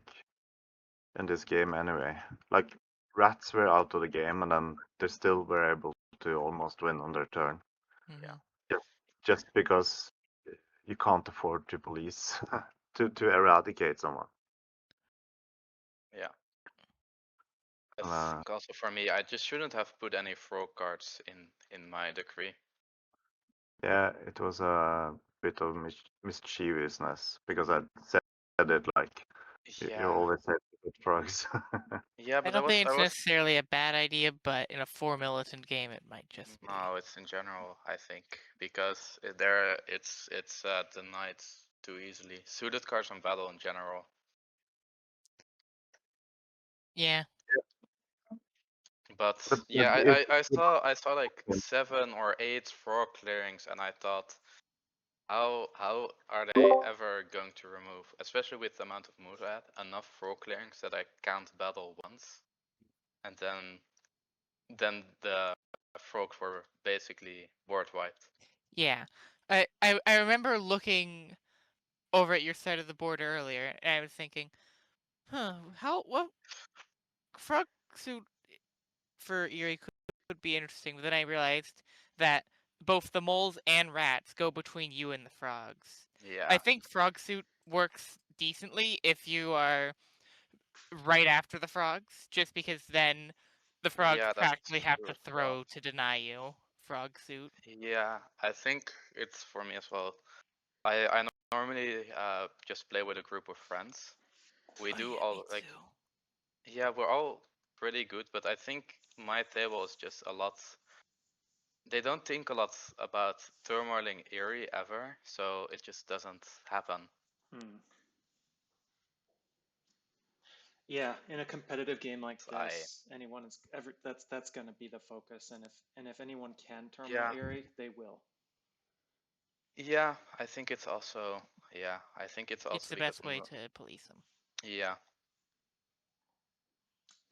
in this game anyway. Like rats were out of the game and then they still were able to almost win on their turn. Mm-hmm. Just because you can't afford to police to eradicate someone. Yeah. And, I think also for me, I just shouldn't have put any throw cards in my decree. yeah, it was a bit of mischievousness because I said it like you Yeah. always said good frogs. Yeah, I but don't think I it's was. necessarily a bad idea, but in a 4 militant game, it might just be. No, it's in general, I think, because it's denied too easily. Suited cards on battle in general. Yeah. But But yeah, it- I saw like 7 or 8 frog clearings, and I thought, how are they ever going to remove, especially with the amount of moves I had, enough frog clearings that I can't battle once, and then the frogs were basically board wiped. Yeah. I remember looking over at your side of the board earlier, and I was thinking, what frog suit for Erie could be interesting, but then I realized that both the moles and rats go between you and the frogs. Yeah. I think frog suit works decently if you are right after the frogs, just because then the frogs Yeah, that's practically have true to as well. throw to deny you frog suit. Yeah, I think it's for me as well. I normally just play with a group of friends. We Oh, do yeah, all me like too. yeah, we're all pretty good, but I think my table is just a lot. They don't think a lot about turmoiling Erie ever, so it just doesn't happen. Hmm. Yeah, in a competitive game like So this, that's going to be the focus, and if anyone can turmoil yeah, Erie, they will. yeah, I think it's also It's the because best way to police them. yeah,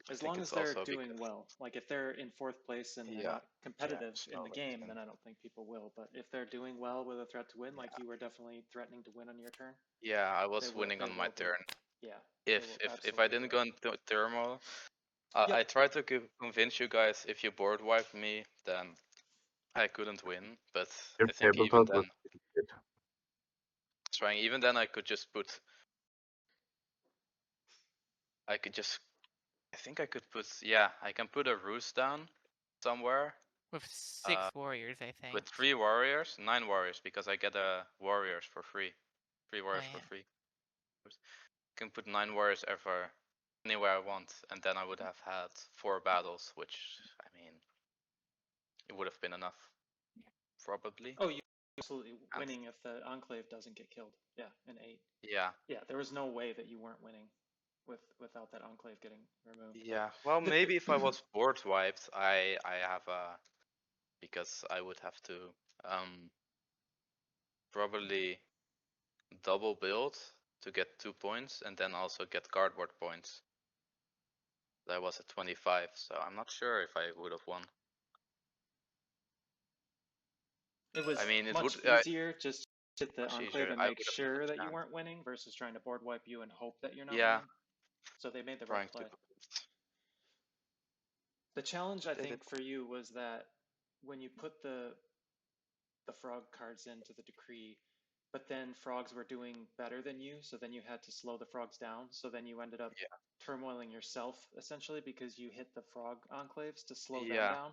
I As think long it's as they're also doing because well. Like if they're in fourth place and they're yeah, not competitive in the slowly game, and then I don't think people will. But if they're doing well with a threat to win, like yeah, you were definitely threatening to win on your turn, yeah, I they was will winning they on my will do it. turn. Yeah, they If will if I absolutely didn't do go it. into turmoil, Yep. I tried to convince you guys if you board wipe me, then I couldn't win. But Your I think even tabletop then, was pretty good. even then I could just put, I could just, I think I could put, yeah, I can put a roost down somewhere With 6 warriors, I think. with 3 warriors, 9 warriors, because I get warriors for free, 3 warriors yeah. for free. I can put 9 warriors anywhere I want, and then I would have had 4 battles, which I mean, it would have been enough, probably. Oh, you absolutely And winning if the Enclave doesn't get killed. Yeah, in 8. yeah, Yeah, there was no way that you weren't winning without that Enclave getting removed. yeah. Well, The, maybe if I was board wiped, I have a, because I would have to probably double build to get 2 points and then also get cardboard points. That was at 25, so I'm not sure if I would have won. It was I mean, it would much easier just to hit the much Enclave easier. and I make would have had sure a that you chance. weren't winning versus trying to board wipe you and hope that you're not Yeah, winning. So they made the right trying to. play. The challenge, I Did it? think, for you was that when you put the frog cards into the decree, but then frogs were doing better than you, so then you had to slow the frogs down. So then you ended up Yeah. turmoiling yourself essentially because you hit the frog enclaves to slow them Yeah. down,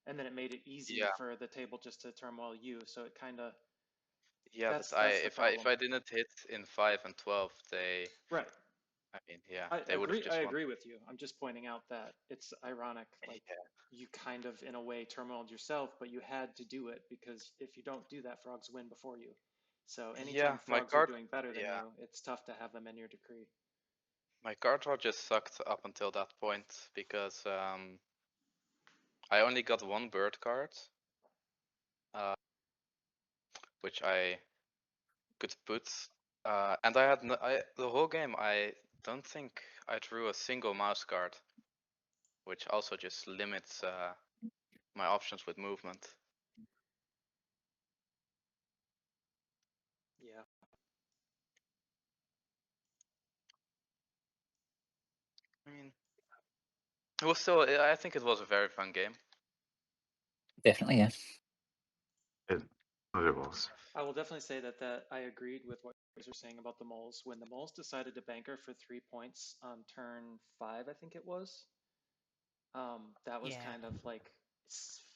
and then it made it easy Yeah. for the table just to turmoil you. So it kind of Yeah, but that's the if problem. I didn't hit in 5 and 12, Right. I mean, yeah, I they would have agree. I just won. agree with you. I'm just pointing out that it's ironic. Like Yeah. you kind of, in a way, turmoiled yourself, but you had to do it because if you don't do that, frogs win before you. So Yeah, anytime frogs are doing better than yeah, you, it's tough to have them in your decree. my card draw just sucked up until that point because I only got 1 bird card, uh, which I could put, and I had the whole game. I don't think I drew a single mouse card, which also just limits my options with movement. Yeah. I mean, it was still. I think it was a very fun game. Definitely, yeah. It was. I will definitely say that I agreed with what you guys were saying about the moles. When the moles decided to banker for 3 points on turn 5, I think it was, that was Yeah. kind of like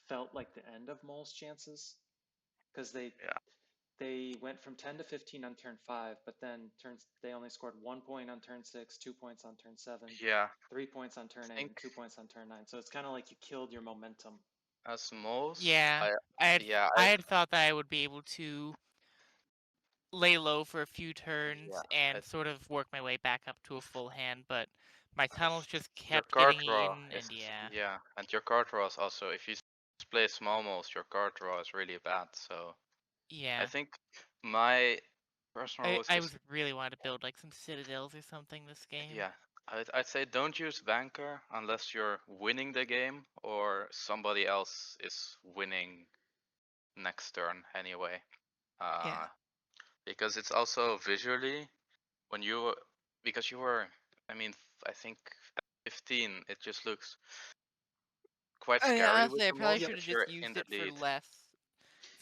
felt like the end of moles' chances because Yeah. they went from 10 to 15 on turn 5, but then they only scored 1 point on turn 6, 2 points on turn 7, Yeah. 3 points on turn I 8, and think 2 points on turn 9. So it's kind of like you killed your momentum. as moles, Yeah. yeah, I had thought that I would be able to lay low for a few turns I, and sort of work my way back up to a full hand, but my tunnels just your kept card getting draw eaten, is and yeah. yeah, and your card draw is also if you play small moles, your card draw is really bad. So I Yeah. think my personal rule is I just was really wanted to build like some citadels or something this game. yeah. I'd say don't use banker unless you're winning the game or somebody else is winning next turn anyway. Yeah. Because it's also visually when you because you were I mean I think 15 it just looks quite scary with Honestly, I the probably most should have if you're just in used the it for lead. less.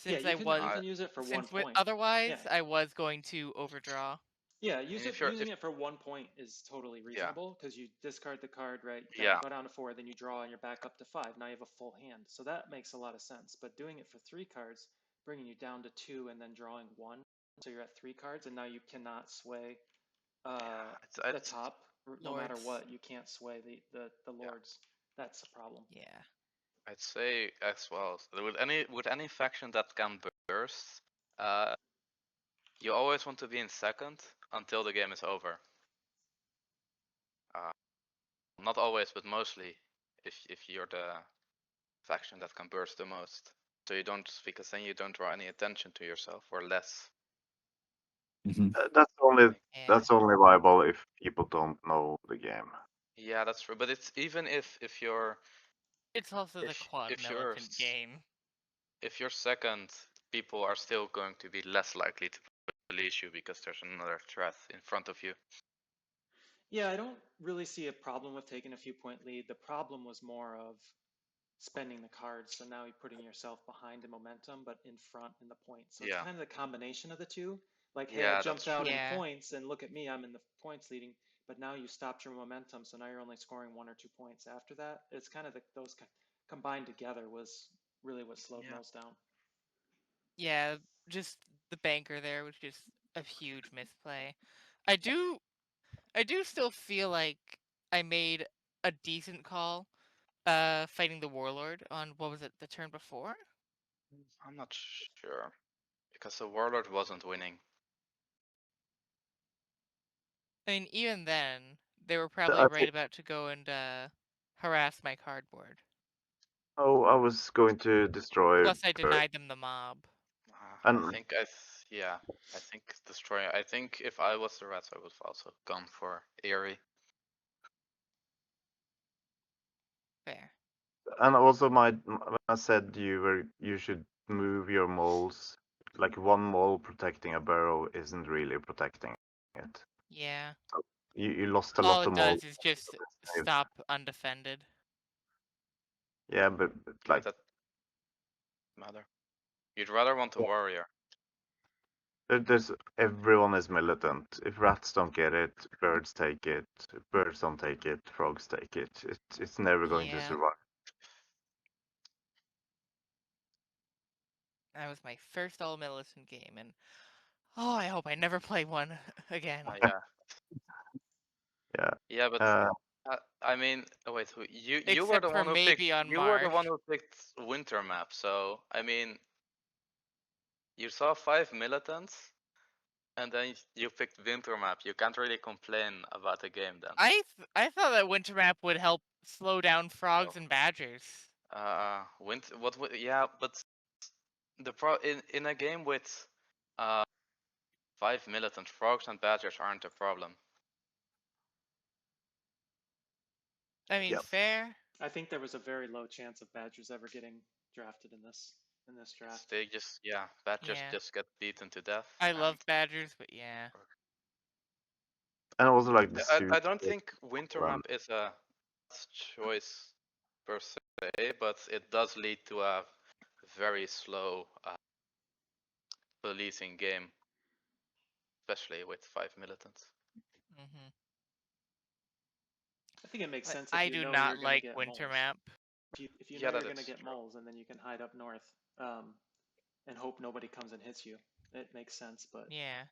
Yeah, Since you can use it for 1 point. otherwise Yeah, I was going to overdraw. Yeah, if you're using it for 1 point is totally reasonable because you discard the card, right? Yeah. Go down to 4, then you draw and you're back up to 5. Now you have a full hand. So that makes a lot of sense. But doing it for 3 cards, bringing you down to 2 and then drawing 1, so you're at 3 cards, and now you cannot sway the top. No matter Lords. what, you can't sway the lords. That's a problem. Yeah. I'd say as well. So with any faction that can burst, you always want to be in second until the game is over. Not always, but mostly, if you're the faction that can burst the most. So you don't, because then you don't draw any attention to yourself or less. Mhm. That's only Yeah. that's only viable if people don't know the game. Yeah, that's true. But it's even if you're It's also the if quad if you're militant game. if you're second, people are still going to be less likely to release you because there's another threat in front of you. Yeah, I don't really see a problem with taking a few point lead. The problem was more of spending the cards. So now you're putting yourself behind in momentum, but in front in the points. So it's Yeah. kind of the combination of the two. Like, hey, Yeah, I that's jumped out true. in Yeah. points and look at me, I'm in the points leading, but now you stopped your momentum. So now you're only scoring 1 or 2 points after that. It's kind of those combined together was really what slowed Yeah. most down. Yeah, just the banker there was just a huge misplay. I do still feel like I made a decent call fighting the warlord on what was it, the turn before? I'm not sure because the warlord wasn't winning. I mean, even then, they were probably I right think, about to go and harass my cardboard. oh, I was going to destroy. Plus, I denied them the mob. And I think I think destroy. I think if I was the rats, I would have also gone for Eerie. Fair. and also when I said you should move your moles, like one mole protecting a burrow isn't really protecting it. Yeah. You lost a All lot it of moles. does is just stop undefended. Yeah, but Yeah, like that matter. You'd rather want a Yeah. warrior. there's everyone is militant. If rats don't get it, birds take it. If birds don't take it, frogs take it. It's never going to Yeah. survive. That was my first all militant game, and oh, I hope I never play one again. Yeah. Yeah. Yeah, but Uh, I mean, wait, you were Except the for one who picked. maybe on You were the one March. who picked winter map. So I mean, you saw 5 militants, and then you picked winter map. You can't really complain about the game then. I thought that winter map would help slow down frogs and badgers. Winter. Yeah, but the in a game with 5 militant frogs and badgers aren't a problem. I mean, Yep. fair. I think there was a very low chance of Badgers ever getting drafted in this draft. They badgers Yeah. just get beaten to death. I and love badgers, but yeah. and also like the I suit. don't think winter run. map is a choice per se, but it does lead to a very slow policing game, especially with 5 militants. Hmm. I think it makes But sense if I you do know not you're going to like get winter moles. map. If you Yeah, know you're that going to is get true. moles, and then you can hide up north and hope nobody comes and hits you. It makes sense, but Yeah.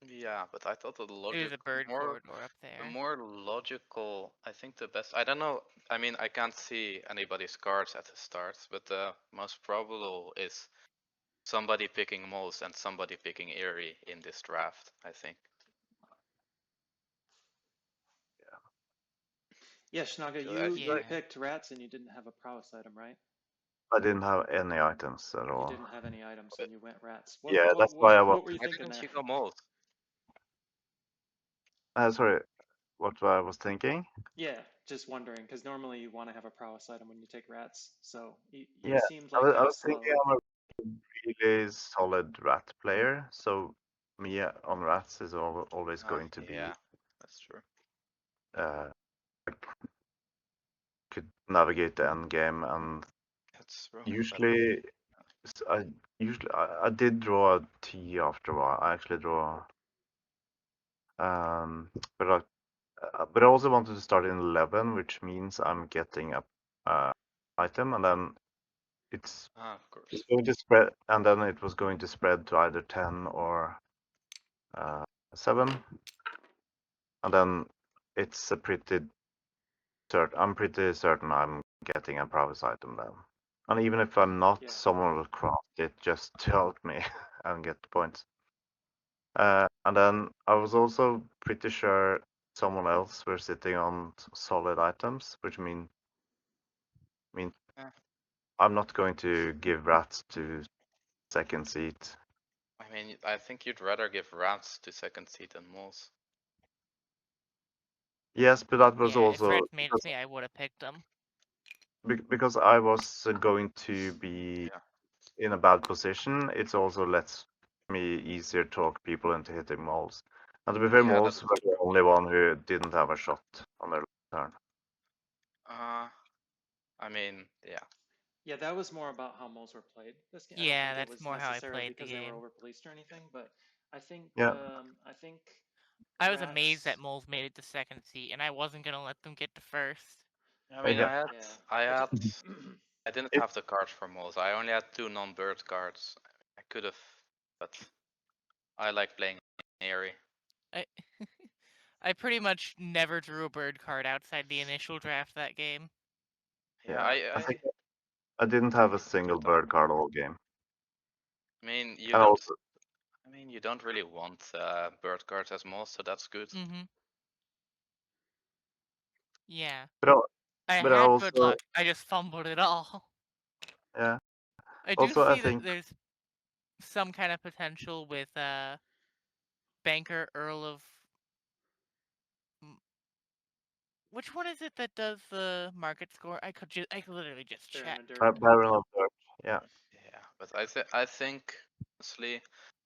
Yeah, but I thought the There's a bird more corridor up the there. more logical, I think the best. I don't know. I mean, I can't see anybody's cards at the start, but the most probable is somebody picking moles and somebody picking Eerie in this draft. I think. yeah, Schnaga, So I you feel Yeah. like picked rats and you didn't have a prowess item, right? I didn't have any items at You all. didn't have any items and you went rats. Yeah, that's why I was. What were you why thinking didn't there? you go moles? Sorry, what I was thinking. Yeah, just wondering because normally you want to have a prowess item when you take rats. So you Yeah, seemed I like was, kind I of was slow. thinking I'm a really solid rat player, so me on rats is always going to be Yeah, that's true. like, could navigate the end game, and That's true. usually I did draw a T after a while. I actually draw But I also wanted to start in 11, which means I'm getting a item, and then it's Of course. going to spread, and then it was going to spread to either 10 or 7, and then it's a pretty certain. I'm pretty certain I'm getting a prowess item then, and even if I'm not, Yeah. someone will craft it just to help me and get the points. And then I was also pretty sure someone else were sitting on solid items, which mean Yeah. I'm not going to give rats to second seat. I mean, I think you'd rather give rats to second seat than moles. Yes, but that was Yeah, if also Fred made it to me, I would have picked them. because I was going to be Yeah. in a bad position. It's also lets me easier talk people into hitting moles. And to be fair, Yeah, moles that's were the only one who didn't have a shot on their turn. I mean, yeah. Yeah, that was more about how moles were played this game. I Yeah, don't think it that's was more how I necessarily played the because they were game. over policed or anything, but I think Yeah. I was amazed that rats- moles made it to second seat, and I wasn't gonna let them get to first. I mean, Yeah. I didn't have the cards for moles. I only had 2 non-bird cards. I could have, but I like playing Airy. I pretty much never drew a bird card outside the initial draft that game. Yeah, I think I didn't have a single bird card all game. I mean, you And don't. also, I mean, you don't really want bird cards as moles, so that's good. Mm-hmm. Yeah. but I, I but I had also, good luck. I just fumbled it all. yeah. I do Also, I see that think there's some kind of potential with Banker Earl of. Which one is it that does the market score? I could literally just Baron check. of Dirt. Baron of Dirt. Yeah. Yeah, but I think honestly,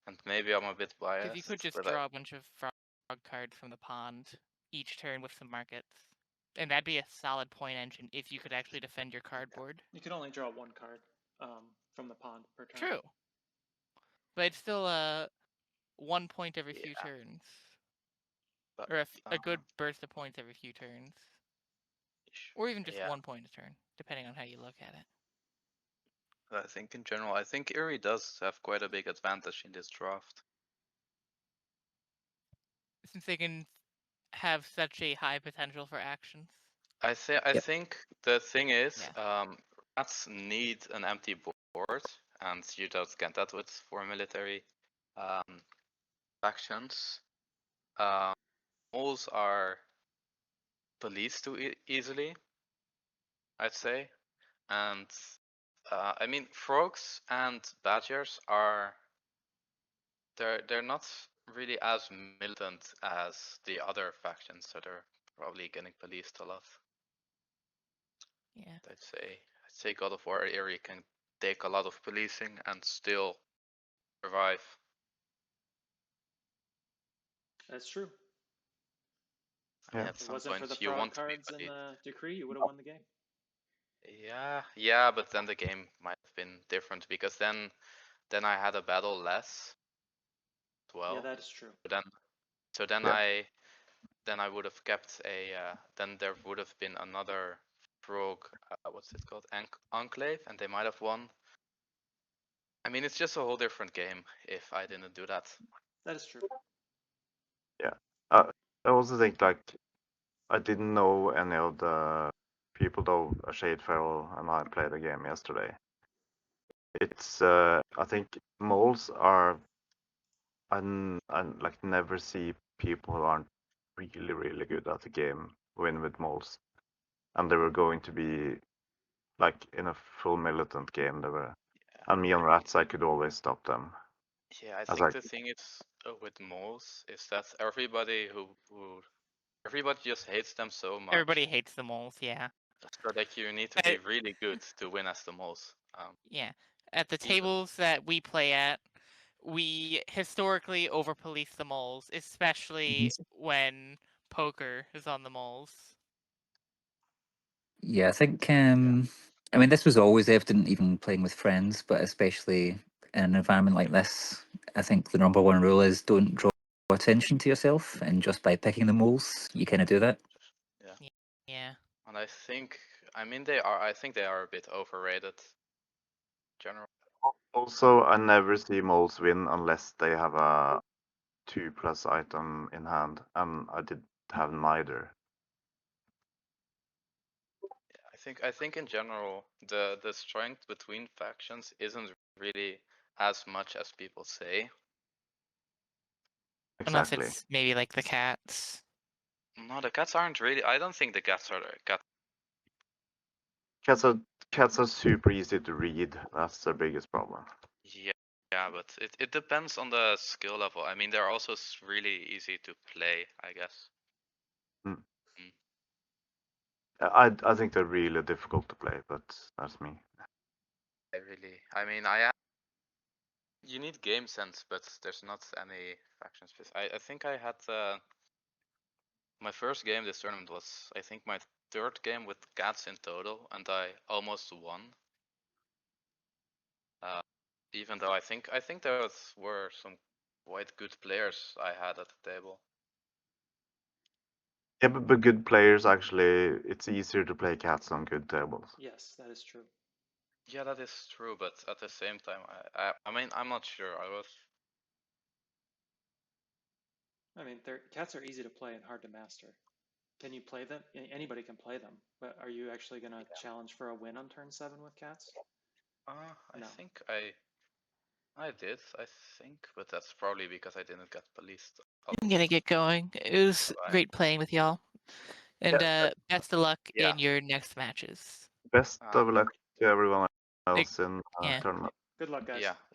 and maybe I'm a bit biased. Because you could just but draw a bunch of frog cards from the pond each turn with some markets. And that'd be a solid point engine if you could actually defend your cardboard. You could only draw one card from the pond per turn. True. But it's still 1 point every few turns. But, Or a good burst of points every few turns. Or even just 1 point a turn, depending on how you look at it. I think in general, I think Erie does have quite a big advantage in this draft. Since they can have such a high potential for actions. I think the thing is, Yeah. rats need an empty board, and you just get that with 4 military factions. Moles are policed too easily, I'd say, and I mean frogs and badgers are they're not really as militant as the other factions, so they're probably getting policed a lot. Yeah. I'd say God of War area can take a lot of policing and still survive. That's true. I mean, Yeah. at If it some wasn't for point the you frog want to be cards in policed. the decree, you would have won the game. Yeah, but then the game might have been different because then I had a battle less as well. Yeah, that is true. So then Yeah. I would have kept a then there would have been another frog what's it called, Enclave, and they might have won. I mean, it's just a whole different game if I didn't do that. That is true. Yeah. I also think like I didn't know any of the people though. Shade Feral and I played a game yesterday. It's I think moles are I like never see people who aren't really good at the game win with moles, and they were going to be like in a full militant game. They were, and me on rats, I could always stop them. Yeah, I think the thing is with moles is that everybody everybody just hates them so much. Everybody hates the moles, yeah. So like you need to be really good to win as the moles. Yeah. At the tables that we play at, we historically over police the moles, especially when poker is on the moles. Yeah, I think I mean this was always evident even playing with friends, but especially in an environment like this, I think the number one rule is don't draw attention to yourself, and just by picking the moles, you kind of do that. Yeah. And I think, I mean, I think they are a bit overrated. General. Also, I never see moles win unless they have a 2+ item in hand, and I did have neither. I think in general the strength between factions isn't really as much as people say. Unless Exactly. it's maybe like the cats. No, the cats aren't really. I don't think the cats are the cat. Cats are super easy to read. That's their biggest problem. Yeah, but it depends on the skill level. I mean, they're also really easy to play, I guess. I think they're really difficult to play, but that's me. I mean, you need game sense, but there's not any faction space. I think I had my first game this tournament was, I think, my third game with cats in total, and I almost won. Even though I think there were some quite good players I had at the table. Yeah, but good players actually, it's easier to play cats on good tables. Yes, that is true. Yeah, that is true, but at the same time, I mean, I'm not sure. I mean, cats are easy to play and hard to master. Can you play them? Anybody can play them, but are you actually going to challenge for a win on turn 7 with cats? I No. think I did, I think, but that's probably because I didn't get policed. I'm gonna get going. It was great playing with y'all. And best of luck in your next matches. Best of luck to everyone else in Yeah. tournament. Good luck, guys. Yeah.